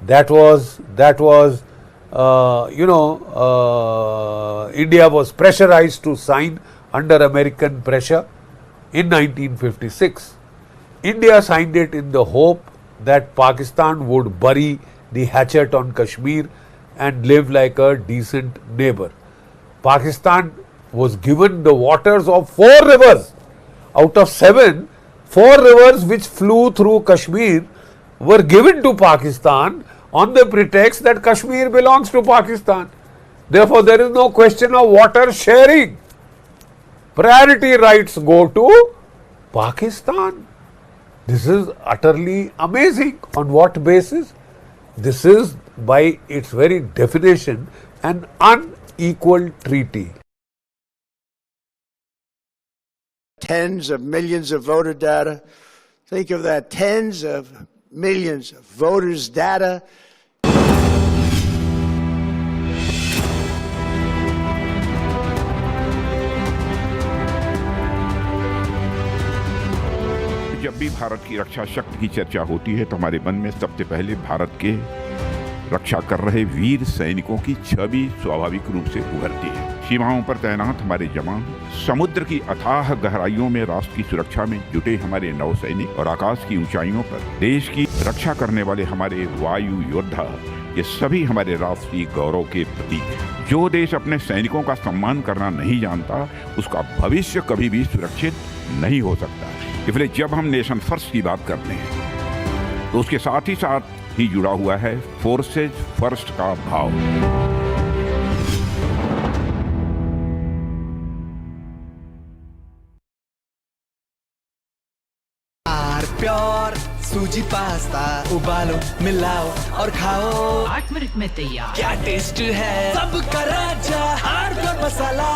that was India was pressurized to sign under American pressure in 1956. India signed it in the hope that Pakistan would bury the hatchet on Kashmir and live like a decent neighbor. Pakistan was given the waters of 4 rivers. Out of 7, 4 rivers which flew through Kashmir were given to Pakistan on the pretext that Kashmir belongs to Pakistan. Therefore, there is no question of water sharing. Priority rights go to Pakistan. This is utterly amazing. On what basis? This is, by its very definition, an unequal treaty. Tens of millions of voter data. Think of that, tens of millions of voters' data. जब भी भारत की रक्षा शक्ति की चर्चा होती है तो हमारे मन में सबसे पहले भारत के रक्षा कर रहे वीर सैनिकों की छवि स्वाभाविक रूप से उभरती है। सीमाओं पर तैनात हमारे जवान, समुद्र की अथाह गहराइयों में राष्ट्र की सुरक्षा में जुटे हमारे नौसैनिक और आकाश की ऊंचाइयों पर देश की रक्षा करने वाले हमारे वायु योद्धा, ये सभी हमारे राष्ट्रीय गौरव के प्रतीक हैं। जो देश अपने सैनिकों का सम्मान करना नहीं जानता, उसका भविष्य कभी भी सुरक्षित नहीं हो सकता। इसलिए जब हम नेशन फर्स्ट की बात करते हैं तो उसके साथ ही जुड़ा हुआ है फोर्सेज फर्स्ट का भाव। प्योर सूजी पास्ता उबालो, मिलाओ और खाओ, 8 मिनट में तैयार। क्या टेस्ट है, सबका राजा hardcore masala.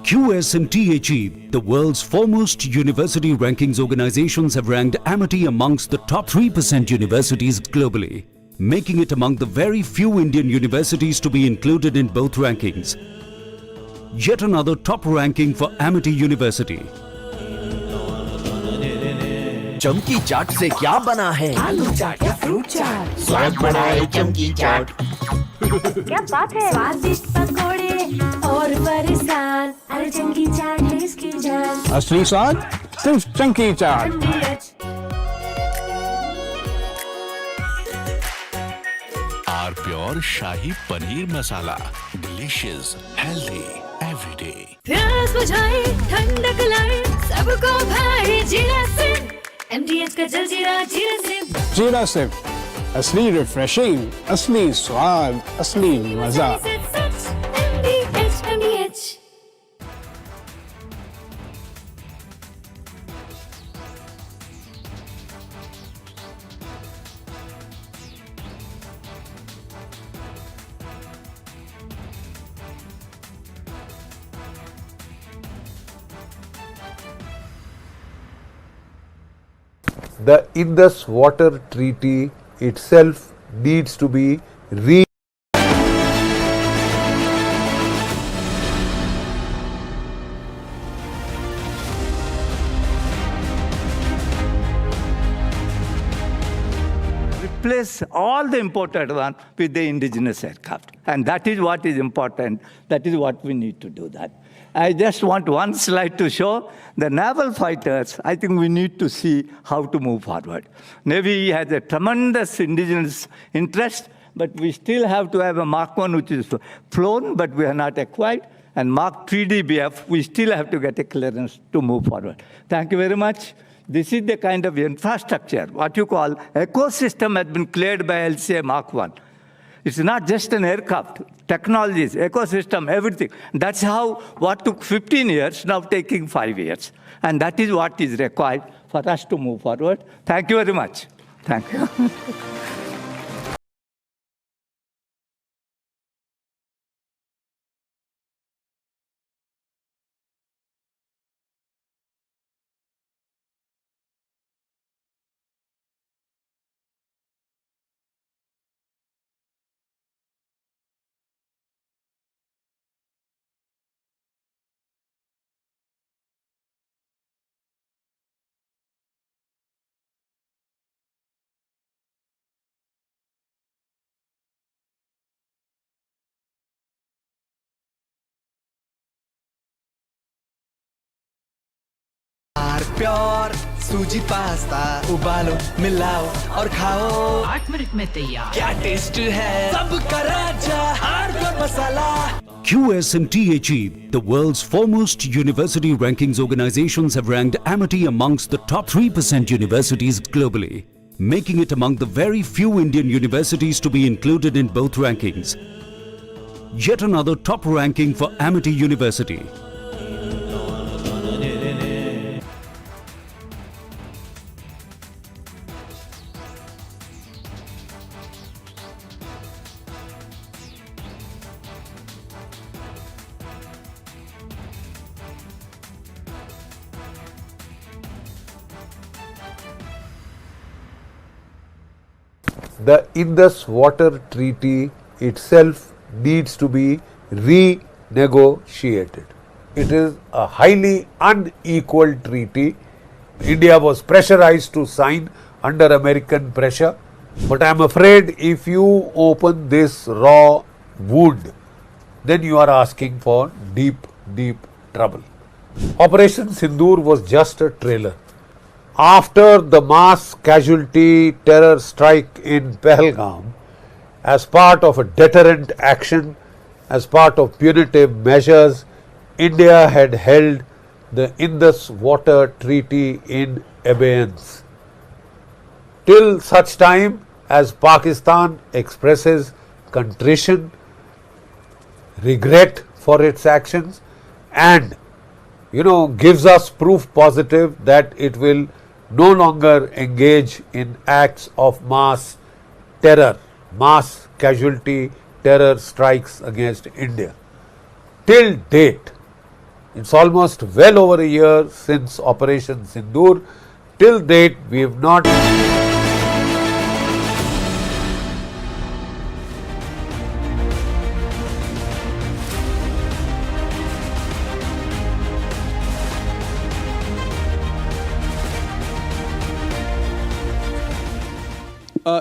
QS&THE, the world's foremost university rankings organizations, have ranked Amity amongst the top 3% universities globally, making it among the very few Indian universities to be included in both rankings. Yet another top ranking for Amity University. चमकी चाट से क्या बना है? आलू चाट या fruit चाट, स्वाद बनाए चमकी चाट। क्या बात है? स्वादिष्ट पकोड़े और फरसान, अरे चंकी चाट है इसकी जान। असली स्वाद सिर्फ चंकी चाट। Pure shahi paneer masala, delicious, healthy every day. प्यास बुझाए ठंडक लाए सबको भाई जीरा सिंह MDH का जलजीरा जीरा सिंह। जीरा सिर्फ असली रिफ्रेशिंग, असली स्वाद, असली मजा। MDH। The Indus Water Treaty itself needs to be replace all the imported one with the indigenous aircraft. And that is what is important. That is what we need to do that. I just want one slide to show the naval fighters. I think we need to see how to move forward. Navy has a tremendous indigenous interest, but we still have to have a Mark 1 which is flown, but we are not acquired. And Mark 3DBF, we still have to get a clearance to move forward. Thank you very much. This is the kind of infrastructure, what you call ecosystem has been cleared by LCA Mark 1. It's not just an aircraft, technologies, ecosystem, everything. That's how what took 15 years, now taking 5 years. And that is what is required for us to move forward. Thank you very much. Thank you. Pure सूजी pasta उबालो मिलाओ और खाओ 8 minute में तैयार। क्या taste है सबका राजा hardcore masala. QS and THE, the world's foremost university rankings organizations, have ranked Amity amongst the top 3% universities globally, making it among the very few Indian universities to be included in both rankings. Yet another top ranking for Amity University. The Indus Water Treaty itself needs to be renegotiated. It is a highly unequal treaty. India was pressurized to sign under American pressure, but I am afraid if you open this raw wood, then you are asking for deep, deep trouble. Operation Sindoor was just a trailer. After the mass casualty terror strike in Pahalgam, as part of a deterrent action, as part of punitive measures, India had held the Indus Water Treaty in abeyance. Till such time as Pakistan expresses contrition, regret for its actions, and gives us proof positive that it will no longer engage in acts of mass terror, mass casualty terror strikes against India. Till date, it's almost well over a year since Operation Sindoor. Till date, we have not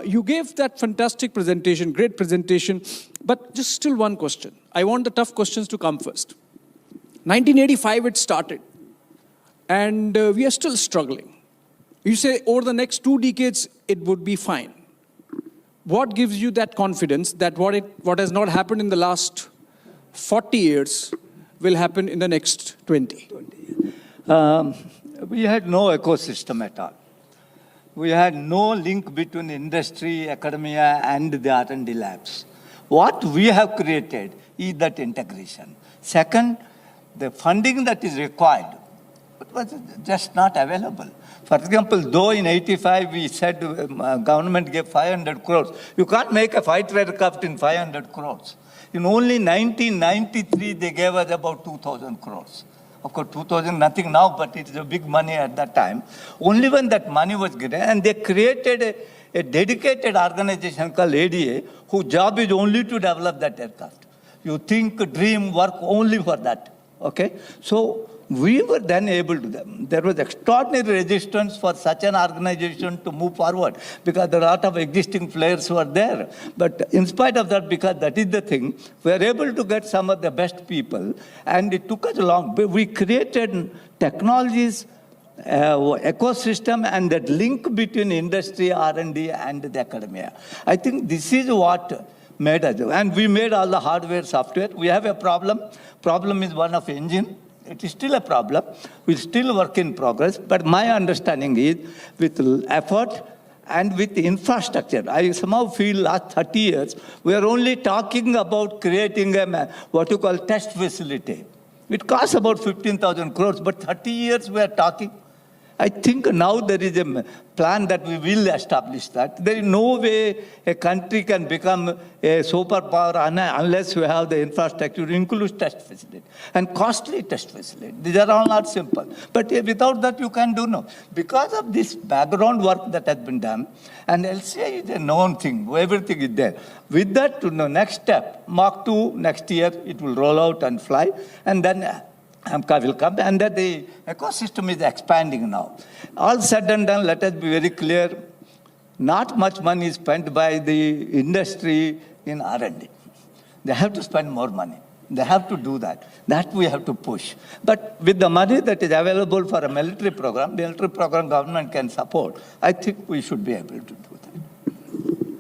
you gave that fantastic presentation, great presentation, but just still one question. I want the tough questions to come first. 1985 it started, and we are still struggling. You say over the next 2 decades it would be fine. what gives you that confidence that what has not happened in the last 40 years will happen in the next 20? We had no ecosystem at all. We had no link between industry, academia, and the R&D labs. What we have created is that integration. Second, the funding that is required was just not available. For example, though in 85 we said government gave 500 crores, you can't make a fighter aircraft in 500 crores. In only 1993, they gave us about 2,000 crores. Of course, 2,000 nothing now, but it's a big money at that time. Only when that money was given, and they created a dedicated organization called ADA, whose job is only to develop that aircraft. You think, dream, work only for that. Okay? So we were then able to them. There was extraordinary resistance for such an organization to move forward because there are a lot of existing players who are there. But in spite of that, because that is the thing, we are able to get some of the best people, and it took us long. We created technologies, ecosystem, and that link between industry, R&D, and the academia. I think this is what made us. And we made all the hardware, software. We have a problem. Problem is one of engine. It is still a problem. We still work in progress. But my understanding is with effort and with infrastructure, I somehow feel last 30 years, we are only talking about creating a, what you call test facility. It costs about 15,000 crores, but 30 years we are talking. I think now there is a plan that we will establish that. There is no way a country can become a superpower unless we have the infrastructure, includes test facility and costly test facility. These are all not simple. But without that, you can do no. Because of this background work that has been done, and LCA is a known thing, everything is there. With that, next step, Mach 2, next year, it will roll out and fly, and then AMCA will come, and that the ecosystem is expanding now. All said and done, let us be very clear, not much money is spent by the industry in R&D. They have to spend more money. They have to do that. That we have to push. But with the money that is available for a military program government can support, I think we should be able to do that.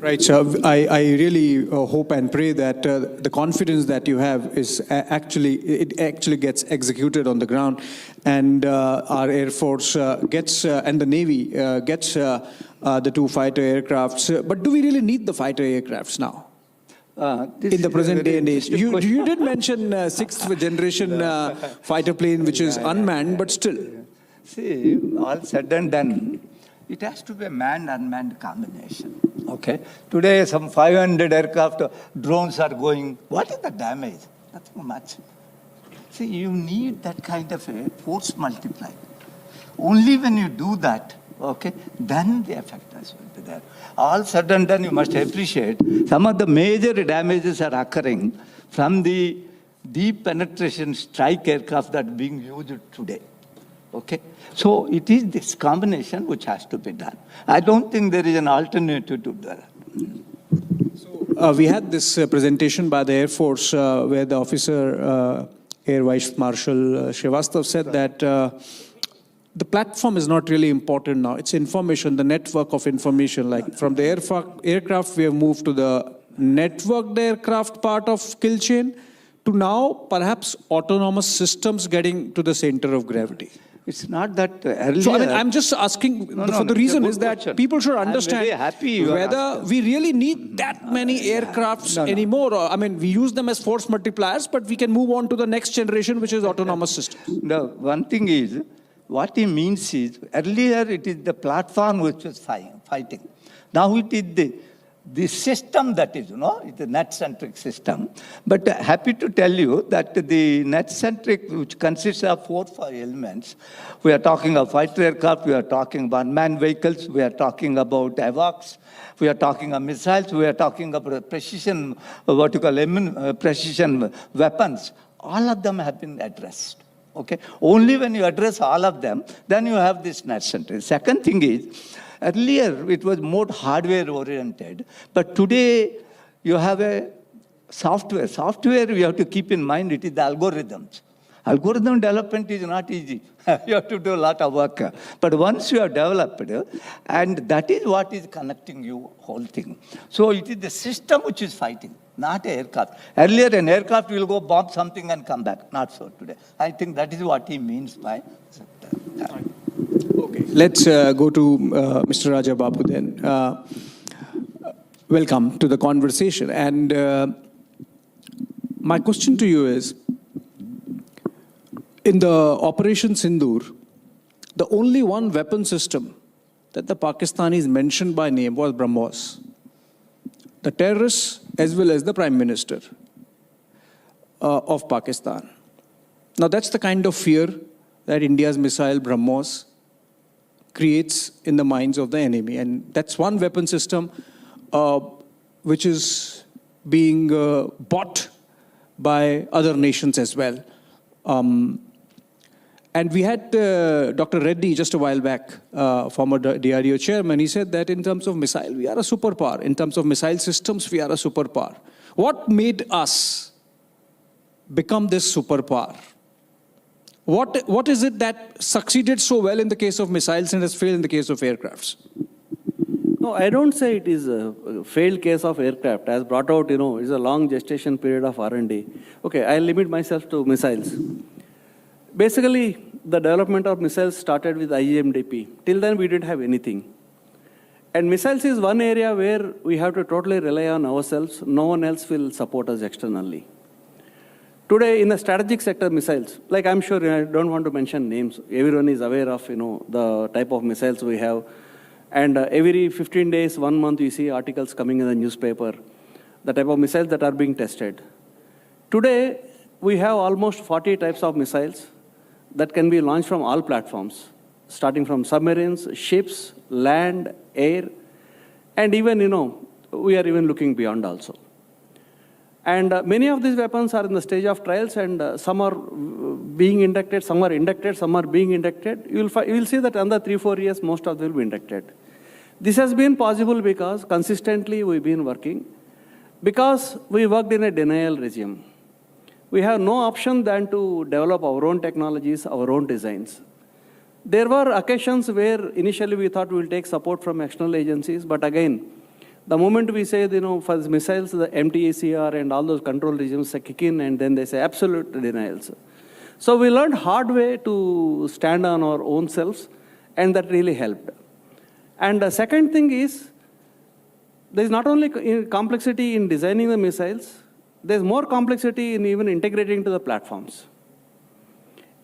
Right, so I really hope and pray that the confidence that you have is actually gets executed on the ground, and our Air Force gets, and the Navy gets the two fighter aircrafts. But do we really need the fighter aircrafts now? In the present day and age. You did mention sixth generation fighter plane, which is unmanned, but still. See, all said and done, it has to be a manned-unmanned combination. Okay? Today, some 500 aircraft drones are going. What is the damage? Nothing much. See, you need that kind of a force multiplier. Only when you do that, okay, then the effectiveness will be there. All said and done, you must appreciate some of the major damages are occurring from the deep penetration strike aircraft that are being used today. Okay? So it is this combination which has to be done. I don't think there is an alternative to that. We had this presentation by the Air Force where the officer, Air Vice Marshal Srivastav, said that the platform is not really important now. It's information, the network of information. Like from the aircraft, we have moved to the networked aircraft part of kill chain to now perhaps autonomous systems getting to the center of gravity. It's not that earlier. So, I mean, I'm just asking, for the reason is that question. People should understand whether we really need that many aircrafts anymore. I mean, we use them as force multipliers, but we can move on to the next generation, which is autonomous systems. No, one thing is, what he means is, earlier it is the platform which was fighting. Now it is the system that is, it's a net-centric system. But happy to tell you that the net-centric, which consists of 4-5 elements, we are talking of fighter aircraft, we are talking about unmanned vehicles, we are talking about AWACS, we are talking of missiles, we are talking about precision, precision weapons. All of them have been addressed. Okay? Only when you address all of them, then you have this net-centric. Second thing is, earlier, it was more hardware-oriented, but today you have a software. Software, you have to keep in mind, it is the algorithms. Algorithm development is not easy. You have to do a lot of work. But once you have developed, and that is what is connecting you whole thing. So it is the system which is fighting, not aircraft. Earlier, an aircraft will go bomb something and come back. Not so today. I think that is what he means by Okay, let's go to Mr. Raja Babu then. Welcome to the conversation. And my question to you is, in the Operation Sindoor, the only one weapon system that the Pakistanis mentioned by name was BrahMos. The terrorists as well as the Prime Minister of Pakistan. Now that's the kind of fear that India's missile BrahMos creates in the minds of the enemy. And that's one weapon system which is being bought by other nations as well. And we had Dr. Reddy just a while back, former DRDO chairman. He said that in terms of missile, we are a superpower. In terms of missile systems, we are a superpower. What made us become this superpower? What is it that succeeded so well in the case of missiles and has failed in the case of aircrafts? No, I don't say it is a failed case of aircraft. As brought out, it's a long gestation period of R&D. Okay, I'll limit myself to missiles. Basically, the development of missiles started with IGMDP. Till then, we didn't have anything. And missiles is one area where we have to totally rely on ourselves. No one else will support us externally. Today, in the strategic sector missiles, like I'm sure I don't want to mention names, everyone is aware of the type of missiles we have. And every 15 days, 1 month, you see articles coming in the newspaper, the type of missiles that are being tested. Today, we have almost 40 types of missiles that can be launched from all platforms, starting from submarines, ships, land, air, and even, we are even looking beyond also. And many of these weapons are in the stage of trials, and some are being inducted, some are inducted, some are being inducted. You will see that under 3-4 years, most of them will be inducted. This has been possible because consistently we've been working, because we worked in a denial regime. We have no option than to develop our own technologies, our own designs. There were occasions where initially we thought we'll take support from external agencies, but again, the moment we say, for the missiles, the MTACR and all those control regimes kick in, and then they say absolute denials. So we learned hard way to stand on our own selves, and that really helped. And the second thing is, there's not only complexity in designing the missiles, there's more complexity in even integrating to the platforms.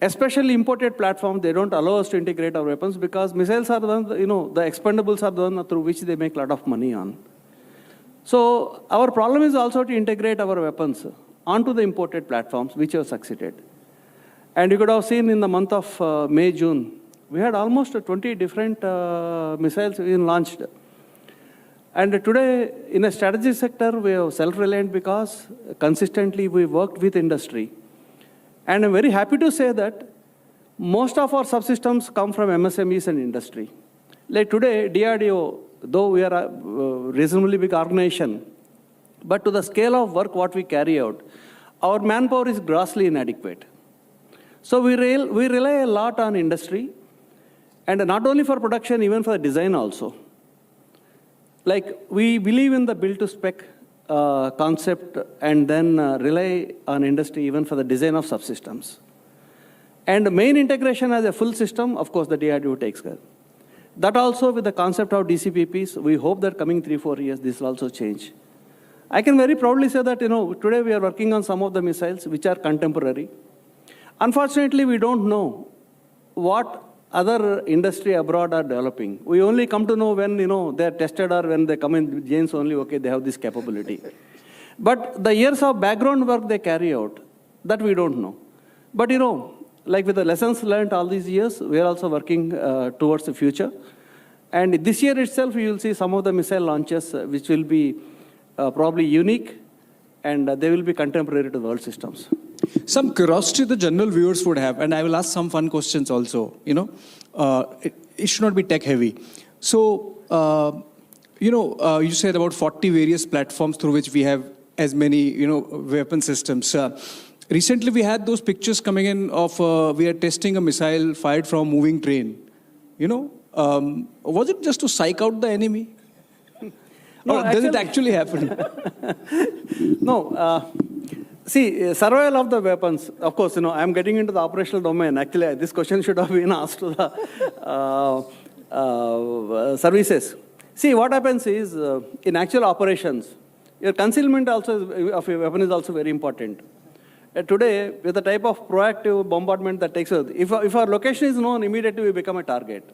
Especially imported platforms, they don't allow us to integrate our weapons because missiles are the ones, the expendables are the ones through which they make a lot of money on. So our problem is also to integrate our weapons onto the imported platforms, which have succeeded. And you could have seen in the month of May, June, we had almost 20 different missiles being launched. And today, in a strategy sector, we are self-reliant because consistently we worked with industry. And I'm very happy to say that most of our subsystems come from MSMEs and industry. Like today, DRDO, though we are a reasonably big organization, but to the scale of work what we carry out, our manpower is grossly inadequate. So we rely a lot on industry, and not only for production, even for design also. Like we believe in the build-to-spec concept and then rely on industry even for the design of subsystems. And the main integration as a full system, of course, the DRDO takes care. That also with the concept of DCPPs, we hope that coming 3-4 years, this will also change. I can very proudly say that, today we are working on some of the missiles which are contemporary. Unfortunately, we don't know what other industry abroad are developing. We only come to know when, they're tested or when they come in Janes only, okay, they have this capability. But the years of background work they carry out, that we don't know. But, like with the lessons learned all these years, we are also working towards the future. And this year itself, you will see some of the missile launches which will be probably unique, and they will be contemporary to world systems. Some curiosity the general viewers would have, and I will ask some fun questions also, it should not be tech heavy. So, you said about 40 various platforms through which we have as many, weapon systems. recently we had those pictures coming in of we are testing a missile fired from a moving train. You know, was it just to psych out the enemy? No, or does it actually happen? No. See, survival of the weapons, of course, you know, I'm getting into the operational domain. Actually, this question should have been asked to the services. See, what happens is, in actual operations, your concealment also of your weapon is also very important. Today, with the type of proactive bombardment that takes place, if our location is known, immediately we become a target.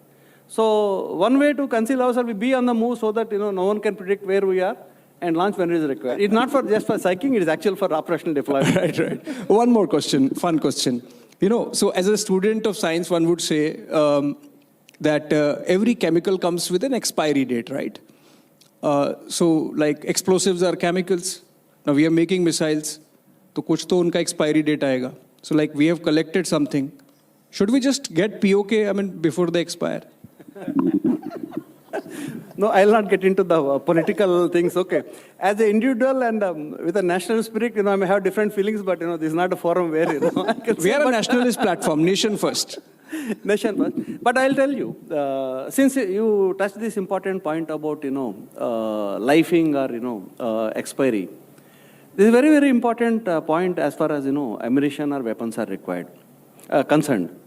So, one way to conceal ourselves, we be on the move so that, you know, no one can predict where we are, and launch when it is required. It's not for just for psyching, it is actual for operational deployment. Right. One more question, fun question. You know, so as a student of science, one would say that every chemical comes with an expiry date, right? So like explosives are chemicals. Now we are making missiles. So kuch to unka expiry date aayega. So like we have collected something. Should we just get POK, before they expire? No, I'll not get into the political things. Okay, as an individual and with a national spirit, you know, I may have different feelings, but you know, this is not a forum where you know. We are a nationalist platform, nation first. Nation first. But I'll tell you, since you touched this important point about you know lifing or you know expiry, this is a very very important point as far as you know ammunition or weapons are concerned,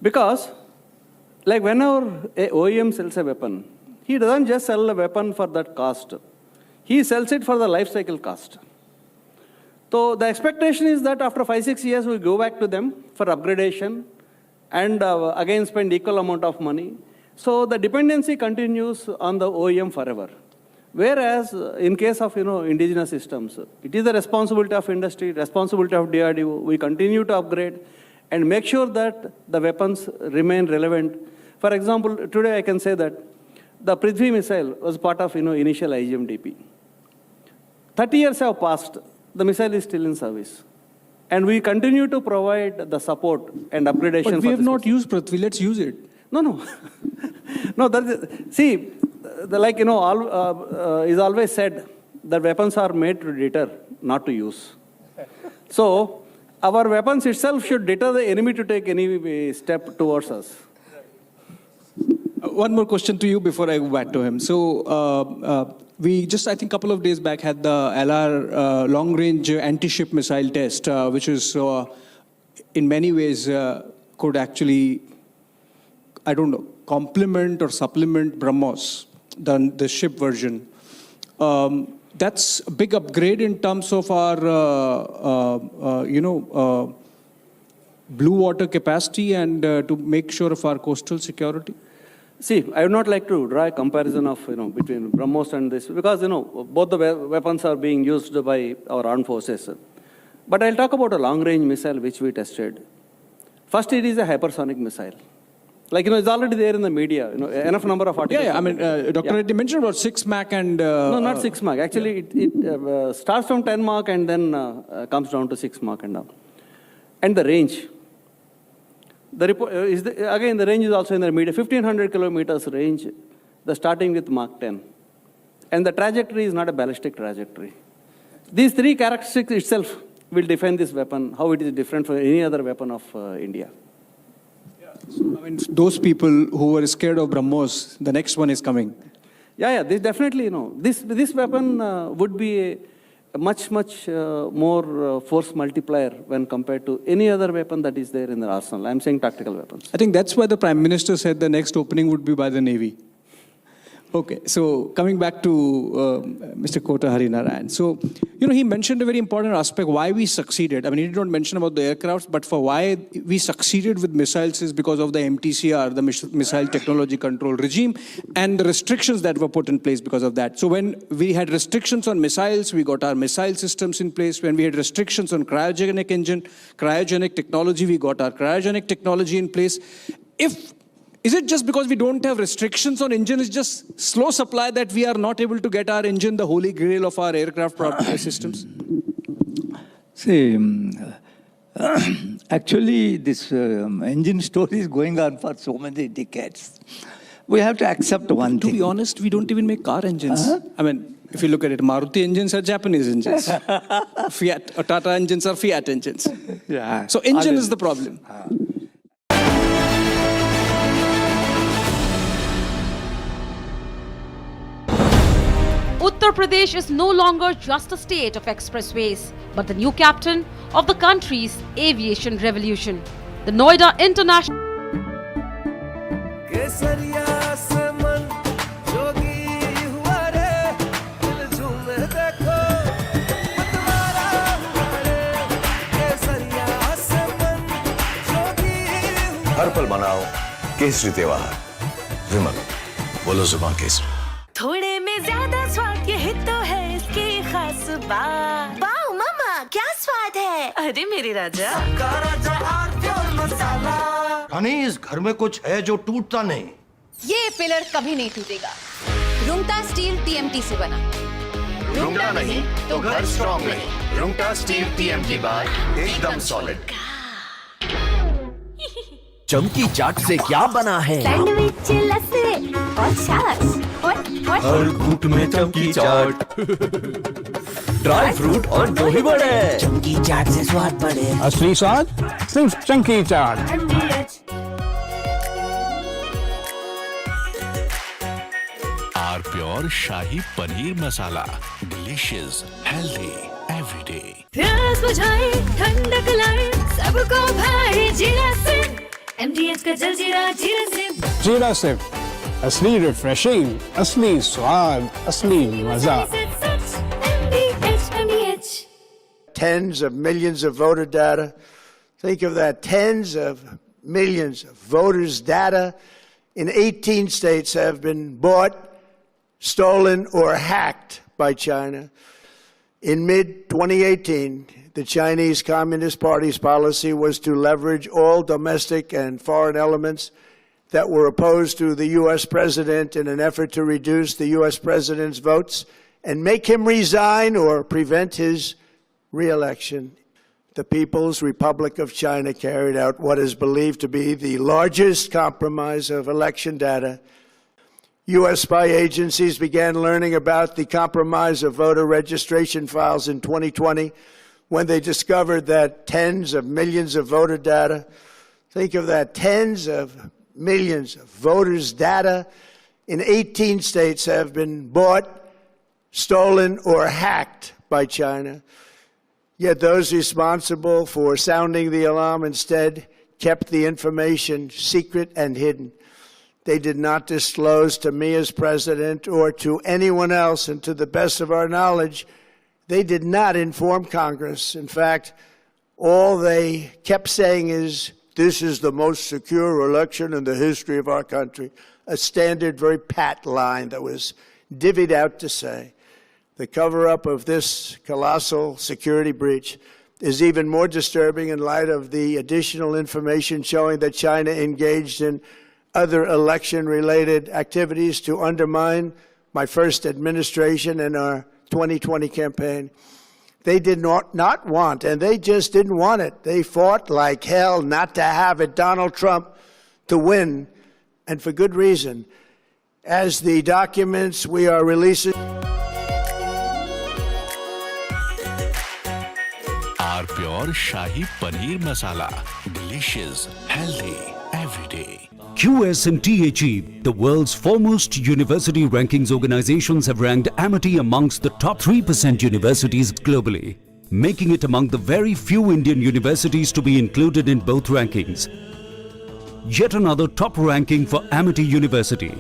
because like whenever a OEM sells a weapon, he doesn't just sell a weapon for that cost. He sells it for the life cycle cost. So the expectation is that after 5-6 years, we go back to them for upgradation and again spend equal amount of money. So the dependency continues on the OEM forever. Whereas in case of, you know, indigenous systems, it is the responsibility of industry, responsibility of DRDO. We continue to upgrade and make sure that the weapons remain relevant. For example, today I can say that the Prithvi missile was part of, you know, initial IGMDP. 30 years have passed. The missile is still in service. And we continue to provide the support and upgradation. But we have not used Prithvi. Let's use it. No. No, see, like, you know, is always said that weapons are made to deter, not to use. So, our weapons itself should deter the enemy to take any step towards us. One more question to you before I go back to him. So, we just, I think, a couple of days back had the LR long-range anti-ship missile test, which is, in many ways, could actually, I don't know, complement or supplement BrahMos, the ship version. That's a big upgrade in terms of our, blue water capacity and to make sure of our coastal security. See, I would not like to draw a comparison of, you know, between BrahMos and this, because, you know, both the weapons are being used by our armed forces. But I'll talk about a long-range missile which we tested. First, it is a hypersonic missile. Like, you know, it's already there in the media, you know, enough number of articles. Yeah, I mean, Dr. Reddy mentioned about 6 Mach and... no, not 6 Mach. Actually, it starts from 10 Mach and then comes down to 6 Mach and down. And the range. Again, the range is also in the media. 1,500 kilometers range, the starting with Mach 10. And the trajectory is not a ballistic trajectory. These three characteristics itself will define this weapon, how it is different from any other weapon of India. So, I mean, those people who were scared of BrahMos, the next one is coming. Yeah, this definitely, you know, this weapon would be a much more force multiplier when compared to any other weapon that is there in the arsenal. I'm saying tactical weapons. I think that's why the Prime Minister said the next opening would be by the Navy. Okay, so coming back to Mr. Kota Harinarayan. So, you know, he mentioned a very important aspect, why we succeeded. I mean, he did not mention about the aircrafts, but for why we succeeded with missiles is because of the MTCR, the Missile Technology Control Regime, and the restrictions that were put in place because of that. So when we had restrictions on missiles, we got our missile systems in place. When we had restrictions on cryogenic engine, cryogenic technology, we got our cryogenic technology in place. Is it just because we don't have restrictions on engine, it's just slow supply that we are not able to get our engine, the holy grail of our aircraft systems? See, actually this engine story is going on for so many decades. We have to accept one thing. To be honest, we don't even make car engines. I mean, If you look at it, Maruti engines are Japanese engines. Fiat or Tata engines are Fiat engines. Yeah. So engine is the problem. Uttar Pradesh is no longer just a state of expressways, but the new captain of the country's aviation revolution. The Noida International हर पल मनाओ केसरी त्योहार विमल बोलो जुबान केसरी थोड़े में ज्यादा स्वाद यही तो है इसकी खास बात। वाओ मामा क्या स्वाद है। अरे मेरे राजा रानी इस घर में कुछ है जो टूटता नहीं। ये पिलर कभी नहीं टूटेगा। रुंगटा स्टील टीएमटी से बना। रुंगटा नहीं तो घर स्ट्रॉन्ग नहीं। रुंगटा स्टील टीएमटी बार एकदम सॉलिड। चमकी चाट से क्या बना है? सैंडविच लस्सी और छाछ और हर घूंट में चमकी चाट। ड्राई फ्रूट और दही बड़े। चमकी चाट से स्वाद बढ़े। असली स्वाद सिर्फ chunky chaat. R pure shahi paneer masala, delicious, healthy, everyday. प्यास बुझाए ठंडक लाए सबको भाए जीरा से MDH का जलजीरा जीरा से। जीरा सिप, असली रिफ्रेशिंग, असली स्वाद, असली मजा। Tens of millions of voter data. Think of that. Tens of millions of voters' data in 18 states have been bought, stolen, or hacked by China. In mid-2018, the Chinese Communist Party's policy was to leverage all domestic and foreign elements that were opposed to the U.S. president in an effort to reduce the U.S. president's votes and make him resign or prevent his re-election. The People's Republic of China carried out what is believed to be the largest compromise of election data. U.S. spy agencies began learning about the compromise of voter registration files in 2020 when they discovered that tens of millions of voter data, think of that, tens of millions of voters' data in 18 states have been bought, stolen, or hacked by China. Yet those responsible for sounding the alarm instead kept the information secret and hidden. They did not disclose to me as president or to anyone else, and to the best of our knowledge, they did not inform Congress. In fact, all they kept saying is, this is the most secure election in the history of our country, a standard, very pat line that was divvied out to say. The cover-up of this colossal security breach is even more disturbing in light of the additional information showing that China engaged in other election-related activities to undermine my first administration and our 2020 campaign. They did not want, and they just didn't want it. They fought like hell not to have it, Donald Trump, to win, and for good reason. As the documents we are releasing... R pure shahi paneer masala, delicious, healthy, everyday. QS&THE, the world's foremost university rankings organizations, have ranked Amity amongst the top 3% universities globally, making it among the very few Indian universities to be included in both rankings. Yet another top ranking for Amity University.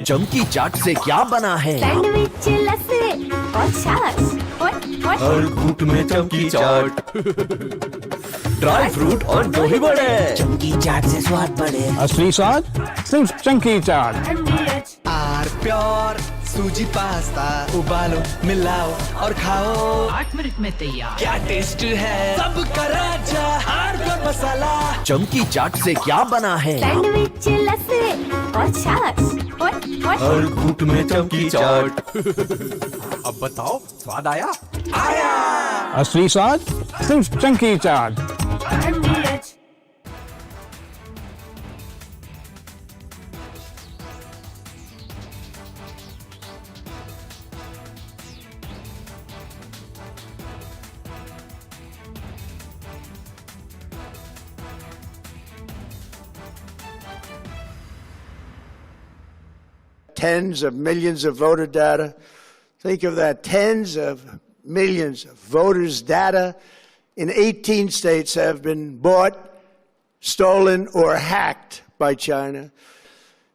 चमकी चाट से क्या बना है? Sandwich लस्सी और छाछ और हर घूंट में चमकी चाट। ड्राई फ्रूट और दही बड़े। चमकी चाट से स्वाद बढ़े। असली स्वाद सिर्फ चंकी चाट। आर प्योर सूजी पास्ता उबालो मिलाओ और खाओ 8 मिनट में तैयार। क्या टेस्ट है सबका राजा आर प्योर मसाला। चमकी चाट से क्या बना है? सैंडविच लस्सी और छाछ और हर घूंट में चमकी चाट। अब बताओ स्वाद आया? आया। असली स्वाद सिर्फ chunky chaat. tens of millions of voter data. Think of that, tens of millions of voters' data in 18 states have been bought, stolen, or hacked by China.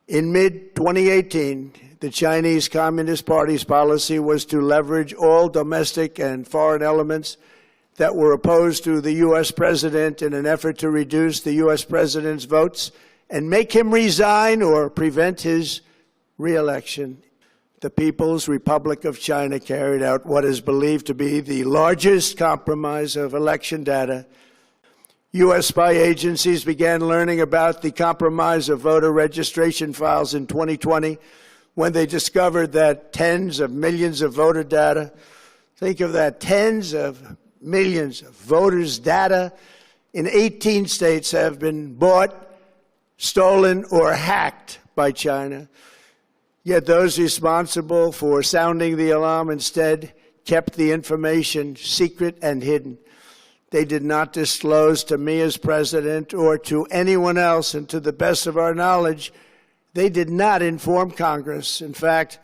In mid-2018, the Chinese Communist Party's policy was to leverage all domestic and foreign elements that were opposed to the U.S. president in an effort to reduce the U.S. president's votes and make him resign or prevent his re-election. The People's Republic of China carried out what is believed to be the largest compromise of election data. U.S. spy agencies began learning about the compromise of voter registration files in 2020 when they discovered that tens of millions of voter data, think of that, tens of millions of voters' data in 18 states have been bought, stolen, or hacked by China. Yet those responsible for sounding the alarm instead kept the information secret and hidden. They did not disclose to me as president or to anyone else, and to the best of our knowledge, they did not inform Congress. In fact,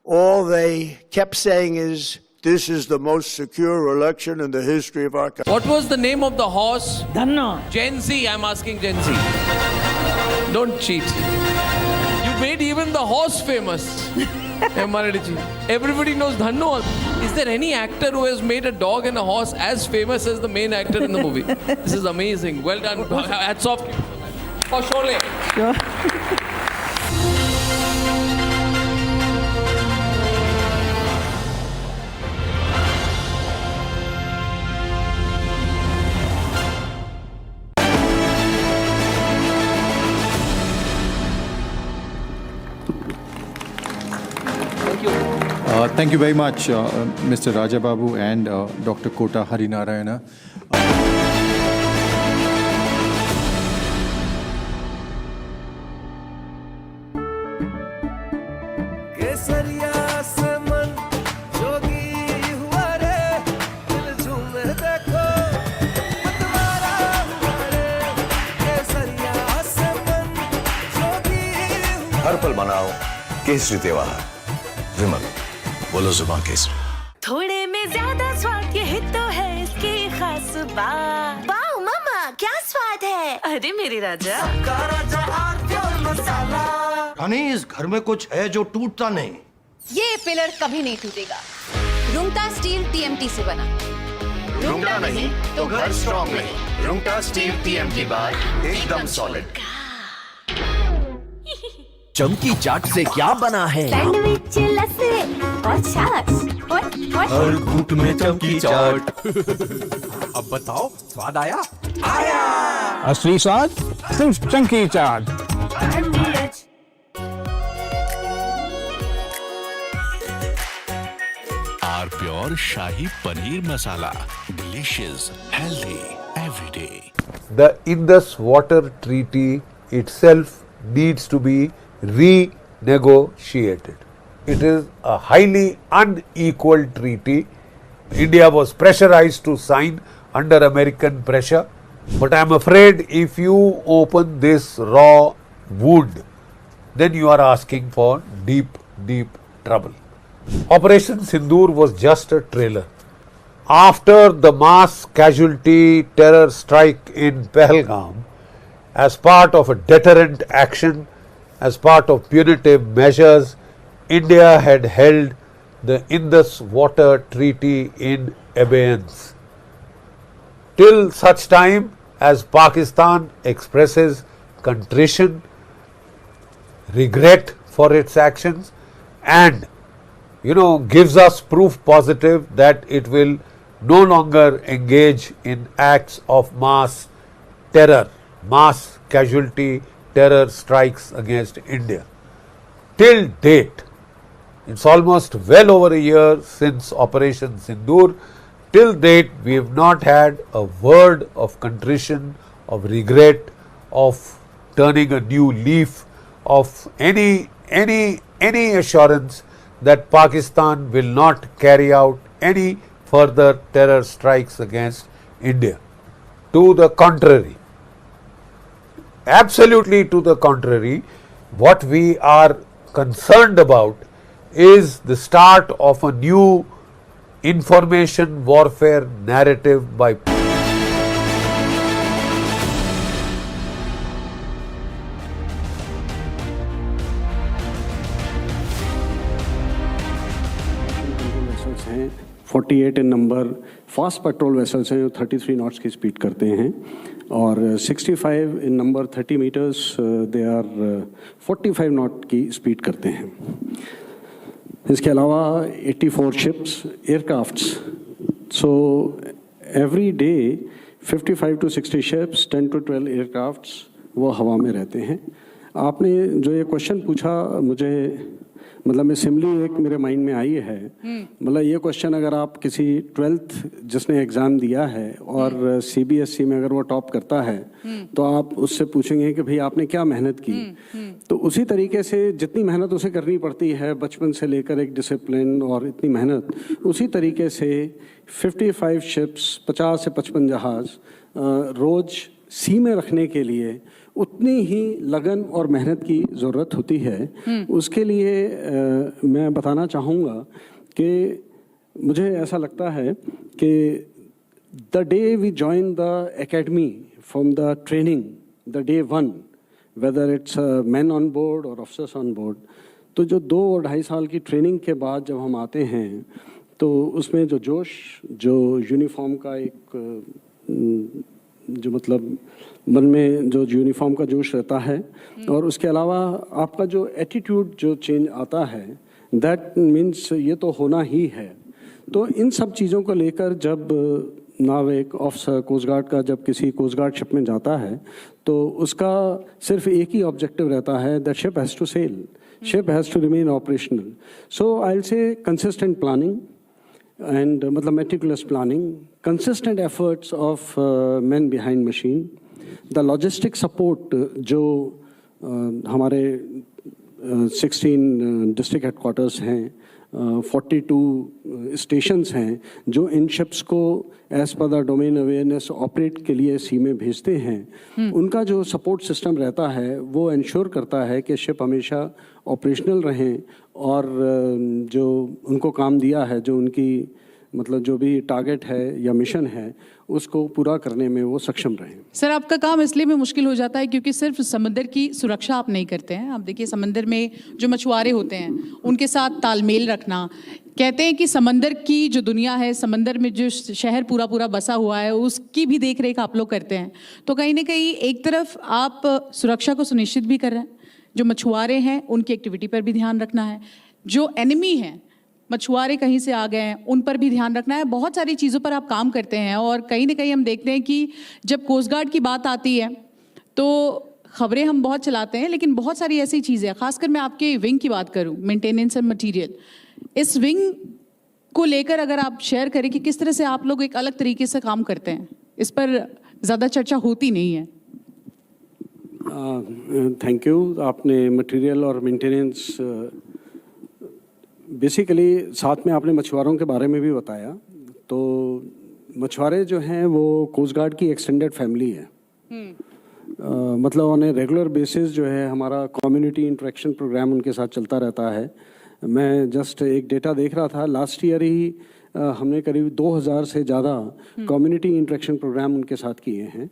all they kept saying is, this is the most secure election in the history of our country. What was the name of the horse? Dhanno. Gen Z, I'm asking Gen Z. Don't cheat. You made even the horse famous. Everybody knows Dhanno. Is there any actor who has made a dog and a horse as famous as the main actor in the movie? This is amazing. Well done. Hats off for Sholay. Thank you very much, Mr. Rajababu and Dr. Kota Harinarayana. हर पल मनाओ केसरी त्योहार विमल बोलो जुबान केसरी थोड़े में ज्यादा स्वाद ये तो है इसकी खास बात। वाओ मामा क्या स्वाद है। अरे मेरे राजा रानी इस घर में कुछ है जो टूटता नहीं। ये पिलर कभी नहीं टूटेगा। रुंगटा स्टील टीएमटी से बना। रुंगटा नहीं तो घर स्ट्रॉन्ग नहीं। रुंगटा स्टील टीएमटी बार एकदम सॉलिड। चमकी चाट से क्या बना है? सैंडविच लस्सी और छाछ हर घूंट में चमकी चाट। अब बताओ स्वाद आया? आया। असली स्वाद सिर्फ chunky chaat. R pure shahi paneer masala, delicious, healthy every day. The Indus Water Treaty itself needs to be renegotiated. It is a highly unequal treaty. India was pressurized to sign under American pressure, but I am afraid if you open this raw wound, then you are asking for deep, deep trouble. Operation Sindoor was just a trailer. After the mass casualty terror strike in Pahalgam, as part of a deterrent action, as part of punitive measures, India had held the Indus Water Treaty in abeyance. Till such time as Pakistan expresses contrition, regret for its actions, and gives us proof positive that it will no longer engage in acts of mass terror, mass casualty terror strikes against India. Till date, it's almost well over a year since Operation Sindoor. Till date, we have not had a word of contrition, of regret, of turning a new leaf, of any assurance that Pakistan will not carry out any further terror strikes against India. To the contrary, absolutely to the contrary, what we are concerned about is the start of a new information warfare narrative by vessels हैं 48 इन number, fast patrol vessels हैं जो 33 knots की speed करते हैं, और 65 in number 30 metres they are 45 knot की speed करते हैं। इसके अलावा 84 ships, aircrafts, so every day 55 to 60 ships, 10 to 12 aircrafts वो हवा में रहते हैं। आपने जो ये क्वेश्चन पूछा, मुझे मतलब असेंबली एक मेरे माइंड में आई है, मतलब ये क्वेश्चन अगर आप किसी 12th जिसने एग्ज़ाम दिया है और CBSE में अगर वो टॉप करता है तो आप उससे पूछेंगे कि भाई आपने क्या मेहनत की, तो उसी तरीके से जितनी मेहनत उसे करनी पड़ती है बचपन से लेकर एक डिसिप्लिन और इतनी मेहनत, उसी तरीके से 55 शिप्स, 50 से 55 जहाज़ रोज़ सी में रखने के लिए उतनी ही लगन और मेहनत की ज़रूरत होती है। उसके लिए मैं बताना चाहूँगा कि मुझे ऐसा लगता है कि the day we join the academy from the training, the day one, whether it's man on board और ऑफिसर्स ऑन बोर्ड, तो जो 2 और 2.5 साल की ट्रेनिंग के बाद जब हम आते हैं तो उसमें जो जोश, जो यूनिफॉर्म का एक जो मतलब मन में जो यूनिफॉर्म का जोश रहता है, और उसके अलावा आपका जो एटीट्यूड जो चेंज आता है, दैट मीन्स ये तो होना ही है। तो इन सब चीज़ों को लेकर जब नाविक, ऑफिसर, कोस्ट गार्ड का जब किसी कोस्ट गार्ड शिप में जाता है तो उसका सिर्फ एक ही ऑब्जेक्टिव रहता है, that ship has to sail, ship has to remain operational. So I will say consistent planning and मतलब meticulous planning, consistent efforts of men behind machine, the logistic support जो हमारे 16 डिस्ट्रिक्ट हेडक्वार्टर्स हैं, 42 stations हैं जो इन ships को as per the domain awareness operate के लिए सी में भेजते हैं, उनका जो सपोर्ट सिस्टम रहता है वो इंश्योर करता है कि शिप हमेशा ऑपरेशनल रहें और जो उनको काम दिया है, जो उनकी मतलब जो भी टारगेट है या मिशन है, उसको पूरा करने में वो सक्षम रहें। सर, आपका काम इसलिए भी मुश्किल हो जाता है क्योंकि सिर्फ समंदर की सुरक्षा आप नहीं करते हैं। आप देखिए समंदर में जो मछुआरे होते हैं उनके साथ तालमेल रखना, कहते हैं कि समंदर की जो दुनिया है, समंदर में जो शहर पूरा पूरा बसा हुआ है, उसकी भी देख रेख आप लोग करते हैं। तो कहीं ना कहीं एक तरफ आप सुरक्षा को सुनिश्चित भी कर रहे हैं, जो मछुआरे हैं उनकी एक्टिविटी पर भी ध्यान रखना है, जो एनिमी हैं मछुआरे कहीं से आ गए हैं उन पर भी ध्यान रखना है, बहुत सारी चीज़ों पर आप काम करते हैं। और कहीं ना कहीं हम देखते हैं कि जब कोस्ट गार्ड की बात आती है तो खबरें हम बहुत चलाते हैं, लेकिन बहुत सारी ऐसी चीज़ें, खासकर मैं आपके विंग की बात करूं, मेंटेनेंस एंड मटीरियल, इस विंग को लेकर अगर आप शेयर करें कि किस तरह से आप लोग एक अलग तरीके से काम करते हैं, इस पर ज़्यादा चर्चा होती नहीं है। Thank you. आपने मटेरियल और मेंटेनेंस बेसिकली साथ में आपने मछुआरों के बारे में भी बताया। तो मछुआरे जो हैं वो कोस्ट गार्ड की एक्सटेंडेड फैमिली है। मतलब ऑन ए रेगुलर बेसिस जो है हमारा कम्युनिटी इंटरेक्शन प्रोग्राम उनके साथ चलता रहता है। मैं जस्ट एक डेटा देख रहा था, लास्ट ईयर ही हमने करीब 2000 से ज़्यादा कम्युनिटी इंटरेक्शन प्रोग्राम उनके साथ किए हैं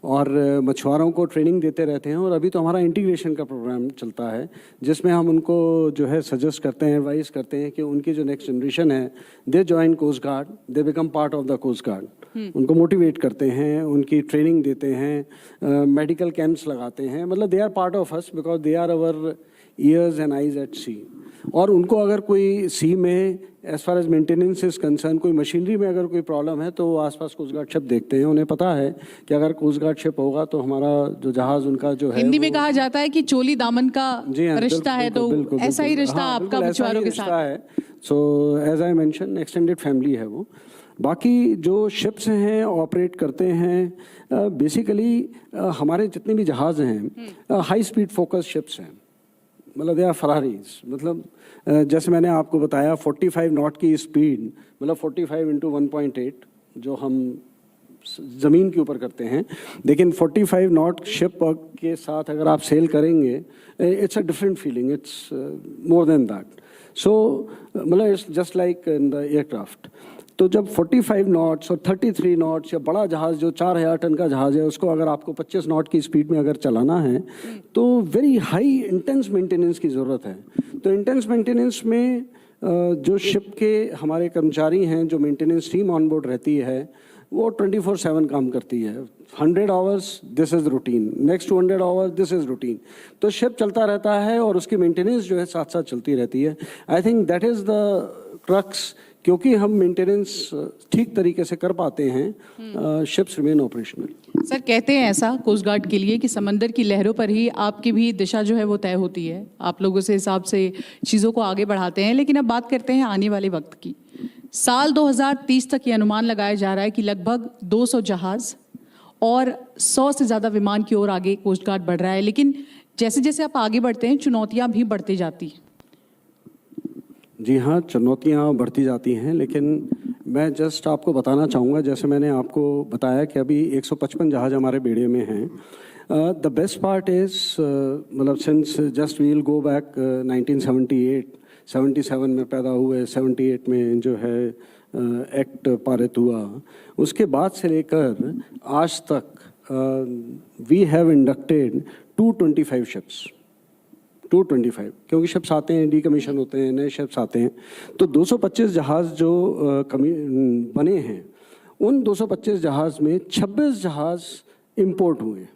और मछुआरों को ट्रेनिंग देते रहते हैं। और अभी तो हमारा इंटीग्रेशन का प्रोग्राम चलता है जिसमें हम उनको जो है सजेस्ट करते हैं, एडवाइस करते हैं कि उनकी जो नेक्स्ट जनरेशन है they join coast guard, they become part of the coast guard. उनको मोटिवेट करते हैं, उनकी ट्रेनिंग देते हैं, मेडिकल कैंप्स लगाते हैं, मतलब they are part of us because they are our ears and eyes at sea. और उनको अगर कोई सी में as far as maintenance is concern, कोई मशीनरी में अगर कोई प्रॉब्लम है तो वो आसपास कोस्ट गार्ड शिप देखते हैं। उन्हें पता है कि अगर कोस्ट गार्ड शिप होगा तो हमारा जो जहाज उनका जो है, हिंदी में कहा जाता है कि चोली दामन का रिश्ता है, तो ऐसा ही रिश्ता आपका मछुआरों के साथ है। So as I mention extended family है वो। बाकी जो शिप्स हैं ऑपरेट करते हैं, बेसिकली हमारे जितने भी जहाज़ हैं हाई स्पीड फोकस शिप्स हैं, मतलब दे आर फरारीज। मतलब जैसे मैंने आपको बताया 45 नॉट की स्पीड, मतलब 45 × 1.8 जो हम ज़मीन के ऊपर करते हैं, लेकिन 45 नॉट शिप के साथ अगर आप सेल करेंगे, it's a different feeling, it's more than that. So मतलब it's just like in the aircraft. तो जब 45 नॉट्स और 33 नॉट्स या बड़ा जहाज़ जो 4000 टन का जहाज़ है, उसको अगर आपको 25 नॉट की स्पीड में अगर चलाना है, तो वेरी हाई इंटेंस मेंटेनेंस की ज़रूरत है. तो इंटेंस मेंटेनेंस में जो शिप के हमारे कर्मचारी हैं, जो मेंटेनेंस टीम ऑन बोर्ड रहती है, वो 24/7 काम करती है. 100 hours this is routine, next 200 hours this is routine. तो शिप चलता रहता है और उसकी मेंटेनेंस जो है साथ साथ चलती रहती है. I think that is the crux. क्योंकि हम मेंटेनेंस ठीक तरीके से कर पाते हैं, शिप्स रिमेन ऑपरेशनल. सर कहते हैं ऐसा कोस्ट गार्ड के लिए कि समंदर की लहरों पर ही आपकी भी दिशा जो है वो तय होती है, आप लोगों से हिसाब से चीज़ों को आगे बढ़ाते हैं. लेकिन अब बात करते हैं आने वाले वक्त की. साल 2030 तक ये अनुमान लगाया जा रहा है कि लगभग 200 जहाज़ और 100 से ज़्यादा विमान की ओर आगे कोस्ट गार्ड बढ़ रहा है. लेकिन जैसे जैसे आप आगे बढ़ते हैं, चुनौतियाँ भी बढ़ती जाती हैं. जी हाँ, चुनौतियाँ बढ़ती जाती हैं, लेकिन मैं जस्ट आपको बताना चाहूँगा, जैसे मैंने आपको बताया कि अभी 155 जहाज़ हमारे बेड़े में हैं. द बेस्ट पार्ट इज़ मतलब since just we'll go back 1978 में पैदा हुए, 78 में जो है एक्ट पारित हुआ, उसके बाद से लेकर आज तक वी हैव इंडक्टेड 225 शिप्स. 225, क्योंकि शिप्स आते हैं, डीकमीशन होते हैं, नए शिप्स आते हैं. तो 225 जहाज़ जो बने हैं, उन 225 जहाज़ में 26 जहाज़ इंपोर्ट हुए.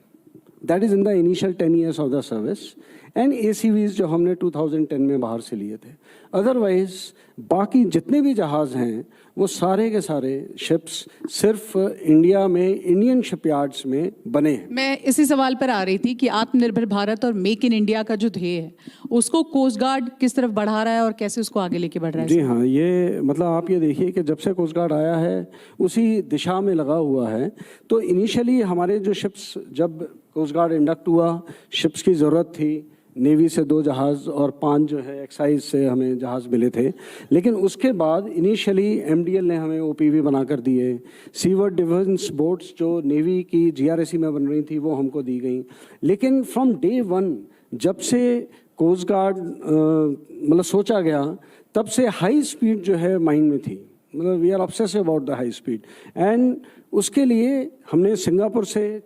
That is in the initial 10 years of the service. And ACVs जो हमने 2010 में बाहर से लिए थे. अदरवाइज बाकी जितने भी जहाज़ हैं, वो सारे के सारे शिप्स सिर्फ इंडिया में, इंडियन शिपयार्ड्स में बने हैं. मैं इसी सवाल पर आ रही थी कि आत्मनिर्भर भारत और मेक इन इंडिया का जो ध्येय है, उसको कोस्ट गार्ड किस तरफ बढ़ा रहा है और कैसे उसको आगे लेके बढ़ रहा है? जी हाँ, ये मतलब आप ये देखिए कि जब से कोस्ट गार्ड आया है, उसी दिशा में लगा हुआ है. तो इनिशियली हमारे जो शिप्स, जब कोस्ट गार्ड इंडक्ट हुआ, शिप्स की ज़रूरत थी. नेवी से 2 जहाज़ और 5 जो है एक्साइज से हमें जहाज़ मिले थे. लेकिन उसके बाद इनिशियली MDL ने हमें OPV बना कर दिए. सीवर्ड डिफेंस बोट्स जो नेवी की GRSE में बन रही थी, वो हमको दी गई. लेकिन फ्रॉम डे 1 जब से कोस्ट गार्ड मतलब सोचा गया, तब से हाई स्पीड जो है माइंड में थी. मतलब we are obsessive about the high speed. And उसके लिए हमने सिंगापुर से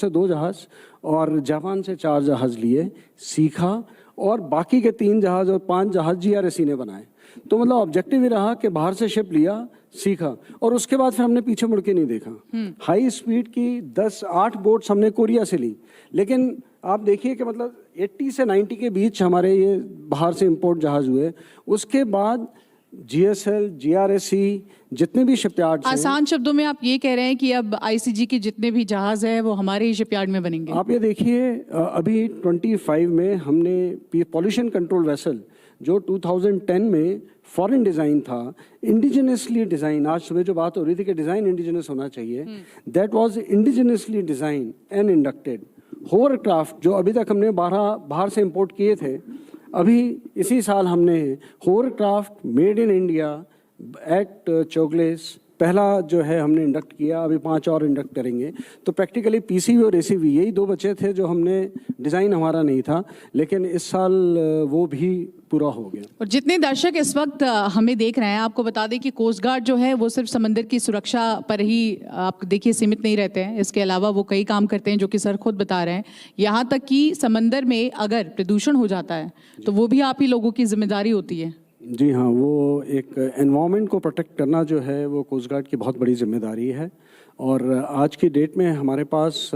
2 जहाज़ और जापान से 4 जहाज़ लिए, सीखा, और बाकी के 3 जहाज़ और 5 जहाज़ GRSE ने बनाए. तो मतलब ऑब्जेक्टिव ही रहा कि बाहर से शिप लिया, सीखा, और उसके बाद फिर हमने पीछे मुड़ के नहीं देखा. हाई स्पीड की 8 बोट्स हमने कोरिया से ली. लेकिन आप देखिए कि मतलब 80 से 90 के बीच हमारे ये बाहर से इंपोर्ट जहाज़ हुए. उसके बाद GSL, GRSE, जितने भी शिपयार्ड. आसान शब्दों में आप ये कह रहे हैं कि अब ICG के जितने भी जहाज़ हैं वो हमारे ही शिपयार्ड में बनेंगे? आप ये देखिए, अभी 25 में हमने पॉल्यूशन कंट्रोल वेसल जो 2010 में फॉरेन डिज़ाइन था, इंडिजिनसली डिज़ाइन, आज सुबह जो बात हो रही थी कि डिज़ाइन इंडिजिनस होना चाहिए, that was indigenously design and inducted. Hovercraft जो अभी तक हमने बाहर से इंपोर्ट किए थे, अभी इसी साल हमने hovercraft made in India at चोगलेस पहला जो है हमने इंडक्ट किया. अभी 5 और इंडक्ट करेंगे. तो प्रैक्टिकली PCV और ACV यही 2 बचे थे जो हमने, डिज़ाइन हमारा नहीं था, लेकिन इस साल वो भी पूरा हो गया. और जितने दर्शक इस वक्त हमें देख रहे हैं, आपको बता दें कि कोस्ट गार्ड जो है वो सिर्फ समंदर की सुरक्षा पर ही आप देखिए सीमित नहीं रहते हैं. इसके अलावा वो कई काम करते हैं जो कि सर खुद बता रहे हैं. यहाँ तक कि समंदर में अगर प्रदूषण हो जाता है तो वो भी आप ही लोगों की जिम्मेदारी होती है. जी हाँ, वो एक एनवायरनमेंट को प्रोटेक्ट करना जो है वो कोस्ट गार्ड की बहुत बड़ी जिम्मेदारी है. और आज की डेट में हमारे पास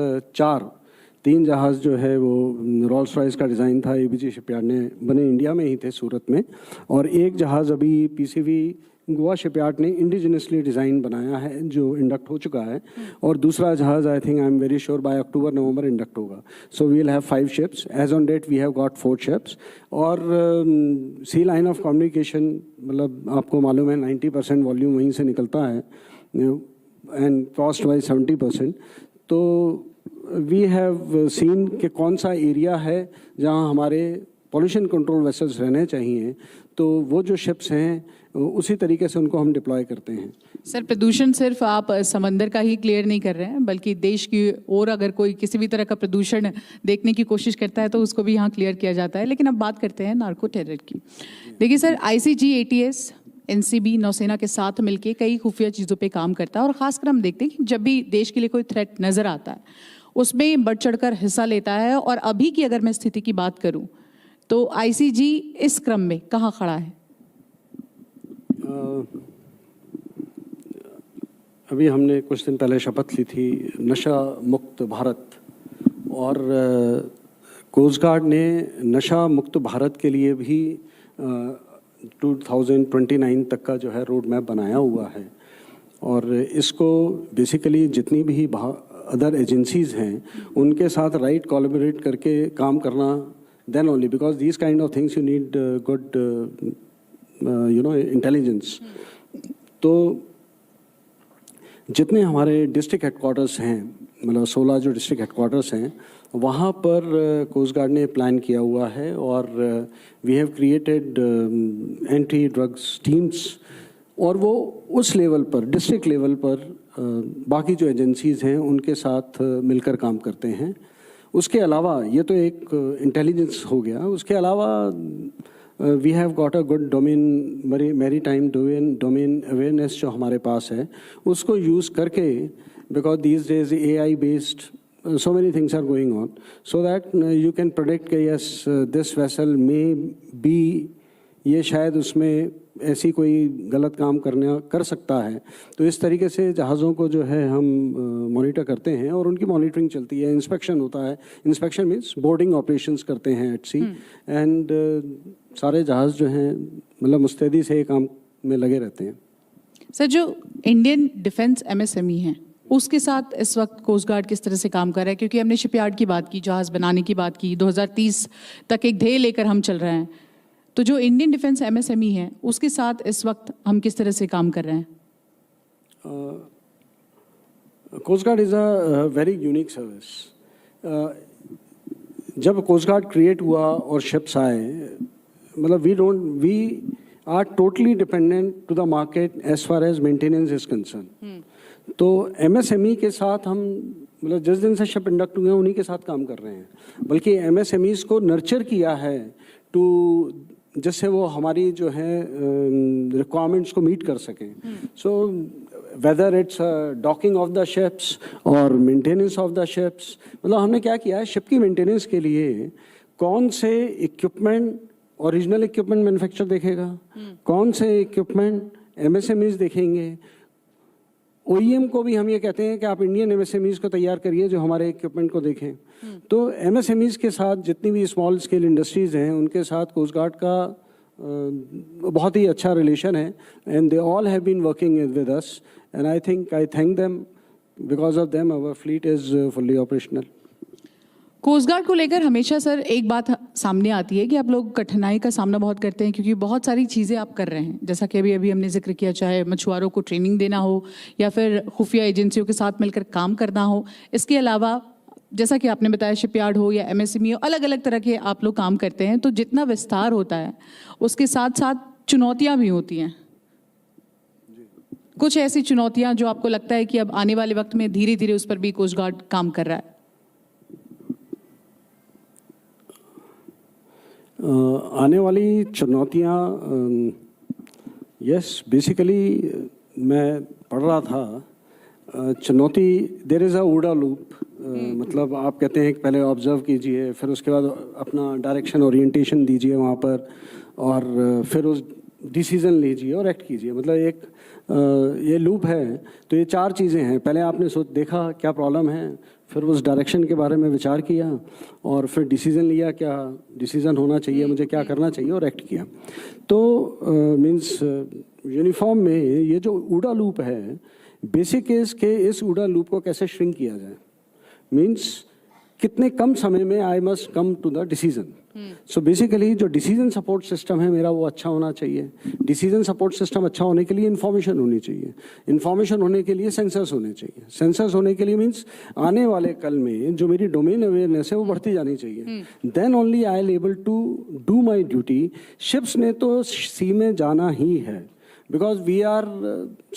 3 जहाज़ जो है वो रोल्स रॉयस का डिज़ाइन था, ABG शिपयार्ड ने बने, इंडिया में ही थे, सूरत में. और एक जहाज़ अभी PCV गोवा शिपयार्ड ने इंडिजिनसली डिज़ाइन बनाया है, जो इंडक्ट हो चुका है. और दूसरा जहाज़ I think, I am very sure by अक्टूबर-नवंबर इंडक्ट होगा. So we will have 5 ships. As on date we have got 4 ships. और सी लाइन ऑफ कम्युनिकेशन, मतलब आपको मालूम है 90% वॉल्यूम वहीं से निकलता है, एंड कॉस्ट वाइज 70%. तो वी हैव सीन कि कौन सा एरिया है जहाँ हमारे पॉल्यूशन कंट्रोल वेसल्स रहने चाहिए. तो वो जो शिप्स हैं उसी तरीके से उनको हम डिप्लॉय करते हैं। सर, प्रदूषण सिर्फ आप समंदर का ही क्लियर नहीं कर रहे हैं, बल्कि देश की और अगर कोई किसी भी तरह का प्रदूषण देखने की कोशिश करता है तो उसको भी यहाँ क्लियर किया जाता है। लेकिन अब बात करते हैं नार्को टेरर की। देखिए सर, ICG, ATS, NCB, नौसेना के साथ मिलकर कई खुफिया चीज़ों पे काम करता है, और ख़ासकर हम देखते हैं कि जब भी देश के लिए कोई थ्रेट नज़र आता है उसमें बढ़ चढ़कर हिस्सा लेता है। और अभी की अगर मैं स्थिति की बात करूं तो ICG इस क्रम में कहाँ खड़ा है? अभी हमने कुछ दिन पहले शपथ ली थी नशा मुक्त भारत, और कोस्ट गार्ड ने नशा मुक्त भारत के लिए भी 2029 तक का जो है रोड मैप बनाया हुआ है। और इसको बेसिकली जितनी भी अदर एजेंसीज़ हैं उनके साथ राइट कोलैबोरेट करके काम करना, then only, because these kind of things you need good intelligence. तो जितने हमारे डिस्ट्रिक्ट हेडक्वार्टर्स हैं, मतलब 16 जो डिस्ट्रिक्ट हेडक्वार्टर्स हैं, वहाँ पर कोस्ट गार्ड ने प्लान किया हुआ है, और we have created anti drugs teams, और वो उस लेवल पर, डिस्ट्रिक्ट लेवल पर बाकी जो एजेंसीज़ हैं उनके साथ मिलकर काम करते हैं। उसके अलावा ये तो एक इंटेलिजेंस हो गया, उसके अलावा we have got a good domain, maritime domain awareness जो हमारे पास है उसको यूज़ करके, because these days AI based so many things are going on, so that you can predict कि yes this vessel may be, ये शायद उसमें ऐसी कोई गलत काम कर सकता है। तो इस तरीके से जहाज़ों को जो है हम मॉनिटर करते हैं, और उनकी मॉनिटरिंग चलती है, इंस्पेक्शन होता है। इंस्पेक्शन मीन्स बोर्डिंग ऑपरेशंस करते हैं एट सी, एंड सारे जहाज़ जो हैं मतलब मुस्तैदी से काम में लगे रहते हैं। सर, जो इंडियन डिफेंस MSME हैं उसके साथ इस वक्त कोस्ट गार्ड किस तरह से काम कर रहा है? क्योंकि हमने शिपयार्ड की बात की, जहाज़ बनाने की बात की, 2030 तक एक ध्येय लेकर हम चल रहे हैं। तो जो इंडियन डिफेंस MSME है उसके साथ इस वक्त हम किस तरह से काम कर रहे हैं? Coast guard is a very unique service. जब कोस्ट गार्ड क्रिएट हुआ और शिप्स आए, मतलब we are totally dependent to the market as far as maintenance is concern. तो MSME के साथ हम, मतलब जिस दिन से शिप इंडक्ट हुए हैं उन्हीं के साथ काम कर रहे हैं, बल्कि MSMEs को नर्चर किया है टू, जिससे वो हमारी जो है रिक्वायरमेंट्स को मीट कर सकें। So whether it's docking of the ships और मेंटेनेंस ऑफ द शिप्स, मतलब हमने क्या किया है, शिप की मेंटेनेंस के लिए कौन से इक्विपमेंट ओरिजिनल इक्विपमेंट मैन्युफैक्चर देखेगा, कौन से इक्विपमेंट MSMEs देखेंगे। OEM को भी हम ये कहते हैं कि आप इंडियन MSMEs को तैयार करिए जो हमारे इक्विपमेंट को देखें। तो MSMEs के साथ जितनी भी स्मॉल स्केल इंडस्ट्रीज़ हैं उनके साथ कोस्ट गार्ड का बहुत ही अच्छा रिलेशन है, and they all have been working with us, and I thank them, because of them our fleet is fully operational. Coast guard को लेकर हमेशा सर एक बात सामने आती है कि आप लोग कठिनाई का सामना बहुत करते हैं, क्योंकि बहुत सारी चीज़ें आप कर रहे हैं, जैसा कि अभी हमने जिक्र किया, चाहे मछुआरों को ट्रेनिंग देना हो या फिर खुफिया एजेंसियों के साथ मिलकर काम करना हो। इसके अलावा जैसा कि आपने बताया, शिपयार्ड हो या MSME हो, अलग अलग तरह के आप लोग काम करते हैं। तो जितना विस्तार होता है उसके साथ साथ चुनौतियाँ भी होती हैं। कुछ ऐसी चुनौतियाँ जो आपको लगता है कि अब आने वाले वक्त में धीरे धीरे उस पर भी कोस्ट गार्ड काम कर रहा है? आने वाली चुनौतियाँ, यस, बेसिकली मैं पढ़ रहा था, चुनौती, देयर इज़ अ ऊडा लूप, मतलब आप कहते हैं कि पहले ऑब्जर्व कीजिए, फिर उसके बाद अपना डायरेक्शन ओरिएंटेशन दीजिए वहाँ पर, और फिर उस डिसीज़न लीजिए और एक्ट कीजिए। मतलब एक ये लूप है। तो ये 4 चीज़ें हैं, पहले आपने देखा क्या प्रॉब्लम है, फिर उस डायरेक्शन के बारे में विचार किया, और फिर डिसीज़न लिया, क्या डिसीज़न होना चाहिए, मुझे क्या करना चाहिए, और एक्ट किया। तो मीन्स यूनिफॉर्म में ये जो ऊडा लूप है, बेसिक इज़ के इस ऊडा लूप को कैसे श्रिंक किया जाए, मीन्स कितने कम समय में I must come to the decision. So basically जो डिसीजन सपोर्ट सिस्टम है मेरा वो अच्छा होना चाहिए। डिसीजन सपोर्ट सिस्टम अच्छा होने के लिए इन्फॉर्मेशन होनी चाहिए, इन्फॉर्मेशन होने के लिए सेंसर्स होने चाहिए, सेंसर्स होने के लिए मीन्स आने वाले कल में जो मेरी डोमेन अवेयरनेस है वो बढ़ती जानी चाहिए। Then only I'll able to do my duty. Ships ने तो सी में जाना ही है, because we are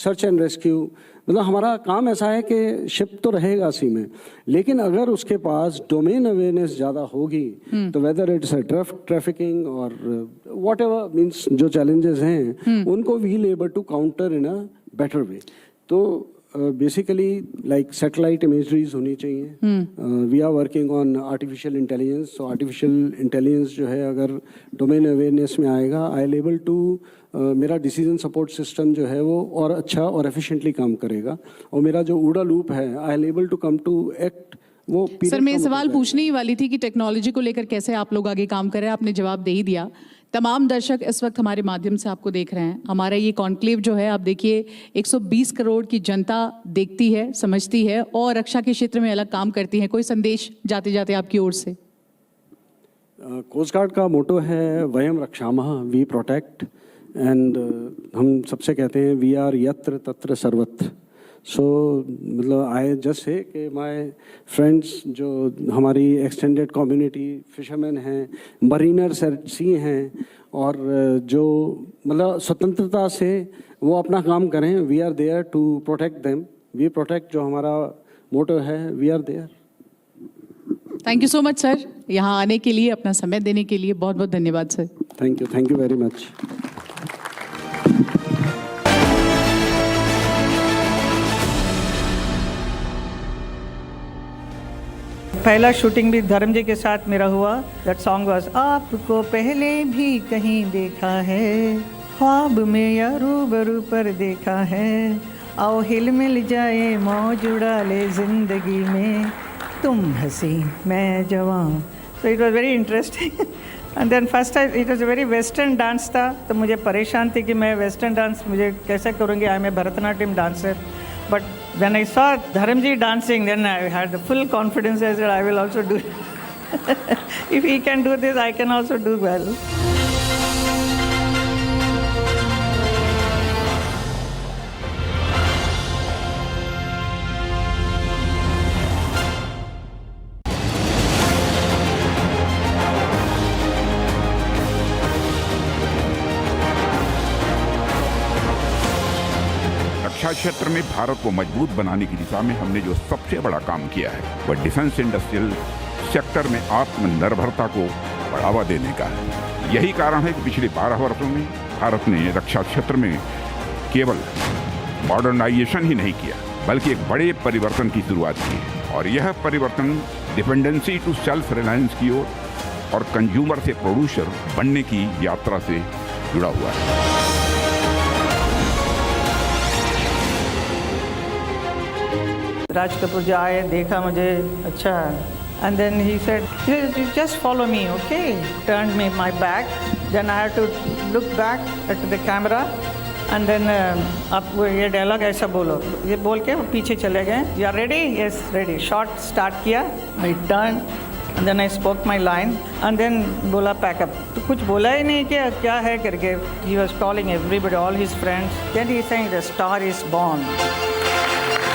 search and rescue, मतलब हमारा काम ऐसा है कि शिप तो रहेगा सी में, लेकिन अगर उसके पास डोमेन अवेयरनेस ज़्यादा होगी तो वेदर इट्स ट्रैफिकिंग और वॉट एवर मीन्स जो चैलेंजेस हैं उनको we'll able to counter in a better way. तो बेसिकली लाइक सैटेलाइट इमेजरीज होनी चाहिए. We are working on artificial intelligence. So artificial intelligence जो है अगर डोमेन अवेयरनेस में आएगा, आई एल एबल टू मेरा डिसीजन सपोर्ट सिस्टम जो है वो और अच्छा और एफिशिएंटली काम करेगा, और मेरा जो ऊडा लूप है I'll able to come to act. वो सर मैं सवाल पूछने ही वाली थी कि टेक्नोलॉजी को लेकर कैसे आप लोग आगे काम कर रहे हैं, आपने जवाब दे ही दिया. तमाम दर्शक इस वक्त हमारे माध्यम से आपको देख रहे हैं. हमारा ये कॉन्क्लेव जो है आप देखिए 120 करोड़ की जनता देखती है, समझती है और रक्षा के क्षेत्र में अलग काम करती है. कोई संदेश जाते जाते आपकी ओर से? कोस्ट गार्ड का मोटो है वयम रक्षामः, वी प्रोटेक्ट, एंड हम सबसे कहते हैं वी आर यत्र तत्र सर्वत्र. सो मतलब आई जस्ट से कि माय फ्रेंड्स जो हमारी एक्सटेंडेड कम्युनिटी, फिशरमैन हैं, मरीनर्स एट सी हैं, और जो मतलब स्वतंत्रता से वो अपना काम करें, we are there to protect them. We protect जो हमारा मोटो है, we are there. Thank you so much sir, यहाँ आने के लिए, अपना समय देने के लिए बहुत बहुत धन्यवाद sir. Thank you very much. पहला शूटिंग भी धर्म जी के साथ मेरा हुआ. दैट सॉन्ग वाज आपको पहले भी कहीं देखा है, ख्वाब में या रूबरू पर देखा है, आओ हिल मिल जाए मौज उड़ा ले जिंदगी में, तुम हंसी मैं जवान. So it was very interesting. And then first time it was very western dance था, तो मुझे परेशान थी कि मैं वेस्टर्न डांस मुझे कैसे करूँगी. I am a Bharatanatyam dancer. But when I saw Dharamji dancing, then I had the full confidence. I said, I will also do it. If he can do this, I can also do well. रक्षा क्षेत्र में भारत को मजबूत बनाने की दिशा में हमने जो सबसे बड़ा काम किया है वह डिफेंस इंडस्ट्रियल सेक्टर में आत्मनिर्भरता को बढ़ावा देने का है. यही कारण है कि पिछले 12 वर्षों में भारत ने रक्षा क्षेत्र में केवल मॉडर्नाइजेशन ही नहीं किया, बल्कि एक बड़े परिवर्तन की शुरुआत की है. और यह परिवर्तन डिपेंडेंसी टू सेल्फ रिलायंस की ओर और कंज्यूमर से प्रोड्यूसर बनने की यात्रा से जुड़ा हुआ है. राज कपूर जी आए, देखा मुझे, अच्छा, and then he said just follow me, okay. Turn me my back, then I have to look back at the camera, and then आप ये डायलॉग ऐसा बोलो, ये बोल के पीछे चले गए. You are ready? Yes ready. Shot start किया, I turn and then I spoke my line, and then बोला पैकअप. तो कुछ बोला ही नहीं कि क्या है करके. He was calling everybody, all his friends, then he saying the star is born.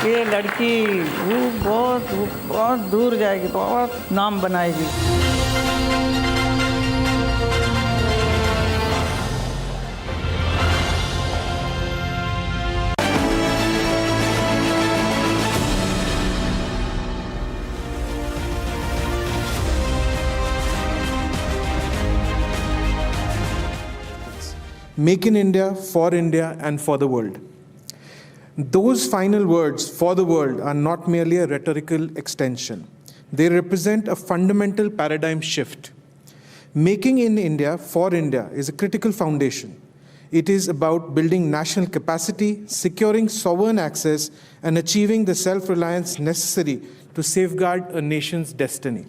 ये लड़की वो बहुत दूर जाएगी, बहुत नाम बनाएगी. Make in India, for India, and for the world. Those final words, for the world, are not merely a rhetorical extension. They represent a fundamental paradigm shift. Making in India, for India, is a critical foundation. It is about building national capacity, securing sovereign access, and achieving the self-reliance necessary to safeguard a nation's destiny.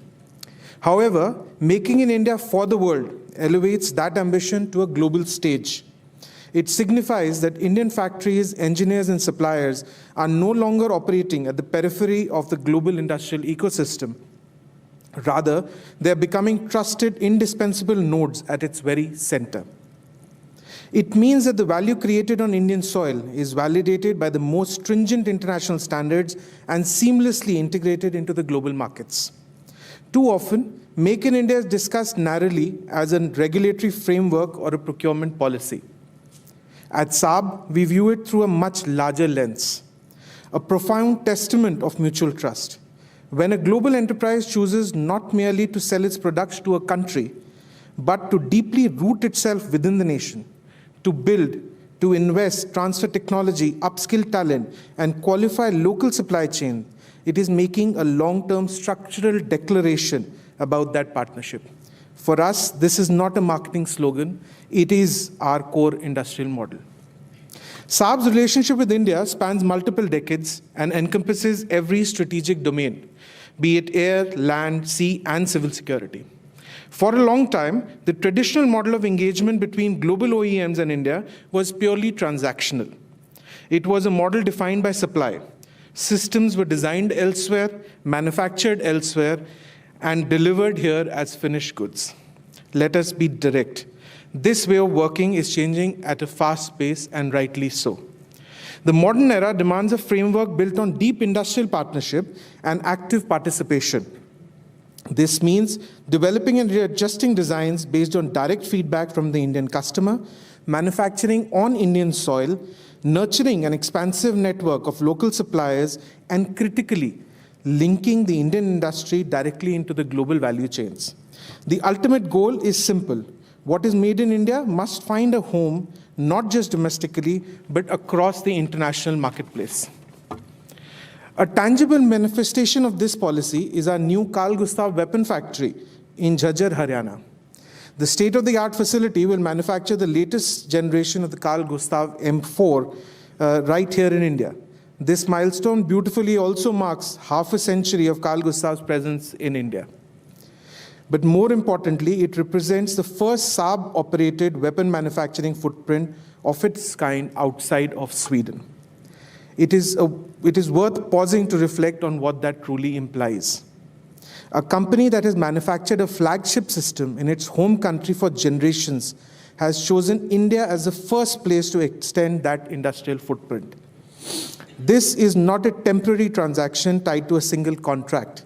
However, making in India for the world elevates that ambition to a global stage. It signifies that Indian factories, engineers, and suppliers are no longer operating at the periphery of the global industrial ecosystem. Rather, they are becoming trusted, indispensable nodes at its very center. It means that the value created on Indian soil is validated by the most stringent international standards and seamlessly integrated into the global markets. Too often, Make in India is discussed narrowly as a regulatory framework or a procurement policy. At Saab, we view it through a much larger lens, a profound testament of mutual trust. When a global enterprise chooses not merely to sell its products to a country, but to deeply root itself within the nation, to build, to invest, transfer technology, upskill talent, and qualify local supply chain, it is making a long-term structural declaration about that partnership. For us, this is not a marketing slogan, it is our core industrial model. Saab's relationship with India spans multiple decades and encompasses every strategic domain, be it air, land, sea, and civil security. For a long time, the traditional model of engagement between global OEMs and India was purely transactional. It was a model defined by supply. Systems were designed elsewhere, manufactured elsewhere, and delivered here as finished goods. Let us be direct. This way of working is changing at a fast pace, and rightly so. The modern era demands a framework built on deep industrial partnership and active participation. This means developing and readjusting designs based on direct feedback from the Indian customer, manufacturing on Indian soil, nurturing an expansive network of local suppliers, and critically, linking the Indian industry directly into the global value chains. The ultimate goal is simple. What is made in India must find a home, not just domestically, but across the international marketplace. A tangible manifestation of this policy is our new Carl Gustav weapon factory in Jhajjar, Haryana. The state-of-the-art facility will manufacture the latest generation of the Carl Gustav M4 right here in India. This milestone beautifully also marks half a century of Carl Gustav's presence in India. But more importantly, it represents the first Saab-operated weapon manufacturing footprint of its kind outside of Sweden. It is worth pausing to reflect on what that truly implies. A company that has manufactured a flagship system in its home country for generations has chosen India as the first place to extend that industrial footprint. This is not a temporary transaction tied to a single contract.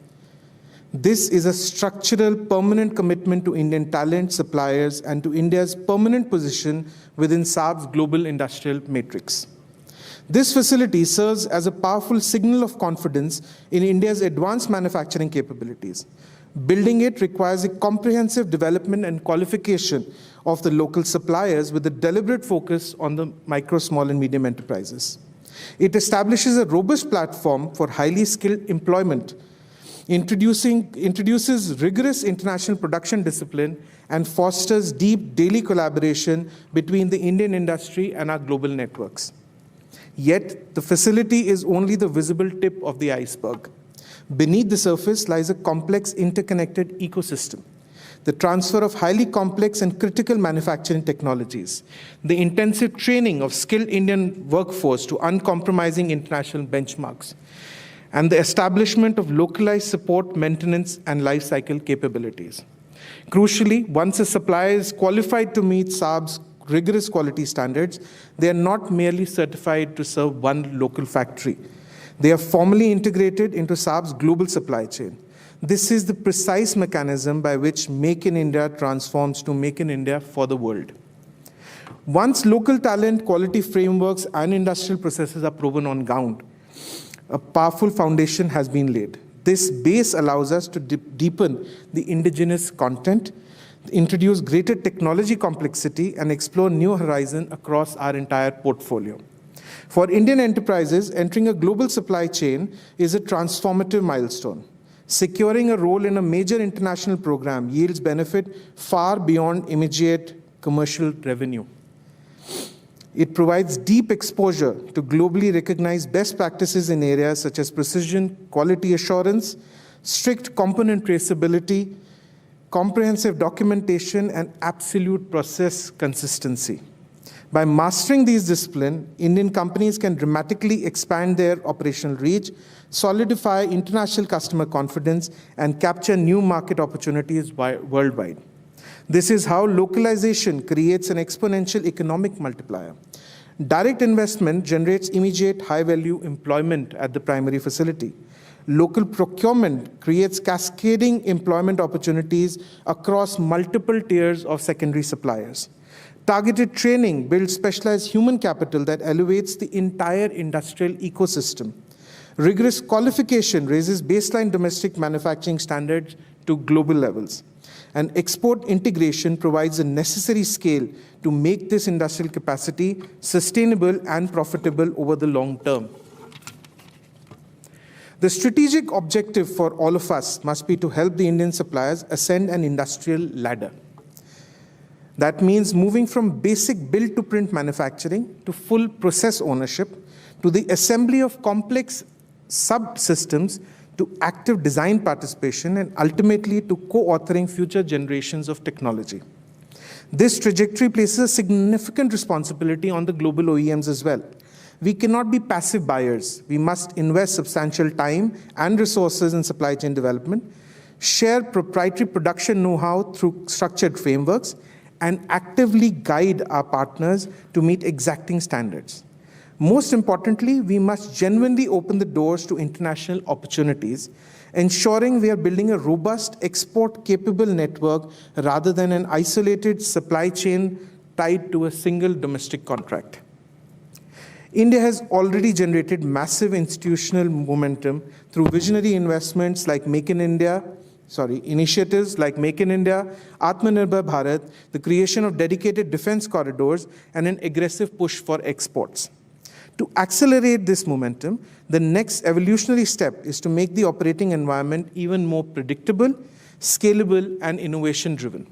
This is a structural, permanent commitment to Indian talent, suppliers, and to India's permanent position within Saab's global industrial matrix. This facility serves as a powerful signal of confidence in India's advanced manufacturing capabilities. Building it requires a comprehensive development and qualification of the local suppliers with a deliberate focus on the micro, small, and medium enterprises. It establishes a robust platform for highly skilled employment, introduces rigorous international production discipline, and fosters deep daily collaboration between the Indian industry and our global networks. Yet, the facility is only the visible tip of the iceberg. Beneath the surface lies a complex interconnected ecosystem. The transfer of highly complex and critical manufacturing technologies, the intensive training of skilled Indian workforce to uncompromising international benchmarks, and the establishment of localized support, maintenance, and life cycle capabilities. Crucially, once a supplier is qualified to meet Saab's rigorous quality standards, they are not merely certified to serve one local factory. They are formally integrated into Saab's global supply chain. This is the precise mechanism by which Make in India transforms to Make in India for the world. Once local talent, quality frameworks, and industrial processes are proven on ground, a powerful foundation has been laid. This base allows us to deepen the indigenous content, introduce greater technology complexity, and explore new horizons across our entire portfolio. For Indian enterprises, entering a global supply chain is a transformative milestone. Securing a role in a major international program yields benefit far beyond immediate commercial revenue. It provides deep exposure to globally recognized best practices in areas such as precision, quality assurance, strict component traceability, comprehensive documentation, and absolute process consistency. By mastering these disciplines, Indian companies can dramatically expand their operational reach, solidify international customer confidence, and capture new market opportunities worldwide. This is how localization creates an exponential economic multiplier. Direct investment generates immediate high-value employment at the primary facility. Local procurement creates cascading employment opportunities across multiple tiers of secondary suppliers. Targeted training builds specialized human capital that elevates the entire industrial ecosystem. Rigorous qualification raises baseline domestic manufacturing standards to global levels. And export integration provides a necessary scale to make this industrial capacity sustainable and profitable over the long term. The strategic objective for all of us must be to help the Indian suppliers ascend an industrial ladder. That means moving from basic build-to-print manufacturing to full process ownership, to the assembly of complex subsystems, to active design participation, and ultimately to co-authoring future generations of technology. This trajectory places a significant responsibility on the global OEMs as well. We cannot be passive buyers. We must invest substantial time and resources in supply chain development, share proprietary production know-how through structured frameworks, and actively guide our partners to meet exacting standards. Most importantly, we must genuinely open the doors to international opportunities, ensuring we are building a robust export-capable network rather than an isolated supply chain tied to a single domestic contract. India has already generated massive institutional momentum through visionary investments like initiatives like Make in India, Atmanirbhar Bharat, the creation of dedicated defense corridors, and an aggressive push for exports. To accelerate this momentum, the next evolutionary step is to make the operating environment even more predictable, scalable, and innovation-driven.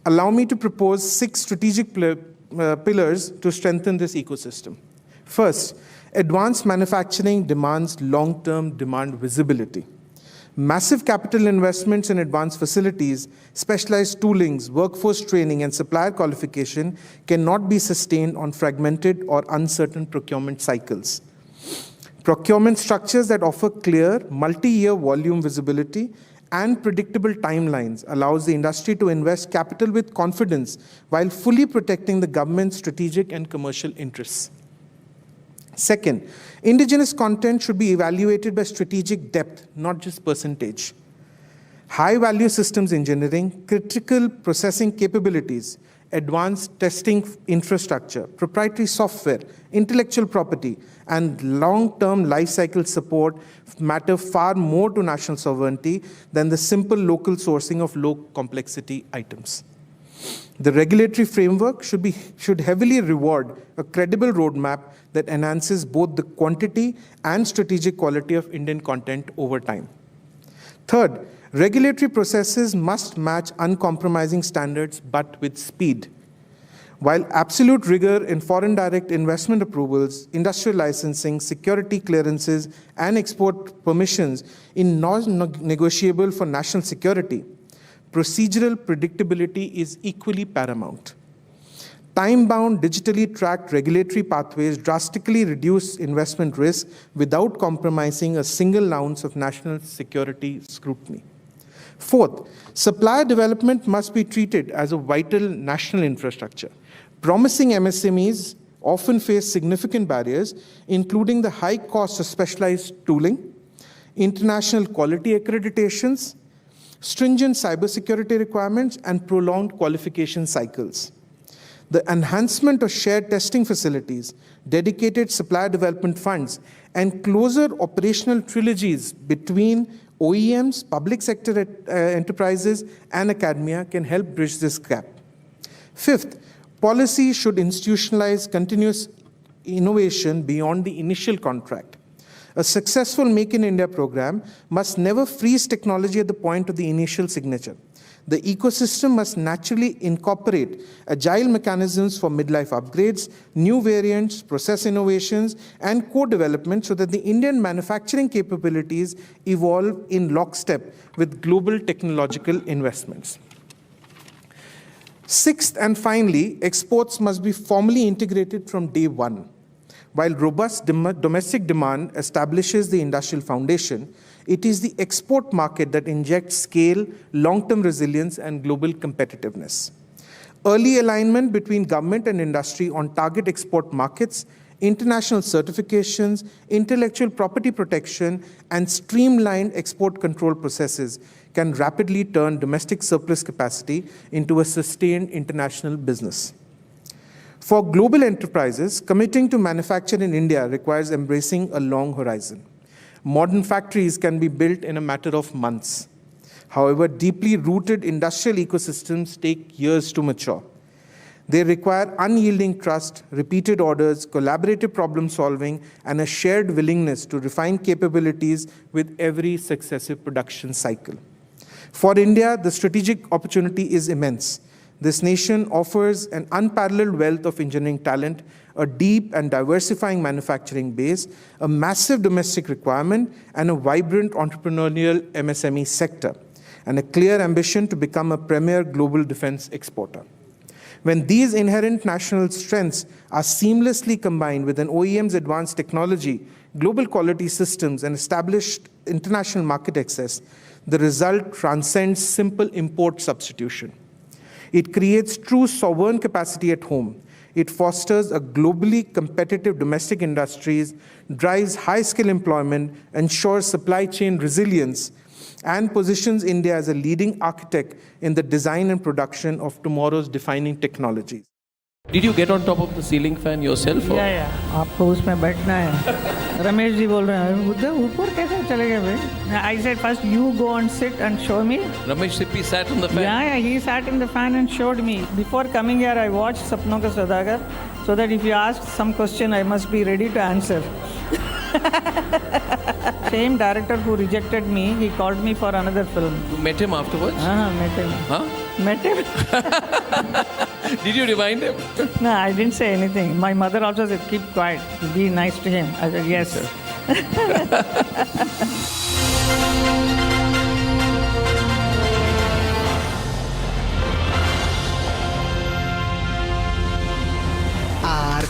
Allow me to propose 6 strategic pillars to strengthen this ecosystem. First, advanced manufacturing demands long-term demand visibility. Massive capital investments in advanced facilities, specialized toolings, workforce training, and supplier qualification cannot be sustained on fragmented or uncertain procurement cycles. Procurement structures that offer clear, multi-year volume visibility and predictable timelines allows the industry to invest capital with confidence while fully protecting the government's strategic and commercial interests. Second, indigenous content should be evaluated by strategic depth, not just percentage. High-value systems engineering, critical processing capabilities, advanced testing infrastructure, proprietary software, intellectual property, and long-term lifecycle support matter far more to national sovereignty than the simple local sourcing of low-complexity items. The regulatory framework should heavily reward a credible roadmap that enhances both the quantity and strategic quality of Indian content over time. Third, regulatory processes must match uncompromising standards but with speed. While absolute rigor in foreign direct investment approvals, industrial licensing, security clearances, and export permissions is non-negotiable for national security, procedural predictability is equally paramount. Time-bound, digitally tracked regulatory pathways drastically reduce investment risk without compromising a single ounce of national security scrutiny. Fourth, supplier development must be treated as a vital national infrastructure. Promising MSMEs often face significant barriers, including the high cost of specialized tooling, international quality accreditations, stringent cybersecurity requirements, and prolonged qualification cycles. The enhancement of shared testing facilities, dedicated supplier development funds, and closer operational trilogies between OEMs, public sector enterprises, and academia can help bridge this gap. Fifth, policy should institutionalize continuous innovation beyond the initial contract. A successful Make in India program must never freeze technology at the point of the initial signature. The ecosystem must naturally incorporate agile mechanisms for midlife upgrades, new variants, process innovations, and co-development so that the Indian manufacturing capabilities evolve in lockstep with global technological investments. Sixth and finally, exports must be formally integrated from day one. While robust domestic demand establishes the industrial foundation, it is the export market that injects scale, long-term resilience, and global competitiveness. Early alignment between government and industry on target export markets, international certifications, intellectual property protection, and streamlined export control processes can rapidly turn domestic surplus capacity into a sustained international business. For global enterprises, committing to manufacture in India requires embracing a long horizon. Modern factories can be built in a matter of months. However, deeply rooted industrial ecosystems take years to mature. They require unyielding trust, repeated orders, collaborative problem solving, and a shared willingness to refine capabilities with every successive production cycle. For India, the strategic opportunity is immense. This nation offers an unparalleled wealth of engineering talent, a deep and diversifying manufacturing base, a massive domestic requirement, and a vibrant entrepreneurial MSME sector, and a clear ambition to become a premier global defense exporter. When these inherent national strengths are seamlessly combined with an OEM's advanced technology, global quality systems, and established international market access, the result transcends simple import substitution. It creates true sovereign capacity at home. It fosters a globally competitive domestic industries, drives high-skill employment, ensures supply chain resilience, and positions India as a leading architect in the design and production of tomorrow's defining technologies. Did you get on top of the ceiling fan yourself? Or? Yeah. आपको उसमें बैठना है. रमेश जी बोल रहे हैं उधर ऊपर कैसे चले गए भाई? I said first you go and sit and show me. Ramesh Sippy sat on the fan. Yeah, he sat in the fan and showed me. Before coming here, I watched Sapno Ka Saudagar, so that if you ask some question, I must be ready to answer. Same director who rejected me, he called me for another film. You met him afterwards? Met him. Huh? Met him. Did you remind him? No, I didn't say anything. My mother also said, keep quiet, be nice to him. I said, yes.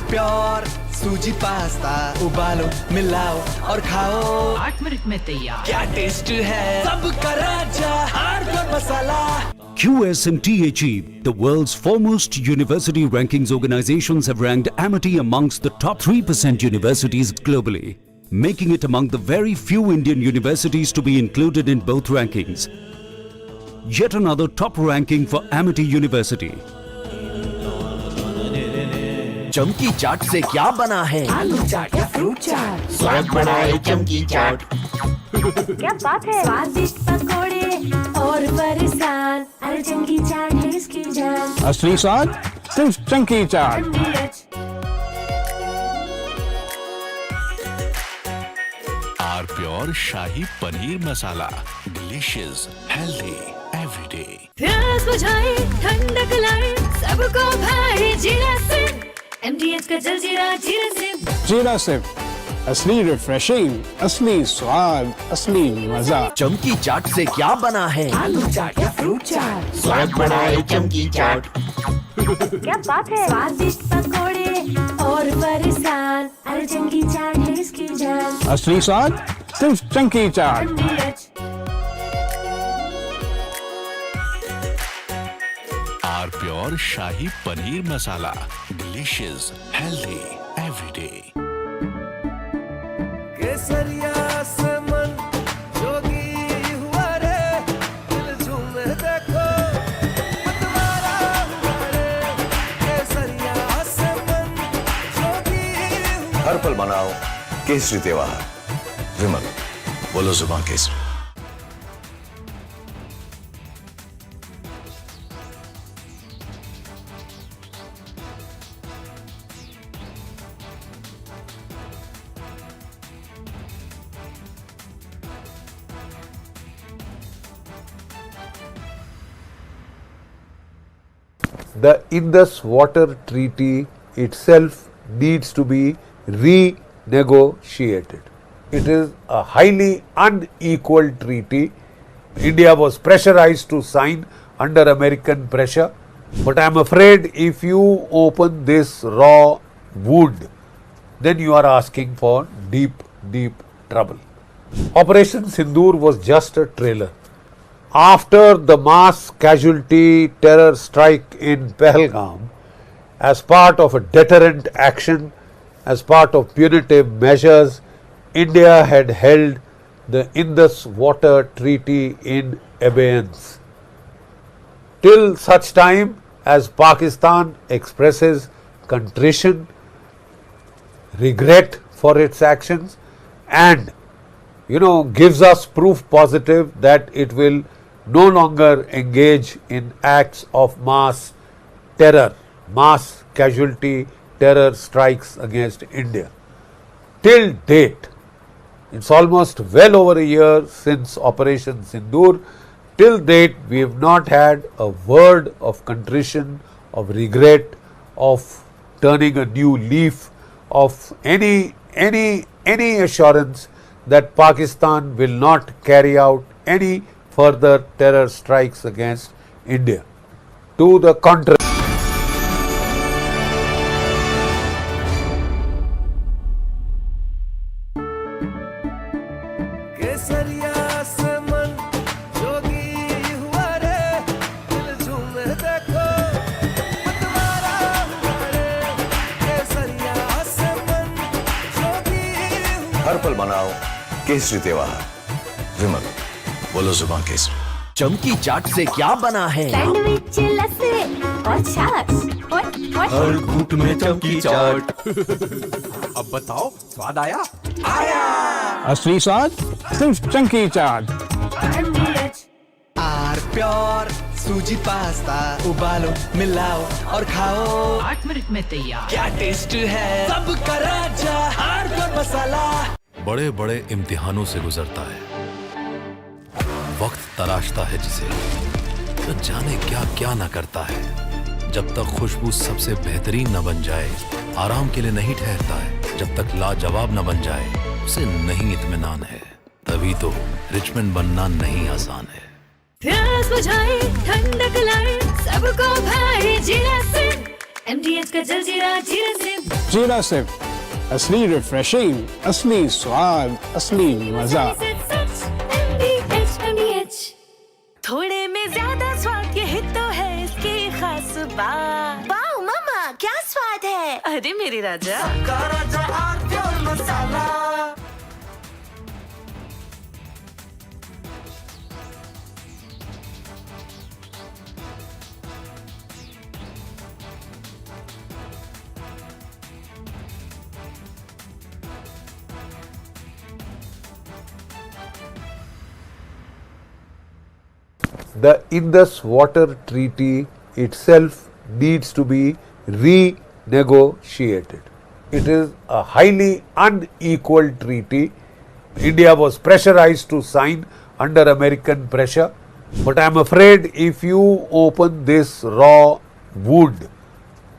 Pure सूजी pasta उबालो मिलाओ और खाओ 8 minute में तैयार क्या taste है सबका राजा hardcore masala QS&THE, the world's foremost university rankings organizations, have ranked Amity amongst the top 3% universities globally, making it among the very few Indian universities to be included in both rankings. Yet another top ranking for Amity University. चमकी चाट से क्या बना है? आलू चाट या fruit चाट, स्वाद बनाए चमकी चाट. क्या बात है? स्वादिष्ट पकोड़े और बरसान, अरे चंकी चाट है इसकी जान. असली स्वाद सिर्फ chunky chaat. R pure shahi paneer masala, delicious, healthy, everyday. प्यास बुझाए, ठंडक लाए, सबको भाए जीरा से. MTH का जलजीरा जीरा से. जीरा से असली रिफ्रेशिंग, असली स्वाद, असली मजा. चमकी चाट से क्या बना है? आलू चाट या फ्रूट चाट, स्वाद बनाए चमकी चाट. क्या बात है? स्वादिष्ट पकोड़े और बरसान, अरे चंकी चाट है इसकी जान. असली स्वाद सिर्फ chunky chaat. R pure shahi paneer masala, delicious, healthy, everyday. केसरिया से मन जोगी हुआ रे, दिल झूमे देखो मतवारा हुआ रे. केसरिया से मन जोगी हुआ. हर पल मनाओ केसरी त्योहार. विमल, बोलो जुबान Kesari. The Indus Water Treaty itself needs to be renegotiated. It is a highly unequal treaty. India was pressurized to sign under American pressure, but I am afraid if you open this raw wound, then you are asking for deep, deep trouble. Operation Sindoor was just a trailer. After the mass casualty terror strike in Pahalgam, as part of a deterrent action as part of punitive measures, India had held the Indus Water Treaty in abeyance. Till such time as Pakistan expresses contrition, regret for its actions, and gives us proof positive that it will no longer engage in acts of mass terror, mass casualty terror strikes against India. Till date, it's almost well over a year since Operation Sindoor. Till date, we have not had a word of contrition, of regret, of turning a new leaf, of any assurance that Pakistan will not carry out any further terror strikes against India. To the contrary. हर पल मनाओ केसरी त्योहार। विमल, बोलो जुबान केसरी। चमकी चाट से क्या बना है? सैंडविच, लस्सी और छाछ और हर घूंट में चमकी चाट। अब बताओ स्वाद आया? आया। असली स्वाद सिर्फ चंकी चाट। आर प्योर सूजी पास्ता उबालो मिलाओ और खाओ 8 मिनट में तैयार। क्या टेस्ट है सबका राजा हार्डकोर मसाला। बड़े बड़े इम्तिहानों से गुजरता है, वक्त तराशता है जिसे, तो जाने क्या क्या न करता है। जब तक खुशबू सबसे बेहतरीन न बन जाए, आराम के लिए नहीं ठहरता है। जब तक लाजवाब न बन जाए, उसे नहीं इत्मीनान है। तभी तो रिचमंड बनना नहीं आसान है। प्यास बुझाए ठंडक लाए सबको भाई जीरा सिंह, MDH का जलजीरा जीरा सिंह। जीरा सिर्फ असली रिफ्रेशिंग, असली स्वाद, असली मजा। थोड़े में ज्यादा स्वाद, यही तो है इसकी खास बात। वाओ मामा क्या स्वाद है, अरे मेरी राजा। The Indus Water Treaty itself needs to be renegotiated. It is a highly unequal treaty. India was pressurized to sign under American pressure, but I am afraid if you open this raw wound,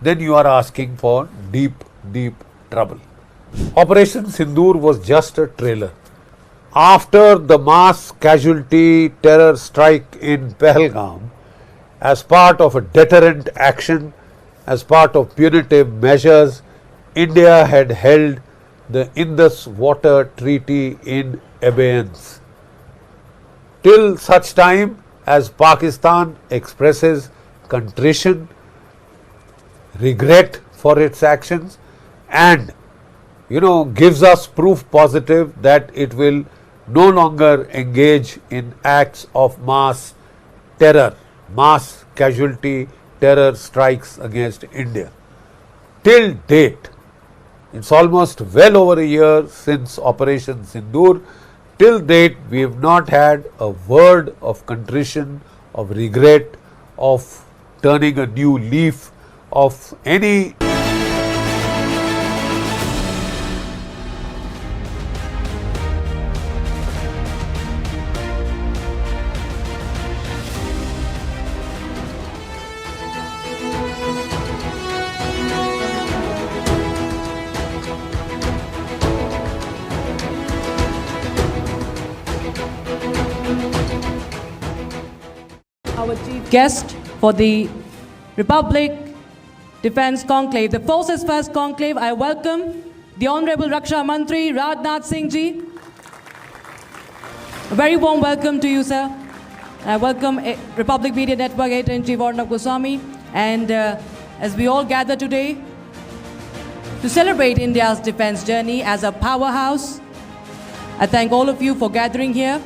then you are asking for deep, deep trouble. Operation Sindoor was just a trailer. After the mass casualty terror strike in Pahalgam, as part of a deterrent action, as part of punitive measures, India had held the Indus Water Treaty in abeyance. Till such time as Pakistan expresses contrition, regret for its actions, and gives us proof positive that it will no longer engage in acts of mass terror, mass casualty terror strikes against India. Till date, it's almost well over a year since Operation Sindoor. Till date, we have not had a word of contrition, of regret, of turning a new leaf, of any. Our chief guest for the Republic Defence Conclave, the Forces First Conclave, I welcome the Honorable Raksha Mantri Rajnath Singh Ji. A very warm welcome to you, sir. I welcome Republic Media Network Editor-in-Chief Arnab Goswami, and as we all gather today to celebrate India's defense journey as a powerhouse. I thank all of you for gathering here.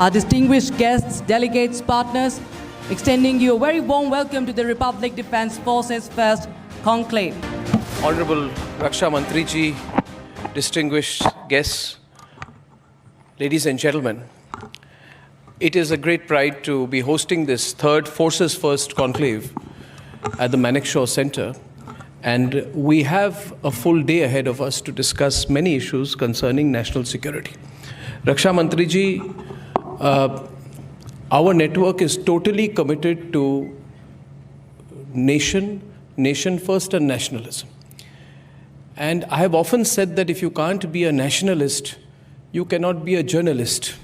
Our distinguished guests, delegates, partners, extending you a very warm welcome to the Republic Defense Forces First Conclave. Honorable Raksha Mantri ji, distinguished guests, ladies and gentlemen, it is a great pride to be hosting this third Forces First Conclave at the Manekshaw Center. And we have a full day ahead of us to discuss many issues concerning national security. Raksha Mantri ji, our network is totally committed to nation first and nationalism. And I have often said that if you can't be a nationalist, you cannot be a journalist.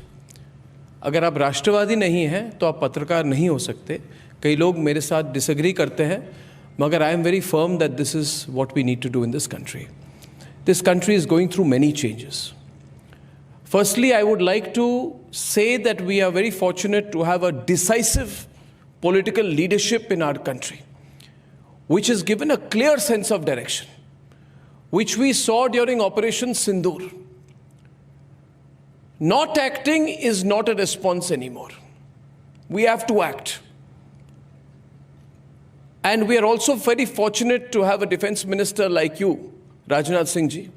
अगर आप राष्ट्रवादी नहीं हैं तो आप पत्रकार नहीं हो सकते. कई लोग मेरे साथ डिसएग्री करते हैं, मगर I am very firm that this is what we need to do in this country. This country is going through many changes. Firstly, I would like to say that we are very fortunate to have a decisive political leadership in our country, which has given a clear sense of direction, which we saw during Operation Sindoor. Not acting is not a response anymore. We have to act. And we are also very fortunate to have a defense minister like you, Rajnath Singh ji.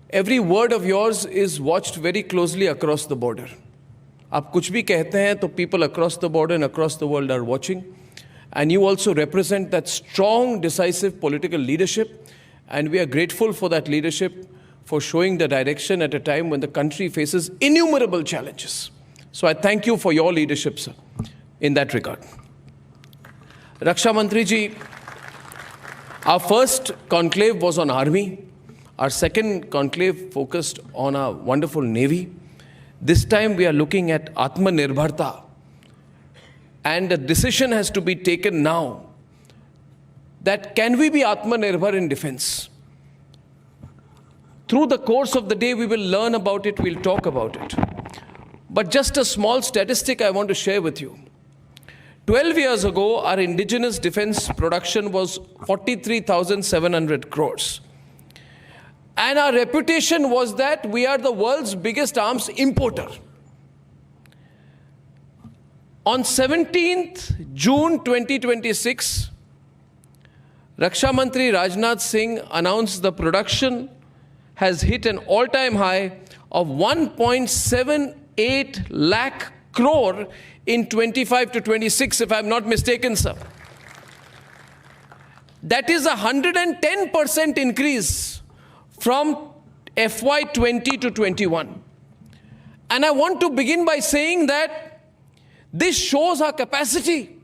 Every word of yours is watched very closely across the border. आप कुछ भी कहते हैं तो people across the border and across the world are watching. And you also represent that strong, decisive political leadership. And we are grateful for that leadership, for showing the direction at a time when the country faces innumerable challenges. So I thank you for your leadership, sir, in that regard. Raksha Mantri ji, our first conclave was on army. Our second conclave focused on our wonderful navy. This time we are looking at Atmanirbharta. And a decision has to be taken now that can we be Atmanirbhar in defense? Through the course of the day, we will learn about it, we'll talk about it. But just a small statistic I want to share with you. 12 years ago, our indigenous defense production was 43,700 crores. And our reputation was that we are the world's biggest arms importer. On 17th June 2026, Raksha Mantri Rajnath Singh announced the production has hit an all-time high of 1.78 lakh crore in 25 to 26, if I'm not mistaken, sir. That is a 110% increase from FY 20 to 21. And I want to begin by saying that this shows our capacity.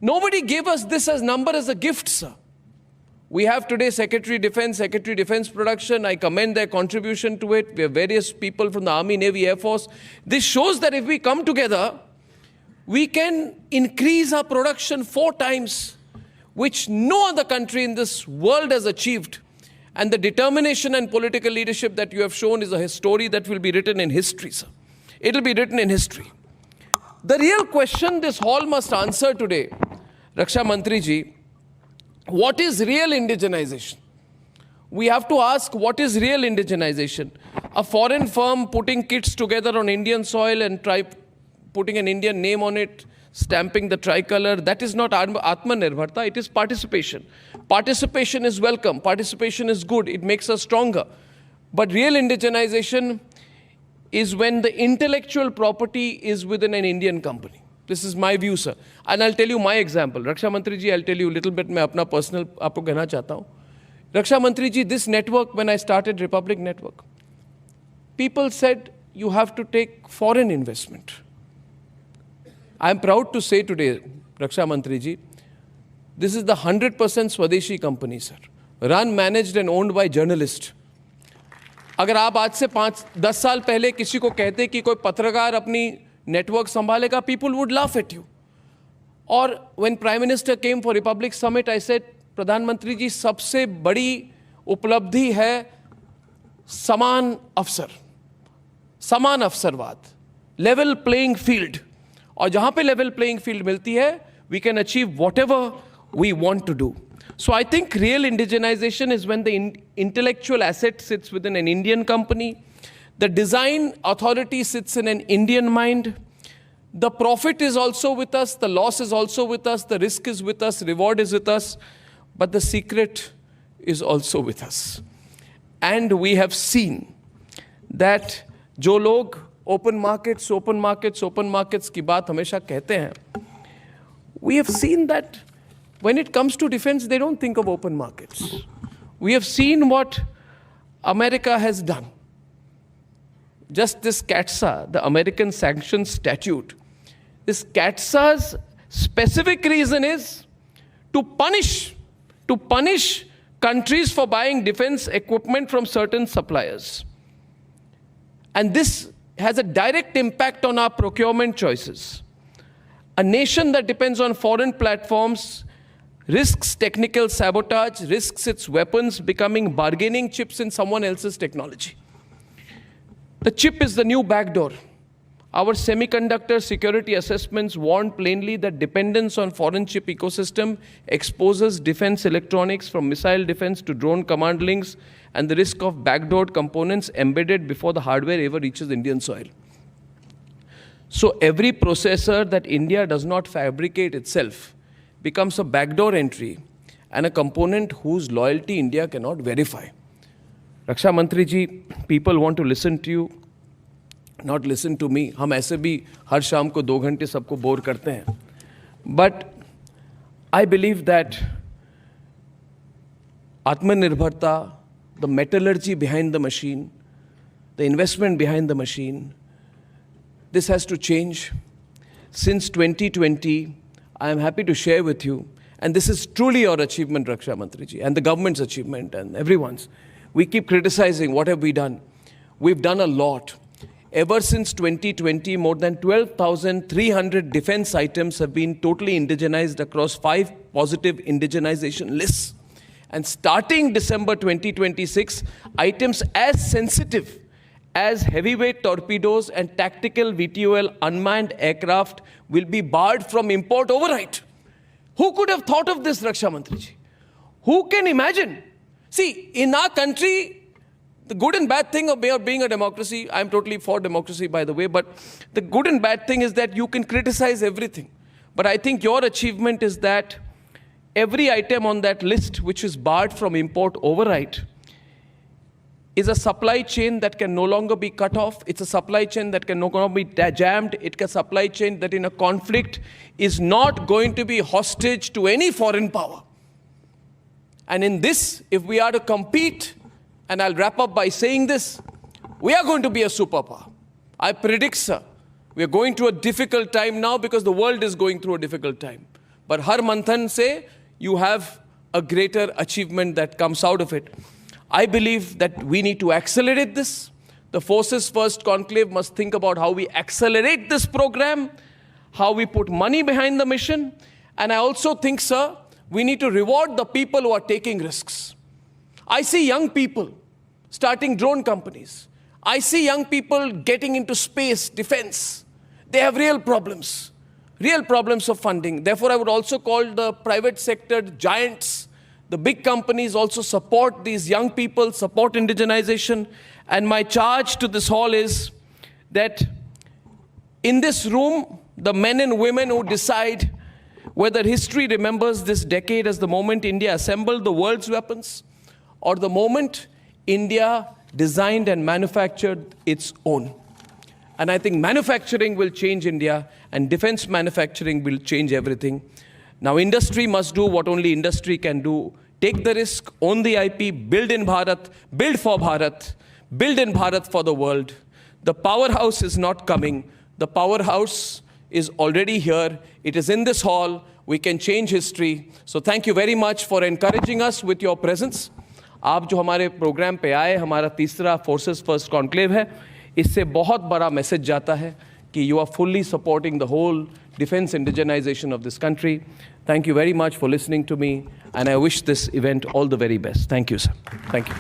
Nobody gave us this as number as a gift, sir. We have today Secretary Defense Production. I commend their contribution to it. We have various people from the Army, Navy, Air Force. This shows that if we come together, we can increase our production 4 times, which no other country in this world has achieved. And the determination and political leadership that you have shown is a story that will be written in history, sir. It will be written in history. The real question this hall must answer today, Raksha Mantri ji, what is real indigenization? We have to ask, what is real indigenization? A foreign firm putting kits together on Indian soil and putting an Indian name on it, stamping the tricolor, that is not Atmanirbharta, it is participation. Participation is welcome, participation is good, it makes us stronger. But real indigenization is when the intellectual property is within an Indian company. This is my view, sir. And I'll tell you my example. Raksha Mantri ji, I'll tell you a little bit, मैं अपना personal आपको कहना चाहता हूँ. Raksha Mantri ji, this network, when I started Republic Network, people said, you have to take foreign investment. I'm proud to say today, Raksha Mantri ji, this is the 100% Swadeshi company, sir. Run, managed and owned by journalists. अगर आप आज से 5-10 साल पहले किसी को कहते कि कोई पत्रकार अपनी network संभालेगा, people would laugh at you. Or when Prime Minister came for Republic Summit, I said, प्रधानमंत्री जी, सबसे बड़ी उपलब्धि है समान अवसरवाद, level playing field. और जहाँ पे level playing field मिलती है, we can achieve whatever we want to do. So I think real indigenization is when the intellectual asset sits within an Indian company, the design authority sits in an Indian mind, the profit is also with us, the loss is also with us, the risk is with us, reward is with us, but the secret is also with us. And we have seen that जो लोग open markets की बात हमेशा कहते हैं, we have seen that when it comes to defense, they don't think of open markets. We have seen what America has done. Just this CATSA, the American Sanctions Statute, this CATSA's specific reason is to punish countries for buying defense equipment from certain suppliers. And this has a direct impact on our procurement choices. A nation that depends on foreign platforms risks technical sabotage, risks its weapons becoming bargaining chips in someone else's technology. The chip is the new backdoor. Our semiconductor security assessments warn plainly that dependence on foreign chip ecosystem exposes defense electronics from missile defense to drone command links and the risk of backdoored components embedded before the hardware ever reaches Indian soil. So every processor that India does not fabricate itself becomes a backdoor entry and a component whose loyalty India cannot verify. Raksha Mantri ji, people want to listen to you, not listen to me. हम ऐसे भी हर शाम को 2 घंटे सबको bore करते हैं. But I believe that Atmanirbharta, the metallurgy behind the machine, the investment behind the machine, this has to change. Since 2020, I am happy to share with you, and this is truly your achievement, Raksha Mantri ji, and the government's achievement and everyone's. We keep criticizing what have we done. We've done a lot. Ever since 2020, more than 12,300 defense items have been totally indigenized across 5 positive indigenization lists. And starting December 2026, items as sensitive as heavyweight torpedoes and tactical VTOL unmanned aircraft will be barred from import overnight. Who could have thought of this, Raksha Mantri ji? Who can imagine? See, in our country, the good and bad thing of being a democracy, I'm totally for democracy, by the way, but the good and bad thing is that you can criticize everything. But I think your achievement is that every item on that list which is barred from import overnight is a supply chain that can no longer be cut off. It's a supply chain that can no longer be jammed. It's a supply chain that in a conflict is not going to be hostage to any foreign power. And in this, if we are to compete, and I'll wrap up by saying this, we are going to be a superpower. I predict, sir, we are going through a difficult time now because the world is going through a difficult time. But har manthan se, you have a greater achievement that comes out of it. I believe that we need to accelerate this. The Forces First Conclave must think about how we accelerate this program, how we put money behind the mission. And I also think, sir, we need to reward the people who are taking risks. I see young people starting drone companies. I see young people getting into space, defense. They have real problems of funding. Therefore, I would also call the private sector giants. The big companies also support these young people, support indigenization. And my charge to this hall is that in this room, the men and women who decide whether history remembers this decade as the moment India assembled the world's weapons or the moment India designed and manufactured its own. And I think manufacturing will change India and defense manufacturing will change everything. Now industry must do what only industry can do. Take the risk, own the IP, build in Bharat, build for Bharat, build in Bharat for the world. The powerhouse is not coming. The powerhouse is already here. It is in this hall. We can change history. So thank you very much for encouraging us with your presence. आप जो हमारे programme पे आए, हमारा तीसरा forces first conclave है, इससे बहुत बड़ा मैसेज जाता है कि you are fully supporting the whole defense indigenization of this country. Thank you very much for listening to me, and I wish this event all the very best. Thank you, sir. Thank you.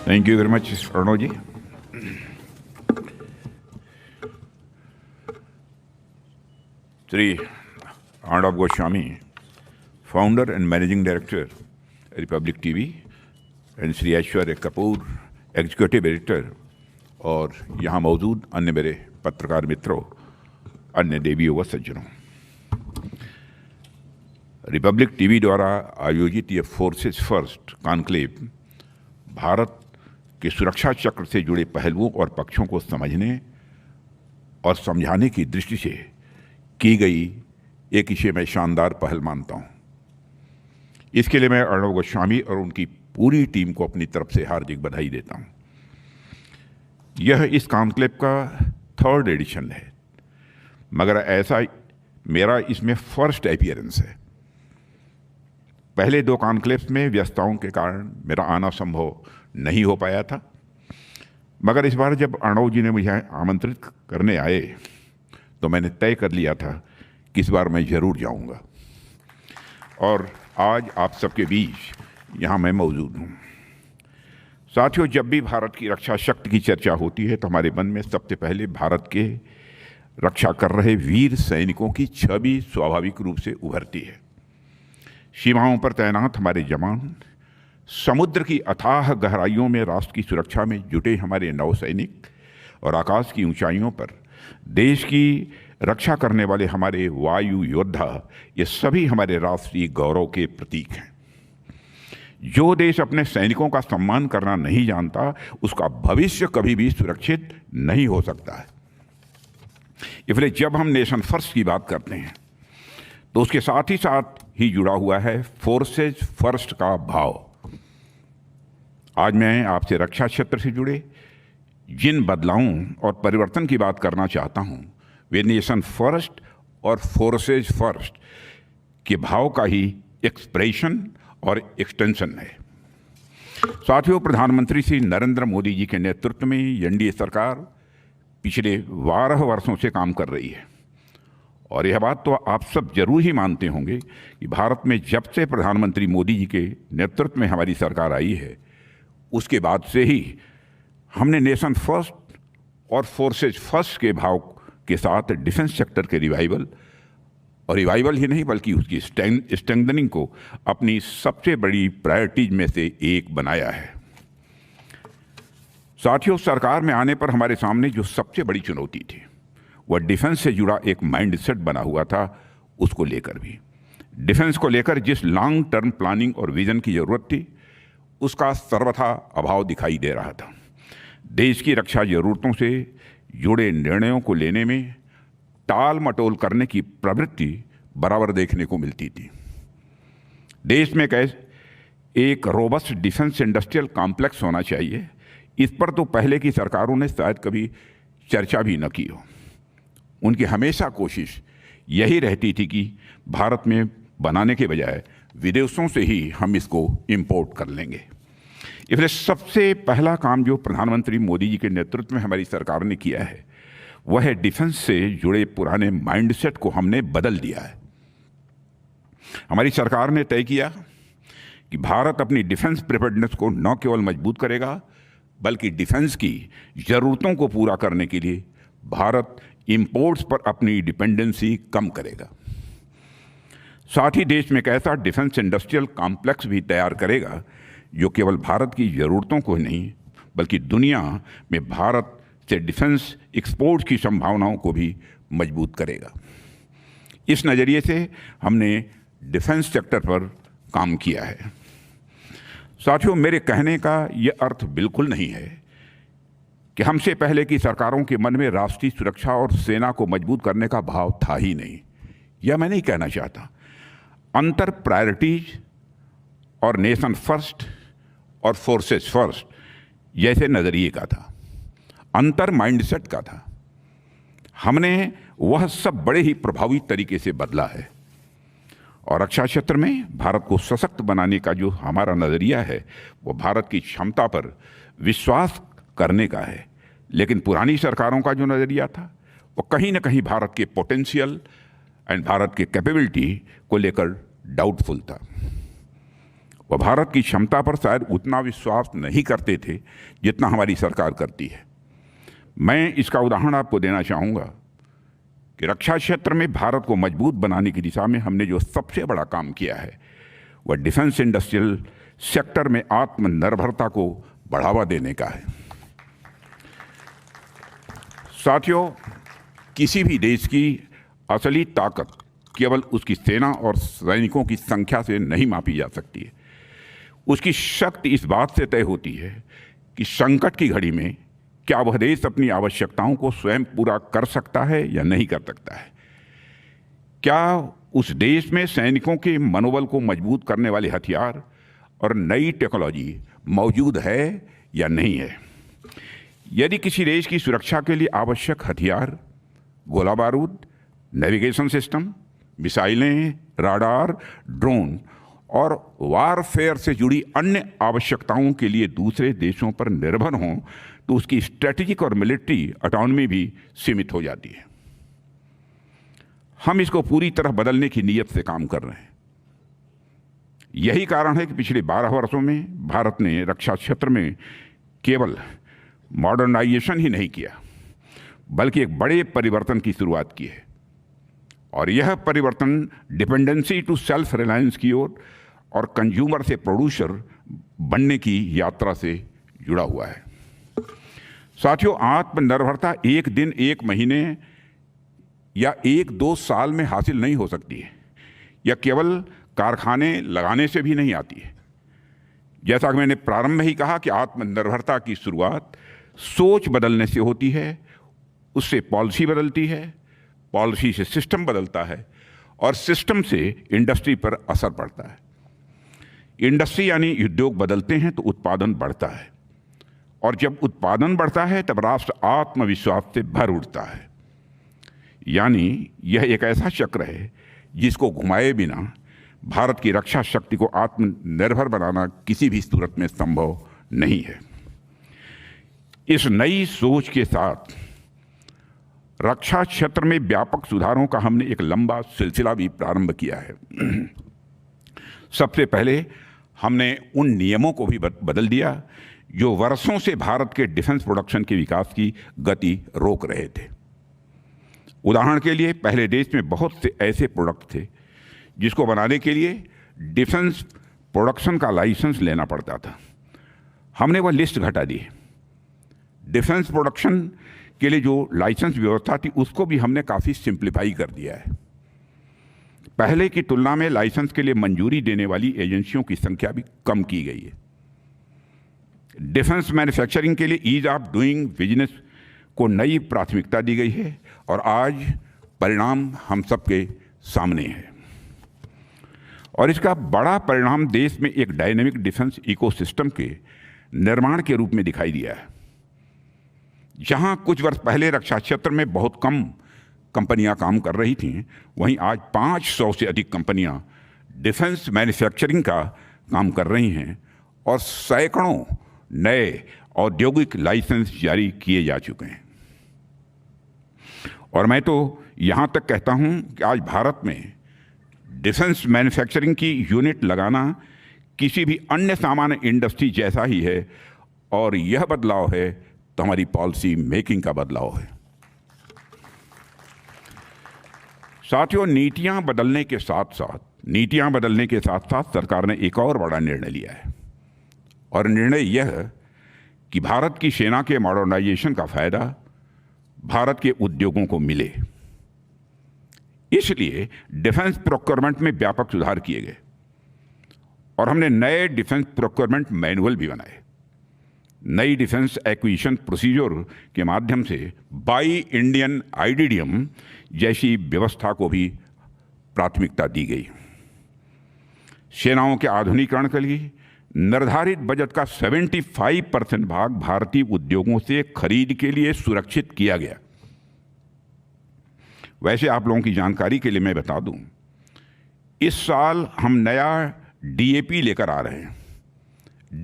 Thank you very much, Arnab ji. Sri Arnab Goswami, founder and managing director, Republic TV, and Sri Aishwarya Kapoor, executive editor, और यहाँ मौजूद अन्य मेरे पत्रकार मित्रों, अन्य देवियों व सज्जनों, रिपब्लिक टीवी द्वारा आयोजित ये फोर्सेस फर्स्ट कॉन्क्लेव भारत के सुरक्षा चक्र से जुड़े पहलुओं और पक्षों को समझने और समझाने की दृष्टि से की गई एक इसे मैं शानदार पहल मानता हूँ। इसके लिए मैं अर्णव गोस्वामी और उनकी पूरी टीम को अपनी तरफ से हार्दिक बधाई देता हूँ। यह इस कॉन्क्लेव का 3rd एडिशन है, मगर ऐसा मेरा इसमें फर्स्ट अपीयरेंस है। पहले 2 कॉन्क्लेव्स में व्यस्तताओं के कारण मेरा आना संभव नहीं हो पाया था, मगर इस बार जब अर्णव जी ने मुझे आमंत्रित करने आए तो मैंने तय कर लिया था कि इस बार मैं ज़रूर जाऊंगा, और आज आप सबके बीच यहाँ मैं मौजूद हूँ। साथियों, जब भी भारत की रक्षा शक्ति की चर्चा होती है तो हमारे मन में सबसे पहले भारत के रक्षा कर रहे वीर सैनिकों की छवि स्वाभाविक रूप से उभरती है। सीमाओं पर तैनात हमारे जवान, समुद्र की अथाह गहराइयों में राष्ट्र की सुरक्षा में जुटे हमारे नौसैनिक, और आकाश की ऊंचाइयों पर देश की रक्षा करने वाले हमारे वायु योद्धा, ये सभी हमारे राष्ट्रीय गौरव के प्रतीक हैं। जो देश अपने सैनिकों का सम्मान करना नहीं जानता, उसका भविष्य कभी भी सुरक्षित नहीं हो सकता है। इसलिए जब हम नेशन फर्स्ट की बात करते हैं तो उसके साथ ही जुड़ा हुआ है फोर्सेज फर्स्ट का भाव। आज मैं आपसे रक्षा क्षेत्र से जुड़े जिन बदलावों और परिवर्तन की बात करना चाहता हूं, वे नेशन फर्स्ट और फोर्सेज फर्स्ट के भाव का ही एक्सप्रेशन और एक्सटेंशन है। साथियों, प्रधानमंत्री श्री नरेंद्र मोदी जी के नेतृत्व में एनडीए सरकार पिछले 12 वर्षों से काम कर रही है, और यह बात तो आप सब जरूर ही मानते होंगे कि भारत में जब से प्रधानमंत्री मोदी जी के नेतृत्व में हमारी सरकार आई है, उसके बाद से ही हमने नेशन फर्स्ट और फोर्सेज फर्स्ट के भाव के साथ डिफेंस सेक्टर के रिवाइवल, और रिवाइवल ही नहीं बल्कि उसकी स्ट्रेंथनिंग को अपनी सबसे बड़ी प्रायोरिटीज में से एक बनाया है। साथियों, सरकार में आने पर हमारे सामने जो सबसे बड़ी चुनौती थी वह डिफेंस से जुड़ा एक माइंडसेट बना हुआ था। उसको लेकर भी, डिफेंस को लेकर जिस लॉन्ग टर्म प्लानिंग और विजन की जरूरत थी, उसका सर्वथा अभाव दिखाई दे रहा था। देश की रक्षा जरूरतों से जुड़े निर्णयों को लेने में टाल मटोल करने की प्रवृत्ति बराबर देखने को मिलती थी। देश में एक रोबस्ट डिफेंस इंडस्ट्रियल कॉम्प्लेक्स होना चाहिए, इस पर तो पहले की सरकारों ने शायद कभी चर्चा भी न की हो। उनकी हमेशा कोशिश यही रहती थी कि भारत में बनाने के बजाय विदेशों से ही हम इसको इंपोर्ट कर लेंगे। इसलिए सबसे पहला काम जो प्रधानमंत्री मोदी जी के नेतृत्व में हमारी सरकार ने किया है, वह है डिफेंस से जुड़े पुराने माइंडसेट को हमने बदल दिया है। हमारी सरकार ने तय किया कि भारत अपनी डिफेंस प्रिपेयर्डनेस को न केवल मजबूत करेगा, बल्कि डिफेंस की ज़रूरतों को पूरा करने के लिए भारत इंपोर्ट्स पर अपनी डिपेंडेंसी कम करेगा। साथ ही देश में एक ऐसा डिफेंस इंडस्ट्रियल कॉम्प्लेक्स भी तैयार करेगा जो केवल भारत की ज़रूरतों को नहीं, बल्कि दुनिया में भारत से डिफेंस एक्सपोर्ट की संभावनाओं को भी मजबूत करेगा। इस नज़रिए से हमने डिफेंस सेक्टर पर काम किया है। साथियों, मेरे कहने का यह अर्थ बिल्कुल नहीं है कि हमसे पहले की सरकारों के मन में राष्ट्रीय सुरक्षा और सेना को मजबूत करने का भाव था ही नहीं। यह मैं नहीं कहना चाहता। अंतर प्रायोरिटीज और नेशन फर्स्ट और फोर्सेस फर्स्ट जैसे नज़रिए का था, अंतर माइंडसेट का था। हमने वह सब बड़े ही प्रभावी तरीके से बदला है, और रक्षा क्षेत्र में भारत को सशक्त बनाने का जो हमारा नज़रिया है, वो भारत की क्षमता पर विश्वास करने का है। लेकिन पुरानी सरकारों का जो नज़रिया था, वो कहीं ना कहीं भारत के पोटेंशियल एंड भारत के कैपेबिलिटी को लेकर डाउटफुल था। वह भारत की क्षमता पर शायद उतना विश्वास नहीं करते थे जितना हमारी सरकार करती है। मैं इसका उदाहरण आपको देना चाहूँगा कि रक्षा क्षेत्र में भारत को मजबूत बनाने की दिशा में हमने जो सबसे बड़ा काम किया है वह डिफेंस इंडस्ट्रियल सेक्टर में आत्मनिर्भरता को बढ़ावा देने का है। साथियों, किसी भी देश की असली ताकत केवल उसकी सेना और सैनिकों की संख्या से नहीं मापी जा सकती है। उसकी शक्ति इस बात से तय होती है कि संकट की घड़ी में क्या वह देश अपनी आवश्यकताओं को स्वयं पूरा कर सकता है या नहीं कर सकता है। क्या उस देश में सैनिकों के मनोबल को मजबूत करने वाले हथियार और नई टेक्नोलॉजी मौजूद है या नहीं है। यदि किसी देश की सुरक्षा के लिए आवश्यक हथियार, गोला बारूद, नेविगेशन सिस्टम, मिसाइलें, राडार, ड्रोन और वारफेयर से जुड़ी अन्य आवश्यकताओं के लिए दूसरे देशों पर निर्भर हों तो उसकी स्ट्रेटेजिक और मिलिट्री ऑटोनॉमी भी सीमित हो जाती है। हम इसको पूरी तरह बदलने की नीयत से काम कर रहे हैं। यही कारण है कि पिछले 12 वर्षों में भारत ने रक्षा क्षेत्र में केवल मॉडर्नाइजेशन ही नहीं किया बल्कि एक बड़े परिवर्तन की शुरुआत की है। और यह परिवर्तन डिपेंडेंसी टू सेल्फ रिलायंस की ओर और कंज्यूमर से प्रोड्यूसर बनने की यात्रा से जुड़ा हुआ है। साथियों, आत्मनिर्भरता एक दिन, एक महीने या 1-2 साल में हासिल नहीं हो सकती है। यह केवल कारखाने लगाने से भी नहीं आती है। जैसा कि मैंने प्रारंभ में ही कहा कि आत्मनिर्भरता की शुरुआत सोच बदलने से होती है, उससे पॉलिसी बदलती है, पॉलिसी से सिस्टम बदलता है और सिस्टम से इंडस्ट्री पर असर पड़ता है। इंडस्ट्री यानी उद्योग बदलते हैं तो उत्पादन बढ़ता है और जब उत्पादन बढ़ता है तब राष्ट्र आत्मविश्वास से भर उठता है। यानी यह एक ऐसा चक्र है जिसको घुमाए बिना भारत की रक्षा शक्ति को आत्मनिर्भर बनाना किसी भी सूरत में संभव नहीं है। इस नई सोच के साथ रक्षा क्षेत्र में व्यापक सुधारों का हमने एक लंबा सिलसिला भी प्रारंभ किया है। सबसे पहले हमने उन नियमों को भी बदल दिया जो वर्षों से भारत के डिफेंस प्रोडक्शन के विकास की गति रोक रहे थे। उदाहरण के लिए, पहले देश में बहुत से ऐसे प्रोडक्ट थे जिसको बनाने के लिए डिफेंस प्रोडक्शन का लाइसेंस लेना पड़ता था। हमने वह लिस्ट घटा दी। डिफेंस प्रोडक्शन के लिए जो लाइसेंस व्यवस्था थी उसको भी हमने काफ़ी सिंप्लीफाई कर दिया है। पहले की तुलना में लाइसेंस के लिए मंजूरी देने वाली एजेंसियों की संख्या भी कम की गई है। डिफेंस मैन्युफैक्चरिंग के लिए ईज ऑफ डूइंग बिजनेस को नई प्राथमिकता दी गई है और आज परिणाम हम सबके सामने है। और इसका बड़ा परिणाम देश में एक डायनेमिक डिफेंस इकोसिस्टम के निर्माण के रूप में दिखाई दिया है। जहां कुछ वर्ष पहले रक्षा क्षेत्र में बहुत कम कंपनियां काम कर रही थीं, वहीं आज 500 से अधिक कंपनियां डिफेंस मैन्युफैक्चरिंग का काम कर रही हैं और सैकड़ों नए औद्योगिक लाइसेंस जारी किए जा चुके हैं। और मैं तो यहाँ तक कहता हूँ कि आज भारत में डिफेंस मैन्युफैक्चरिंग की यूनिट लगाना किसी भी अन्य सामान्य इंडस्ट्री जैसा ही है और यह बदलाव है तो हमारी पॉलिसी मेकिंग का बदलाव है। साथियों, नीतियां बदलने के साथ साथ सरकार ने एक और बड़ा निर्णय लिया है और निर्णय यह कि भारत की सेना के मॉडर्नाइजेशन का फायदा भारत के उद्योगों को मिले। इसलिए डिफेंस प्रोक्योरमेंट में व्यापक सुधार किए गए और हमने नए डिफेंस प्रोक्योरमेंट मैनुअल भी बनाए। नई डिफेंस एक्विजिशन प्रोसीजर के माध्यम से बाई इंडियन आईडीडीएम जैसी व्यवस्था को भी प्राथमिकता दी गई। सेनाओं के आधुनिकीकरण के लिए निर्धारित बजट का 75% भाग भारतीय उद्योगों से खरीद के लिए सुरक्षित किया गया। वैसे आप लोगों की जानकारी के लिए मैं बता दूं, इस साल हम नया डीएपी लेकर आ रहे हैं,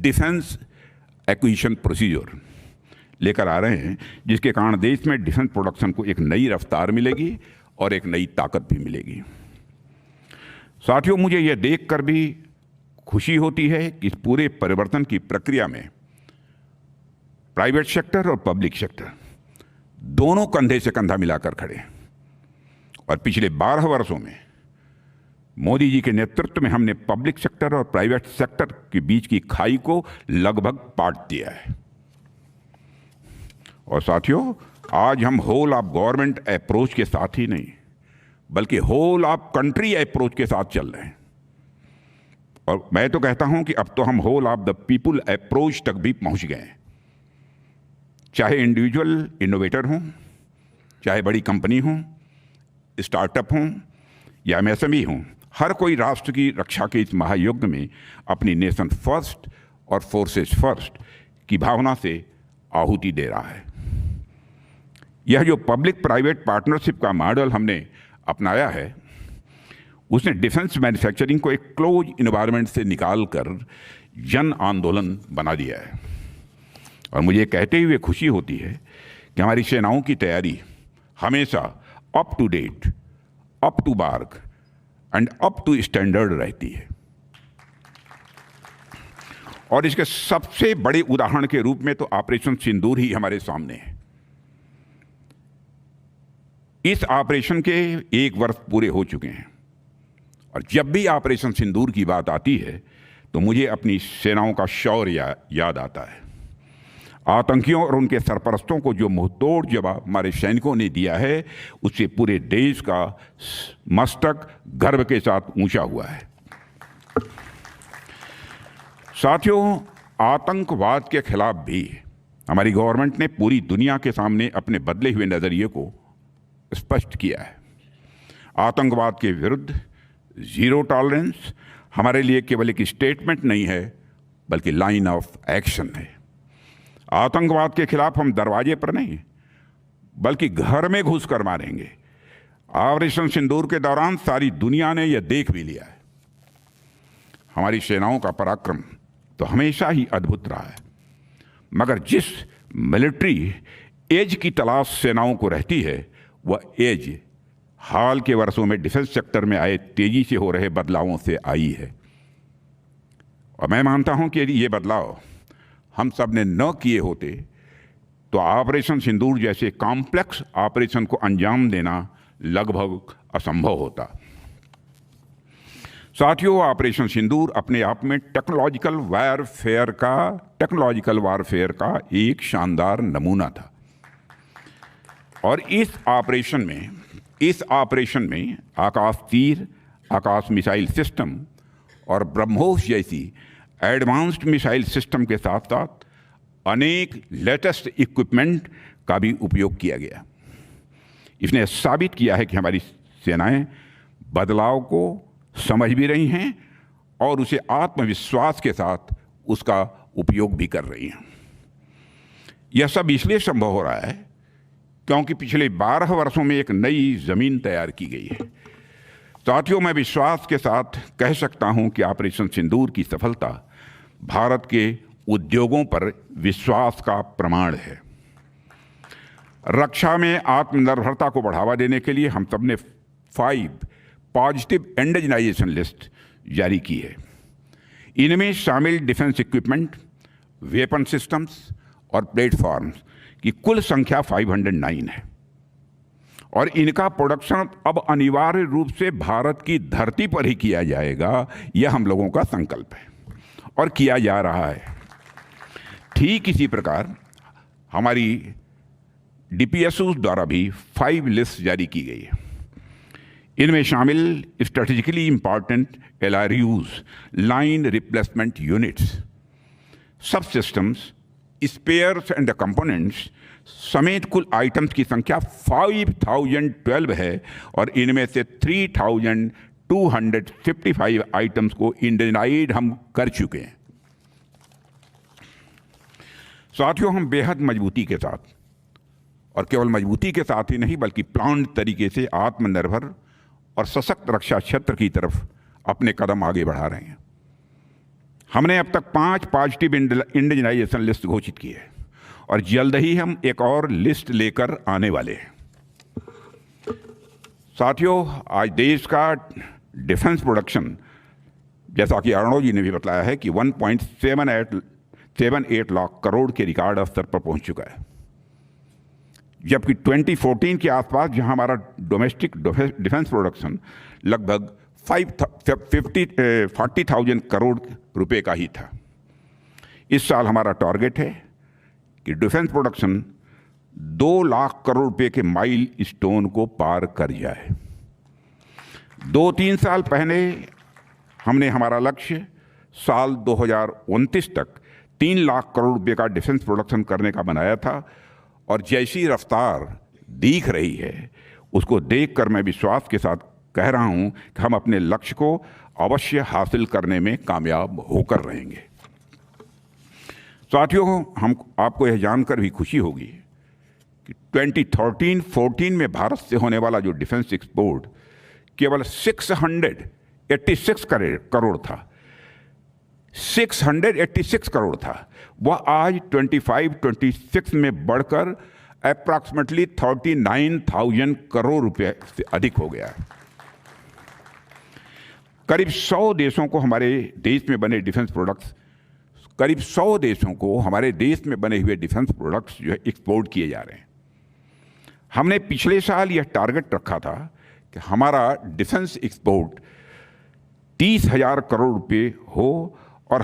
डिफेंस एक्विजिशन प्रोसीजर लेकर आ रहे हैं, जिसके कारण देश में डिफेंस प्रोडक्शन को एक नई रफ्तार मिलेगी और एक नई ताकत भी मिलेगी। साथियों, मुझे यह देखकर भी खुशी होती है कि इस पूरे परिवर्तन की प्रक्रिया में प्राइवेट सेक्टर और पब्लिक सेक्टर दोनों कंधे से कंधा मिलाकर खड़े हैं। और पिछले 12 वर्षों में मोदी जी के नेतृत्व में हमने पब्लिक सेक्टर और प्राइवेट सेक्टर के बीच की खाई को लगभग पाट दिया है। और साथियों, आज हम होल ऑफ गवर्नमेंट अप्रोच के साथ ही नहीं बल्कि होल ऑफ कंट्री अप्रोच के साथ चल रहे हैं। और मैं तो कहता हूं कि अब तो हम whole of the people approach तक भी पहुंच गए हैं। चाहे इंडिविजुअल इनोवेटर हों, चाहे बड़ी कंपनी हों, स्टार्टअप हों या एमएसएमई हों, हर कोई राष्ट्र की रक्षा के इस महायुद्ध में अपनी नेशन फर्स्ट और फोर्सेस फर्स्ट की भावना से आहुति दे रहा है। यह जो पब्लिक प्राइवेट पार्टनरशिप का मॉडल हमने अपनाया है, उसने डिफेंस मैन्युफैक्चरिंग को एक क्लोज इन्वायरमेंट से निकालकर जन आंदोलन बना दिया है। और मुझे कहते हुए खुशी होती है कि हमारी सेनाओं की तैयारी हमेशा up to date, up to mark and up to standard रहती है। और इसके सबसे बड़े उदाहरण के रूप में तो ऑपरेशन सिंदूर ही हमारे सामने है। इस ऑपरेशन के 1 वर्ष पूरे हो चुके हैं और जब भी ऑपरेशन सिंदूर की बात आती है तो मुझे अपनी सेनाओं का शौर्य याद आता है। आतंकियों और उनके सरपरस्तों को जो मुंहतोड़ जवाब हमारे सैनिकों ने दिया है, उससे पूरे देश का मस्तक गर्व के साथ ऊंचा हुआ है। साथियों, आतंकवाद के खिलाफ भी हमारी गवर्नमेंट ने पूरी दुनिया के सामने अपने बदले हुए नजरिए को स्पष्ट किया है। आतंकवाद के विरुद्ध जीरो टॉलरेंस हमारे लिए केवल एक स्टेटमेंट नहीं है बल्कि लाइन ऑफ एक्शन है। आतंकवाद के खिलाफ हम दरवाजे पर नहीं बल्कि घर में घुसकर मारेंगे। ऑपरेशन सिंदूर के दौरान सारी दुनिया ने यह देख भी लिया है। हमारी सेनाओं का पराक्रम तो हमेशा ही अद्भुत रहा है, मगर जिस मिलिट्री एज की तलाश सेनाओं को रहती है, वह एज हाल के वर्षों में डिफेंस सेक्टर में आए तेजी से हो रहे बदलावों से आई है। और मैं मानता हूं कि यदि ये बदलाव हम सब ने न किए होते तो ऑपरेशन सिंदूर जैसे कॉम्प्लेक्स ऑपरेशन को अंजाम देना लगभग असंभव होता। साथियों, ऑपरेशन सिंदूर अपने आप में टेक्नोलॉजिकल वारफेयर का एक शानदार नमूना था। और इस ऑपरेशन में आकाश तीर, आकाश मिसाइल सिस्टम और ब्रह्मोस जैसी एडवांस्ड मिसाइल सिस्टम के साथ साथ अनेक लेटेस्ट इक्विपमेंट का भी उपयोग किया गया। इसने साबित किया है कि हमारी सेनाएं बदलाव को समझ भी रही हैं और उसे आत्मविश्वास के साथ उसका उपयोग भी कर रही हैं। यह सब इसलिए संभव हो रहा है क्योंकि पिछले 12 वर्षों में एक नई जमीन तैयार की गई है। साथियों, मैं विश्वास के साथ कह सकता हूं कि ऑपरेशन सिंदूर की सफलता भारत के उद्योगों पर विश्वास का प्रमाण है। रक्षा में आत्मनिर्भरता को बढ़ावा देने के लिए हम सब ने 5 पॉजिटिव इंडिजिनाइजेशन लिस्ट जारी की है। इनमें शामिल डिफेंस इक्विपमेंट, वेपन सिस्टम्स और प्लेटफॉर्म्स की कुल संख्या 509 है और इनका प्रोडक्शन अब अनिवार्य रूप से भारत की धरती पर ही किया जाएगा। यह हम लोगों का संकल्प है और किया जा रहा है। ठीक इसी प्रकार हमारी डीपीएसओ द्वारा भी 5 लिस्ट जारी की गई है। इनमें शामिल strategically important LRUs, line replacement units, सब सिस्टम्स, स्पेयर्स एंड कंपोनेंट्स समेत कुल आइटम्स की संख्या 5012 है और इनमें से 3255 आइटम्स को इंडिजिनाइज हम कर चुके हैं। साथियों, हम बेहद मजबूती के साथ, और केवल मजबूती के साथ ही नहीं बल्कि प्लान्ड तरीके से आत्मनिर्भर और सशक्त रक्षा क्षेत्र की तरफ अपने कदम आगे बढ़ा रहे हैं। हमने अब तक 5 पॉजिटिव इंडिजिनाइजेशन लिस्ट घोषित की है और जल्द ही हम एक और लिस्ट लेकर आने वाले हैं। साथियों, आज देश का डिफेंस प्रोडक्शन जैसा कि अर्णव जी ने भी बताया है कि 1.78 लाख करोड़ के रिकॉर्ड स्तर पर पहुंच चुका है, जबकि 2014 के आसपास जहां हमारा डोमेस्टिक डिफेंस प्रोडक्शन लगभग 40,000 करोड़ रुपए का ही था। इस साल हमारा टारगेट है कि डिफेंस प्रोडक्शन 2 लाख करोड़ रुपए के माइल स्टोन को पार कर जाए। 2-3 साल पहले हमने हमारा लक्ष्य साल 2029 तक 3 लाख करोड़ रुपए का डिफेंस प्रोडक्शन करने का बनाया था, और जैसी रफ्तार दिख रही है उसको देखकर मैं विश्वास के साथ कह रहा हूं कि हम अपने लक्ष्य को अवश्य हासिल करने में कामयाब होकर रहेंगे। साथियों, हम आपको यह जानकर भी खुशी होगी कि 2013-14 में भारत से होने वाला जो डिफेंस एक्सपोर्ट केवल 686 करोड़ था, 686 करोड़ था, वह आज 25-26 में बढ़कर अप्रॉक्सीमेटली 39,000 करोड़ रुपए से अधिक हो गया है। करीब 100 देशों को हमारे देश में बने डिफेंस प्रोडक्ट्स जो है एक्सपोर्ट किए जा रहे हैं। हमने पिछले साल यह टारगेट रखा था कि हमारा डिफेंस एक्सपोर्ट 30,000 करोड़ रुपए हो, और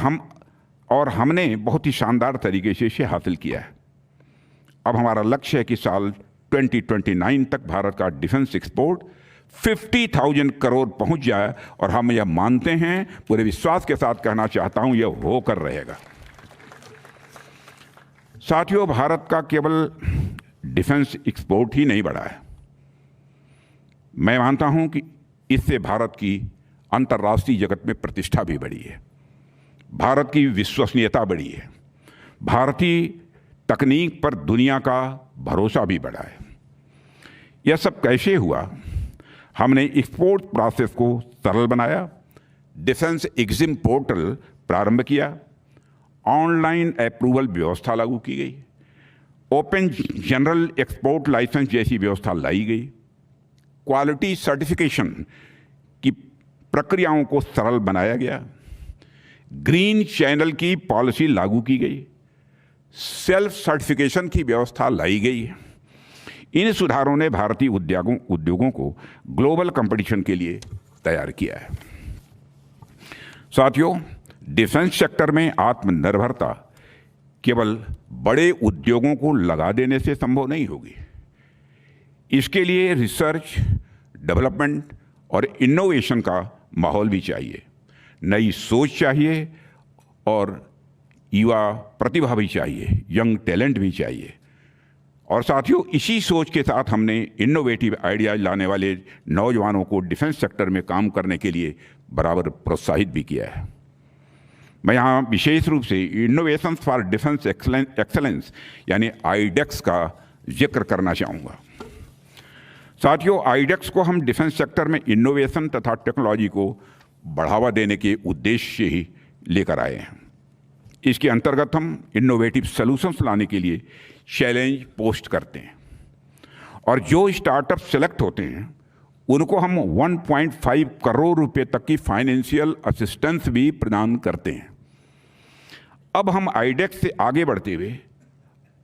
हमने बहुत ही शानदार तरीके से इसे हासिल किया है। अब हमारा लक्ष्य है कि साल 2029 तक भारत का डिफेंस एक्सपोर्ट 50,000 करोड़ पहुंच जाए, और हम यह मानते हैं, पूरे विश्वास के साथ कहना चाहता हूं, यह होकर रहेगा। साथियों, भारत का केवल डिफेंस एक्सपोर्ट ही नहीं बढ़ा है। मैं मानता हूं कि इससे भारत की अंतर्राष्ट्रीय जगत में प्रतिष्ठा भी बढ़ी है, भारत की विश्वसनीयता बढ़ी है, भारतीय तकनीक पर दुनिया का भरोसा भी बढ़ा है। यह सब कैसे हुआ? हमने एक्सपोर्ट प्रोसेस को सरल बनाया, डिफेंस एग्जिम पोर्टल प्रारंभ किया, ऑनलाइन अप्रूवल व्यवस्था लागू की गई, ओपन जनरल एक्सपोर्ट लाइसेंस जैसी व्यवस्था लाई गई, क्वालिटी सर्टिफिकेशन की प्रक्रियाओं को सरल बनाया गया, ग्रीन चैनल की पॉलिसी लागू की गई, सेल्फ सर्टिफिकेशन की व्यवस्था लाई गई। इन सुधारों ने भारतीय उद्योगों को ग्लोबल कंपटीशन के लिए तैयार किया है। साथियों, डिफेंस सेक्टर में आत्मनिर्भरता केवल बड़े उद्योगों को लगा देने से संभव नहीं होगी। इसके लिए रिसर्च, डेवलपमेंट और इनोवेशन का माहौल भी चाहिए, नई सोच चाहिए, और युवा प्रतिभा भी चाहिए, यंग टैलेंट भी चाहिए। और साथियों, इसी सोच के साथ हमने इनोवेटिव आइडियाज लाने वाले नौजवानों को डिफेंस सेक्टर में काम करने के लिए बराबर प्रोत्साहित भी किया है। मैं यहाँ विशेष रूप से इनोवेशन फॉर डिफेंस एक्सेलेंस यानी आईडेक्स का जिक्र करना चाहूँगा। साथियों, आईडेक्स को हम डिफेंस सेक्टर में इनोवेशन तथा टेक्नोलॉजी को बढ़ावा देने के उद्देश्य से ही लेकर आए हैं। इसके अंतर्गत हम इनोवेटिव सॉल्यूशंस लाने के लिए चैलेंज पोस्ट करते हैं, और जो स्टार्टअप सेलेक्ट होते हैं उनको हम 1.5 करोड़ रुपए तक की फाइनेंशियल असिस्टेंस भी प्रदान करते हैं। अब हम आईडेक्स से आगे बढ़ते हुए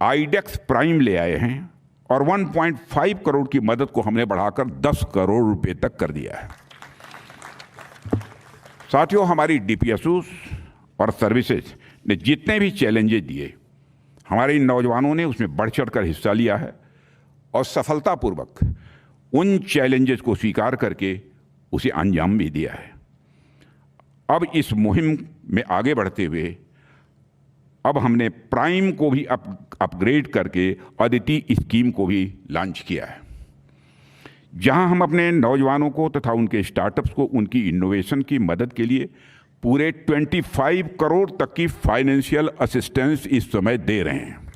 आईडेक्स प्राइम ले आए हैं, और 1.5 करोड़ की मदद को हमने बढ़ाकर 10 करोड़ रुपए तक कर दिया है। साथियों, हमारी डीपीएसयूज और सर्विसेज ने जितने भी चैलेंजेस दिए, हमारे इन नौजवानों ने उसमें बढ़ चढ़कर हिस्सा लिया है, और सफलतापूर्वक उन चैलेंजेस को स्वीकार करके उसे अंजाम भी दिया है। अब इस मुहिम में आगे बढ़ते हुए अब हमने प्राइम को भी अपग्रेड करके अदिति स्कीम को भी लॉन्च किया है, जहां हम अपने नौजवानों को तथा उनके स्टार्टअप्स को उनकी इनोवेशन की मदद के लिए पूरे 25 करोड़ तक की फाइनेंशियल असिस्टेंस इस समय दे रहे हैं।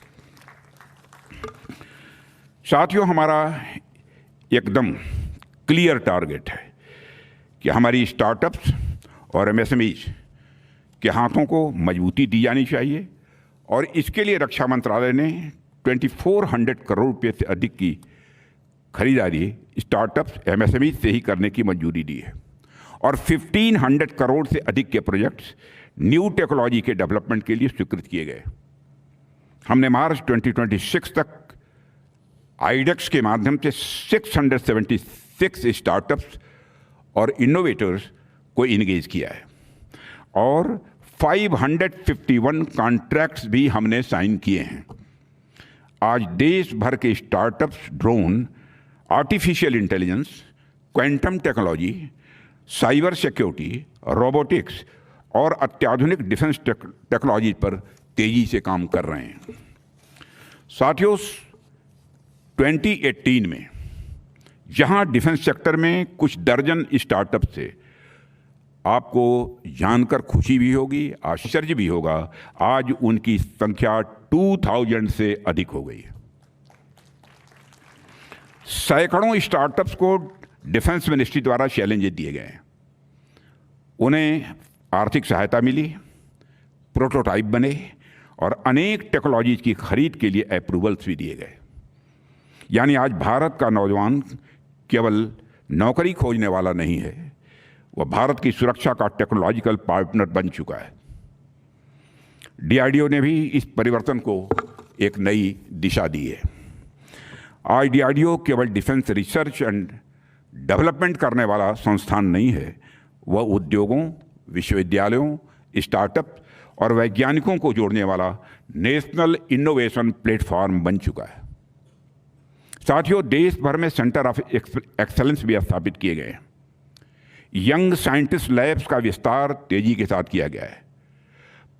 साथियों, हमारा एकदम क्लियर टारगेट है कि हमारी स्टार्टअप्स और एमएसएमईज के हाथों को मजबूती दी जानी चाहिए, और इसके लिए रक्षा मंत्रालय ने 2400 करोड़ रुपये से अधिक की खरीदारी स्टार्टअप्स एमएसएमई से ही करने की मंजूरी दी है। और 1500 करोड़ से अधिक के प्रोजेक्ट्स न्यू टेक्नोलॉजी के डेवलपमेंट के लिए स्वीकृत किए गए। हमने मार्च 2026 तक आईडेक्स के माध्यम से 676 स्टार्टअप्स और इनोवेटर्स को इंगेज किया है और 551 कॉन्ट्रैक्ट्स भी हमने साइन किए हैं। आज देश भर के startups drone, artificial intelligence, quantum technology, cyber security, robotics और अत्याधुनिक डिफेंस टेक्नोलॉजी पर तेजी से काम कर रहे हैं। साथियों, 2018 में जहां डिफेंस सेक्टर में कुछ दर्जन स्टार्टअप थे, आपको जानकर खुशी भी होगी, आश्चर्य भी होगा, आज उनकी संख्या 2000 से अधिक हो गई है। सैकड़ों स्टार्टअप्स को डिफेंस मिनिस्ट्री द्वारा चैलेंजेस दिए गए हैं। उन्हें आर्थिक सहायता मिली, प्रोटोटाइप बने और अनेक टेक्नोलॉजीज की खरीद के लिए अप्रूवल्स भी दिए गए। यानी आज भारत का नौजवान केवल नौकरी खोजने वाला नहीं है, वह भारत की सुरक्षा का टेक्नोलॉजिकल पार्टनर बन चुका है। डीआरडीओ ने भी इस परिवर्तन को एक नई दिशा दी है। आज डीआरडीओ केवल डिफेंस रिसर्च एंड डेवलपमेंट करने वाला संस्थान नहीं है, वह उद्योगों, विश्वविद्यालयों, स्टार्टअप और वैज्ञानिकों को जोड़ने वाला नेशनल इनोवेशन प्लेटफॉर्म बन चुका है। साथियों, देश भर में सेंटर ऑफ एक्सेलेंस भी स्थापित किए गए हैं। यंग साइंटिस्ट लैब्स का विस्तार तेजी के साथ किया गया है।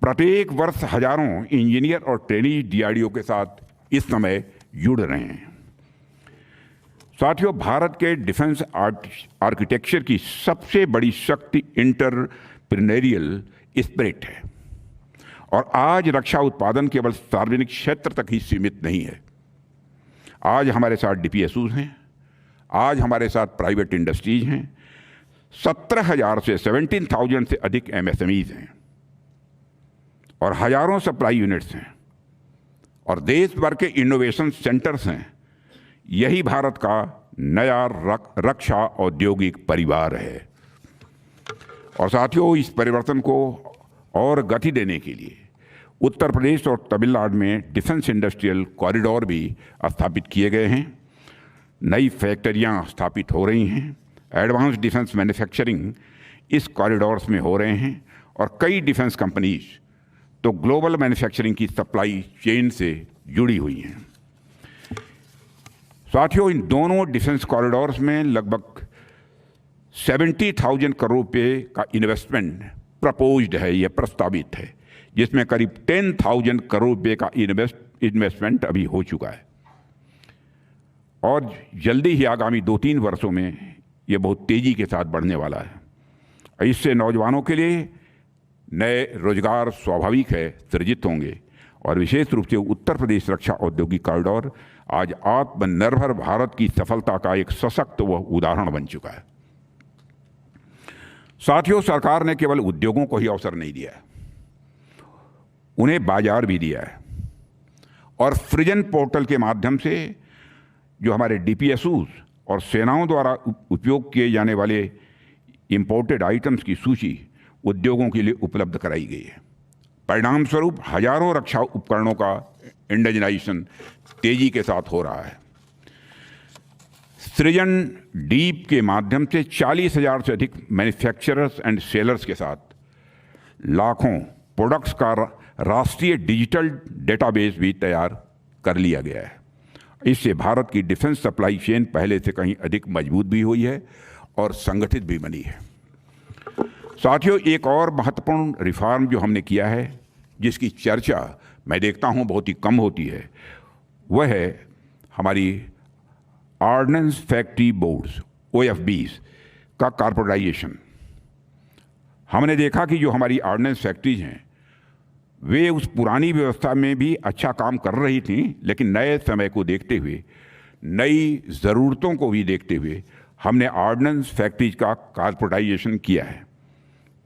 प्रत्येक वर्ष हजारों इंजीनियर और ट्रेनी डीआरडीओ के साथ इस समय जुड़ रहे हैं। साथियों, भारत के डिफेंस आर्किटेक्चर की सबसे बड़ी शक्ति एंटरप्रेन्योरियल स्पिरिट है और आज रक्षा उत्पादन केवल सार्वजनिक क्षेत्र तक ही सीमित नहीं है। आज हमारे साथ डीपीएसयूज हैं, आज हमारे साथ प्राइवेट इंडस्ट्रीज हैं, 17,000 से 17,000 से अधिक एमएसएमईज हैं और हजारों सप्लाई यूनिट्स हैं और देश भर के इनोवेशन सेंटर्स हैं। यही भारत का नया रक्षा औद्योगिक परिवार है। और साथियों, इस परिवर्तन को और गति देने के लिए उत्तर प्रदेश और तमिलनाडु में डिफेंस इंडस्ट्रियल कॉरिडोर भी स्थापित किए गए हैं। नई फैक्ट्रियां स्थापित हो रही हैं। एडवांस डिफेंस मैन्युफैक्चरिंग इस कॉरिडोर्स में हो रहे हैं और कई डिफेंस कंपनीज तो ग्लोबल मैन्युफैक्चरिंग की सप्लाई चेन से जुड़ी हुई हैं। साथियों, इन दोनों डिफेंस कॉरिडोर्स में लगभग 70,000 करोड़ रुपए का इन्वेस्टमेंट प्रपोज्ड है, यह प्रस्तावित है, जिसमें करीब 10,000 करोड़ रुपए का इन्वेस्टमेंट अभी हो चुका है और जल्दी ही आगामी 2-3 वर्षों में यह बहुत तेजी के साथ बढ़ने वाला है। इससे नौजवानों के लिए नए रोजगार स्वाभाविक है सृजित होंगे और विशेष रूप से उत्तर प्रदेश रक्षा औद्योगिक कॉरिडोर आज आत्मनिर्भर भारत की सफलता का एक सशक्त व उदाहरण बन चुका है। साथियों, सरकार ने केवल उद्योगों को ही अवसर नहीं दिया है, उन्हें बाजार भी दिया है और फ्रिजन पोर्टल के माध्यम से जो हमारे डीपीएसयूज और सेनाओं द्वारा उपयोग किए जाने वाले इंपोर्टेड आइटम्स की सूची उद्योगों के लिए उपलब्ध कराई गई है। परिणाम स्वरूप हजारों रक्षा उपकरणों का इंडिजनाइजेशन तेजी के साथ हो रहा है। सृजन डीप के माध्यम से 40,000 से अधिक मैन्युफैक्चरर्स एंड सेलर्स के साथ लाखों प्रोडक्ट्स का राष्ट्रीय डिजिटल डेटाबेस भी तैयार कर लिया गया है। इससे भारत की डिफेंस सप्लाई चेन पहले से कहीं अधिक मजबूत भी हुई है और संगठित भी बनी है। साथियों, एक और महत्वपूर्ण रिफॉर्म जो हमने किया है, जिसकी चर्चा मैं देखता हूं बहुत ही कम होती है, वह है हमारी ऑर्डिनेंस फैक्ट्री बोर्ड्स OFBs का कॉर्पोरेटाइजेशन। हमने देखा कि जो हमारी ऑर्डिनेंस फैक्ट्रीज हैं वे उस पुरानी व्यवस्था में भी अच्छा काम कर रही थीं, लेकिन नए समय को देखते हुए, नई ज़रूरतों को भी देखते हुए हमने ऑर्डिनेंस फैक्ट्रीज का कॉर्पोरेटाइजेशन किया है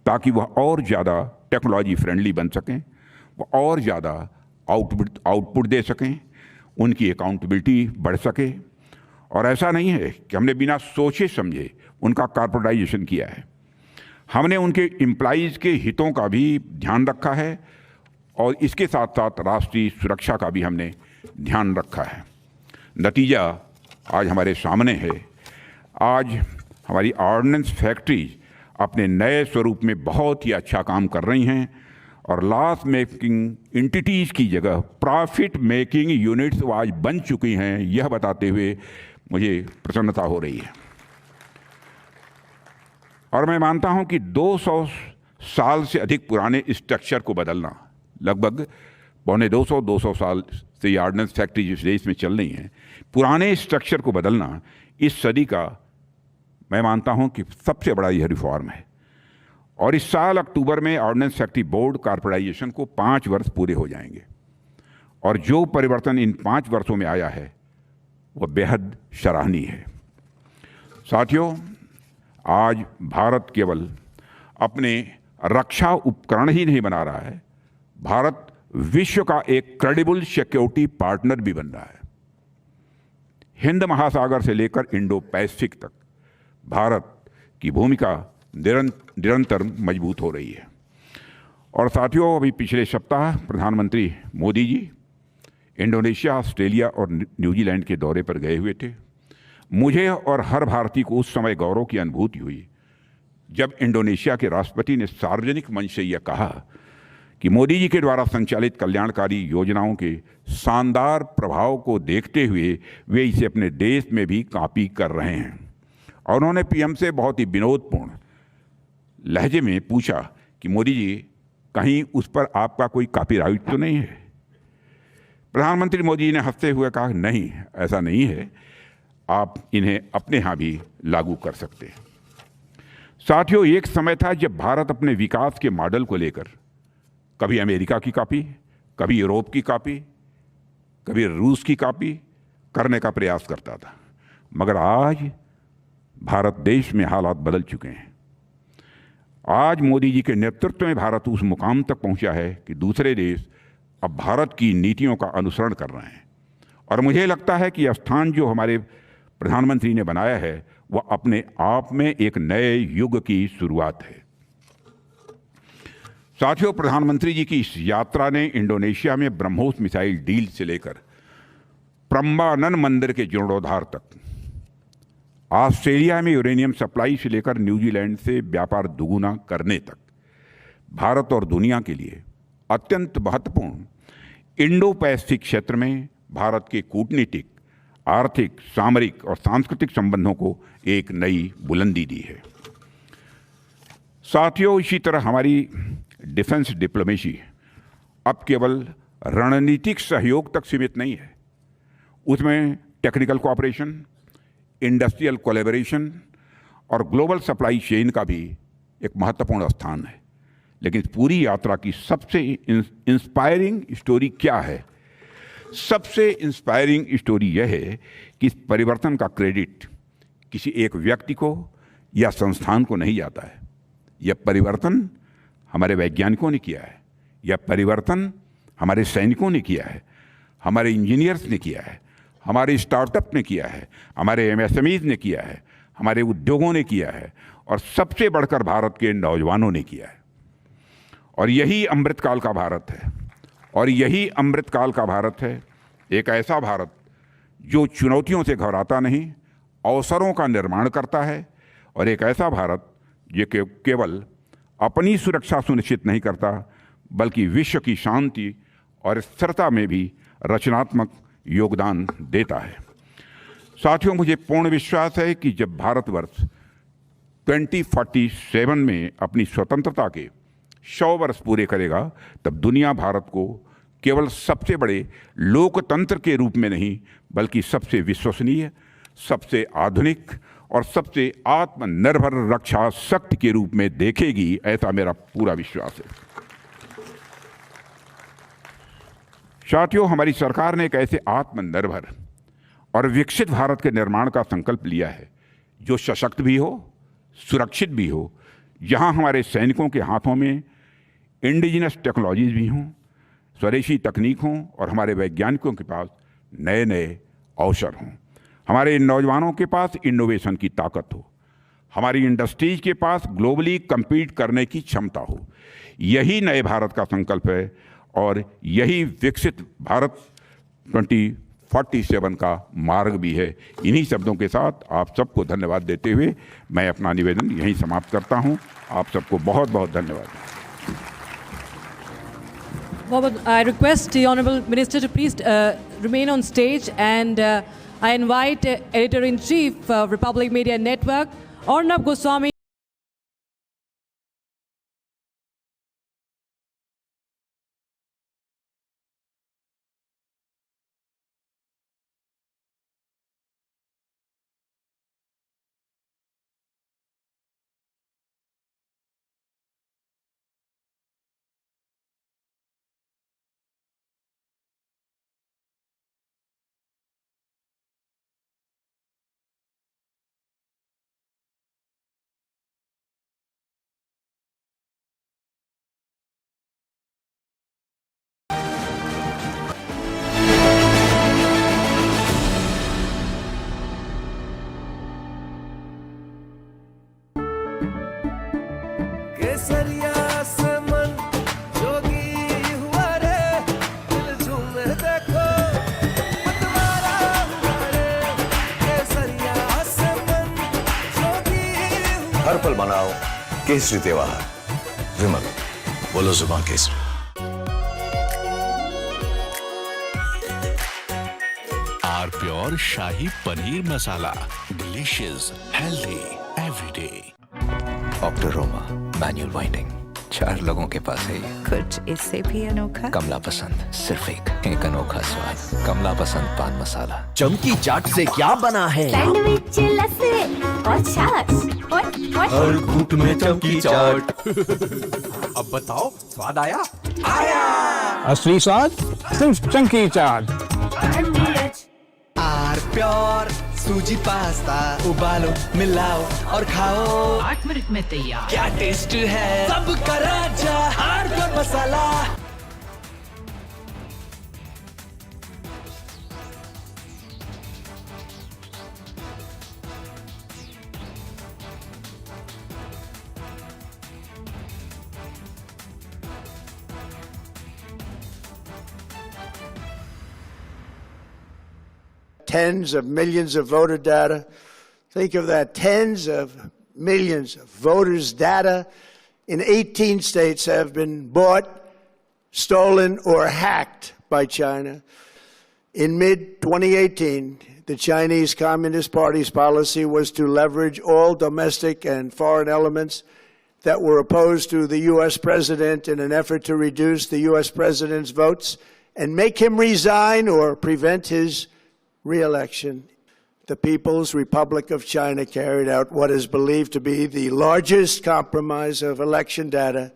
ताकि वह और ज़्यादा टेक्नोलॉजी फ्रेंडली बन सकें, वह और ज़्यादा आउटपुट दे सकें, उनकी अकाउंटेबिलिटी बढ़ सके। और ऐसा नहीं है कि हमने बिना सोचे समझे उनका कॉर्पोरेटाइजेशन किया है। हमने उनके एम्प्लॉइज़ के हितों का भी ध्यान रखा है और इसके साथ साथ राष्ट्रीय सुरक्षा का भी हमने ध्यान रखा है। नतीजा आज हमारे सामने है। आज हमारी ऑर्डिनेंस फैक्ट्रीज अपने नए स्वरूप में बहुत ही अच्छा काम कर रही हैं और लॉस मेकिंग एंटिटीज़ की जगह प्रॉफिट मेकिंग यूनिट्स आज बन चुकी हैं। यह बताते हुए मुझे प्रसन्नता हो रही है और मैं मानता हूं कि 200 साल से अधिक पुराने स्ट्रक्चर को बदलना, लगभग 200 साल से ये ऑर्डिनेंस फैक्ट्री जिस देश में चल रही हैं, पुराने स्ट्रक्चर को बदलना इस सदी का मैं मानता हूं कि सबसे बड़ा यह रिफॉर्म है। और इस साल अक्टूबर में ऑर्डिनेंस फैक्ट्री बोर्ड कॉर्पोरेटाइजेशन को 5 वर्ष पूरे हो जाएंगे और जो परिवर्तन इन 5 वर्षों में आया है वह बेहद सराहनीय है। साथियों, आज भारत केवल अपने रक्षा उपकरण ही नहीं बना रहा है, भारत विश्व का एक क्रेडिबल सिक्योरिटी पार्टनर भी बन रहा है। हिंद महासागर से लेकर इंडो पैसिफिक तक भारत की भूमिका निरंतर मजबूत हो रही है। और साथियों, अभी पिछले सप्ताह प्रधानमंत्री मोदी जी इंडोनेशिया, ऑस्ट्रेलिया और न्यूजीलैंड के दौरे पर गए हुए थे। मुझे और हर भारतीय को उस समय गौरव की अनुभूति हुई जब इंडोनेशिया के राष्ट्रपति ने सार्वजनिक मंच से यह कहा कि मोदी जी के द्वारा संचालित कल्याणकारी योजनाओं के शानदार प्रभाव को देखते हुए वे इसे अपने देश में भी कॉपी कर रहे हैं। और उन्होंने पीएम से बहुत ही विनोदपूर्ण लहजे में पूछा कि मोदी जी, कहीं उस पर आपका कोई कॉपीराइट तो नहीं है? प्रधानमंत्री मोदी जी ने हंसते हुए कहा, नहीं, ऐसा नहीं है, आप इन्हें अपने यहाँ भी लागू कर सकते हैं। साथियों, एक समय था जब भारत अपने विकास के मॉडल को लेकर कभी अमेरिका की कॉपी, कभी यूरोप की कॉपी, कभी रूस की कॉपी करने का प्रयास करता था, मगर आज भारत देश में हालात बदल चुके हैं। आज मोदी जी के नेतृत्व में भारत उस मुकाम तक पहुंचा है कि दूसरे देश अब भारत की नीतियों का अनुसरण कर रहे हैं। और मुझे लगता है कि यह स्थान जो हमारे प्रधानमंत्री ने बनाया है वह अपने आप में एक नए युग की शुरुआत है। साथियों, प्रधानमंत्री जी की इस यात्रा ने इंडोनेशिया में ब्रह्मोस मिसाइल डील से लेकर प्रम्बानन मंदिर के जीर्णोद्धार तक, ऑस्ट्रेलिया में यूरेनियम सप्लाई से लेकर न्यूजीलैंड से व्यापार दुगुना करने तक भारत और दुनिया के लिए अत्यंत महत्वपूर्ण इंडो पैसिफिक क्षेत्र में भारत के कूटनीतिक, आर्थिक, सामरिक और सांस्कृतिक संबंधों को एक नई बुलंदी दी है। साथियों, इसी तरह हमारी डिफेंस डिप्लोमेसी अब केवल रणनीतिक सहयोग तक सीमित नहीं है, उसमें टेक्निकल कोऑपरेशन, इंडस्ट्रियल कोलैबोरेशन और ग्लोबल सप्लाई चेन का भी एक महत्वपूर्ण स्थान है। लेकिन पूरी यात्रा की सबसे इंस्पायरिंग स्टोरी क्या है? सबसे इंस्पायरिंग स्टोरी यह है कि इस परिवर्तन का क्रेडिट किसी एक व्यक्ति को या संस्थान को नहीं जाता है। यह परिवर्तन हमारे वैज्ञानिकों ने किया है, यह परिवर्तन हमारे सैनिकों ने किया है, हमारे इंजीनियर्स ने किया है, हमारे स्टार्टअप ने किया है, हमारे एमएसएमईज ने किया है, हमारे उद्योगों ने किया है और सबसे बढ़कर भारत के नौजवानों ने किया है। और यही अमृतकाल का भारत है, और यही अमृतकाल का भारत है, एक ऐसा भारत जो चुनौतियों से घबराता नहीं, अवसरों का निर्माण करता है, और एक ऐसा भारत जो केवल अपनी सुरक्षा सुनिश्चित नहीं करता बल्कि विश्व की शांति और स्थिरता में भी रचनात्मक योगदान देता है। साथियों, मुझे पूर्ण विश्वास है कि जब भारतवर्ष 2047 में अपनी स्वतंत्रता के 100 वर्ष पूरे करेगा, तब दुनिया भारत को केवल सबसे बड़े लोकतंत्र के रूप में नहीं बल्कि सबसे विश्वसनीय, सबसे आधुनिक और सबसे आत्मनिर्भर रक्षा शक्ति के रूप में देखेगी, ऐसा मेरा पूरा विश्वास है। साथियों, हमारी सरकार ने एक ऐसे आत्मनिर्भर और विकसित भारत के निर्माण का संकल्प लिया है जो सशक्त भी हो, सुरक्षित भी हो, जहां हमारे सैनिकों के हाथों में इंडिजिनस टेक्नोलॉजीज भी हों, स्वदेशी तकनीक हों और हमारे वैज्ञानिकों के पास नए नए अवसर हों, हमारे नौजवानों के पास इनोवेशन की ताकत हो, हमारी इंडस्ट्रीज के पास ग्लोबली compete करने की क्षमता हो। यही नए भारत का संकल्प है और यही विकसित भारत 2047 का मार्ग भी है। इन्हीं शब्दों के साथ आप सबको धन्यवाद देते हुए मैं अपना निवेदन यहीं समाप्त करता हूं। आप सबको बहुत बहुत धन्यवाद। I request the Honourable Minister to please remain on stage, and I invite Editor-in-Chief of Republic Media Network, Arnab Goswami. हर पल मनाओ केसरी त्योहार। विमल, बोलो जुबान केसरी। R pure shahi paneer masala, delicious, healthy everyday. ऑक्टोरोमा मैनुअल वाइंडिंग, 4 लोगों के पास है। कुछ इससे भी अनोखा। कमला पसंद, सिर्फ एक अनोखा स्वाद। कमला पसंद पान मसाला। चमकी चाट से क्या बना है? सैंडविच, लस्सी और छाछ। हर घूंट में चमकी चाट। अब बताओ स्वाद आया? आया। असली स्वाद सिर्फ चंकी चाट। आर प्योर सूजी पास्ता, उबालो, मिलाओ और खाओ। 8 मिनट में तैयार। क्या टेस्ट है, सबका राजा R pure masala. Tens of millions of voter data. Think of that. Tens of millions of voters' data in 18 states have been bought, stolen, or hacked by China. In mid-2018, the Chinese Communist Party's policy was to leverage all domestic and foreign elements that were opposed to the U.S. president in an effort to reduce the U.S. president's votes and make him resign or prevent his re-election. The People's Republic of China carried out what is believed to be the largest compromise of election data.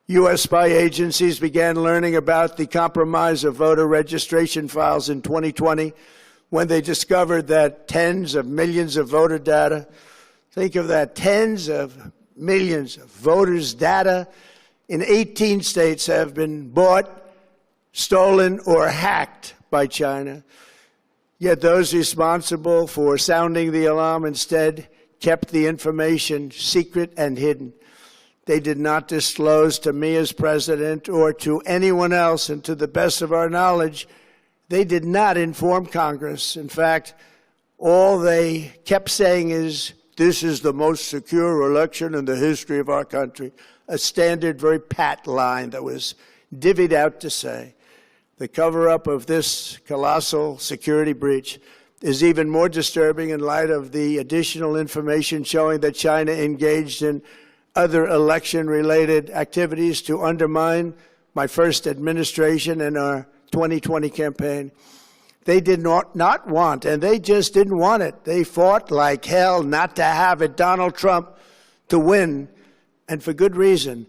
U.S. spy agencies began learning about the compromise of voter registration files in 2020 when they discovered that tens of millions of voter data, think of that, tens of millions of voters' data in 18 states have been bought, stolen, or hacked by China. Yet those responsible for sounding the alarm instead kept the information secret and hidden. They did not disclose to me as president or to anyone else, and to the best of our knowledge, they did not inform Congress. In fact, all they kept saying is, this is the most secure election in the history of our country, a standard, very pat line that was divvied out to say. The cover-up of this colossal security breach is even more disturbing in light of the additional information showing that China engaged in other election-related activities to undermine my first administration and our 2020 campaign. They did not want, and they just didn't want it. They fought like hell not to have it, Donald Trump, to win, and for good reason.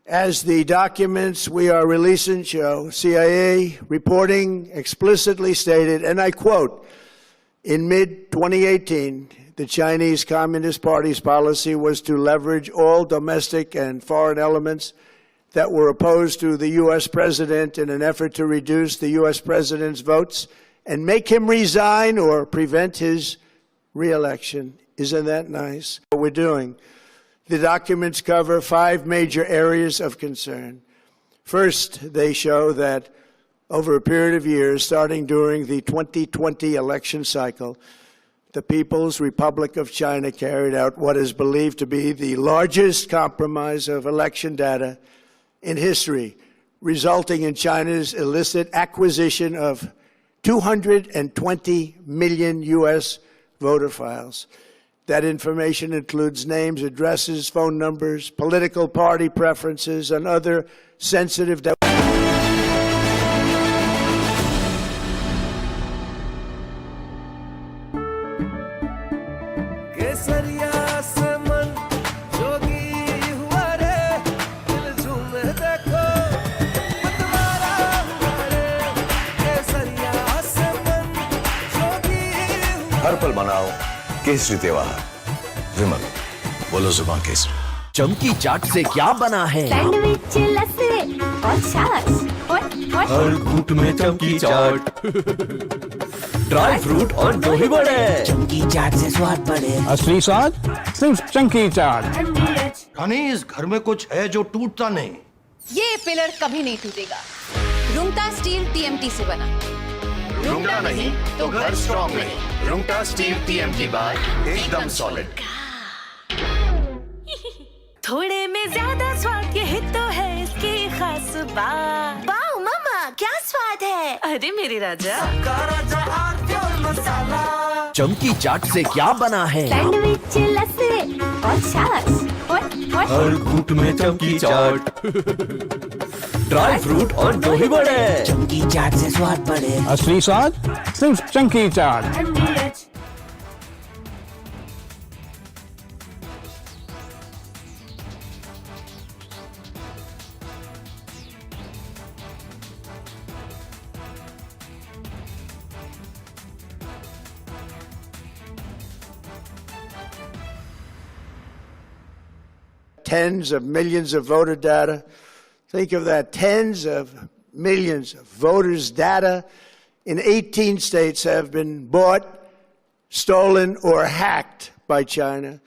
As the documents we are releasing show, CIA reporting explicitly stated, and I quote, in mid-2018, the Chinese Communist Party's policy was to leverage all domestic and foreign elements that were opposed to the U.S. president in an effort to reduce the U.S. president's votes and make him resign or prevent his re-election. Isn't that nice? What we're doing. The documents cover 5 major areas of concern. First, they show that over a period of years, starting during the 2020 election cycle, the People's Republic of China carried out what is believed to be the largest compromise of election data in history, resulting in China's illicit acquisition of 220 million U.S. voter files. That information includes names, addresses, phone numbers, political party preferences, and other sensitive data. हर पल मनाओ केसरी त्योहार। विमल, बोलो जुबान केसरी। चमकी चाट से क्या बना है? सैंडविच, लस्सी और छाछ और हर घूंट में चमकी चाट। ड्राई फ्रूट और दही बड़े। चमकी चाट से स्वाद बढ़े। असली स्वाद सिर्फ चमकी चाट। रानी, इस घर में कुछ है जो टूटता नहीं। ये पिलर कभी नहीं टूटेगा। रुंगटा स्टील टीएमटी से बना। रुंगटा नहीं तो घर स्ट्रॉन्ग नहीं। रुंगटा स्टील टीएमटी बार एकदम सॉलिड। थोड़े में ज्यादा स्वाद, यही तो है इसकी खास बात। वाओ मामा, क्या स्वाद है? अरे मेरे राजा, मसाला। चमकी चाट से क्या बना है? सैंडविच, लस्सी और छाछ और हर घूंट में चमकी चाट। ड्राई फ्रूट और दही बड़े। चमकी चाट से स्वाद बढ़े। असली स्वाद सिर्फ चमकी चाट। Tens of millions of voter data. Think of that. Tens of millions of voters' data in 18 states have been bought, stolen, or hacked by China.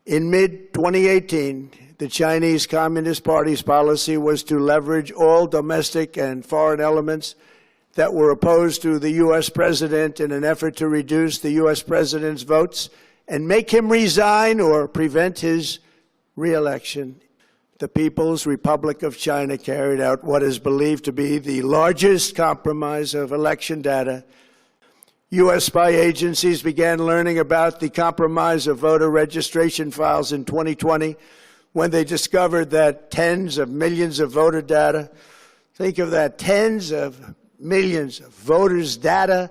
In mid-2018, the Chinese Communist Party's policy was to leverage all domestic and foreign elements that were opposed to the U.S. president in an effort to reduce the U.S. president's votes and make him resign or prevent his re-election. The People's Republic of China carried out what is believed to be the largest compromise of election data. U.S. spy agencies began learning about the compromise of voter registration files in 2020 when they discovered that tens of millions of voter data, think of that, tens of millions of voters' data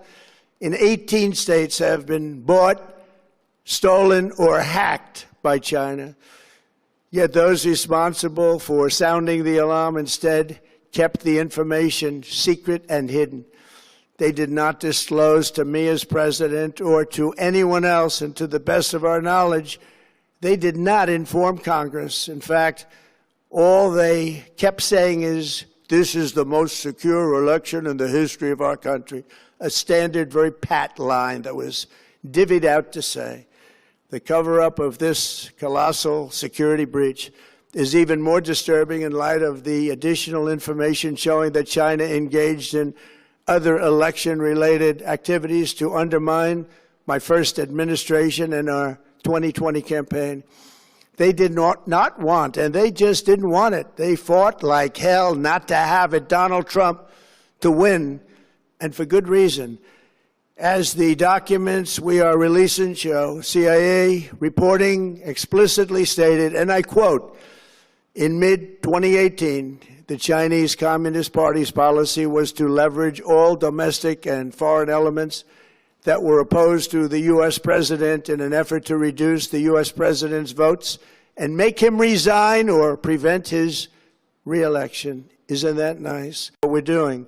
in 18 states have been bought, stolen, or hacked by China. Yet those responsible for sounding the alarm instead kept the information secret and hidden. They did not disclose to me as president or to anyone else, and to the best of our knowledge, they did not inform Congress. In fact, all they kept saying is, this is the most secure election in the history of our country, a standard, very pat line that was divvied out to say. The cover-up of this colossal security breach is even more disturbing in light of the additional information showing that China engaged in other election-related activities to undermine my first administration and our 2020 campaign. They did not want, and they just didn't want it. They fought like hell not to have it, Donald Trump, to win, and for good reason. As the documents we are releasing show, CIA reporting explicitly stated, and I quote, in mid-2018, the Chinese Communist Party's policy was to leverage all domestic and foreign elements that were opposed to the U.S. president in an effort to reduce the U.S. president's votes and make him resign or prevent his re-election. Isn't that nice? What we're doing.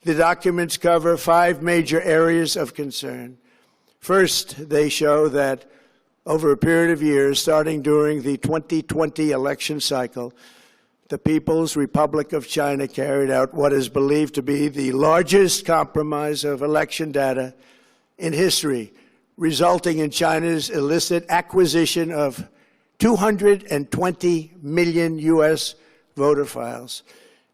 The documents cover 5 major areas of concern. First, they show that over a period of years, starting during the 2020 election cycle, the People's Republic of China carried out what is believed to be the largest compromise of election data in history, resulting in China's illicit acquisition of 220 million U.S. voter files.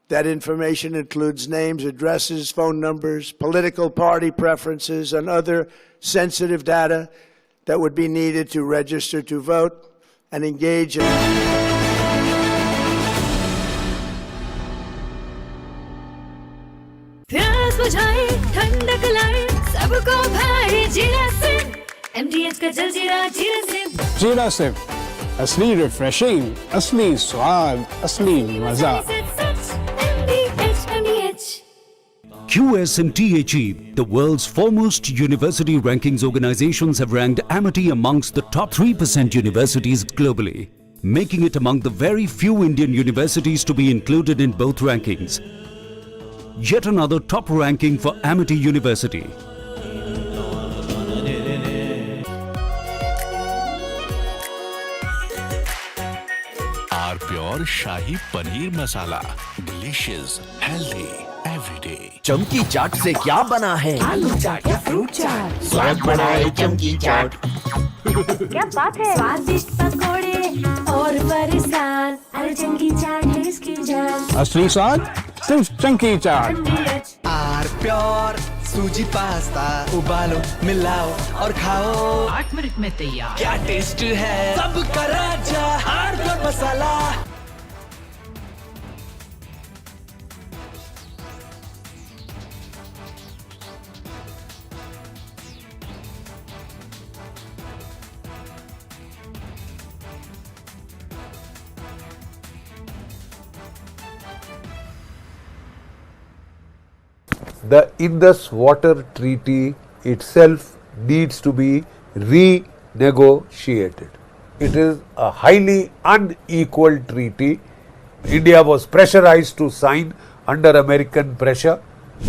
That information includes names, addresses, phone numbers, political party preferences, and other sensitive data that would be needed to register to vote and engage in. प्यास बुझाए ठंडक लाए सबको भाई जीरा से MDH का जलजीरा जीरा से जीरा से असली रिफ्रेशिंग, असली स्वाद, असली मजा। QS&THE, the world's foremost university rankings organizations, have ranked Amity amongst the top 3% universities globally, making it among the very few Indian universities to be included in both rankings. Yet another top ranking for Amity University. Pure shahi paneer masala, delicious, healthy, everyday. चमकी चाट से क्या बना है? आलू चाट या fruit चाट, स्वाद बढ़ाए चमकी चाट। क्या बात है? स्वादिष्ट पकोड़े और बरसान, अरे चमकी चाट है इसकी जान। असली स्वाद सिर्फ चंकी चाट। आर प्योर सूजी पास्ता, उबालो मिलाओ और खाओ, 8 मिनट में तैयार। क्या टेस्ट है सबका राजा, R pure masala. The Indus Water Treaty itself needs to be renegotiated. It is a highly unequal treaty. India was pressurized to sign under American pressure,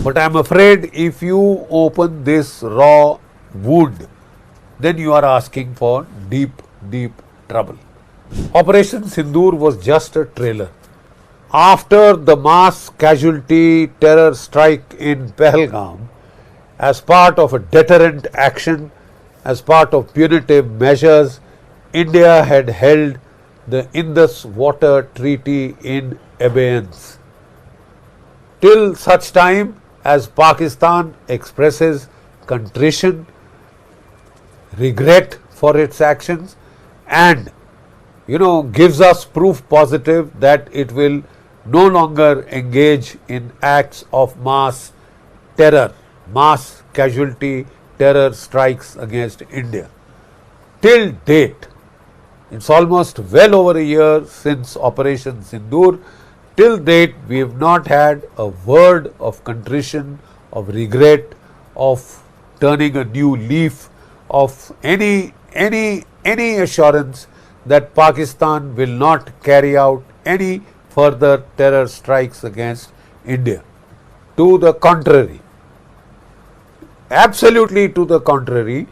but I am afraid if you open this raw wound, then you are asking for deep, deep trouble. Operation Sindoor was just a trailer. After the mass casualty terror strike in Pahalgam, as part of a deterrent action, as part of punitive measures, India had held the Indus Water Treaty in abeyance. Till such time as Pakistan expresses contrition, regret for its actions, and gives us proof positive that it will no longer engage in acts of mass terror, mass casualty terror strikes against India. Till date, it's almost well over a year since Operation Sindoor. Till date, we have not had a word of contrition, of regret, of turning a new leaf, of any assurance that Pakistan will not carry out any further terror strikes against India. To the contrary, absolutely to the contrary,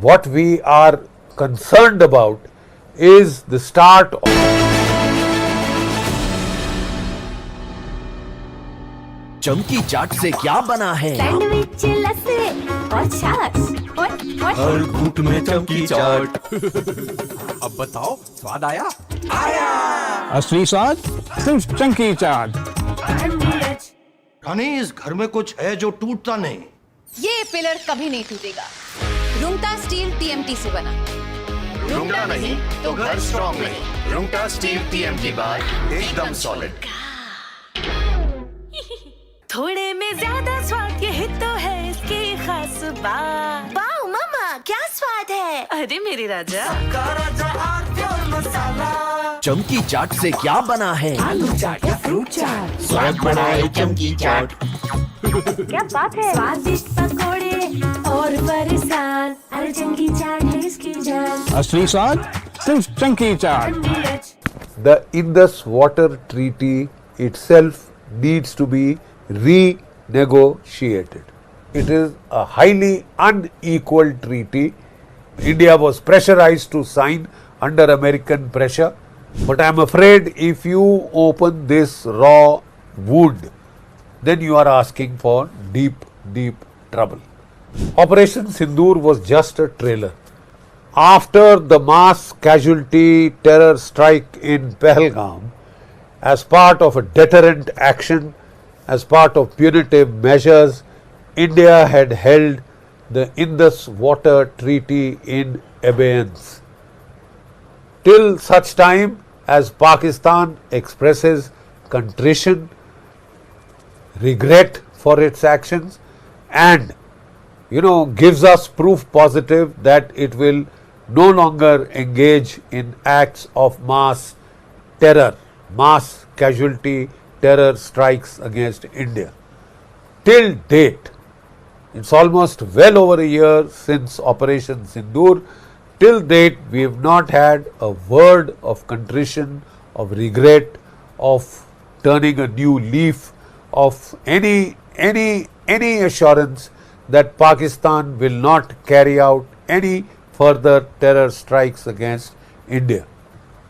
what we are concerned about is the start of चमकी चाट से क्या बना है? Sandwich, लस्सी और छाछ और हर घूंट में चमकी चाट। अब बताओ स्वाद आया? आया। असली स्वाद सिर्फ चंकी चाट। रानी, इस घर में कुछ है जो टूटता नहीं। ये पिलर कभी नहीं टूटेगा। रुंगटा स्टील TMT से बना। रुंगटा नहीं तो घर स्ट्रॉन्ग नहीं। रुंगटा स्टील TMT बार एकदम सॉलिड। थोड़े में ज्यादा स्वाद, यही तो है इसकी खास बात। वाओ मामा, क्या स्वाद है? अरे मेरे राजा, चमकी चाट से क्या बना है? आलू चाट या फ्रूट चाट, स्वाद बढ़ाए चमकी चाट। क्या बात है? स्वादिष्ट पकोड़े और बरसान, अरे चंकी चाट है इसकी जान। असली स्वाद सिर्फ chunky chaat. the Indus Water Treaty itself needs to be renegotiated. It is a highly unequal treaty. India was pressurized to sign under American pressure, but I am afraid if you open this raw wound, then you are asking for deep, deep trouble. Operation Sindoor was just a trailer. After the mass casualty terror strike in Pahalgam, as part of a deterrent action, as part of punitive measures, India had held the Indus Water Treaty in abeyance. Till such time as Pakistan expresses contrition, regret for its actions, and gives us proof positive that it will no longer engage in acts of mass terror, mass casualty terror strikes against India. Till date, it's almost well over a year since Operation Sindoor. Till date, we have not had a word of contrition, of regret, of turning a new leaf, of any assurance that Pakistan will not carry out any further terror strikes against India.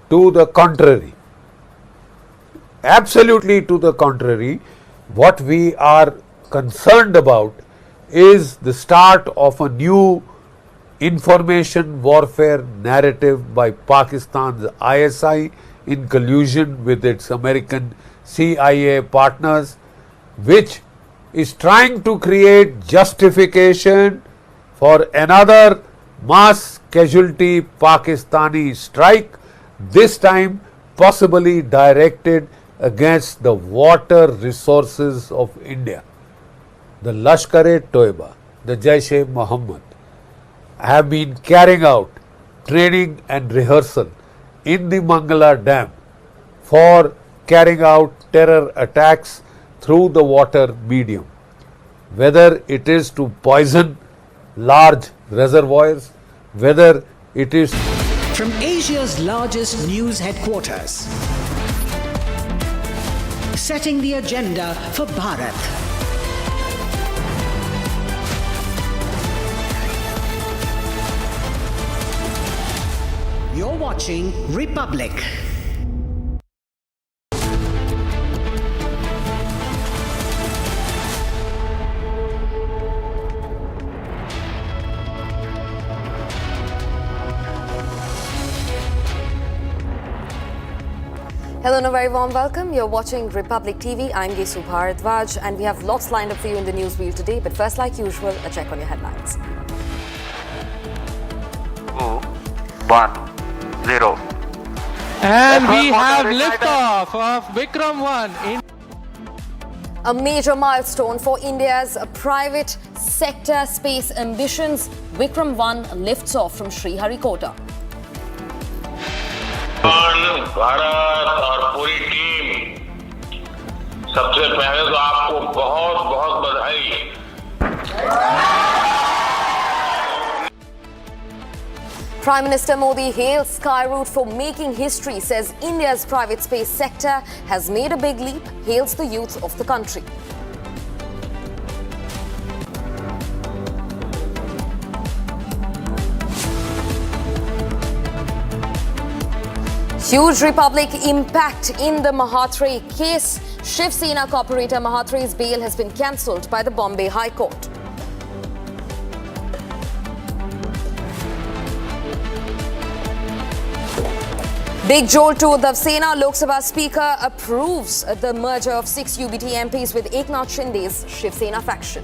To the contrary, absolutely to the contrary, what we are concerned about is the start of a new information warfare narrative by Pakistan's ISI in collusion with its American CIA partners, which is trying to create justification for another mass casualty Pakistani strike, this time possibly directed against the water resources of India. The Lashkar-e-Toiba, the Jaish-e-Mohammed have been carrying out training and rehearsal in the Mangala Dam for carrying out terror attacks through the water medium, whether it is to poison large reservoirs, whether it is from Asia's largest news headquarters, setting the agenda for Bharat. You're watching Republic. Hello and a very warm welcome. You're watching Republic TV. I'm Gesu Bharadwaj and we have lots lined up for you in the news wheel today. But first, like usual, a check on your headlines. 2, 1, 0. And we have liftoff of Vikram-1. A major milestone for India's private sector space ambitions. Vikram-1 lifts off from Sriharikota. Bharat और पूरी team, सबसे पहले तो आपको बहुत बहुत बधाई। Prime Minister Modi hails Skyroot for making history, says India's private space sector has made a big leap, hails the youth of the country. Huge Republic impact in the Mahathre case. Shiv Sena corporator Mahathre's bail has been cancelled by the Bombay High Court. Big jolt to Shiv Sena. Lok Sabha Speaker approves the merger of 6 UBT MPs with Eknath Shinde's Shiv Sena faction.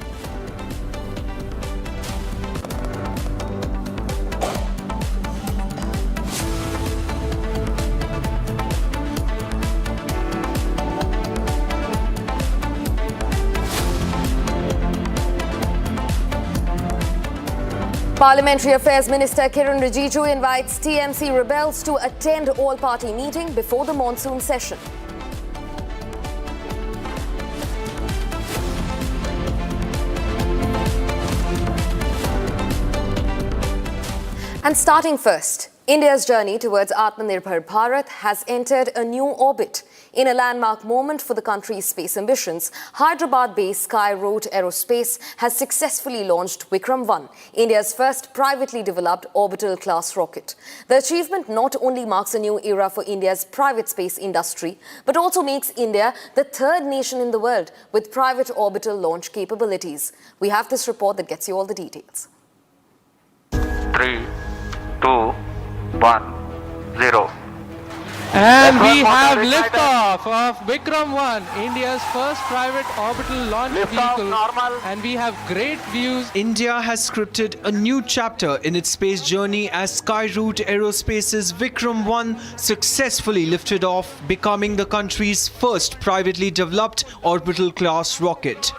Parliamentary Affairs Minister Kiran Rijiju invites TMC rebels to attend all-party meeting before the monsoon session. And starting first, India's journey towards Atmanirbhar Bharat has entered a new orbit. In a landmark moment for the country's space ambitions, Hyderabad-based Skyroot Aerospace has successfully launched Vikram-1, India's first privately developed orbital-class rocket. The achievement not only marks a new era for India's private space industry, but also makes India the third nation in the world with private orbital launch capabilities. We have this report that gets you all the details. 3, 2, 1, 0. And we have liftoff of Vikram-1, India's first private orbital launch vehicle. And we have great views. India has scripted a new chapter in its space journey as Skyroot Aerospace's Vikram-1 successfully lifted off, becoming the country's first privately developed orbital-class rocket.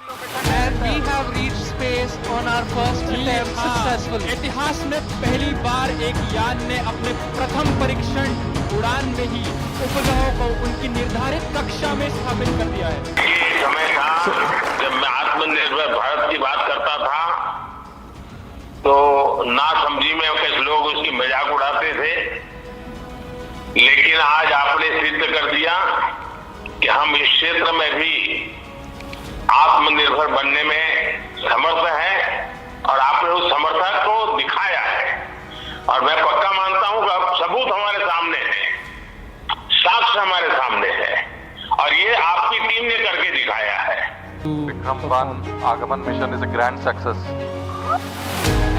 And we have reached space on our first attempt successfully. इतिहास में पहली बार एक यान ने अपने प्रथम परीक्षण उड़ान में ही उपग्रहों को उनकी निर्धारित कक्षा में स्थापित कर दिया है। ये समय था जब मैं आत्मनिर्भर भारत की बात करता था तो ना समझी में कुछ लोग उसकी मजाक उड़ाते थे, लेकिन आज आपने सिद्ध कर दिया कि हम इस क्षेत्र में भी आत्मनिर्भर बनने में समर्थ हैं और आपने उस समर्थन को दिखाया है। और मैं पक्का मानता हूं कि अब सबूत हमारे सामने है, साक्ष्य हमारे सामने है और ये आपकी टीम ने करके दिखाया है। Vikram-1 Agaman mission is a grand success.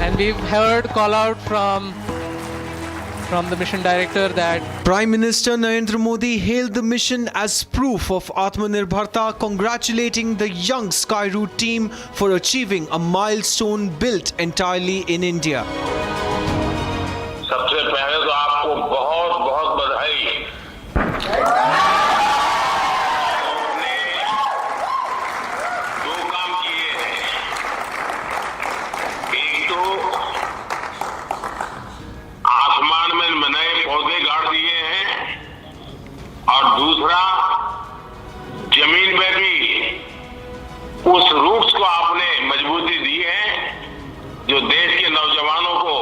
And we've heard call out from the mission director that Prime Minister Narendra Modi hailed the mission as proof of Atmanirbharta, congratulating the young Skyroot team for achieving a milestone built entirely in India. सबसे पहले तो आपको बहुत बहुत बधाई। आपने दो काम किए हैं, एक तो आसमान में नए पौधे गाड़ दिए हैं और दूसरा जमीन में भी उस रूट्स को आपने मजबूती दी है जो देश के नौजवानों को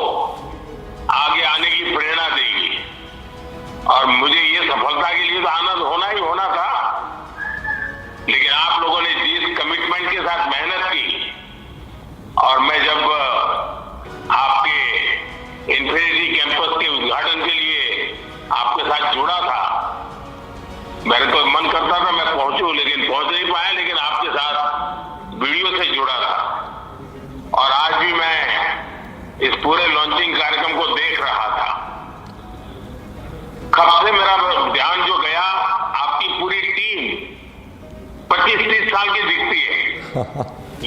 आगे आने की प्रेरणा देगी। और मुझे ये सफलता के लिए तो आनंद होना ही होना था, लेकिन आप लोगों ने जिस कमिटमेंट के साथ मेहनत की और मैं जब आपके इंफिनिटी कैंपस के उद्घाटन के लिए आपके साथ जुड़ा था, मेरे को मन करता था मैं पहुंचूं, लेकिन पहुंच नहीं पाया, लेकिन आपके साथ वीडियो से जुड़ा था। और आज भी मैं इस पूरे लॉन्चिंग कार्यक्रम को देख रहा था। कब से मेरा ध्यान जो गया, आपकी पूरी टीम 25-30 साल की दिखती है,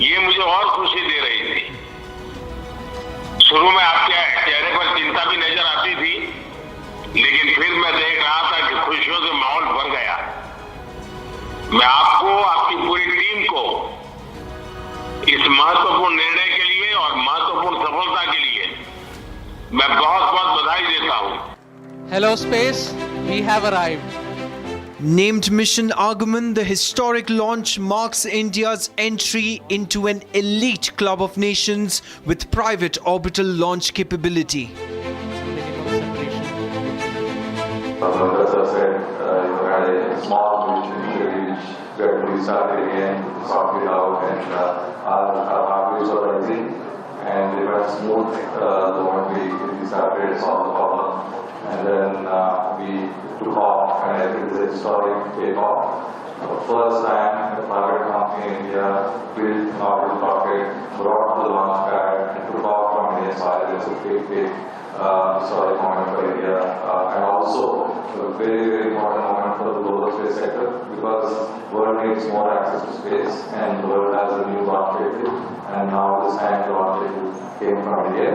ये मुझे और खुशी दे रही थी। शुरू में आपके चेहरे पर चिंता भी नजर आती थी, लेकिन फिर मैं देख रहा था कि खुशियों से माहौल भर गया। मैं आपको, आपकी पूरी टीम को इस महत्वपूर्ण निर्णय के लिए और महत्वपूर्ण सफलता के लिए मैं बहुत बहुत बधाई देता हूं। Hello space, we have arrived. Named Mission Agaman, the historic launch marks India's entry into an elite club of nations with private orbital launch capability. Had a small mission which gradually started again, sorted it out, and our hardware were rising, and they were smooth the moment we started, solved the problem, and then we took off, and I think it's a historic takeoff. For the first time, a private company in India built an orbital rocket, brought to the launch pad, and took off from Indian soil. It's a big historic moment for India, and also a very, very important moment for the global space sector, because the world needs more access to space, and the world has a new launch vehicle, and now this time the launch vehicle came from India.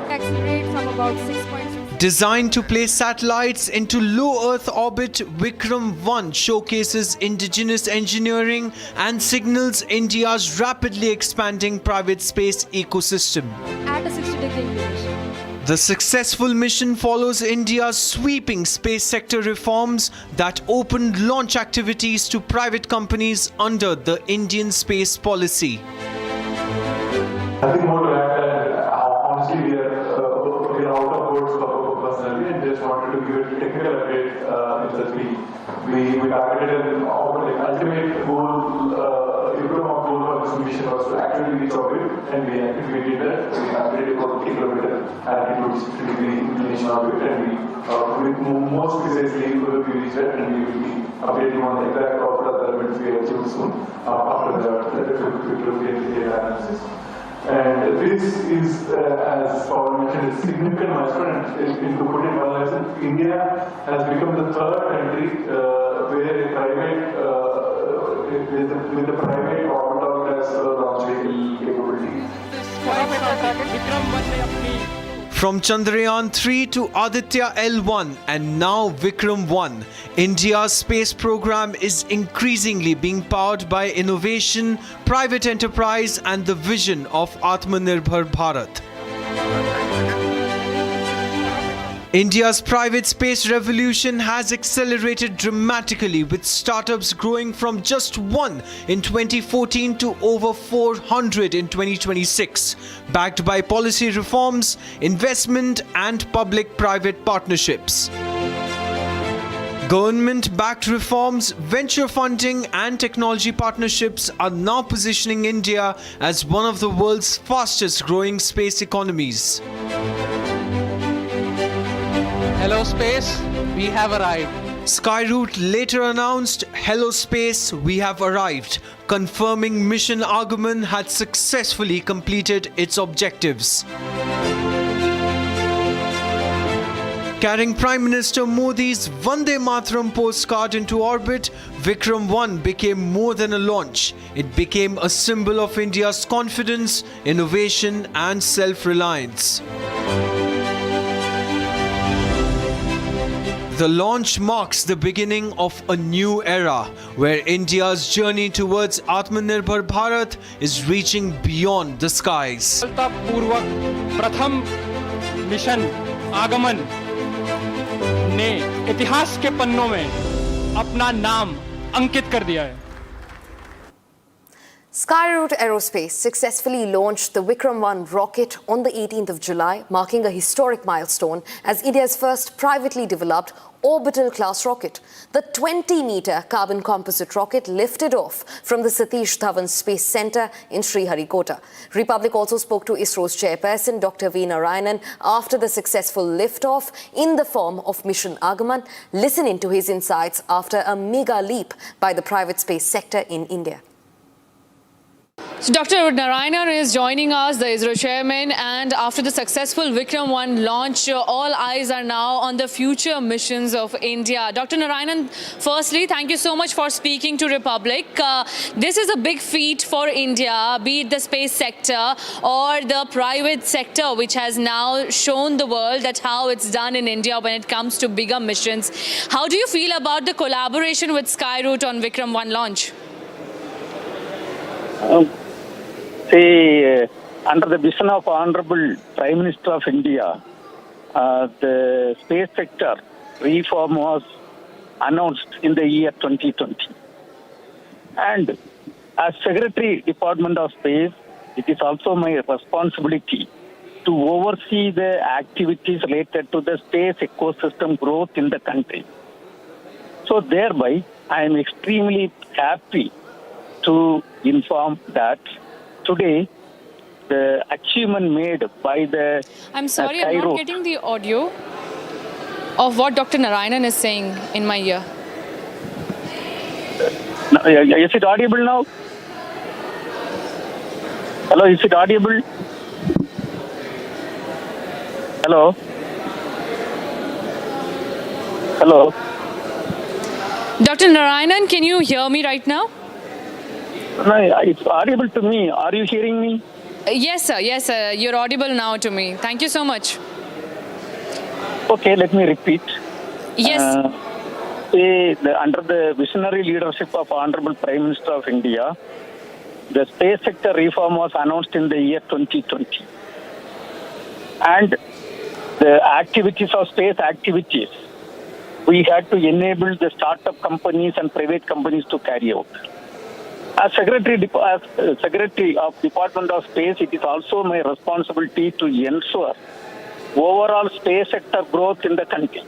Accelerate from about 6.2. Designed to place satellites into low Earth orbit, Vikram-1 showcases indigenous engineering and signals India's rapidly expanding private space ecosystem. At a 60-degree inclination. The successful mission follows India's sweeping space sector reforms that opened launch activities to private companies under the Indian space policy. Nothing more to add, and honestly, we are out of words personally, and just wanted to give a technical update in the three. We targeted actually reach orbit, and we did that. We calculated for 50 kilometer altitude, 60-degree inclination orbit, and we most precisely we reached that, and we will be updating on the exact orbital elements we achieved soon after the analysis. And this is, as Paul mentioned, a significant milestone. And to put it in one lesson, India has become the third country where a private, with a private Orbital-Class launch vehicle capability. From Chandrayaan 3 to Aditya L1 and now Vikram-1, India's space program is increasingly being powered by innovation, private enterprise and the vision of Atmanirbhar Bharat. India's private space revolution has accelerated dramatically, with startups growing from just 1 in 2014 to over 400 in 2026, backed by policy reforms, investment and public-private partnerships. Government-backed reforms, venture funding and technology partnerships are now positioning India as one of the world's fastest-growing space economies. Hello Space, we have arrived. Skyroot later announced, "Hello Space, we have arrived," confirming mission Argaman had successfully completed its objectives. Carrying Prime Minister Modi's Vande Mataram postcard into orbit, Vikram-1 became more than a launch. It became a symbol of India's confidence, innovation and self-reliance. The launch marks the beginning of a new era, where India's journey towards Atmanirbhar Bharat is reaching beyond the skies. पूर्वक प्रथम mission आगमन ने इतिहास के पन्नों में अपना नाम अंकित कर दिया है. Skyroot Aerospace successfully launched the Vikram-1 rocket on the 18th of July, marking a historic milestone as India's first privately developed Orbital-Class rocket. The 20-meter carbon composite rocket lifted off from the Satish Dhawan Space Center in Sriharikota. Republic also spoke to ISRO's chairperson, Dr. V. Narayanan, after the successful liftoff in the form of Mission Agaman. Listen into his insights after a mega leap by the private space sector in India. So Dr. Narayanan is joining us, the ISRO chairman, and after the successful Vikram-1 launch, all eyes are now on the future missions of India. Dr. Narayanan, firstly, thank you so much for speaking to Republic. This is a big feat for India, be it the space sector or the private sector, which has now shown the world that how it's done in India when it comes to bigger missions. How do you feel about the collaboration with Skyroot on Vikram-1 launch? Under the vision of Honorable Prime Minister of India, the space sector reform was announced in the year 2020. And as Secretary Department of Space, it is also my responsibility to oversee the activities related to the space ecosystem growth in the country. So thereby, I am extremely happy to inform that today the achievement made by the I'm sorry, I'm not getting the audio of what Dr. Narayanan is saying in my ear. Is it audible now? Hello, is it audible? Hello? Hello? Dr. Narayanan, can you hear me right now? No, it's audible to me. Are you hearing me? Yes, sir. Yes, sir. You're audible now to me. Thank you so much. Okay, let me repeat. Yes. Under the visionary leadership of Honorable Prime Minister of India, the space sector reform was announced in the year 2020. And the activities of space activities, we had to enable the startup companies and private companies to carry out. As Secretary of Department of Space, it is also my responsibility to ensure overall space sector growth in the country.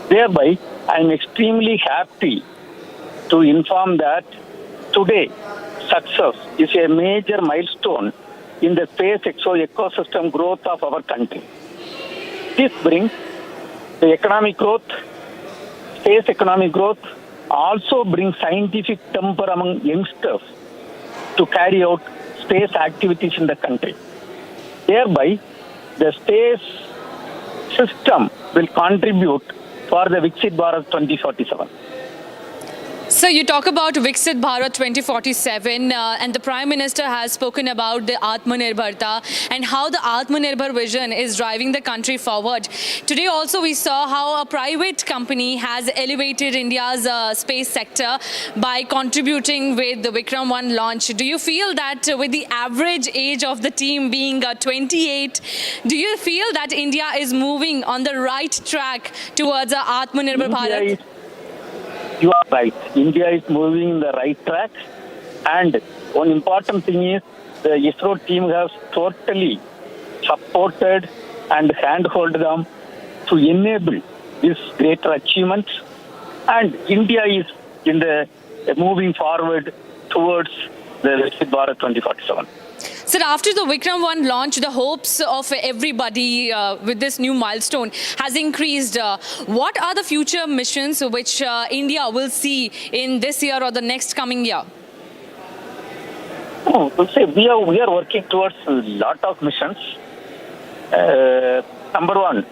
Thereby, I am extremely happy to inform that today success is a major milestone in the space ecosystem growth of our country. This brings the economic growth, space economic growth, also brings scientific temper among youngsters to carry out space activities in the country. Thereby, the space system will contribute for the Viksit Bharat 2047. So you talk about Viksit Bharat 2047 and the Prime Minister has spoken about the Atmanirbharta and how the Atmanirbhar vision is driving the country forward. Today also we saw how a private company has elevated India's space sector by contributing with the Vikram-1 launch. Do you feel that with the average age of the team being 28, do you feel that India is moving on the right track towards the Atmanirbhar Bharat? You are right. India is moving in the right track. And one important thing is the ISRO team has totally supported and handheld them to enable this greater achievement. And India is in the moving forward towards the Viksit Bharat 2047. Sir, after the Vikram-1 launch, the hopes of everybody with this new milestone has increased. What are the future missions which India will see in this year or the next coming year? We are working towards a lot of missions. Number one,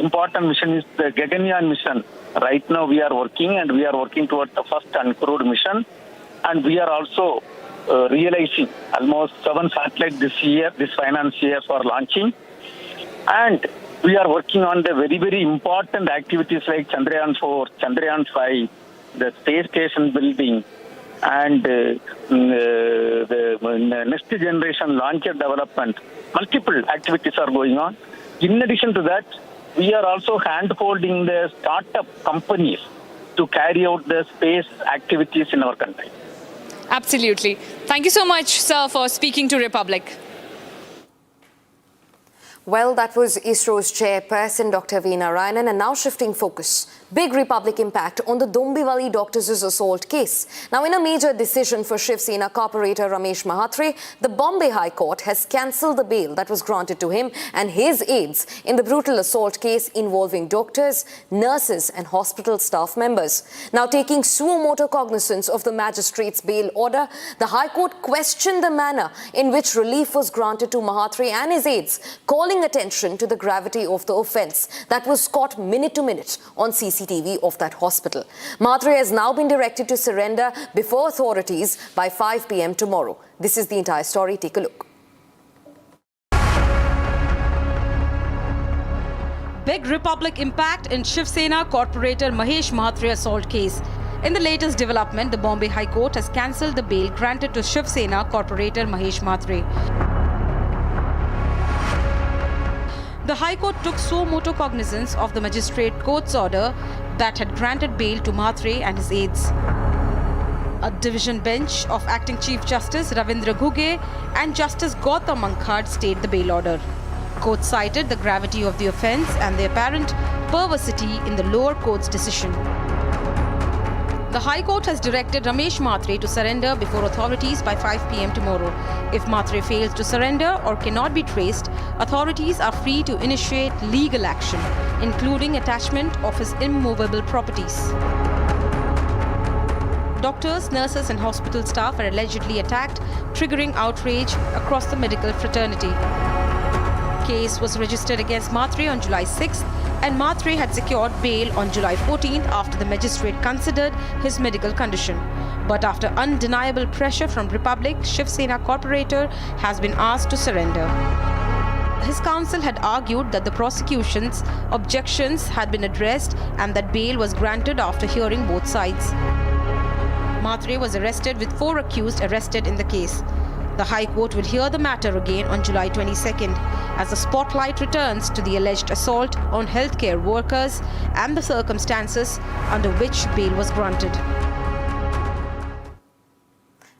important mission is the Gaganyaan mission. Right now we are working towards the first uncrewed mission. And we are also realizing almost 7 satellites this finance year for launching. And we are working on the very, very important activities like Chandrayaan 4, Chandrayaan 5, the space station building, and the next generation launcher development. Multiple activities are going on. In addition to that, we are also hand-holding the startup companies to carry out the space activities in our country. Absolutely. Thank you so much, sir, for speaking to Republic. Well, that was ISRO's chairperson, Dr. V. Narayanan, and now shifting focus. Big Republic impact on the Dombivali doctors' assault case. Now, in a major decision for Shiv Sena corporator Ramesh Mahatre, the Bombay High Court has cancelled the bail that was granted to him and his aides in the brutal assault case involving doctors, nurses and hospital staff members. Now, taking suo motu cognizance of the magistrate's bail order, the High Court questioned the manner in which relief was granted to Mahatre and his aides, calling attention to the gravity of the offence that was caught minute to minute on CCTV of that hospital. Mahatre has now been directed to surrender before authorities by 5 p.m. tomorrow. This is the entire story. Take a look. Big Republic impact in Shiv Sena corporator Mahesh Mahatre assault case. In the latest development, the Bombay High Court has cancelled the bail granted to Shiv Sena corporator Mahesh Mahatre. The High Court took suo motu cognizance of the magistrate court's order that had granted bail to Mahatre and his aides. A division bench of Acting Chief Justice Ravindra Ghugge and Justice Gautam Mankhad stayed the bail order. Court cited the gravity of the offence and the apparent perversity in the lower court's decision. The High Court has directed Ramesh Mahatre to surrender before authorities by 5 p.m. tomorrow. If Mahatre fails to surrender or cannot be traced, authorities are free to initiate legal action, including attachment of his immovable properties. Doctors, nurses and hospital staff are allegedly attacked, triggering outrage across the medical fraternity. Case was registered against Mahatre on July 6th, and Mahatre had secured bail on July 14th after the magistrate considered his medical condition. But after undeniable pressure from Republic, Shiv Sena corporator has been asked to surrender. His counsel had argued that the prosecution's objections had been addressed and that bail was granted after hearing both sides. Mahatre was arrested with 4 accused arrested in the case. The High Court will hear the matter again on July 22nd as the spotlight returns to the alleged assault on healthcare workers and the circumstances under which bail was granted.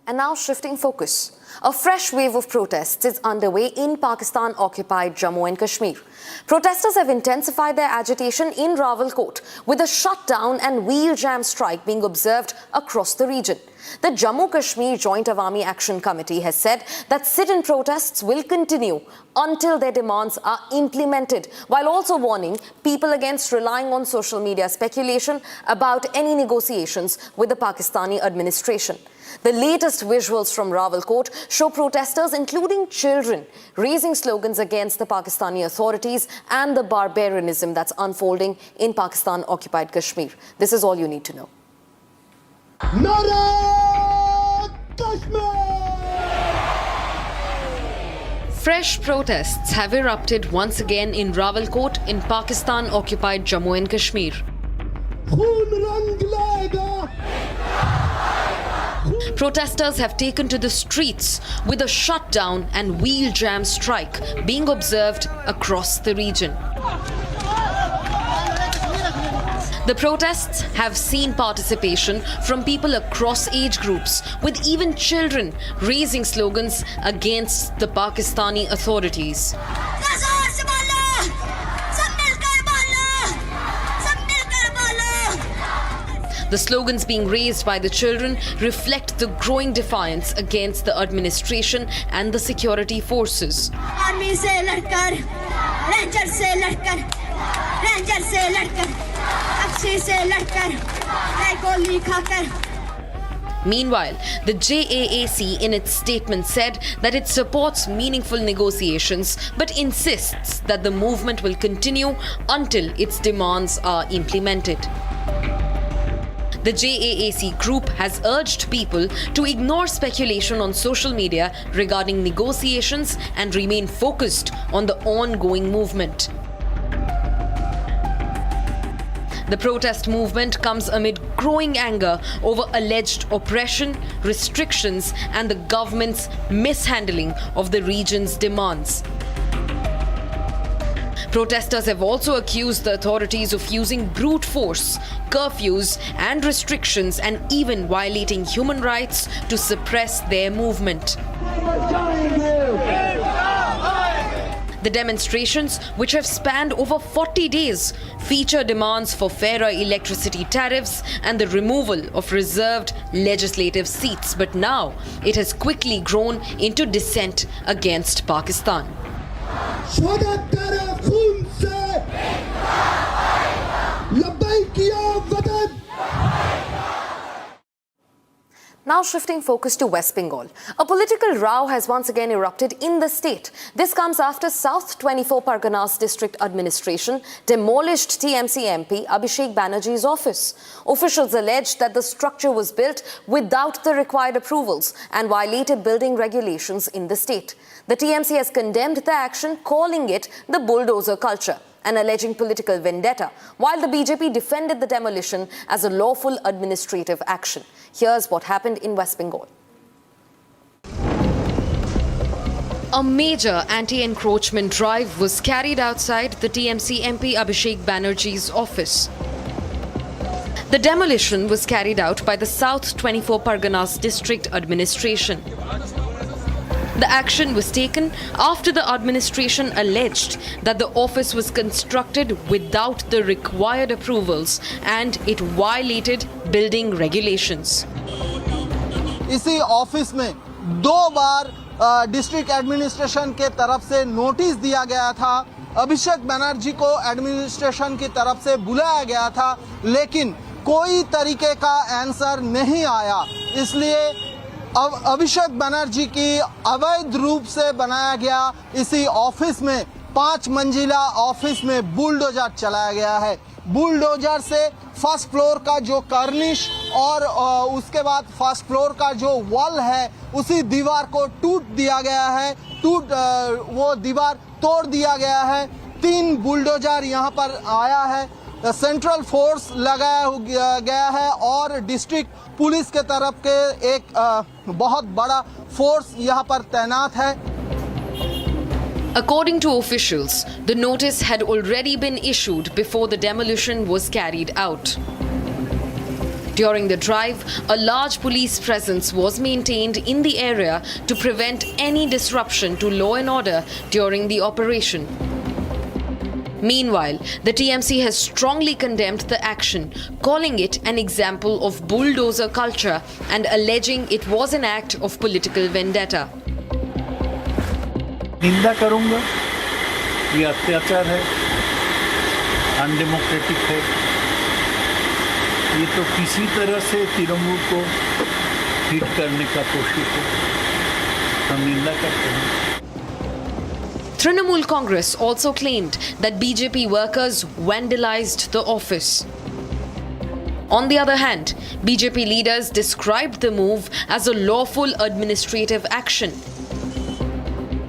And now shifting focus. A fresh wave of protests is underway in Pakistan-occupied Jammu and Kashmir. Protesters have intensified their agitation in Rawalkot, with a shutdown and wheel jam strike being observed across the region. The Jammu Kashmir Joint Awami Action Committee has said that sit-in protests will continue until their demands are implemented, while also warning people against relying on social media speculation about any negotiations with the Pakistani administration. The latest visuals from Rawalkot show protesters, including children, raising slogans against the Pakistani authorities and the barbarianism that's unfolding in Pakistan-occupied Kashmir. This is all you need to know. Fresh protests have erupted once again in Rawalkot in Pakistan-occupied Jammu and Kashmir. Protesters have taken to the streets with a shutdown and wheel jam strike being observed across the region. The protests have seen participation from people across age groups, with even children raising slogans against the Pakistani authorities. The slogans being raised by the children reflect the growing defiance against the administration and the security forces. Army se ladkar, Ranger se ladkar, Ranger se ladkar, Akshi se ladkar, goli khakar. Meanwhile, the JAAC in its statement said that it supports meaningful negotiations but insists that the movement will continue until its demands are implemented. The JAAC group has urged people to ignore speculation on social media regarding negotiations and remain focused on the ongoing movement. The protest movement comes amid growing anger over alleged oppression, restrictions, and the government's mishandling of the region's demands. Protesters have also accused the authorities of using brute force, curfews, and restrictions, and even violating human rights to suppress their movement. The demonstrations, which have spanned over 40 days, feature demands for fairer electricity tariffs and the removal of reserved legislative seats. But now it has quickly grown into dissent against Pakistan. Now shifting focus to West Bengal. A political row has once again erupted in the state. This comes after South 24 Parganas District Administration demolished TMC MP Abhishek Banerjee's office. Officials alleged that the structure was built without the required approvals and violated building regulations in the state. The TMC has condemned the action, calling it the bulldozer culture and alleging political vendetta, while the BJP defended the demolition as a lawful administrative action. Here's what happened in West Bengal. A major anti-encroachment drive was carried outside the TMC MP Abhishek Banerjee's office. The demolition was carried out by the South 24 Parganas District Administration. The action was taken after the administration alleged that the office was constructed without the required approvals and it violated building regulations. इसी office में 2 बार district administration के तरफ से notice दिया गया था। अभिषेक बनर्जी को administration की तरफ से बुलाया गया था, लेकिन कोई तरीके का आंसर नहीं आया। इसलिए अब अभिषेक बनर्जी की अवैध रूप से बनाया गया इसी ऑफिस में 5 मंजिला ऑफिस में बुलडोजर चलाया गया है। बुलडोजर से फर्स्ट फ्लोर का जो कर्निश और उसके बाद फर्स्ट फ्लोर का जो वॉल है उसी दीवार को टूट दिया गया है, वो दीवार तोड़ दिया गया है। 3 बुलडोजर यहाँ पर आया है, सेंट्रल फोर्स लगाया गया है और डिस्ट्रिक्ट पुलिस के तरफ के एक बहुत बड़ा फोर्स यहाँ पर तैनात है। According to officials, the notice had already been issued before the demolition was carried out. During the drive, a large police presence was maintained in the area to prevent any disruption to law and order during the operation. Meanwhile, the TMC has strongly condemned the action, calling it an example of bulldozer culture and alleging it was an act of political vendetta. निंदा करूंगा, ये अत्याचार है, undemocratic है, ये तो किसी तरह से तिरंगों को हिट करने का कोशिश है, हम निंदा करते हैं. Trinamool Congress also claimed that BJP workers vandalized the office. On the other hand, BJP leaders described the move as a lawful administrative action.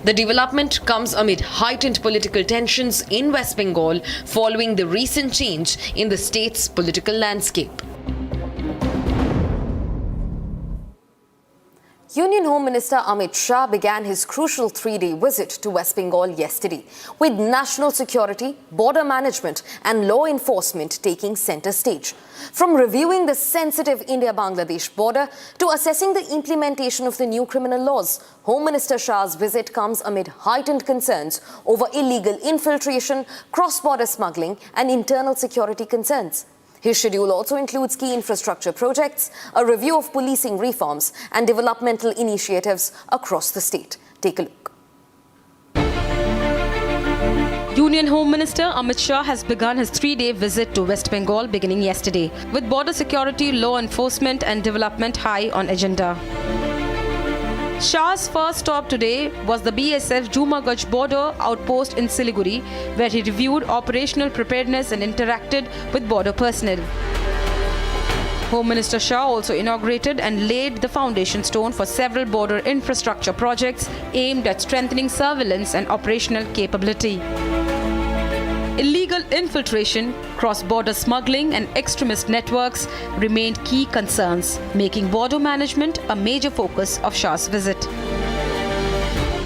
The development comes amid heightened political tensions in West Bengal following the recent change in the state's political landscape. Union Home Minister Amit Shah began his crucial 3-day visit to West Bengal yesterday, with national security, border management and law enforcement taking centre stage. From reviewing the sensitive India-Bangladesh border to assessing the implementation of the new criminal laws, Home Minister Shah's visit comes amid heightened concerns over illegal infiltration, cross-border smuggling and internal security concerns. His schedule also includes key infrastructure projects, a review of policing reforms and developmental initiatives across the state. Take a look. Union Home Minister Amit Shah has begun his 3-day visit to West Bengal beginning yesterday, with border security, law enforcement and development high on agenda. Shah's first stop today was the BSF Jumagaj border outpost in Siliguri, where he reviewed operational preparedness and interacted with border personnel. Home Minister Shah also inaugurated and laid the foundation stone for several border infrastructure projects aimed at strengthening surveillance and operational capability. Illegal infiltration, cross-border smuggling and extremist networks remained key concerns, making border management a major focus of Shah's visit.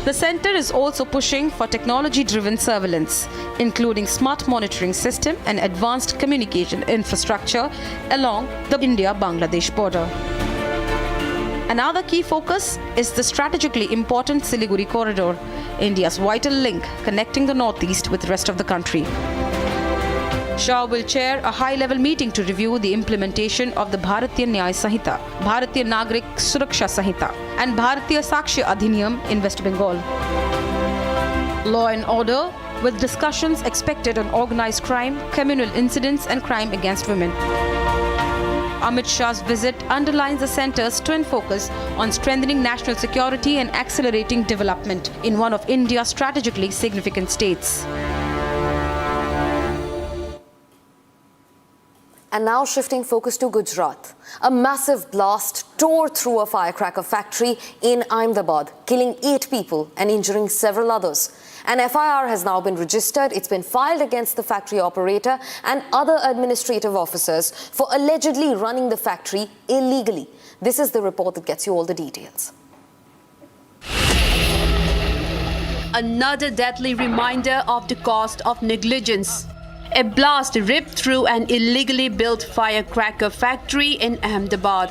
The centre is also pushing for technology-driven surveillance, including smart monitoring system and advanced communication infrastructure along the India-Bangladesh border. Another key focus is the strategically important Siliguri corridor, India's vital link connecting the northeast with the rest of the country. Shah will chair a high-level meeting to review the implementation of the Bharatiya Nyaya Sanhita, Bharatiya Nagrik Suraksha Sanhita and Bharatiya Sakshya Adhiniyam in West Bengal. Law and order, with discussions expected on organized crime, communal incidents and crime against women. Amit Shah's visit underlines the centre's twin focus on strengthening national security and accelerating development in one of India's strategically significant states. And now shifting focus to Gujarat. A massive blast tore through a firecracker factory in Ahmedabad, killing 8 people and injuring several others. An FIR has now been registered. It's been filed against the factory operator and other administrative officers for allegedly running the factory illegally. This is the report that gets you all the details. Another deadly reminder of the cost of negligence. A blast ripped through an illegally built firecracker factory in Ahmedabad.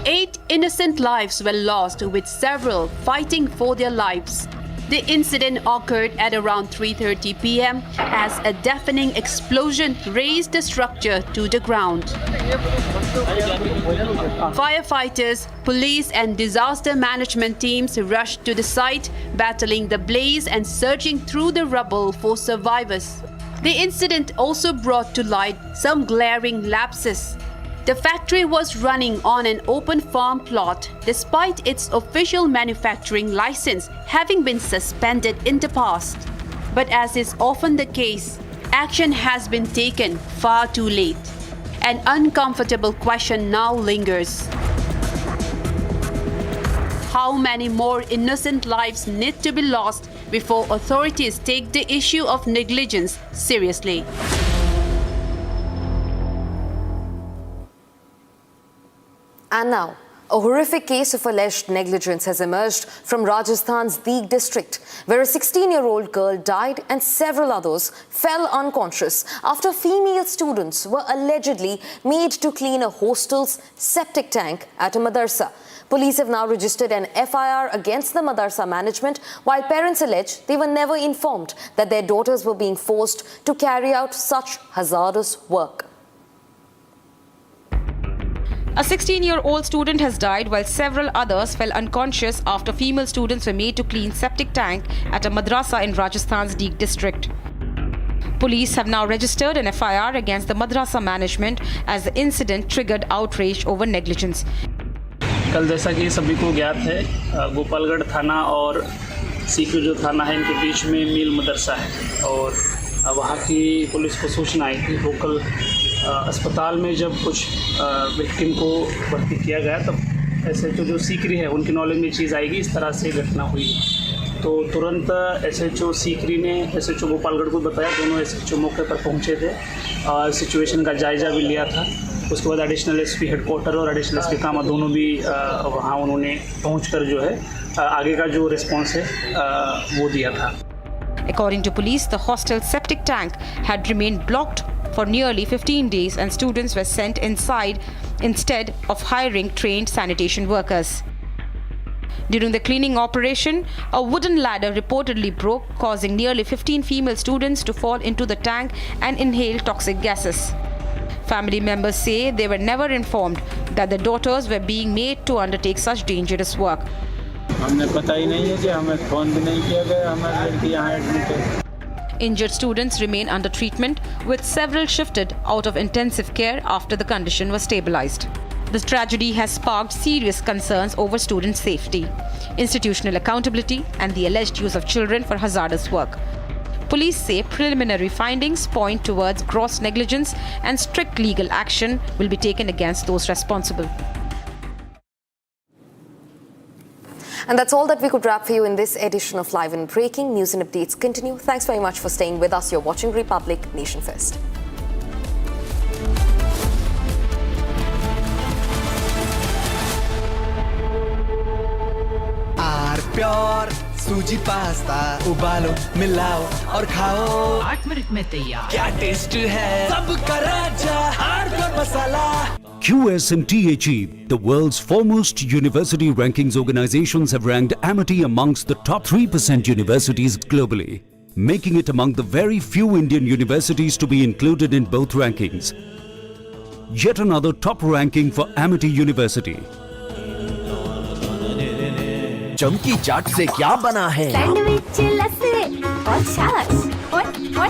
8 innocent lives were lost, with several fighting for their lives. The incident occurred at around 3:30 p.m. as a deafening explosion razed the structure to the ground. Firefighters, police and disaster management teams rushed to the site, battling the blaze and searching through the rubble for survivors. The incident also brought to light some glaring lapses. The factory was running on an open farm plot despite its official manufacturing license having been suspended in the past. But as is often the case, action has been taken far too late. An uncomfortable question now lingers. How many more innocent lives need to be lost before authorities take the issue of negligence seriously? And now, a horrific case of alleged negligence has emerged from Rajasthan's Deeg district, where a 16-year-old girl died and several others fell unconscious after female students were allegedly made to clean a hostel's septic tank at a madrasa. Police have now registered an FIR against the madrasa management, while parents allege they were never informed that their daughters were being forced to carry out such hazardous work. A 16-year-old student has died while several others fell unconscious after female students were made to clean septic tank at a madrasa in Rajasthan's Deeg district. Police have now registered an FIR against the madrasa management as the incident triggered outrage over negligence. कल जैसा कि सभी को ज्ञात है, गोपालगढ़ थाना और सीकरी जो थाना है इनके बीच में मील मदरसा है और वहाँ की पुलिस को सूचना आई थी। लोकल अस्पताल में जब कुछ विक्टिम को भर्ती किया गया तब एसएचओ जो सीकरी है उनकी नॉलेज में चीज़ आएगी इस तरह से घटना हुई, तो तुरंत एसएचओ सीकरी ने एसएचओ गोपालगढ़ को बताया। दोनों एसएचओ मौके पर पहुंचे थे और सिचुएशन का जायज़ा भी लिया था। उसके बाद एडिशनल एसपी हेडक्वार्टर और एडिशनल एसपी कामा दोनों भी वहाँ उन्होंने पहुंचकर जो है आगे का जो रिस्पॉन्स है वो दिया था। According to police, the hostel septic tank had remained blocked for nearly 15 days and students were sent inside instead of hiring trained sanitation workers. During the cleaning operation, a wooden ladder reportedly broke, causing nearly 15 female students to fall into the tank and inhale toxic gases. Family members say they were never informed that their daughters were being made to undertake such dangerous work. Injured students remain under treatment, with several shifted out of intensive care after the condition was stabilized. This tragedy has sparked serious concerns over student safety, institutional accountability, and the alleged use of children for hazardous work. Police say preliminary findings point towards gross negligence and strict legal action will be taken against those responsible. And that's all that we could wrap for you in this edition of Live and Breaking. News and updates continue. Thanks very much for staying with us. You're watching Republic Nation First. Pure सूजी pasta उबालो मिलाओ और खाओ 8 minute में तैयार क्या taste है सबका राजा hardware masala QSMTHE, the world's foremost university rankings organizations, have ranked Amity amongst the top 3% universities globally, making it among the very few Indian universities to be included in both rankings. Yet another top ranking for Amity University. चमकी चाट से क्या बना है sandwich लस्सी और छाछ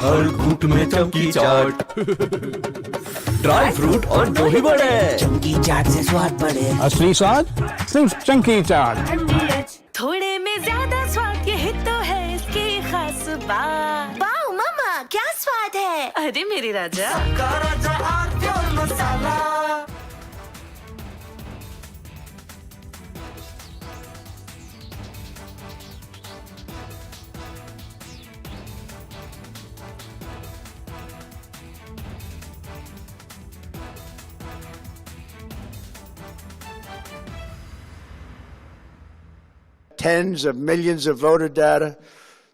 हर घूंट में चमकी चाट ड्राई फ्रूट और दही बड़े चमकी चाट से स्वाद बढ़े असली स्वाद सिर्फ चमकी चाट थोड़े में ज्यादा स्वाद यही तो है इसकी खास बात वाओ मामा क्या स्वाद है अरे मेरी राजा सबका राजा और मसाला Tens of millions of voter data.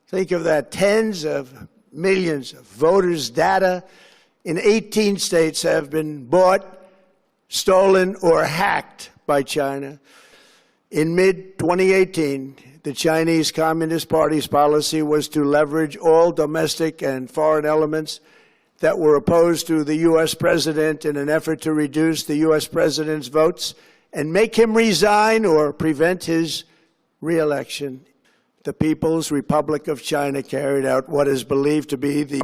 Think of that, tens of millions of voters' data in 18 states have been bought, stolen, or hacked by China. In mid-2018, the Chinese Communist Party's policy was to leverage all domestic and foreign elements that were opposed to the U.S. president in an effort to reduce the U.S. president's votes and make him resign or prevent his re-election. The People's Republic of China carried out what is believed to be the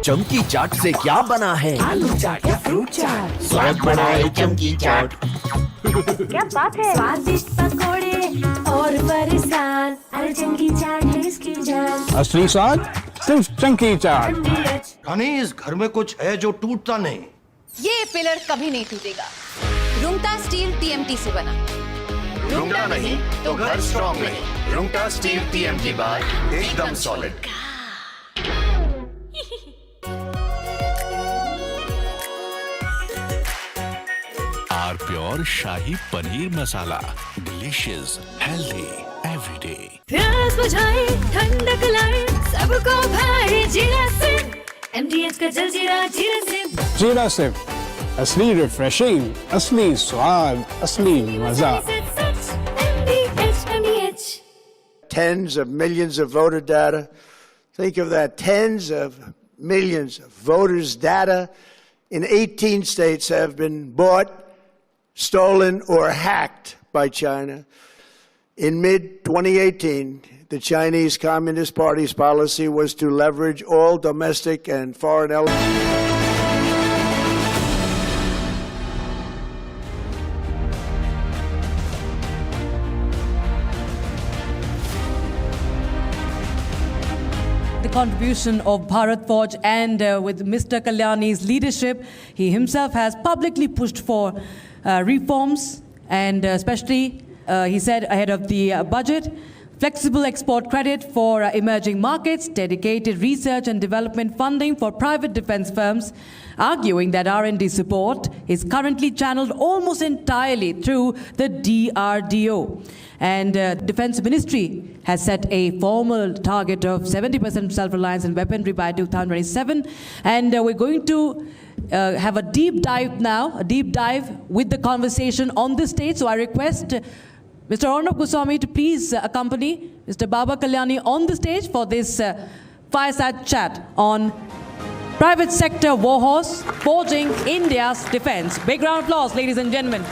चमकी चाट से क्या बना है आलू चाट या fruit चाट स्वाद बढ़ाए चमकी चाट क्या बात है स्वादिष्ट पकोड़े और बरसान अरे चमकी चाट है इसकी जान असली स्वाद सिर्फ चमकी चाट रानी इस घर में कुछ है जो टूटता नहीं ये पिलर कभी नहीं टूटेगा रुंगटा स्टील टीएमटी से बना रुंगटा नहीं तो घर स्ट्रॉन्ग नहीं रुंगटा स्टील टीएमटी बार एकदम solid R pure shahi paneer masala delicious healthy everyday प्यास बुझाए ठंडक लाए सबको भाई जीरा से एमडीएच का जलजीरा जीरा से असली रिफ्रेशिंग, असली स्वाद, असली मजा। Tens of millions of voter data. Think of that. Tens of millions of voters' data in 18 states have been bought, stolen, or hacked by China. In mid-2018, the Chinese Communist Party's policy was to leverage all domestic and foreign elements. The contribution of Bharat Forge and with Mr. Kalyani's leadership, he himself has publicly pushed for reforms and especially, he said ahead of the budget, flexible export credit for emerging markets, dedicated research and development funding for private defense firms, arguing that R&D support is currently channeled almost entirely through the DRDO. And Defense Ministry has set a formal target of 70% self-reliance in weaponry by 2027. And we're going to have a deep dive now, a deep dive with the conversation on this stage. So I request Mr. Arnab Goswami to please accompany Mr. Baba Kalyani on the stage for this fireside chat on private sector warhorse forging India's defense. Big round of applause, ladies and gentlemen.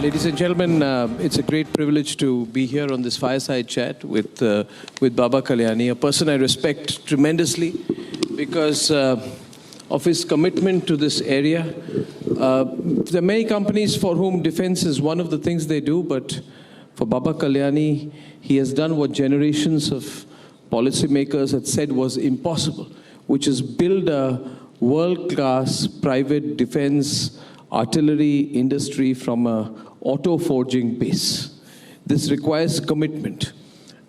Ladies and gentlemen, it's a great privilege to be here on this fireside chat with Baba Kalyani, a person I respect tremendously because of his commitment to this area. There are many companies for whom defense is one of the things they do, but for Baba Kalyani, he has done what generations of policymakers had said was impossible, which is build a world-class private defense artillery industry from a auto forging base. This requires commitment.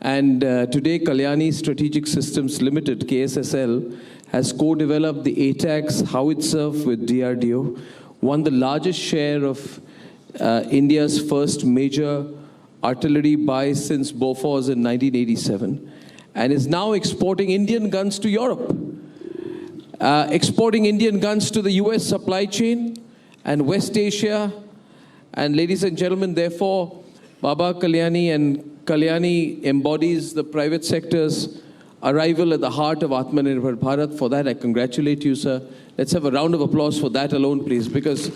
And today, Kalyani Strategic Systems Limited, KSSL, has co-developed the ATACMS howitzer with DRDO, won the largest share of India's first major artillery buy since Bofors in 1987, and is now exporting Indian guns to Europe, exporting Indian guns to the US supply chain and West Asia. And ladies and gentlemen, therefore, Baba Kalyani and Kalyani embodies the private sector's arrival at the heart of Atmanirbhar Bharat. For that, I congratulate you, sir. Let's have a round of applause for that alone, please, because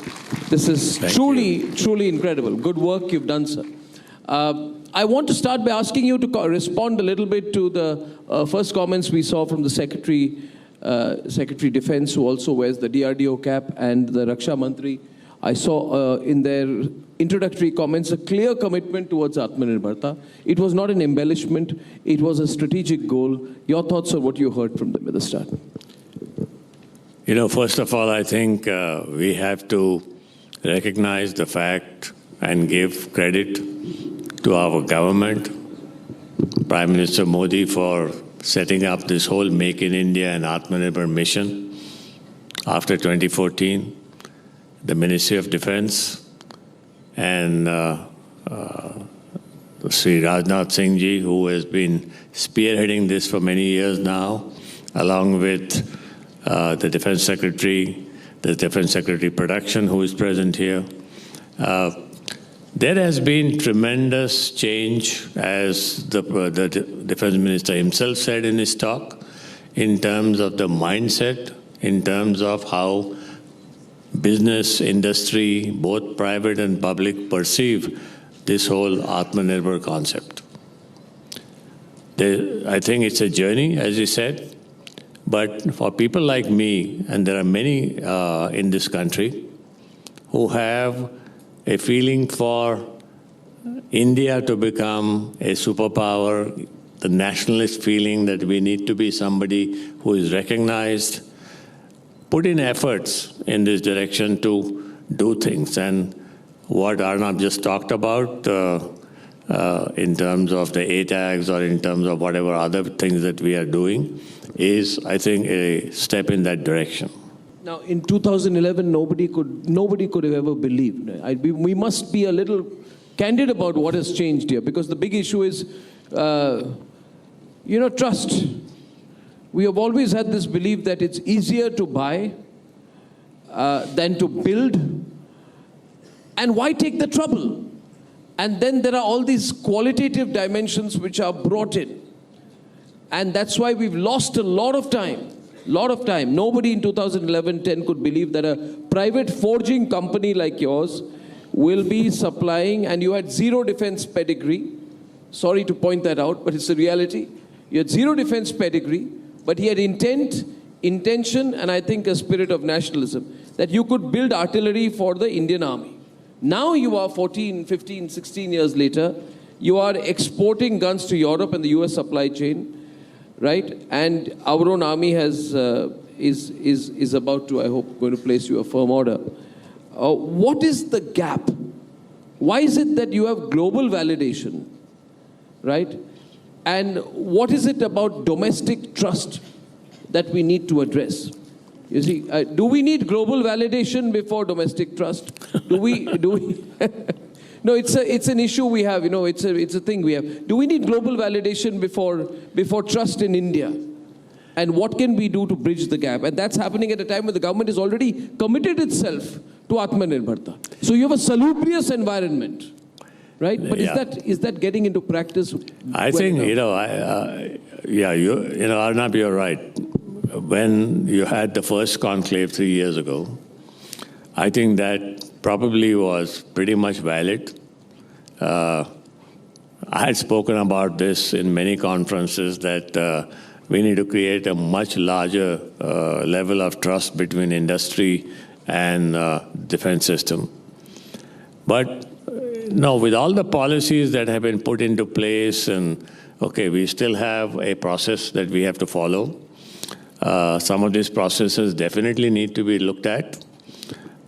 this is truly incredible. Good work you've done, sir. I want to start by asking you to respond a little bit to the first comments we saw from the Secretary Defense, who also wears the DRDO cap, and the Raksha Mantri. I saw in their introductory comments a clear commitment towards Atmanirbharta. It was not an embellishment, it was a strategic goal. Your thoughts on what you heard from them at the start? You know, first of all, I think we have to recognize the fact and give credit to our government, Prime Minister Modi, for setting up this whole Make in India and Atmanirbhar mission after 2014. The Ministry of Defense and Sri Rajnath Singh ji, who has been spearheading this for many years now, along with the Defense Secretary, the Defense Secretary Production, who is present here. There has been tremendous change, as the Defense Minister himself said in his talk, in terms of the mindset, in terms of how business, industry, both private and public, perceive this whole Atmanirbhar concept. I think it's a journey, as you said, but for people like me, and there are many in this country, who have a feeling for India to become a superpower, the nationalist feeling that we need to be somebody who is recognized, put in efforts in this direction to do things. And what Arnab just talked about in terms of the ATACMS or in terms of whatever other things that we are doing is, I think, a step in that direction. Now, in 2011, nobody could have ever believed. We must be a little candid about what has changed here, because the big issue is, trust. We have always had this belief that it's easier to buy than to build. And why take the trouble? And then there are all these qualitative dimensions which are brought in. And that's why we've lost a lot of time. Nobody in 2011-10 could believe that a private forging company like yours will be supplying, and you had zero defense pedigree. Sorry to point that out, but it's a reality. You had zero defense pedigree, but he had intention, and I think a spirit of nationalism, that you could build artillery for the Indian Army. Now you are 14, 15, 16 years later, you are exporting guns to Europe and the US supply chain, right? And our own army has, is about to, I hope, going to place you a firm order. What is the gap? Why is it that you have global validation, right? And what is it about domestic trust that we need to address? You see, do we need global validation before domestic trust? Do we? No, it's an issue we have. You know, it's a thing we have. Do we need global validation before trust in India? And what can we do to bridge the gap? And that's happening at a time when the government has already committed itself to Atmanirbharta. So you have a salubrious environment, right? But is that getting into practice? I think, Arnab, you're right. When you had the first conclave 3 years ago, I think that probably was pretty much valid. I had spoken about this in many conferences that we need to create a much larger level of trust between industry and defense system. But no, with all the policies that have been put into place, and okay, we still have a process that we have to follow. Some of these processes definitely need to be looked at.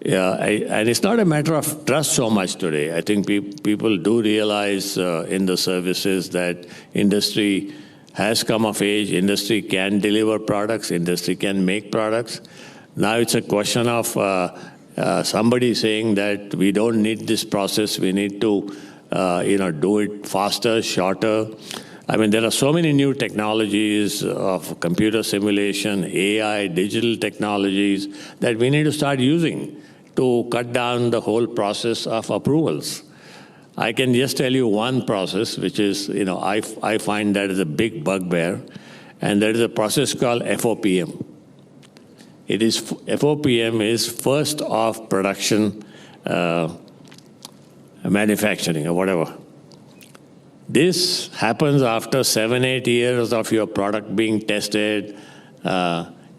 And it's not a matter of trust so much today. I think people do realize in the services that industry has come of age, industry can deliver products, industry can make products. Now it's a question of somebody saying that we don't need this process, we need to do it faster, shorter. I mean, there are so many new technologies of computer simulation, AI, digital technologies that we need to start using to cut down the whole process of approvals. I can just tell you one process, which is, I find that is a big bugbear, and that is a process called FOPM. FOPM is first of production manufacturing or whatever. This happens after 7-8 years of your product being tested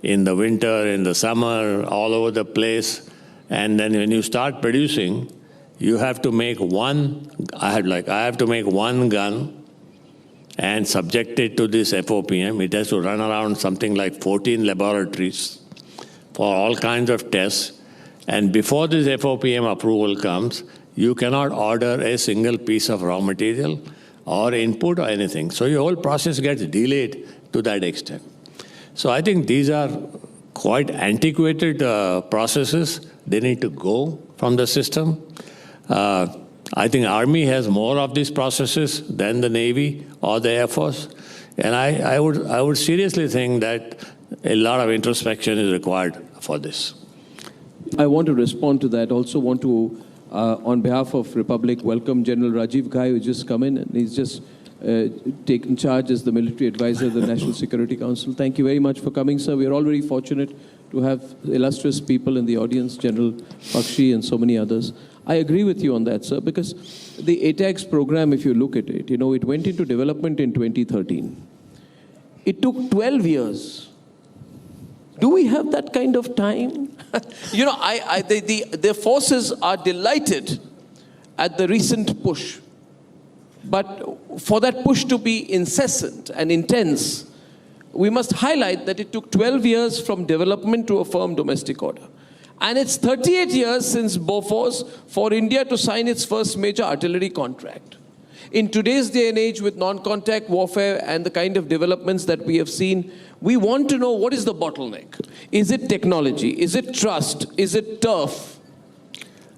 in the winter, in the summer, all over the place. And then when you start producing, you have to make I have to make one gun and subject it to this FOPM. It has to run around something like 14 laboratories for all kinds of tests. And before this FOPM approval comes, you cannot order a single piece of raw material or input or anything. So your whole process gets delayed to that extent. So I think these are quite antiquated processes. They need to go from the system. I think Army has more of these processes than the Navy or the Air Force. And I would seriously think that a lot of introspection is required for this. I want to respond to that. Also want to, on behalf of Republic, welcome General Rajiv Ghai, who just come in, and he's just taken charge as the military advisor of the National Security Council. Thank you very much for coming, sir. We are all very fortunate to have illustrious people in the audience, General Bakshi and so many others. I agree with you on that, sir, because the ATAGS program, if you look at it, it went into development in 2013. It took 12 years. Do we have that kind of time? The forces are delighted at the recent push. But for that push to be incessant and intense, we must highlight that it took 12 years from development to a firm domestic order. And it's 38 years since Bofors for India to sign its first major artillery contract. In today's day and age, with non-contact warfare and the kind of developments that we have seen, we want to know, what is the bottleneck? Is it technology? Is it trust? Is it turf?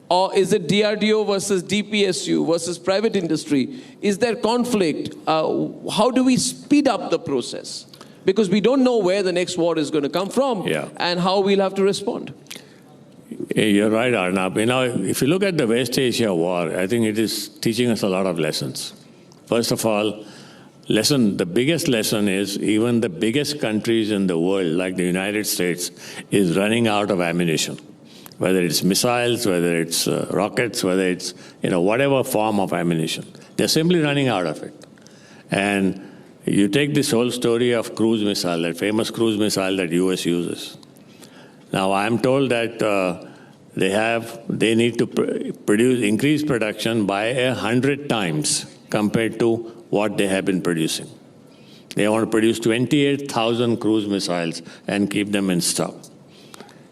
Or is it DRDO versus DPSU versus private industry? Is there conflict? How do we speed up the process? Because we don't know where the next war is going to come from and how we'll have to respond. You're right, Arnab. If you look at the West Asia war, I think it is teaching us a lot of lessons. First of all, the biggest lesson is even the biggest countries in the world, like the United States, is running out of ammunition. Whether it's missiles, whether it's rockets, whether it's whatever form of ammunition. They're simply running out of it. And you take this whole story of cruise missile, that famous cruise missile that US uses. Now I'm told that they need to increase production by 100 times compared to what they have been producing. They want to produce 28,000 cruise missiles and keep them in stock.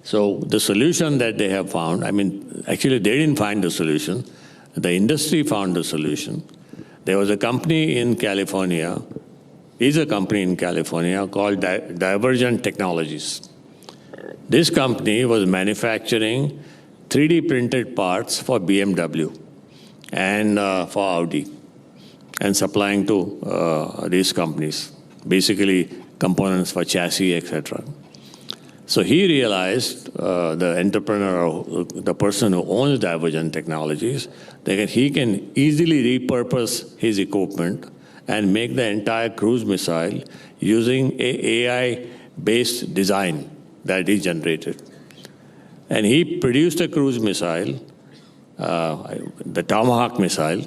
So the solution that they have found, actually they didn't find the solution. The industry found the solution. There was a company in California, called Divergent Technologies. This company was manufacturing 3D printed parts for BMW and for Audi and supplying to these companies, basically components for chassis, etc. So he realized, the entrepreneur, the person who owns Divergent Technologies, that he can easily repurpose his equipment and make the entire cruise missile using an AI-based design that he generated. And he produced a cruise missile, the Tomahawk missile,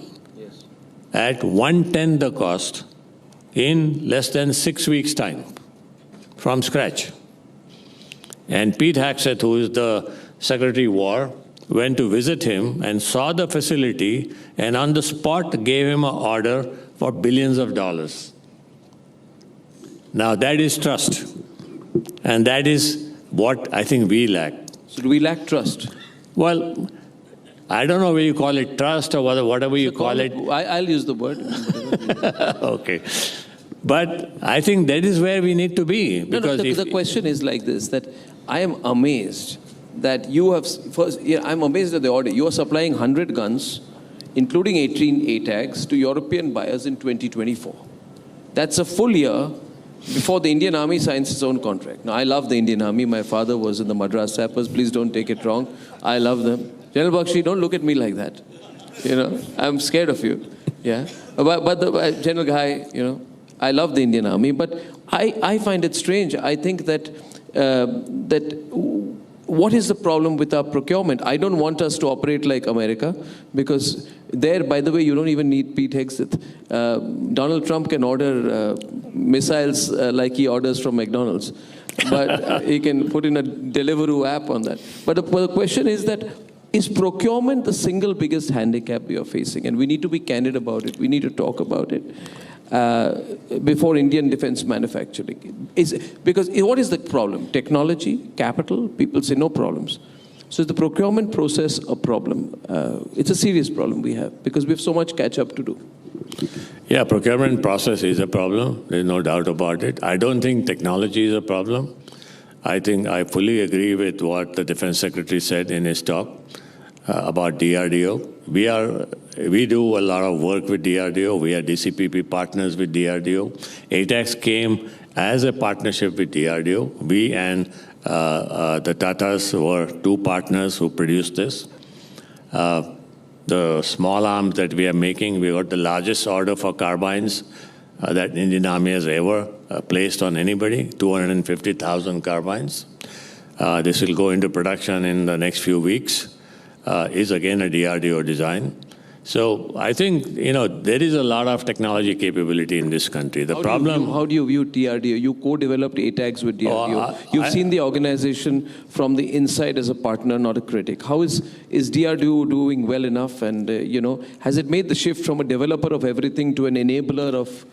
at 1/10 the cost in less than 6 weeks' time, from scratch. And Pete Hegseth, who is the Secretary of War, went to visit him and saw the facility and on the spot gave him an order for billions of dollars. Now that is trust. And that is what I think we lack. So do we lack trust? Well, I don't know whether you call it trust or whatever you call it. I'll use the word. Okay. But I think that is where we need to be. Because the question is like this, that I am amazed that you have, I'm amazed at the order. You are supplying 100 guns, including 18 ATAGs, to European buyers in 2024. That's a full year before the Indian Army signs its own contract. Now, I love the Indian Army. My father was in the Madras Sappers. Please don't take it wrong. I love them. General Bakshi, don't look at me like that. I'm scared of you. Yeah. But the General Guy, I love the Indian Army, but I find it strange. I think that what is the problem with our procurement? I don't want us to operate like America, because there, by the way, you don't even need Pete Hegseth. Donald Trump can order missiles like he orders from McDonald's, but he can put in a Deliveroo app on that. But the question is that, is procurement the single biggest handicap we are facing? And we need to be candid about it. We need to talk about it. Before Indian defense manufacturing. Because what is the problem? Technology, capital? People say no problems. So is the procurement process a problem? It's a serious problem we have, because we have so much catch up to do. Yeah, procurement process is a problem. There's no doubt about it. I don't think technology is a problem. I think I fully agree with what the Defense Secretary said in his talk about DRDO. We do a lot of work with DRDO. We are DCPP partners with DRDO. ATAX came as a partnership with DRDO. We and the Tatas were two partners who produced this. The small arms that we are making, we got the largest order for carbines that Indian Army has ever placed on anybody, 250,000 carbines. This will go into production in the next few weeks. Is again a DRDO design. So I think, there is a lot of technology capability in this country. The problem... How do you view DRDO? You co-developed ATAGs with DRDO. You've seen the organization from the inside as a partner, not a critic. How is DRDO doing well enough? And, has it made the shift from a developer of everything to an enabler of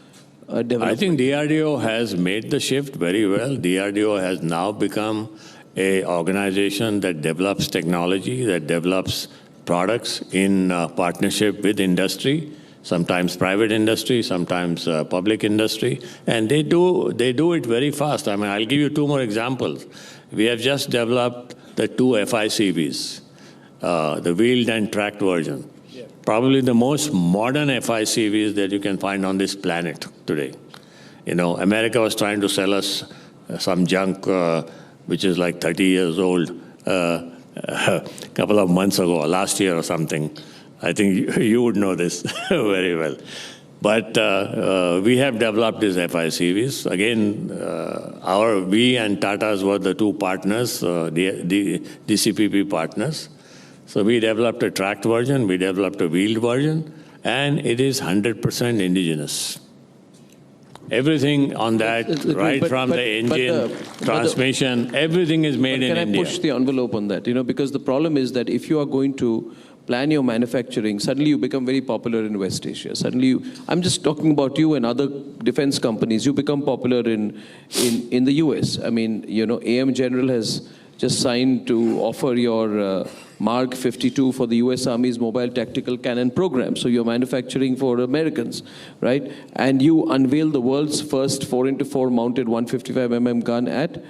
development? I think DRDO has made the shift very well. DRDO has now become an organization that develops technology, that develops products in partnership with industry, sometimes private industry, sometimes public industry, and they do it very fast. I'll give you two more examples. We have just developed the two FICVs, the wheeled and tracked version. Yeah. Probably the most modern FICVs that you can find on this planet today. America was trying to sell us some junk which is like 30 years old, a couple of months ago, last year or something. I think you would know this very well. But we have developed these FICVs. Again, we and Tata's were the two partners, the DCPP partners. So we developed a tracked version, we developed a wheeled version, and it is 100% indigenous. Everything on that, from the engine, transmission, everything is made in India. Can I push the envelope on that? Because the problem is that if you are going to plan your manufacturing, suddenly you become very popular in West Asia. Suddenly, I'm just talking about you and other defense companies, you become popular in the US. I mean, AM General has just signed to offer your Mark 52 for the US Army's Mobile Tactical Cannon program. So you're manufacturing for Americans, right? And you unveil the world's first 4x4 mounted 155mm gun at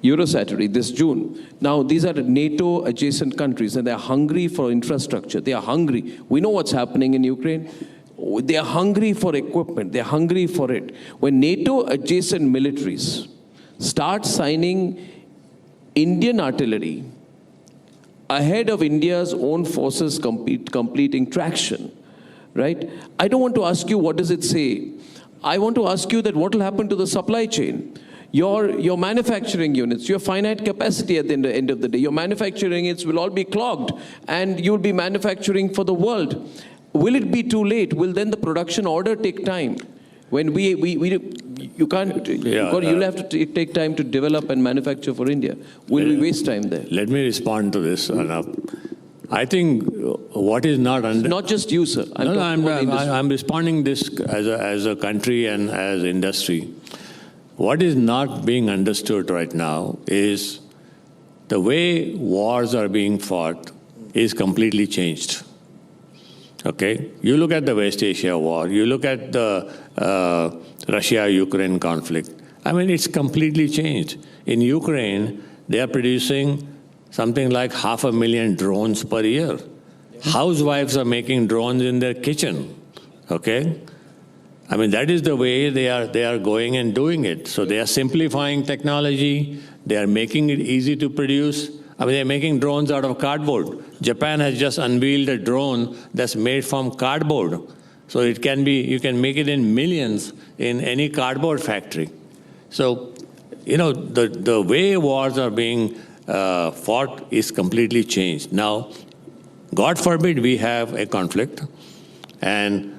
Eurosatory this June. Now, these are NATO adjacent countries and they're hungry for infrastructure. They are hungry. We know what's happening in Ukraine. They are hungry for equipment. They're hungry for it. When NATO adjacent militaries start signing Indian artillery ahead of India's own forces completing traction, right? I don't want to ask you what does it say. I want to ask you that what will happen to the supply chain. Your manufacturing units, your finite capacity at the end of the day, your manufacturing units will all be clogged and you'll be manufacturing for the world. Will it be too late? Will then the production order take time? When you can't, you'll have to take time to develop and manufacture for India. Will we waste time there? Let me respond to this, Arnab. I think what is not not just you, sir. I'm responding this as a country and as industry. What is not being understood right now is the way wars are being fought is completely changed. Okay? You look at the West Asia war, you look at the Russia-Ukraine conflict. I mean, it's completely changed. In Ukraine, they are producing something like 500,000 drones per year. Housewives are making drones in their kitchen. Okay? I mean, that is the way they are going and doing it. So they are simplifying technology. They are making it easy to produce. I mean, they're making drones out of cardboard. Japan has just unveiled a drone that's made from cardboard. So it can be, you can make it in millions in any cardboard factory. So, the way wars are being fought is completely changed. Now, God forbid we have a conflict and,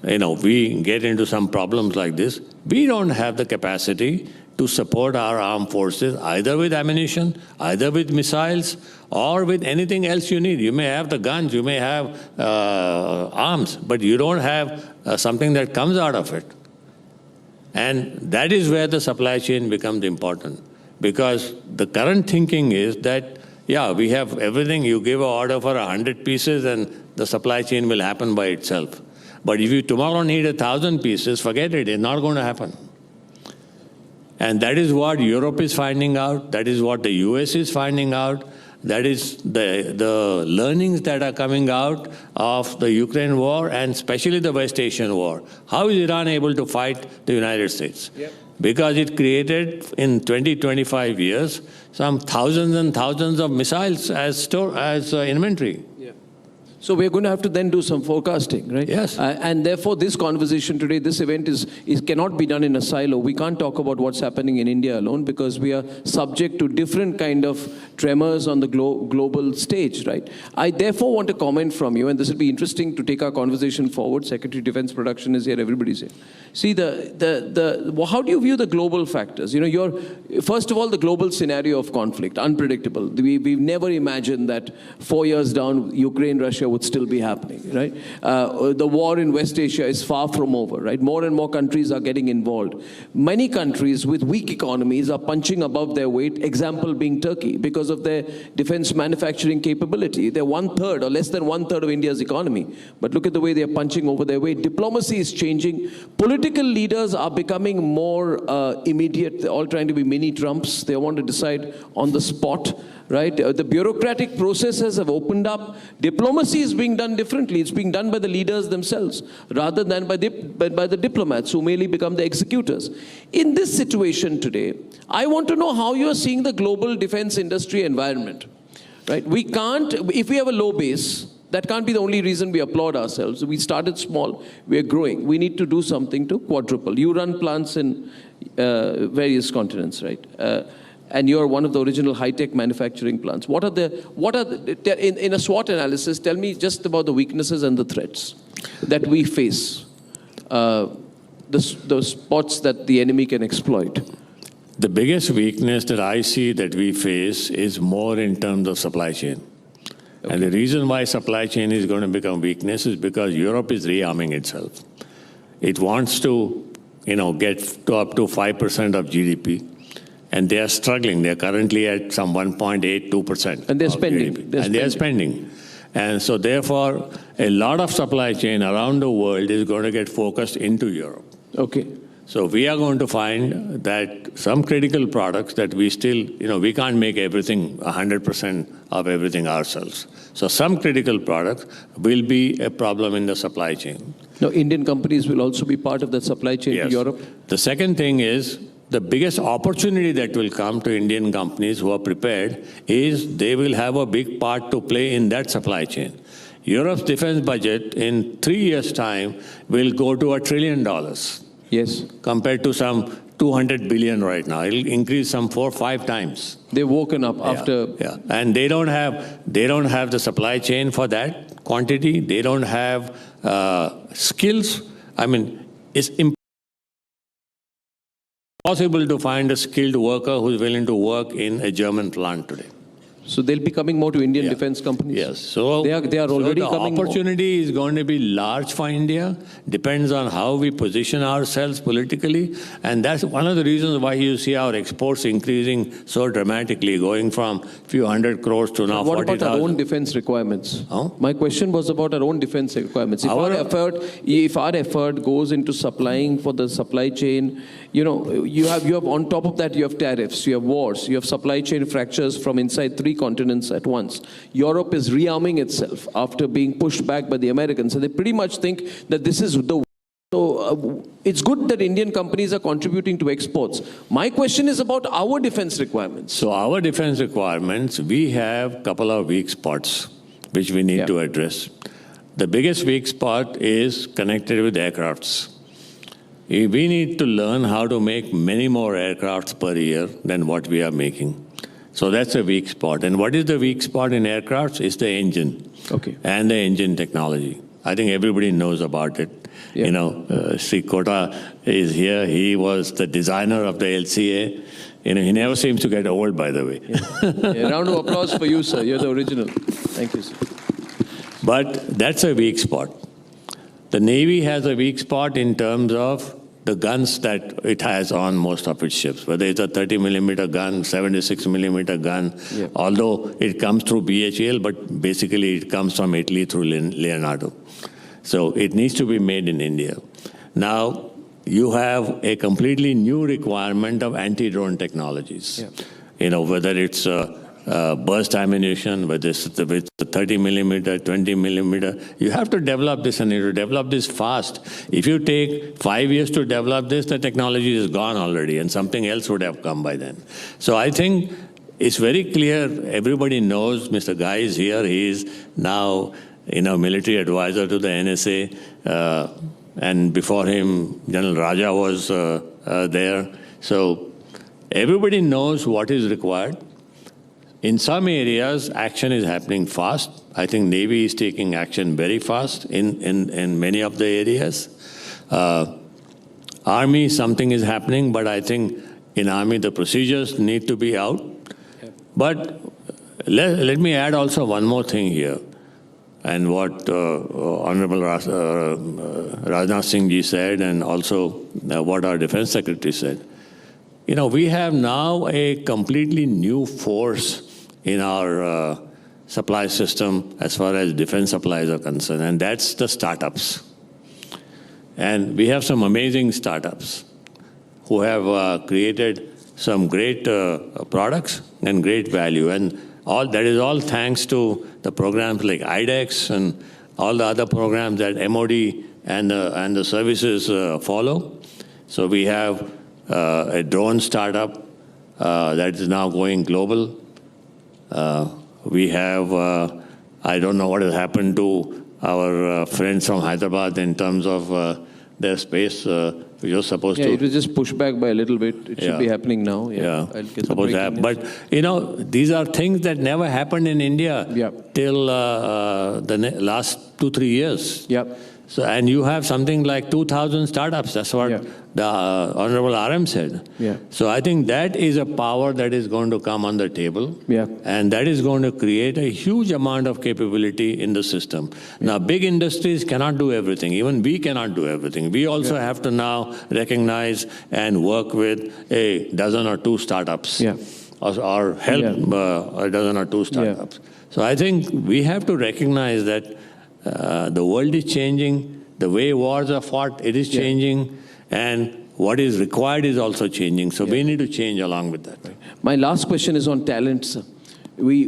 we get into some problems like this. We don't have the capacity to support our armed forces, either with ammunition, either with missiles, or with anything else you need. You may have the guns, you may have arms, but you don't have something that comes out of it. And that is where the supply chain becomes important. Because the current thinking is that, we have everything, you give an order for 100 pieces and the supply chain will happen by itself. But if you tomorrow need 1,000 pieces, forget it, it's not going to happen. And that is what Europe is finding out. That is what the US is finding out. That is the learnings that are coming out of the Ukraine war and especially the West Asian war. How is Iran able to fight the United States? Yep. Because it created in 20-25 years some thousands and thousands of missiles as inventory. Yeah. So we're going to have to then do some forecasting, right? Yes. And therefore, this conversation today, this event cannot be done in a silo. We can't talk about what's happening in India alone because we are subject to different kind of tremors on the global stage, right? I therefore want a comment from you, and this will be interesting to take our conversation forward. Secretary of Defense Production is here, everybody's here. See, how do you view the global factors? First of all, the global scenario of conflict, unpredictable. We've never imagined that 4 years down, Ukraine, Russia would still be happening, right? The war in West Asia is far from over, right? More and more countries are getting involved. Many countries with weak economies are punching above their weight, example being Turkey, because of their defense manufacturing capability. They're 1/3 or less than 1/3 of India's economy. But look at the way they're punching over their weight. Diplomacy is changing. Political leaders are becoming more immediate. They're all trying to be mini Trumps. They want to decide on the spot. Right? The bureaucratic processes have opened up. Diplomacy is being done differently. It's being done by the leaders themselves rather than by the diplomats who merely become the executors. In this situation today, I want to know how you are seeing the global defense industry environment. right? We can't, if we have a low base, that can't be the only reason we applaud ourselves. We started small, we are growing. We need to do something to quadruple. You run plants in various continents, right? And you're one of the original high-tech manufacturing plants. What are the, in a SWOT analysis, tell me just about the weaknesses and the threats that we face, the spots that the enemy can exploit. The biggest weakness that I see that we face is more in terms of supply chain. Okay. And the reason why supply chain is going to become weakness is because Europe is rearming itself. It wants to, get to up to 5% of GDP. And they are struggling. They are currently at some 1.82%. And they're spending. They're spending. And so therefore, a lot of supply chain around the world is going to get focused into Europe. Okay. So we are going to find that some critical products that we still, we can't make everything, 100% of everything ourselves. So some critical products will be a problem in the supply chain. Now, Indian companies will also be part of that supply chain to Europe? The second thing is, the biggest opportunity that will come to Indian companies who are prepared is they will have a big part to play in that supply chain. Europe's defense budget in 3 years' time will go to $1 trillion. Yes. Compared to some 200 billion right now. It'll increase some 4 or 5 times. They've woken up after... Yeah, and they don't have the supply chain for that quantity. They don't have skills. I mean, it's impossible to find a skilled worker who's willing to work in a German plant today. So they'll be coming more to Indian defense companies? Yes. So they are already coming more. The opportunity is going to be large for India. Depends on how we position ourselves politically. And that's one of the reasons why you see our exports increasing so dramatically, going from a few hundred crores to now 40,000. What about our own defense requirements? Huh? My question was about our own defense requirements. If our effort goes into supplying for the supply chain, you have on top of that, you have tariffs, you have wars, you have supply chain fractures from inside 3 continents at once. Europe is rearming itself after being pushed back by the Americans. And they pretty much think that this is the... So it's good that Indian companies are contributing to exports. My question is about our defense requirements. So our defense requirements, we have a couple of weak spots which we need to address. The biggest weak spot is connected with aircrafts. We need to learn how to make many more aircrafts per year than what we are making. So that's a weak spot. And what is the weak spot in aircrafts? It's the engine. Okay. And the engine technology. I think everybody knows about it. Yeah. Sriharikota is here. He was the designer of the LCA. He never seems to get old, by the way. Yeah. Round of applause for you, sir. You're the original. Thank you, sir. But that's a weak spot. The Navy has a weak spot in terms of the guns that it has on most of its ships, whether it's a 30mm gun, 76mm gun, although it comes through BHEL, but basically it comes from Italy through Leonardo. So it needs to be made in India. Now, you have a completely new requirement of anti-drone technologies. Whether it's burst ammunition, whether it's the 30mm, 20mm, you have to develop this, and you have to develop this fast. If you take 5 years to develop this, the technology is gone already, and something else would have come by then. So I think it's very clear, everybody knows Mr. Guy is here. He is now, military advisor to the NSA, and before him, General Raja was there. So everybody knows what is required. In some areas, action is happening fast. I think Navy is taking action very fast in many of the areas. Army, something is happening, but I think in Army the procedures need to be out. But let me add also one more thing here, and what Honorable Rajnath Singh ji said, and also what our Defense Secretary said. We have now a completely new force in our supply system as far as defense supplies are concerned, and that's the startups. And we have some amazing startups who have created some great products and great value, and that is all thanks to the programs like IDEX and all the other programs that MOD and the services follow. So we have a drone startup that is now going global. We have, I don't know what has happened to our friends from Hyderabad in terms of their space, which was supposed to... it was just pushed back by a little bit. It should be happening now. I'll get supposed to happen. But, you know, these are things that never happened in India till the last 2-3 years. So, and you have something like 2,000 startups. That's what the Honorable RM said. So I think that is a power that is going to come on the table. And that is going to create a huge amount of capability in the system. Now, big industries cannot do everything. Even we cannot do everything. We also have to now recognize and work with a dozen or two startups. Or help a dozen or two startups. So I think we have to recognize that the world is changing, the way wars are fought, it is changing, and what is required is also changing. So we need to change along with that. My last question is on talent, sir. We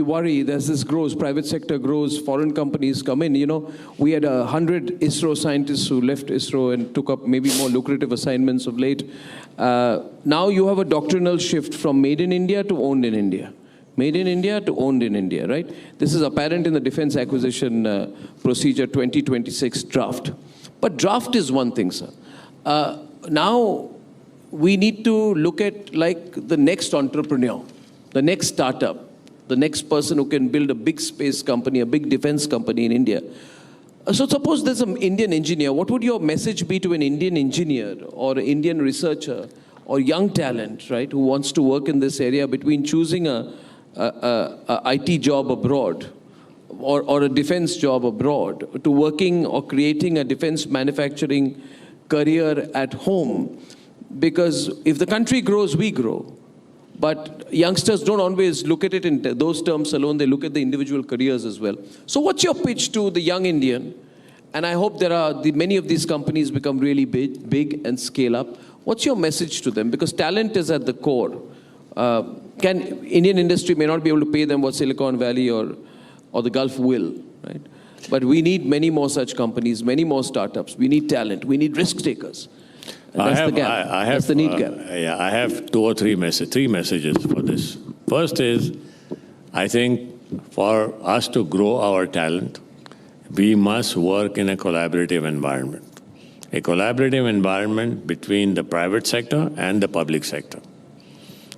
worry as this grows, private sector grows, foreign companies come in. You know, we had 100 ISRO scientists who left ISRO and took up maybe more lucrative assignments of late. Now you have a doctrinal shift from made in India to owned in India. Made in India to owned in India, right? This is apparent in the Defense Acquisition Procedure 2026 draft. But draft is one thing, sir. Now we need to look at like the next entrepreneur, the next startup, the next person who can build a big space company, a big defense company in India. So suppose there's an Indian engineer. What would your message be to an Indian engineer or an Indian researcher or young talent, right, who wants to work in this area between choosing a IT job abroad or a defense job abroad to working or creating a defense manufacturing career at home? Because if the country grows, we grow. But youngsters don't always look at it in those terms alone. They look at the individual careers as well. So what's your pitch to the young Indian? And I hope many of these companies become really big and scale up. What's your message to them? Because talent is at the core. Indian industry may not be able to pay them what Silicon Valley or the Gulf will, right? But we need many more such companies, many more startups. We need talent. We need risk takers. And that's the gap. That's the need gap. I have three messages for this. First is, I think for us to grow our talent, we must work in a collaborative environment. A collaborative environment between the private sector and the public sector.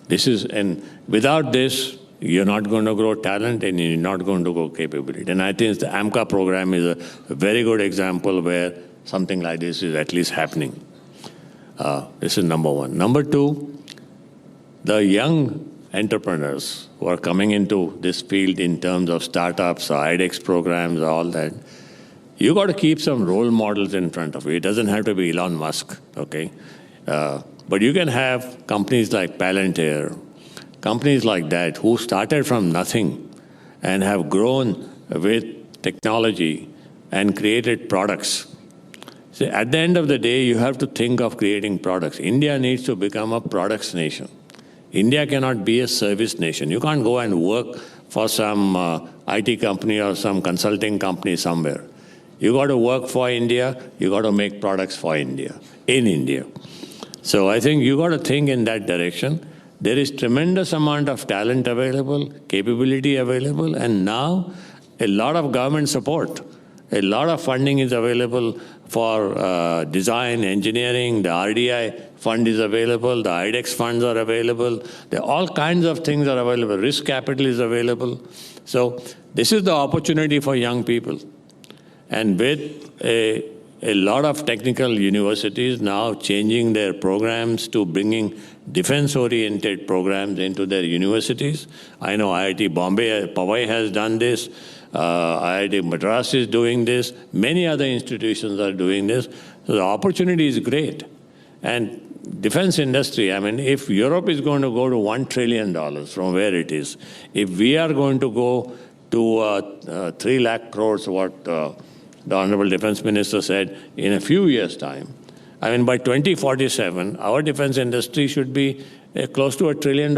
And without this, you're not going to grow talent and you're not going to grow capability. And I think the AMCA program is a very good example where something like this is at least happening. This is number one. Number two, the young entrepreneurs who are coming into this field in terms of startups, or IDEX programs, all that, you got to keep some role models in front of you. It doesn't have to be Elon Musk, okay? But you can have companies like Palantir, companies like that who started from nothing and have grown with technology and created products. So at the end of the day, you have to think of creating products. India needs to become a products nation. India cannot be a service nation. You can't go and work for some IT company or some consulting company somewhere. You got to work for India. You got to make products for India, in India. So I think you got to think in that direction. There is tremendous amount of talent available, capability available, and now a lot of government support. A lot of funding is available for design, engineering. The RDI fund is available. The IDEX funds are available. All kinds of things are available. Risk capital is available. So this is the opportunity for young people. And with a lot of technical universities now changing their programs to bringing defense-oriented programs into their universities. I know IIT Bombay, Powai has done this. IIT Madras is doing this. Many other institutions are doing this. So the opportunity is great. And defense industry, I mean, if Europe is going to go to $1 trillion from where it is, if we are going to go to 3 lakh crores, what the Honorable Defense Minister said, in a few years' time, I mean, by 2047, our defense industry should be close to $1 trillion.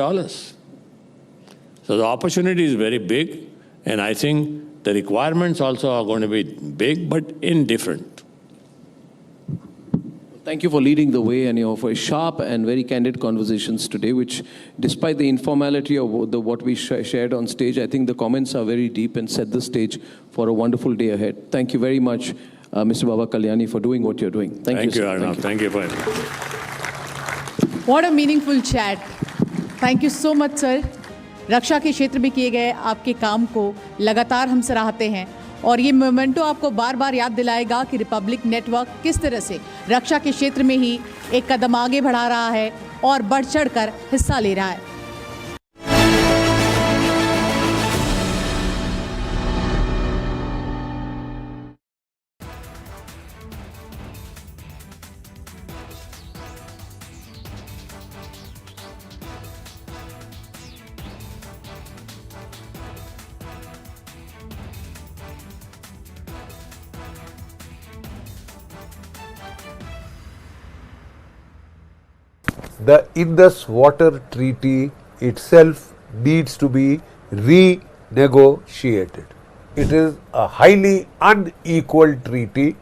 So the opportunity is very big, and I think the requirements also are going to be big, but indifferent. Thank you for leading the way and for sharp and very candid conversations today, which, despite the informality of what we shared on stage, I think the comments are very deep and set the stage for a wonderful day ahead. Thank you very much, Mr. Baba Kalyani, for doing what you're doing. Thank you, Arnab. Thank you for it. What a meaningful chat. Thank you so much, sir. रक्षा के क्षेत्र में किए गए आपके काम को लगातार हम सराहते हैं और ये मोमेंटो आपको बार बार याद दिलाएगा कि रिपब्लिक नेटवर्क किस तरह से रक्षा के क्षेत्र में ही एक कदम आगे बढ़ा रहा है और बढ़ चढ़कर हिस्सा ले रहा है. The Indus Water Treaty itself needs to be renegotiated. It is a highly unequal treaty.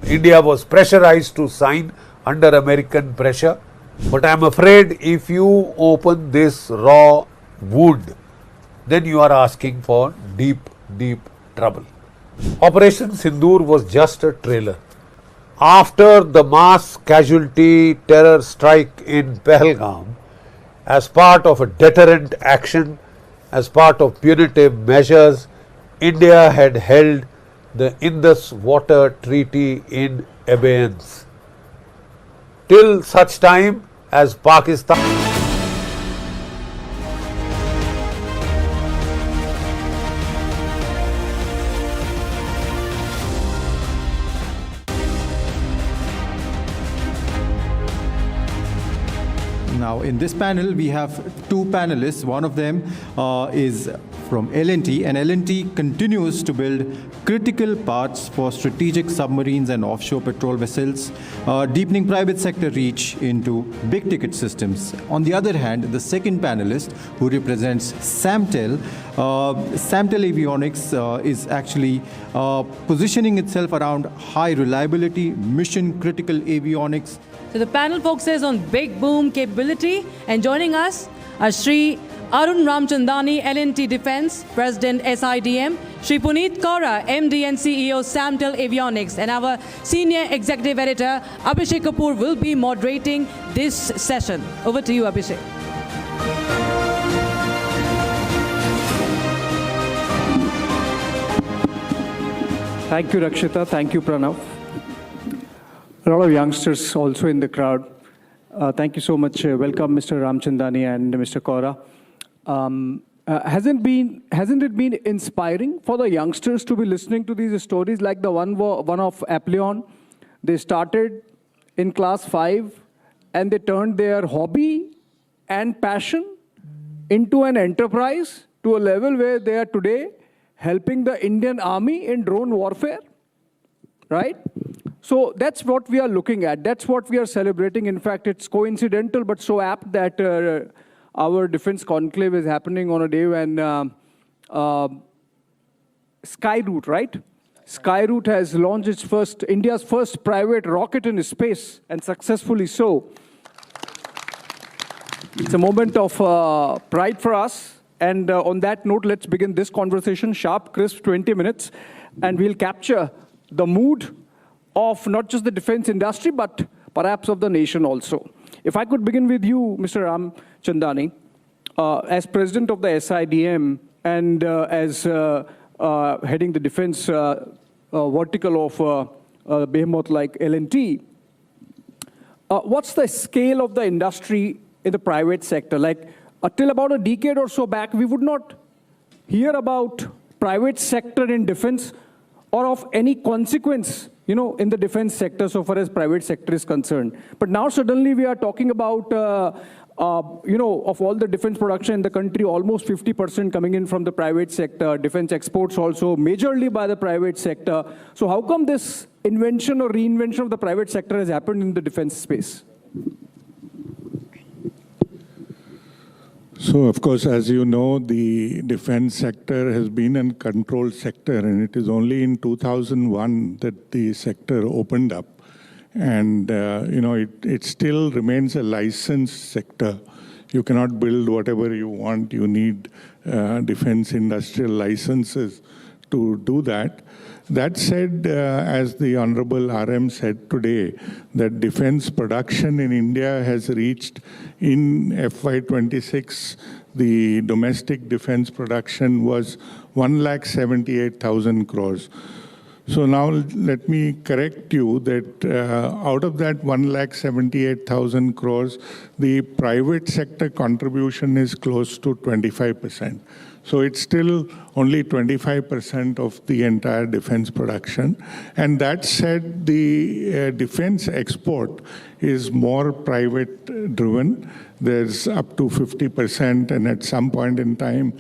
India was pressurized to sign under American pressure, but I am afraid if you open this raw wound, then you are asking for deep, deep trouble. Operation Sindoor was just a trailer. After the mass casualty terror strike in Pahalgam, as part of a deterrent action, as part of punitive measures, India had held the Indus Water Treaty in abeyance till such time as Pakistan. Now, in this panel, we have two panelists. One of them is from L&T, and L&T continues to build critical parts for strategic submarines and offshore patrol vessels, deepening private sector reach into big-ticket systems. On the other hand, the second panelist, who represents Samtel, Samtel Avionics is actually positioning itself around high-reliability, mission-critical avionics. So the panel focuses on big boom capability, and joining us are Shri Arun Ramchandani, L&T Defense, President SIDM, Shri Puneet Kaura, MD and CEO Samtel Avionics, and our Senior Executive Editor Abhishek Kapoor will be moderating this session. Over to you, Abhishek. Thank you, Rakshita. Thank you, Pranav. A lot of youngsters also in the crowd. Thank you so much. Welcome, Mr. Ramchandani and Mr. Kaura. Hasn't it been inspiring for the youngsters to be listening to these stories like the one of Apollon? They started in class 5 and they turned their hobby and passion into an enterprise to a level where they are today helping the Indian Army in drone warfare, right? So that's what we are looking at. That's what we are celebrating. In fact, it's coincidental but so apt that our defense conclave is happening on a day when Skyroot, right? Skyroot has launched India's first private rocket in space, and successfully so. It's a moment of pride for us. And on that note, let's begin this conversation, sharp, crisp, 20 minutes, and we'll capture the mood of not just the defense industry, but perhaps of the nation also. If I could begin with you, Mr. Ramchandani, as president of the SIDM and as heading the defense vertical of a behemoth like L&T, what's the scale of the industry in the private sector? Like, till about a decade or so back, we would not hear about private sector in defense or of any consequence, in the defense sector so far as private sector is concerned. But now suddenly we are talking about, of all the defense production in the country, almost 50% coming in from the private sector, defense exports also majorly by the private sector. So how come this invention or reinvention of the private sector has happened in the defense space? So, of course, as you know, the defense sector has been a controlled sector, and it is only in 2001 that the sector opened up. And, it still remains a licensed sector. You cannot build whatever you want. You need defense industrial licenses to do that. That said, as the Honorable RM said today, that defense production in India has reached, in FY26, the domestic defense production was 1,78,000 crores. So now let me correct you that out of that 1,78,000 crores, the private sector contribution is close to 25%. So it's still only 25% of the entire defense production. And that said, the defense export is more private driven. There's up to 50%, and at some point in time,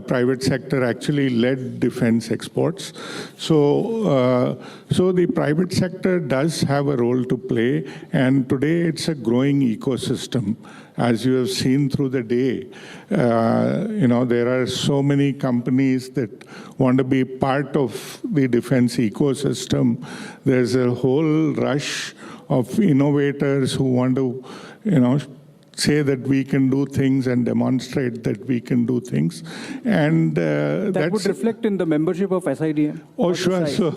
private sector actually led defense exports. So the private sector does have a role to play, and today it's a growing ecosystem. As you have seen through the day, there are so many companies that want to be part of the defense ecosystem. There's a whole rush of innovators who want to, say that we can do things and demonstrate that we can do things. And that would reflect in the membership of SIDM? Oh, sure. So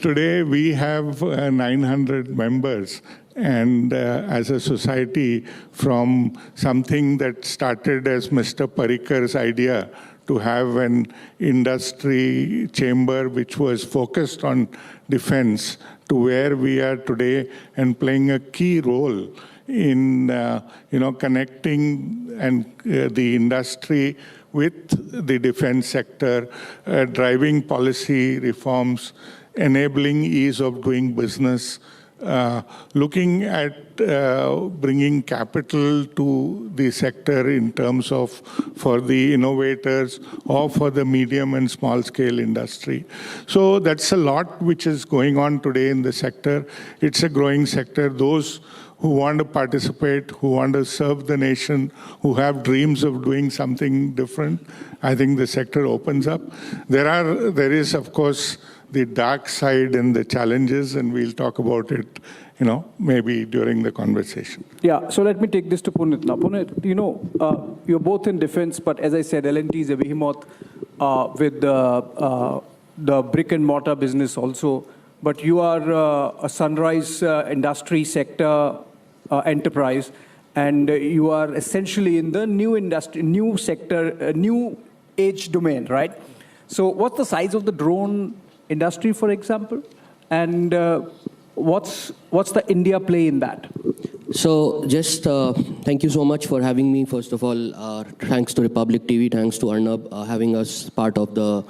today we have 900 members. And as a society, from something that started as Mr. Parikar's idea to have an industry chamber which was focused on defense, to where we are today and playing a key role in connecting and the industry with the defense sector, driving policy reforms, enabling ease of doing business, looking at bringing capital to the sector in terms of for the innovators or for the medium and small scale industry. So that's a lot which is going on today in the sector. It's a growing sector. Those who want to participate, who want to serve the nation, who have dreams of doing something different, I think the sector opens up. There is, of course, the dark side and the challenges, and we'll talk about it, maybe during the conversation. Yeah, so let me take this to Punit. Now, Punit, you're both in defense, but as I said, L&T is a behemoth with the brick and mortar business also. But you are a sunrise industry sector enterprise, and you are essentially in the new industry, new sector, new age domain, right? So what's the size of the drone industry, for example? And what's the India play in that? So just thank you so much for having me. First of all, thanks to Republic TV, thanks to Arnab having us part of the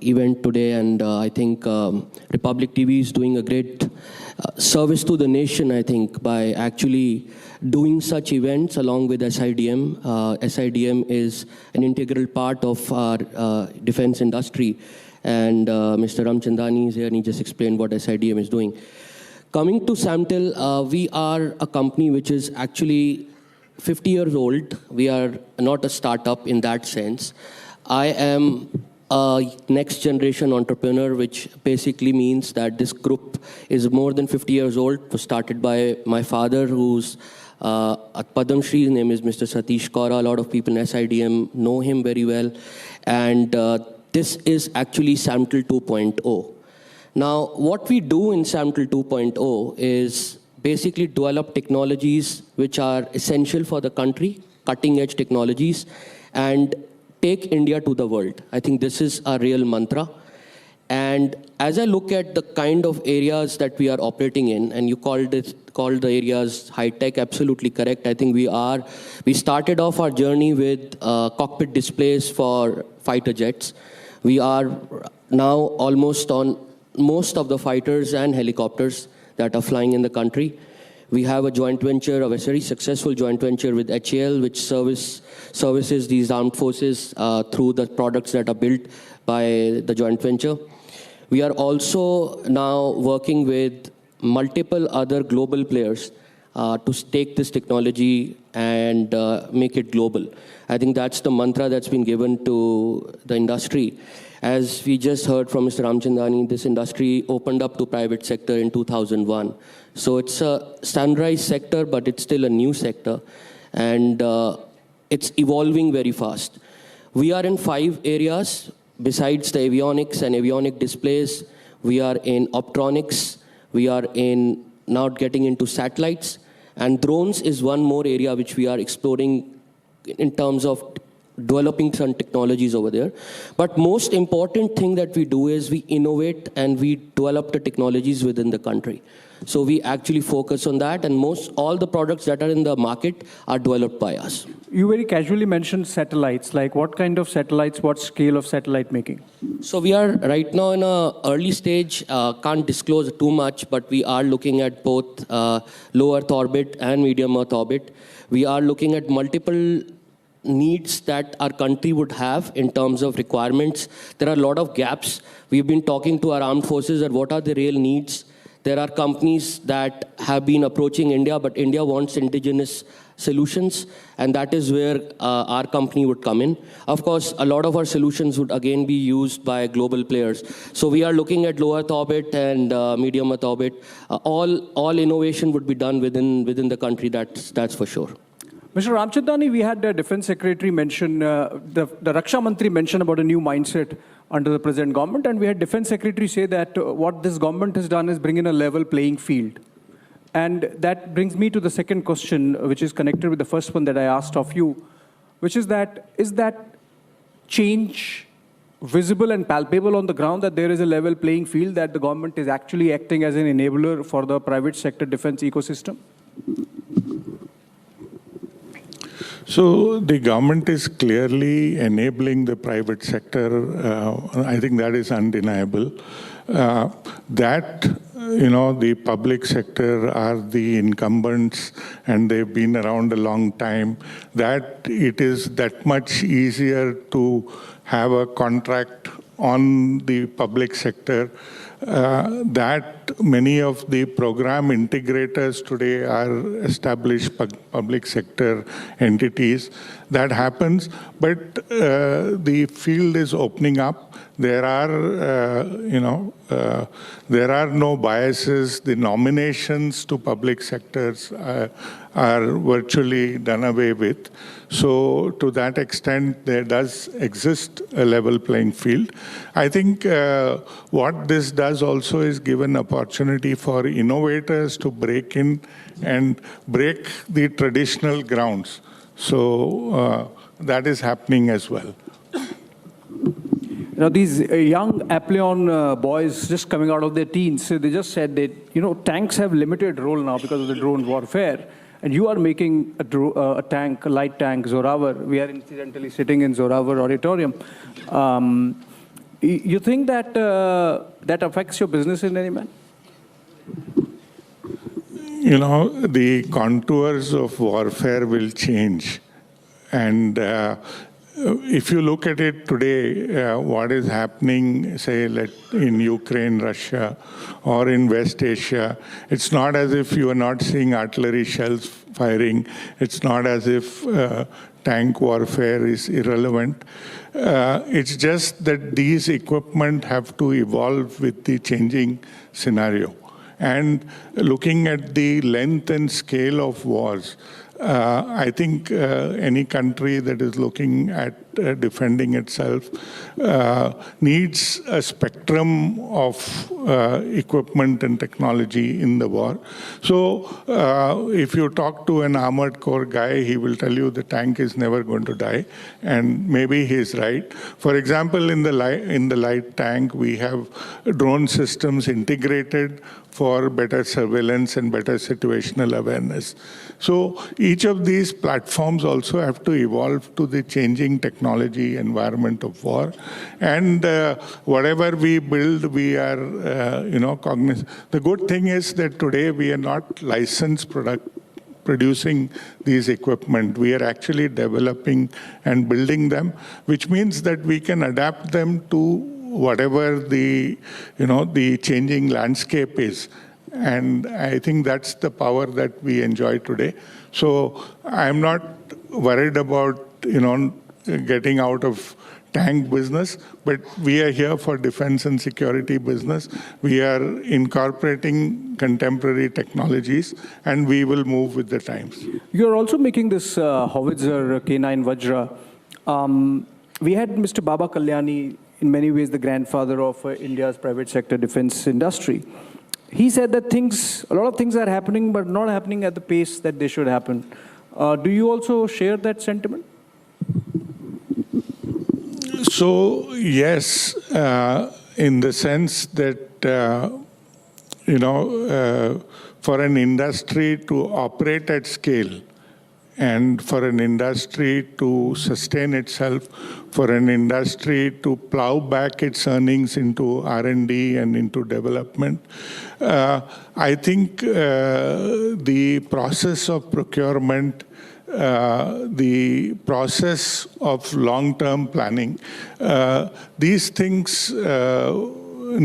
event today. And I think Republic TV is doing a great service to the nation, I think, by actually doing such events along with SIDM. SIDM is an integral part of our defense industry. And Mr. Ramchandani is here, and he just explained what SIDM is doing. Coming to Samtel, we are a company which is actually 50 years old. We are not a startup in that sense. I am a next generation entrepreneur, which basically means that this group is more than 50 years old. It was started by my father, who's at Padam Shri. His name is Mr. Satish Kaura. A lot of people in SIDM know him very well. And this is actually Samtel 2.0. Now, what we do in Samtel 2.0 is basically develop technologies which are essential for the country, cutting-edge technologies, and take India to the world. I think this is our real mantra. And as I look at the kind of areas that we are operating in, and you called the areas high-tech, absolutely correct. I think we started off our journey with cockpit displays for fighter jets. We are now almost on most of the fighters and helicopters that are flying in the country. We have a joint venture, a very successful joint venture with HAL, which services these armed forces through the products that are built by the joint venture. We are also now working with multiple other global players to take this technology and make it global. I think that's the mantra that's been given to the industry. As we just heard from Mr. Ramchandani, this industry opened up to private sector in 2001. So it's a sunrise sector, but it's still a new sector. And it's evolving very fast. We are in 5 areas. Besides the avionics and avionic displays, we are in optronics, we are in now getting into satellites, and drones is one more area which we are exploring in terms of developing some technologies over there. But most important thing that we do is we innovate and we develop the technologies within the country. So we actually focus on that, and all the products that are in the market are developed by us. You very casually mentioned satellites. Like what kind of satellites, what scale of satellite making? So we are right now in an early stage, can't disclose too much, but we are looking at both low Earth orbit and medium Earth orbit. We are looking at multiple needs that our country would have in terms of requirements. There are a lot of gaps. We've been talking to our armed forces at what are the real needs. There are companies that have been approaching India, but India wants indigenous solutions, and that is where our company would come in. Of course, a lot of our solutions would again be used by global players. So we are looking at low Earth orbit and medium Earth orbit. All innovation would be done within the country, that's for sure. Mr. Ramchandani, we had the Defense Secretary mention, the Raksha Mantri mention about a new mindset under the present government, and we had Defense Secretary say that what this government has done is bring in a level playing field. And that brings me to the second question, which is connected with the first one that I asked of you, which is that change visible and palpable on the ground, that there is a level playing field, that the government is actually acting as an enabler for the private sector defense ecosystem? So the government is clearly enabling the private sector. I think that is undeniable. The public sector are the incumbents and they've been around a long time, that it is that much easier to have a contract on the public sector, that many of the program integrators today are established public sector entities. That happens, but the field is opening up. There are, there are no biases. The nominations to public sectors are virtually done away with. So to that extent, there does exist a level playing field. I think what this does also is give an opportunity for innovators to break in and break the traditional grounds. So that is happening as well. Now, these young Apollon boys just coming out of their teens, they just said that, tanks have limited role now because of the drone warfare. And you are making a tank, a light tank, Zorawar. We are incidentally sitting in Zorawar auditorium. You think that that affects your business in any manner? The contours of warfare will change. And if you look at it today, what is happening, say, in Ukraine, Russia, or in West Asia, it's not as if you are not seeing artillery shells firing. It's not as if tank warfare is irrelevant. It's just that these equipment have to evolve with the changing scenario. And looking at the length and scale of wars, I think any country that is looking at defending itself needs a spectrum of equipment and technology in the war. So if you talk to an armored corps guy, he will tell you the tank is never going to die, and maybe he's right. For example, in the light tank, we have drone systems integrated for better surveillance and better situational awareness. So each of these platforms also have to evolve to the changing technology environment of war. And whatever we build, we are, cognizant. The good thing is that today we are not licensed producing these equipment. We are actually developing and building them, which means that we can adapt them to whatever the changing landscape is. And I think that's the power that we enjoy today. So I'm not worried about, getting out of tank business, but we are here for defense and security business. We are incorporating contemporary technologies, and we will move with the times. You're also making this howitzer K9 Vajra. We had Mr. Baba Kalyani, in many ways the grandfather of India's private sector defense industry. He said that a lot of things are happening, but not happening at the pace that they should happen. Do you also share that sentiment? So, yes, in the sense that, for an industry to operate at scale, and for an industry to sustain itself, for an industry to plow back its earnings into R&D and into development, I think the process of procurement, the process of long-term planning, these things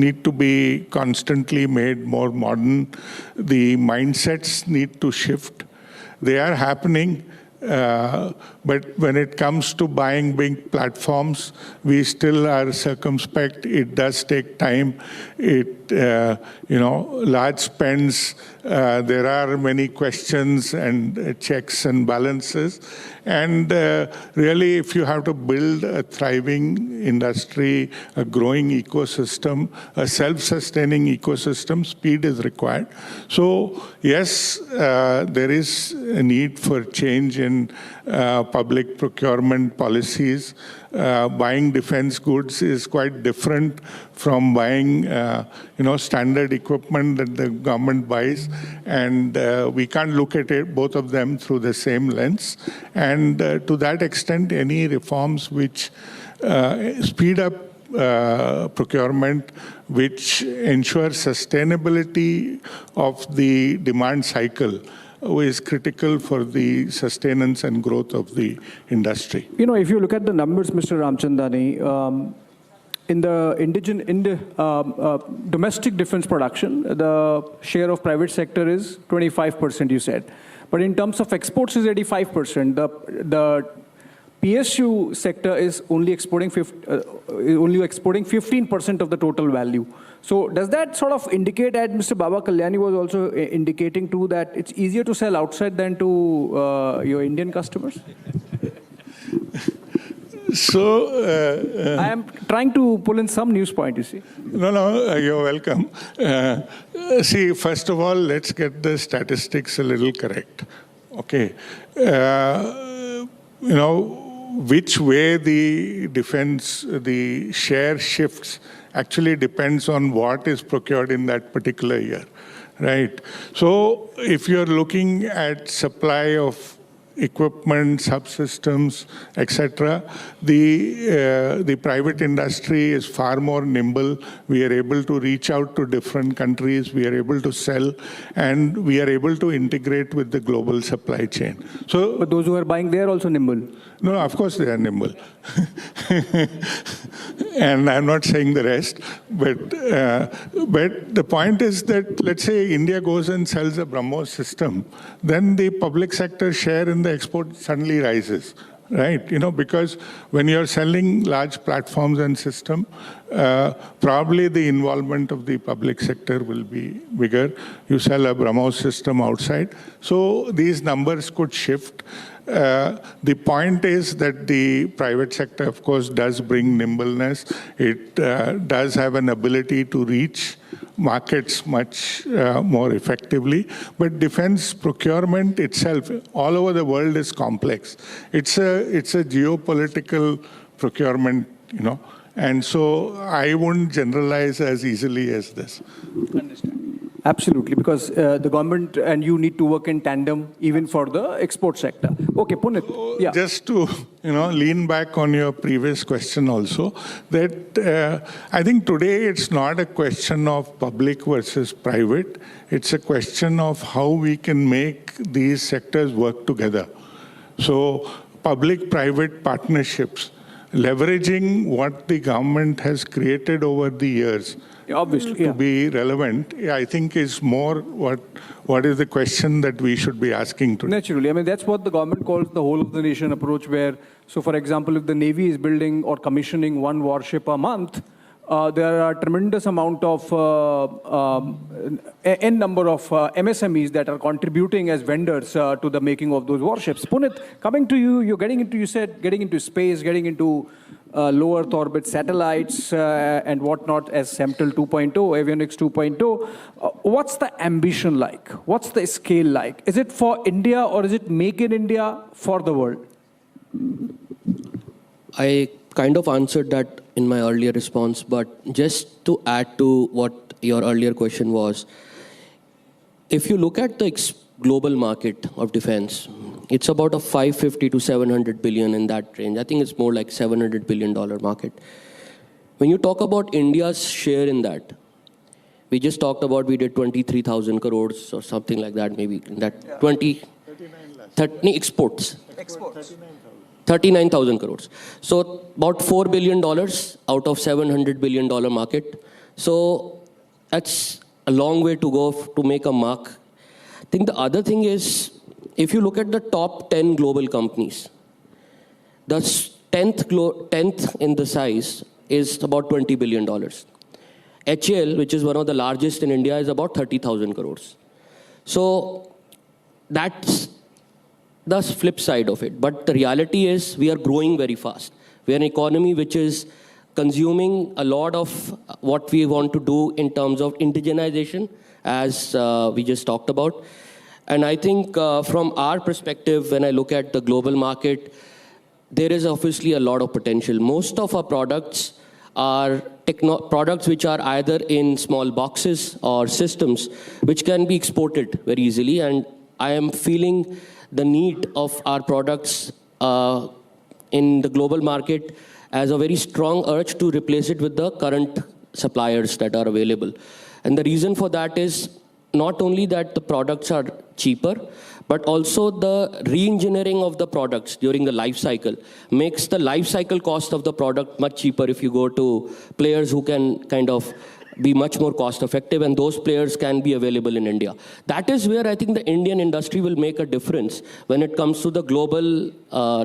need to be constantly made more modern. The mindsets need to shift. They are happening, but when it comes to buying big platforms, we still are circumspect. It does take time. Large spends. There are many questions and checks and balances. And really, if you have to build a thriving industry, a growing ecosystem, a self-sustaining ecosystem, speed is required. So, yes, there is a need for change in public procurement policies. Buying defense goods is quite different from buying, standard equipment that the government buys, and we can't look at it, both of them, through the same lens. And to that extent, any reforms which speed up procurement, which ensure sustainability of the demand cycle, is critical for the sustenance and growth of the industry. If you look at the numbers, Mr. Ramchandani, in the domestic defense production, the share of private sector is 25%, you said. But in terms of exports, is 85%. The PSU sector is only exporting 15% of the total value. So does that sort of indicate, as Mr. Baba Kalyani was also indicating too, that it's easier to sell outside than to your Indian customers? So I am trying to pull in some news point, you see. No, you're welcome. See, first of all, let's get the statistics a little correct. Okay. Which way the defense, the share shifts actually depends on what is procured in that particular year, right? So if you're looking at supply of equipment, subsystems, etc., the private industry is far more nimble. We are able to reach out to different countries. We are able to sell, and we are able to integrate with the global supply chain. So, but those who are buying, they are also nimble. No, of course they are nimble. And I'm not saying the rest, but the point is that, let's say India goes and sells a BrahMos system, then the public sector share in the export suddenly rises, right? Because when you're selling large platforms and system, probably the involvement of the public sector will be bigger. You sell a BrahMos system outside. So these numbers could shift. The point is that the private sector, of course, does bring nimbleness. It does have an ability to reach markets much more effectively. But defense procurement itself, all over the world, is complex. It's a geopolitical procurement, and so I wouldn't generalize as easily as this. Understand. Absolutely, because the government and you need to work in tandem even for the export sector. Okay, Punit. Yeah. Just to lean back on your previous question also, that I think today it's not a question of public versus private. It's a question of how we can make these sectors work together. So public-private partnerships, leveraging what the government has created over the years, obviously, to be relevant, I think is more what is the question that we should be asking today. Naturally. I mean, that's what the government calls the whole of the nation approach, where, so for example, if the Navy is building or commissioning one warship a month, there are a tremendous amount of n number of MSMEs that are contributing as vendors to the making of those warships. Punit, coming to you, you're getting into, you said, getting into space, getting into low Earth orbit satellites and whatnot as SEMTL 2.0, avionics 2.0. What's the ambition like? What's the scale like? Is it for India or is it make in India for the world? I kind of answered that in my earlier response, but just to add to what your earlier question was, if you look at the global market of defense, it's about a 550 to 700 billion in that range. I think it's more like $700 billion market. When you talk about India's share in that, we just talked about we did 23,000 crores or something like that, maybe in that 30 exports. 39,000 crores. So about $4 billion out of $700 billion market. So that's a long way to go to make a mark. I think the other thing is, if you look at the top 10 global companies, the 10th in the size is about $20 billion. HAL, which is one of the largest in India, is about 30,000 crores. So that's the flip side of it. But the reality is we are growing very fast. We are an economy which is consuming a lot of what we want to do in terms of indigenization, as we just talked about. And I think from our perspective, when I look at the global market, there is obviously a lot of potential. Most of our products are products which are either in small boxes or systems which can be exported very easily. And I am feeling the need of our products in the global market as a very strong urge to replace it with the current suppliers that are available. And the reason for that is not only that the products are cheaper, but also the re-engineering of the products during the life cycle makes the life cycle cost of the product much cheaper if you go to players who can kind of be much more cost effective, and those players can be available in India. That is where I think the Indian industry will make a difference when it comes to the global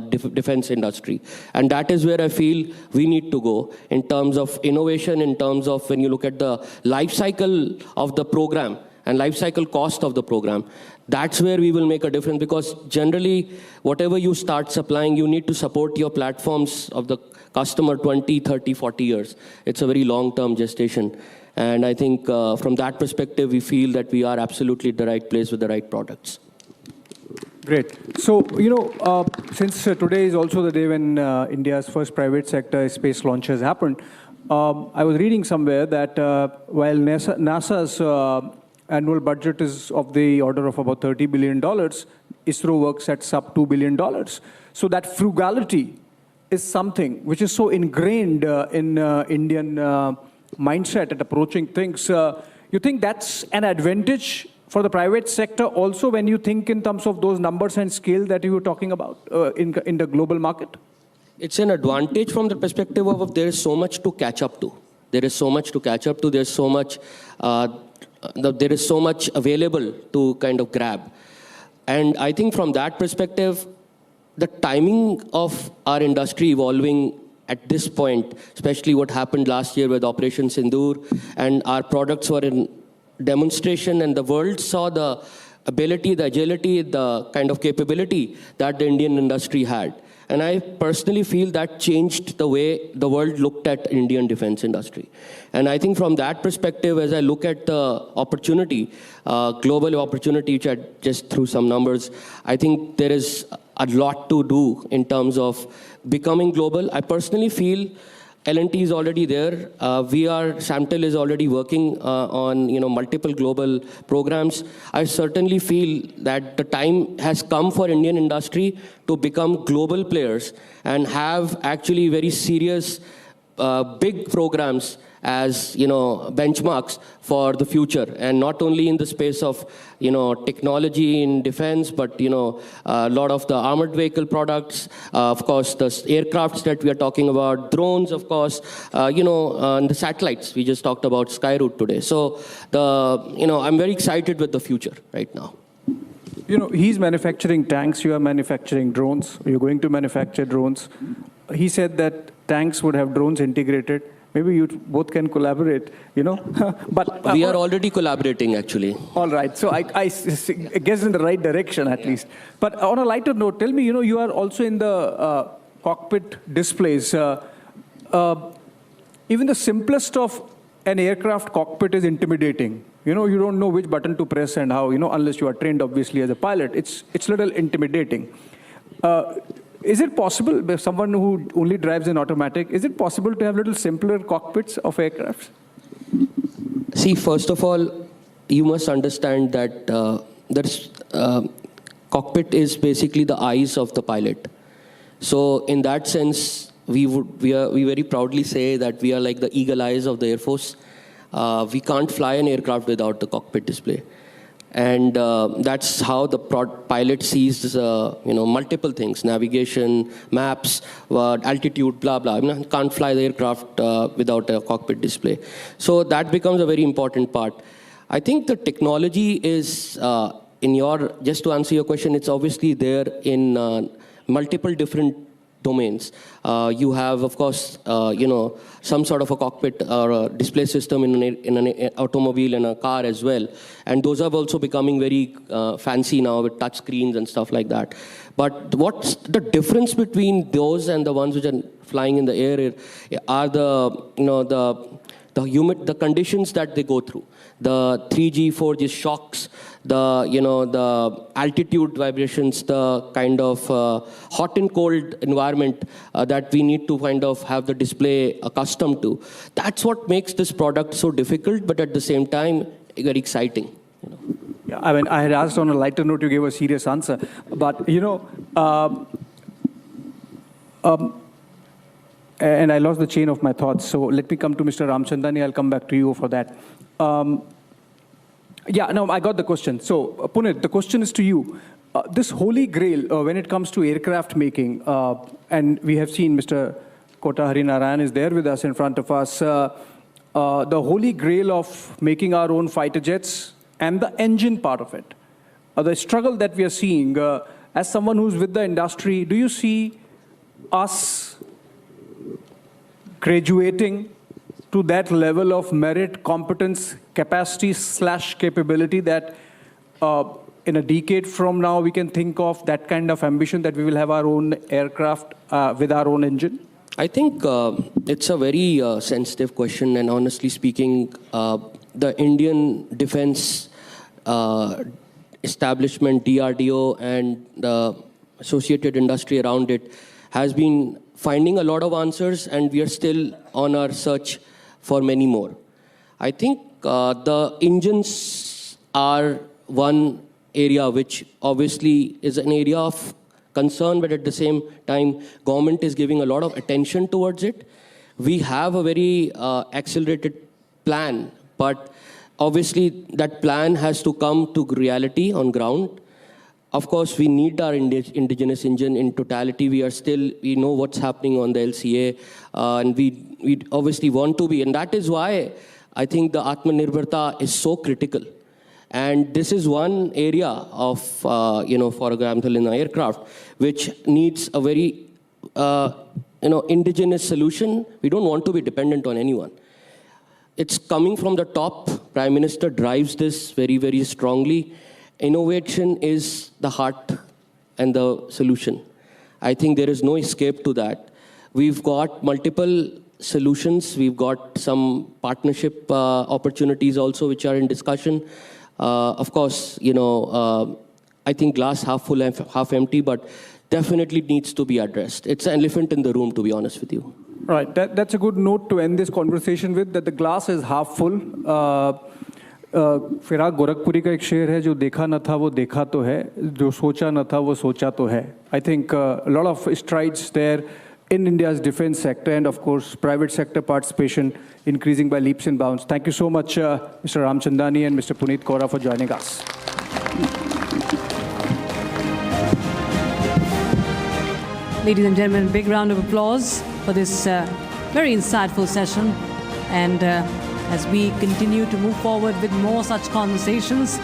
defense industry. And that is where I feel we need to go in terms of innovation, in terms of when you look at the life cycle of the program and life cycle cost of the program. That's where we will make a difference, because generally, whatever you start supplying, you need to support your platforms of the customer 20, 30, 40 years. It's a very long-term gestation. And I think from that perspective, we feel that we are absolutely at the right place with the right products. Great. So, you know, since today is also the day when India's first private sector space launch has happened, I was reading somewhere that while NASA's annual budget is of the order of about $30 billion, ISRO works at sub $2 billion. So that frugality is something which is so ingrained in Indian mindset at approaching things. You think that's an advantage for the private sector also when you think in terms of those numbers and scale that you were talking about in the global market? It's an advantage from the perspective of there is so much to catch up to. There is so much to catch up to. There's so much there is so much available to kind of grab. And I think from that perspective, the timing of our industry evolving at this point, especially what happened last year with Operation Sindoor, and our products were in demonstration, and the world saw the ability, the agility, the kind of capability that the Indian industry had. And I personally feel that changed the way the world looked at Indian defense industry. And I think from that perspective, as I look at the opportunity, global opportunity, which I just threw some numbers, I think there is a lot to do in terms of becoming global. I personally feel L&T is already there. SAMTL is already working on multiple global programs. I certainly feel that the time has come for Indian industry to become global players and have actually very serious big programs as, benchmarks for the future, and not only in the space of, technology in defense, but, a lot of the armored vehicle products, of course, the aircrafts that we are talking about, drones, of course, and the satellites. We just talked about Skyroot today. So, I'm very excited with the future right now. He's manufacturing tanks, you are manufacturing drones, you're going to manufacture drones. He said that tanks would have drones integrated. Maybe you both can collaborate, But we are already collaborating, actually. All right. So I guess in the right direction, at least. But on a lighter note, tell me, you are also in the cockpit displays. Even the simplest of an aircraft cockpit is intimidating. You don't know which button to press and how, unless you are trained, obviously, as a pilot. It's a little intimidating. Is it possible, someone who only drives in automatic, is it possible to have little simpler cockpits of aircraft? See, first of all, you must understand that cockpit is basically the eyes of the pilot. So in that sense, we very proudly say that we are like the eagle eyes of the Air Force. We can't fly an aircraft without the cockpit display. And that's how the pilot sees, multiple things, navigation, maps, altitude, blah, blah. Can't fly the aircraft without a cockpit display. So that becomes a very important part. I think the technology is, just to answer your question, it's obviously there in multiple different domains. You have, of course, some sort of a cockpit or a display system in an automobile and a car as well. And those are also becoming very fancy now with touch screens and stuff like that. But what's the difference between those and the ones which are flying in the air are the conditions that they go through. The 3G, 4G shocks, the altitude vibrations, the kind of hot and cold environment that we need to kind of have the display accustomed to. That's what makes this product so difficult, but at the same time, very exciting. Yeah, I had asked on a lighter note, you gave a serious answer. But, and I lost the chain of my thoughts. So let me come to Mr. Ramchandani. I'll come back to you for that. I got the question. So, Punit, the question is to you. This holy grail, when it comes to aircraft making, and we have seen Mr. Kota Harinarayan is there with us in front of us, the holy grail of making our own fighter jets and the engine part of it. The struggle that we are seeing, as someone who's with the industry, do you see us graduating to that level of merit, competence, capacity / capability that in a decade from now we can think of that kind of ambition that we will have our own aircraft with our own engine? I think it's a very sensitive question, and honestly speaking, the Indian defense establishment, DRDO, and the associated industry around it has been finding a lot of answers, and we are still on our search for many more. I think the engines are one area which obviously is an area of concern, but at the same time, government is giving a lot of attention towards it. We have a very accelerated plan, but obviously that plan has to come to reality on ground. Of course, we need our indigenous engine in totality. We know what's happening on the LCA, and we obviously want to be. And that is why I think the Atmanirbharta is so critical. And this is one area of, for example, in the aircraft, which needs a very, indigenous solution. We don't want to be dependent on anyone. It's coming from the top. Prime Minister drives this very, very strongly. Innovation is the heart and the solution. I think there is no escape to that. We've got multiple solutions. We've got some partnership opportunities also, which are in discussion. Of course, I think glass half full and half empty, but definitely needs to be addressed. It's an elephant in the room, to be honest with you. Right. That's a good note to end this conversation with, that the glass is half full. Firaq Gorakhpuri का एक शेर है, जो देखा न था वो देखा तो है, जो सोचा न था वो सोचा तो है. I think a lot of strides there in India's defense sector, and of course, private sector participation increasing by leaps and bounds. Thank you so much, Mr. Ramchandani and Mr. Puneet Kaura, for joining us. Ladies and gentlemen, big round of applause for this very insightful session. And as we continue to move forward with more such conversations,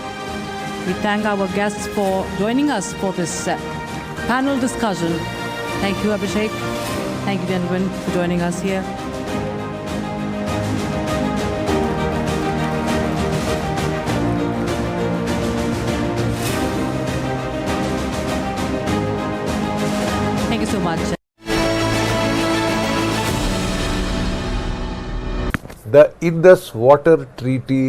we thank our guests for joining us for this panel discussion. Thank you, Abhishek. Thank you, gentlemen, for joining us here. Thank you so much. The Indus Water Treaty